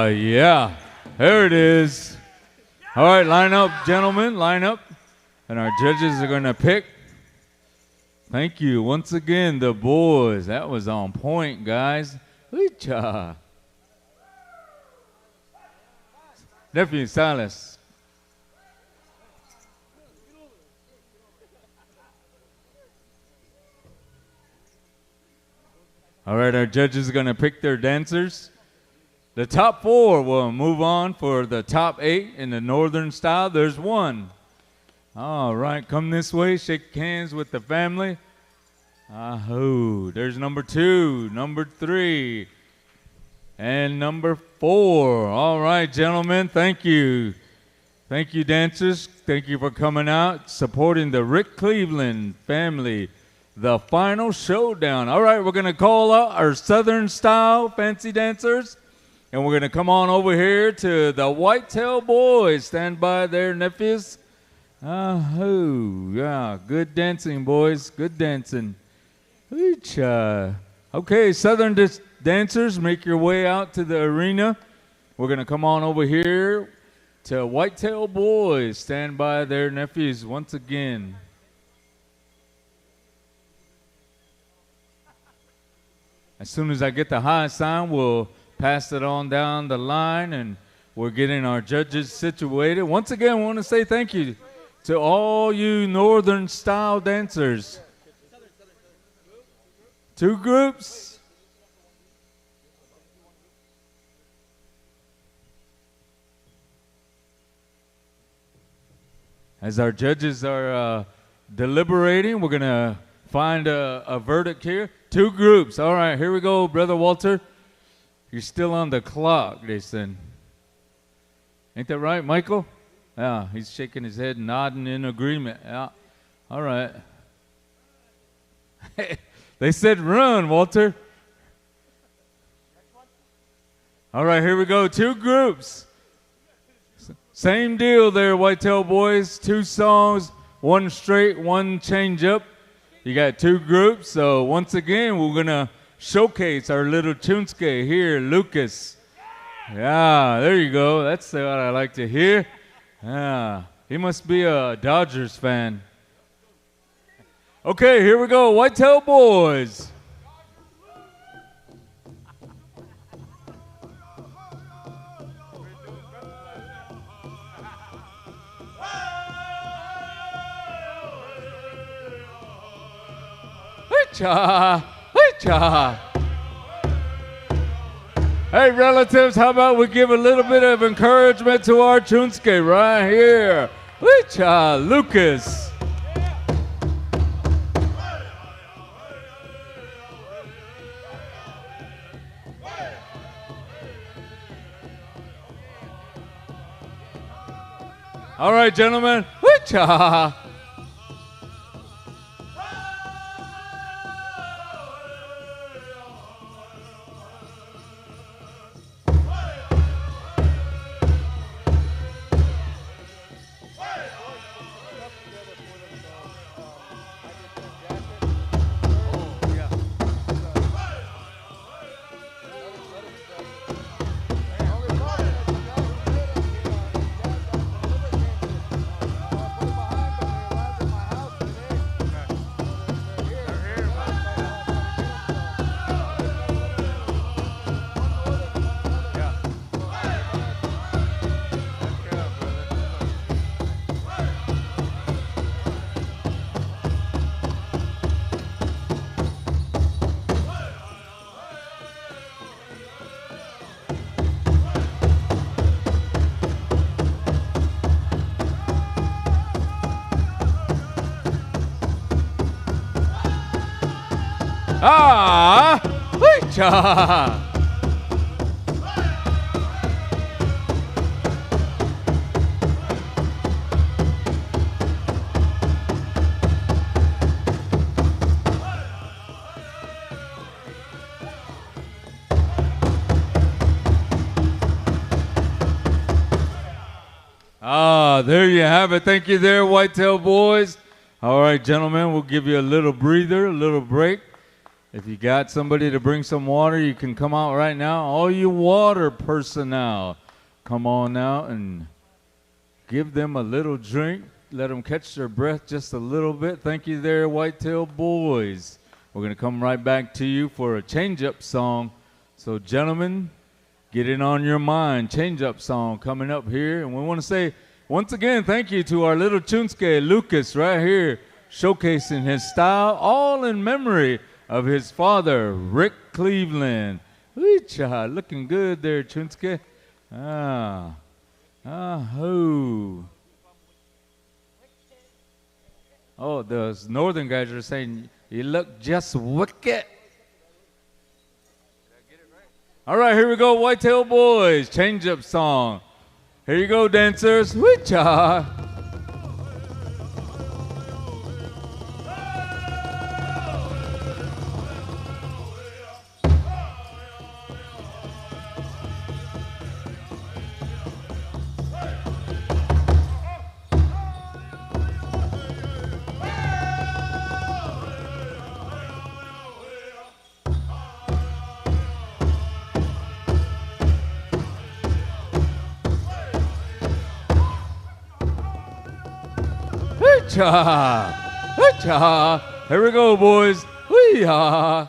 Yeah, there it is. All right, line up, gentlemen, line up. And our judges are going to pick. Thank you once again, the boys. That was on point, guys. Hoo-cha. Nephew Silas. All right, our judges are going to pick their dancers. The top 4 will move on for the top 8 in the northern style. There's 1. All right, come this way. Shake hands with the family. Ahoo. There's number 2, number 3, and number 4. All right, gentlemen, thank you. Thank you, dancers. Thank you for coming out, supporting the Rick Cleveland family, the final showdown. All right, we're going to call out our southern style fancy dancers. And we're going to come on over here to the Whitetail Boys. Stand by there, nephews. Oh, yeah, good dancing, boys. Good dancing. Okay, southern dancers, make your way out to the arena. We're going to come on over here to Whitetail Boys. Stand by there, nephews, once again. As soon as I get the high sign, we'll pass it on down the line, and we're getting our judges situated. Once again, I want to say thank you to all you northern style dancers. 2 groups. As our judges are deliberating, we're going to find a verdict here. 2 groups. All right, here we go, Brother Walter. You're still on the clock, they said. Ain't that right, Michael? Yeah, he's shaking his head, nodding in agreement. Yeah, all right. They said run, Walter. All right, here we go. 2 groups. Same deal there, Whitetail Boys. 2 songs, 1 straight, 1 change up. You got 2 groups. So once again, we're going to showcase our little Chunske here, Lucas. Yeah, there you go. That's what I like to hear. Yeah, he must be a Dodgers fan. Okay, here we go. Whitetail Boys. Hey, relatives, how about we give a little bit of encouragement to our Chunske right here. Lucas. All right, gentlemen. Ah, hoo-cha. Ah, there you have it. Thank you there, Whitetail Boys. All right, gentlemen, we'll give you a little breather, a little break. If you got somebody to bring some water, you can come out right now. All you water personnel, come on out and give them a little drink. Let them catch their breath just a little bit. Thank you there, Whitetail Boys. We're going to come right back to you for a change-up song. So, gentlemen, get it on your mind. Change-up song coming up here. And we want to say, once again, thank you to our little Chunske, Lucas, right here, showcasing his style, all in memory of his father, Rick Cleveland. Wee-cha, looking good there, Chunske. Ho. Oh, those northern guys are saying, you look just wicked. All right, here we go, Whitetail Boys, change-up song. Here you go, dancers. Wee-cha. Wee-cha. Here we go, boys. Wee-ha.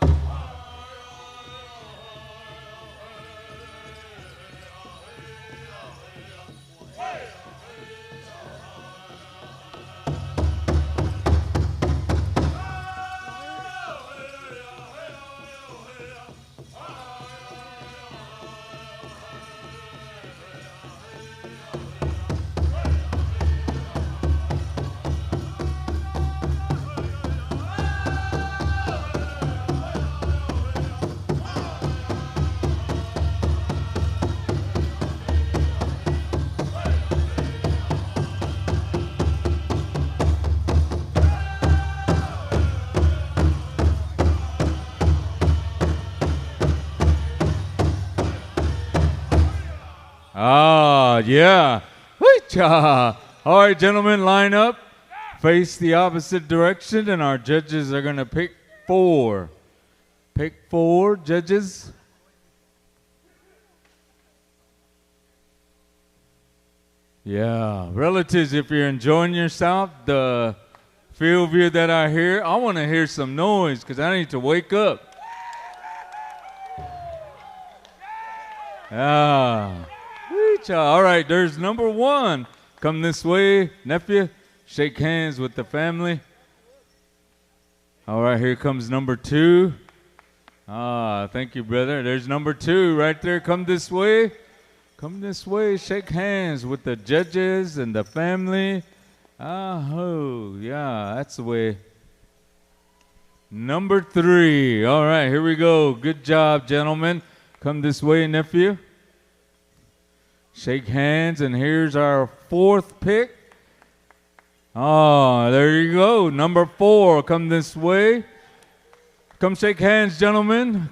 Ah, yeah. Wee-cha. All right, gentlemen, line up. Face the opposite direction, and our judges are going to pick 4. Pick 4, judges. Yeah. Relatives, if you're enjoying yourself, the few of you that are here, I want to hear some noise because I need to wake up. Ah. All right, there's number 1. Come this way, nephew. Shake hands with the family. All right, here comes number 2. Ah, thank you, brother. There's number 2 right there. Come this way. Come this way. Shake hands with the judges and the family. Oh, yeah, that's the way. Number 3. All right, here we go. Good job, gentlemen. Come this way, nephew. Shake hands, and here's our 4th pick. Oh, there you go. Number 4, come this way. Come shake hands, gentlemen.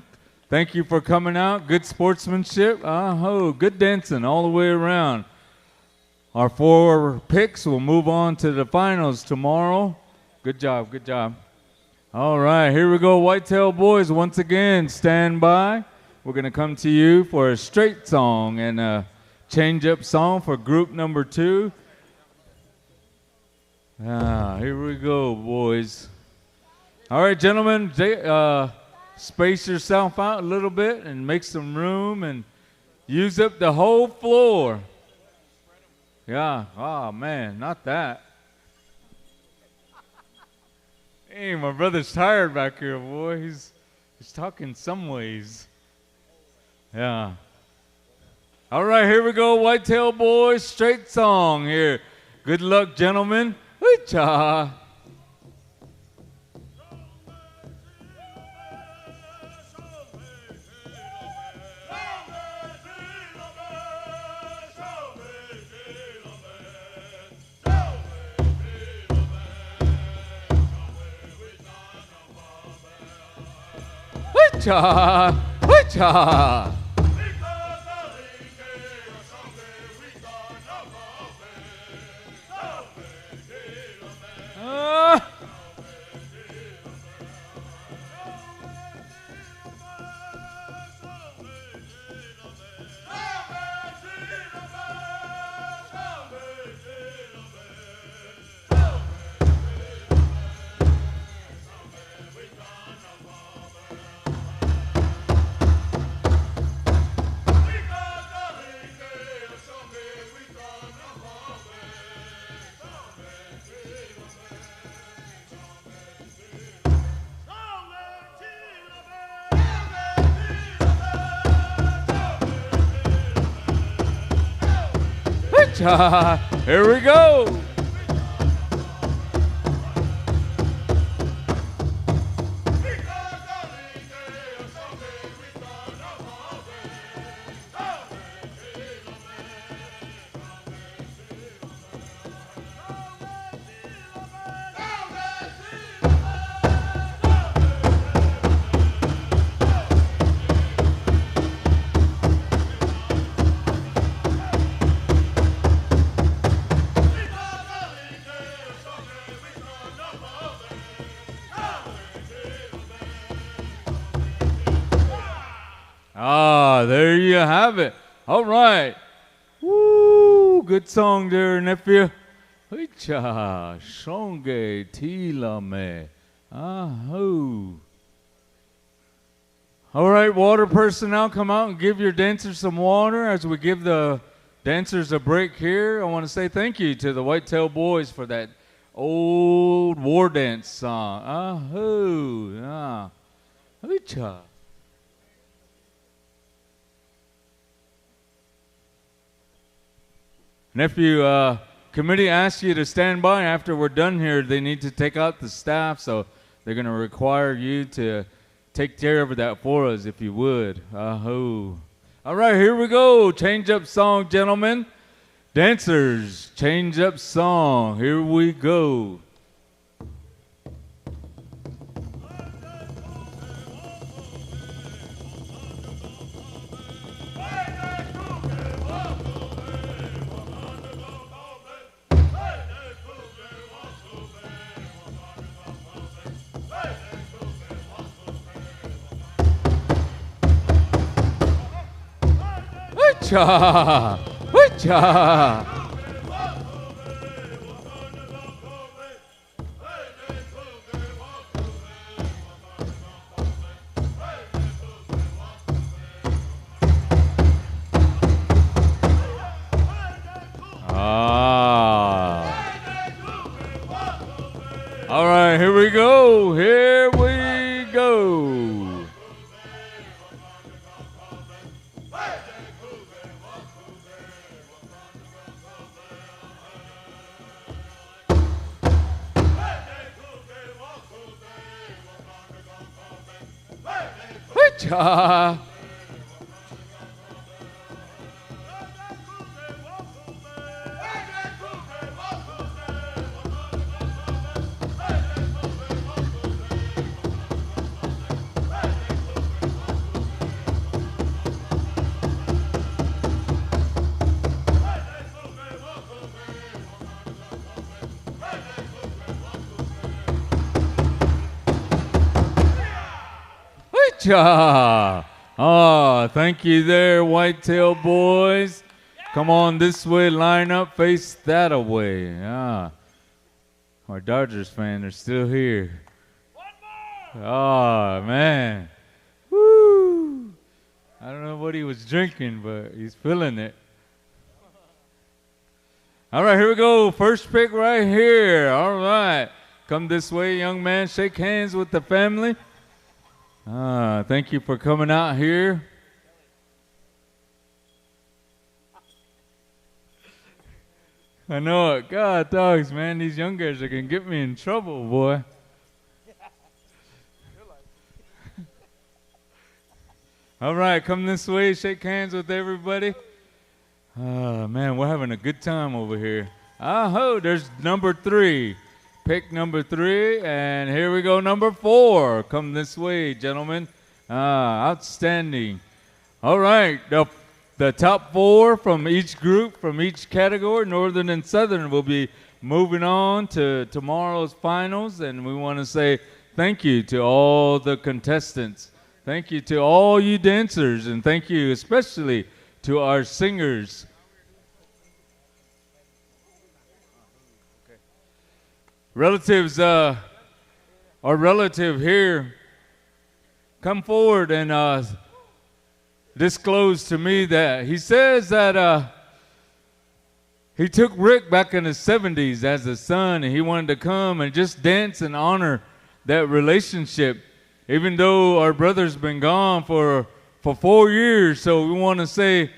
Thank you for coming out. Good sportsmanship. Oh, good dancing all the way around. Our 4 picks will move on to the finals tomorrow. Good job, good job. All right, here we go, Whitetail Boys. Once again, stand by. We're going to come to you for a straight song and a change-up song for group number 2. Here we go, boys. All right, gentlemen, space yourself out a little bit and make some room and use up the whole floor. Yeah, oh, man, not that. Hey, my brother's tired back here, boy. He's talking some ways. Yeah. All right, here we go, Whitetail Boys, straight song here. Good luck, gentlemen. Wee-cha. Hoo-cha! Hoo-cha! Here we go. There you have it. All right. Woo, good song there, nephew. Hicha, shonge tilame. Ahoo. All right, water personnel, come out and give your dancers some water as we give the dancers a break here. I want to say thank you to the Whitetail Boys for that old war dance song. Ahoo. Ah. Hicha. Nephew, committee asks you to stand by after we're done here. They need to take out the staff, so they're going to require you to take care of that for us, if you would. Ahoo. All right, here we go. Change up song, gentlemen. Dancers, change up song. Here we go. Cha! Cha! All right, here we go. Here we go. Cha. Oh, thank you there, Whitetail Boys. Come on this way, line up, face that away. Our Dodgers fans are still here. Oh, man. Woo. I don't know what he was drinking, but he's feeling it. All right, here we go. First pick right here. All right. Come this way, young man. Shake hands with the family. Thank you for coming out here. I know it. God, dogs, man. These young guys are going to get me in trouble, boy. All right, come this way. Shake hands with everybody. Man, we're having a good time over here. Oh, there's number 3. Pick number 3, and here we go, number 4. Come this way, gentlemen. Outstanding. All right, the top 4 from each group, from each category, Northern and Southern, will be moving on to tomorrow's finals, and we want to say thank you to all the contestants. Thank you to all you dancers, and thank you especially to our singers. Relatives, our relative here, come forward and disclose to me that he says that he took Rick back in the 70s as a son, and he wanted to come and just dance and honor that relationship, even though our brother's been gone for 4 years. So we want to say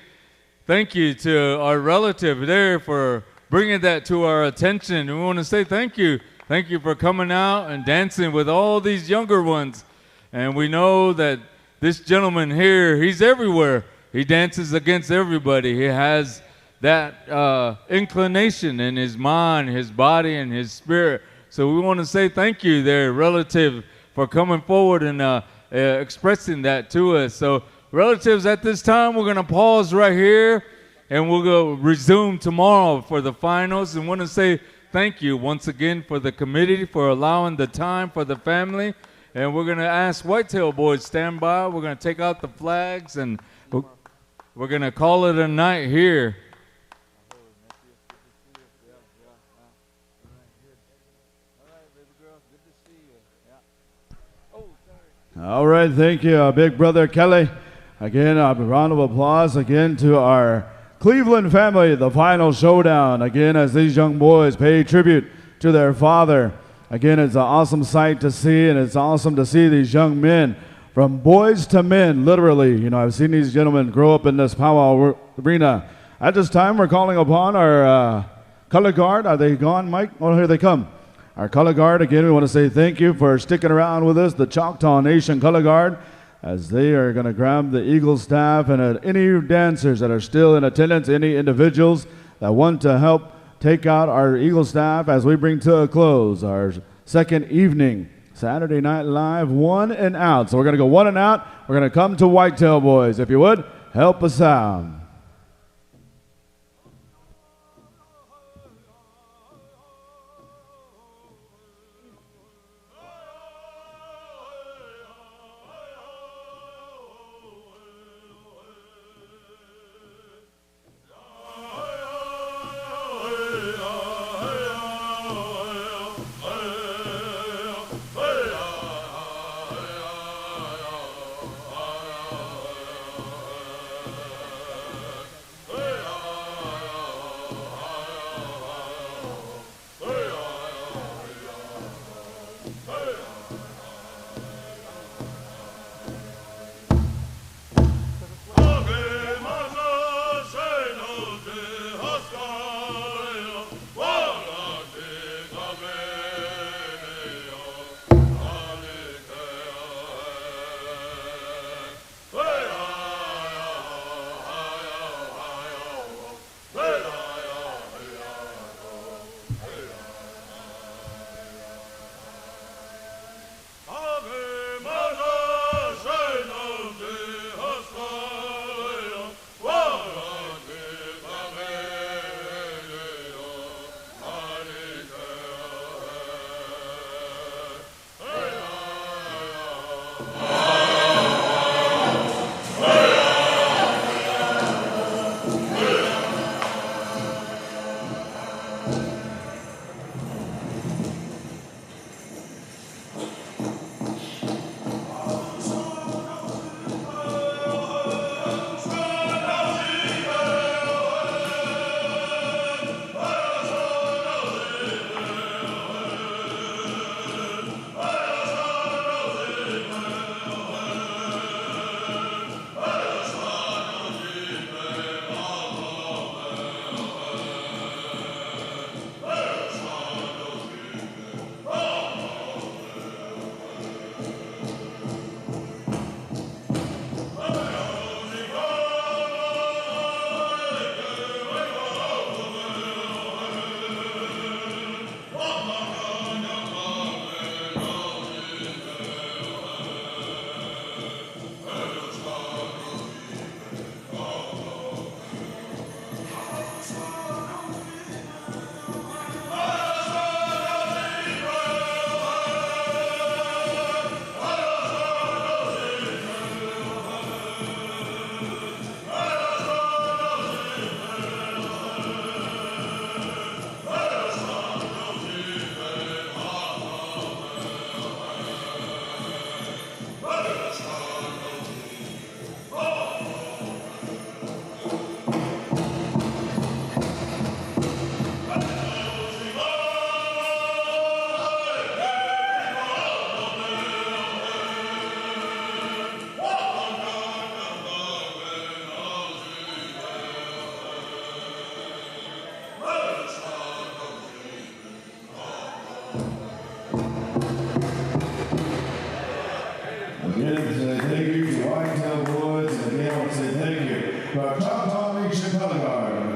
thank you to our relative there for bringing that to our attention. We want to say thank you. Thank you for coming out and dancing with all these younger ones. And we know that this gentleman here, he's everywhere. He dances against everybody. He has that inclination in his mind, his body, and his spirit. So we want to say thank you there, relative, for coming forward and expressing that to us. So relatives, at this time, we're going to pause right here, and we'll go resume tomorrow for the finals. And want to say thank you once again for the committee for allowing the time for the family. And we're going to ask Whitetail Boys stand by. We're going to take out the flags, and we're going to call it a night here. All right, thank you, Big Brother Kelly. Again, a round of applause again to our Cleveland family, the final showdown. Again, as these young boys pay tribute to their father. Again, it's an awesome sight to see, and it's awesome to see these young men, from boys to men, literally. You know, I've seen these gentlemen grow up in this powwow arena. At this time, we're calling upon our color guard. Are they gone, Mike? Oh, here they come. Our color guard, again, we want to say thank you for sticking around with us, the Choctaw Nation color guard, as they are going to grab the Eagle staff and any dancers that are still in attendance, any individuals that want to help take out our Eagle staff as we bring to a close our second evening, Saturday Night Live, 1 and out. So we're going to go 1 and out. We're going to come to Whitetail Boys. If you would, help us out.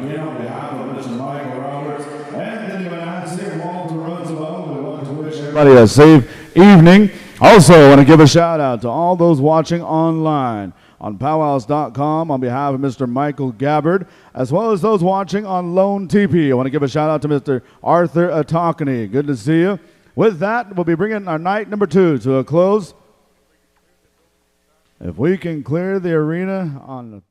Again, on behalf of Mr. Michael Roberts and the Manasseh Walter Roosevelt, we want to wish everybody a safe evening. Also, I want to give a shout out to all those watching online on powwows.com on behalf of Mr. Michael Gabbard, as well as those watching on Lone TP. I want to give a shout out to Mr. Arthur Atokany. Good to see you. With that, we'll be bringing our night number 2 to a close. If we can clear the arena on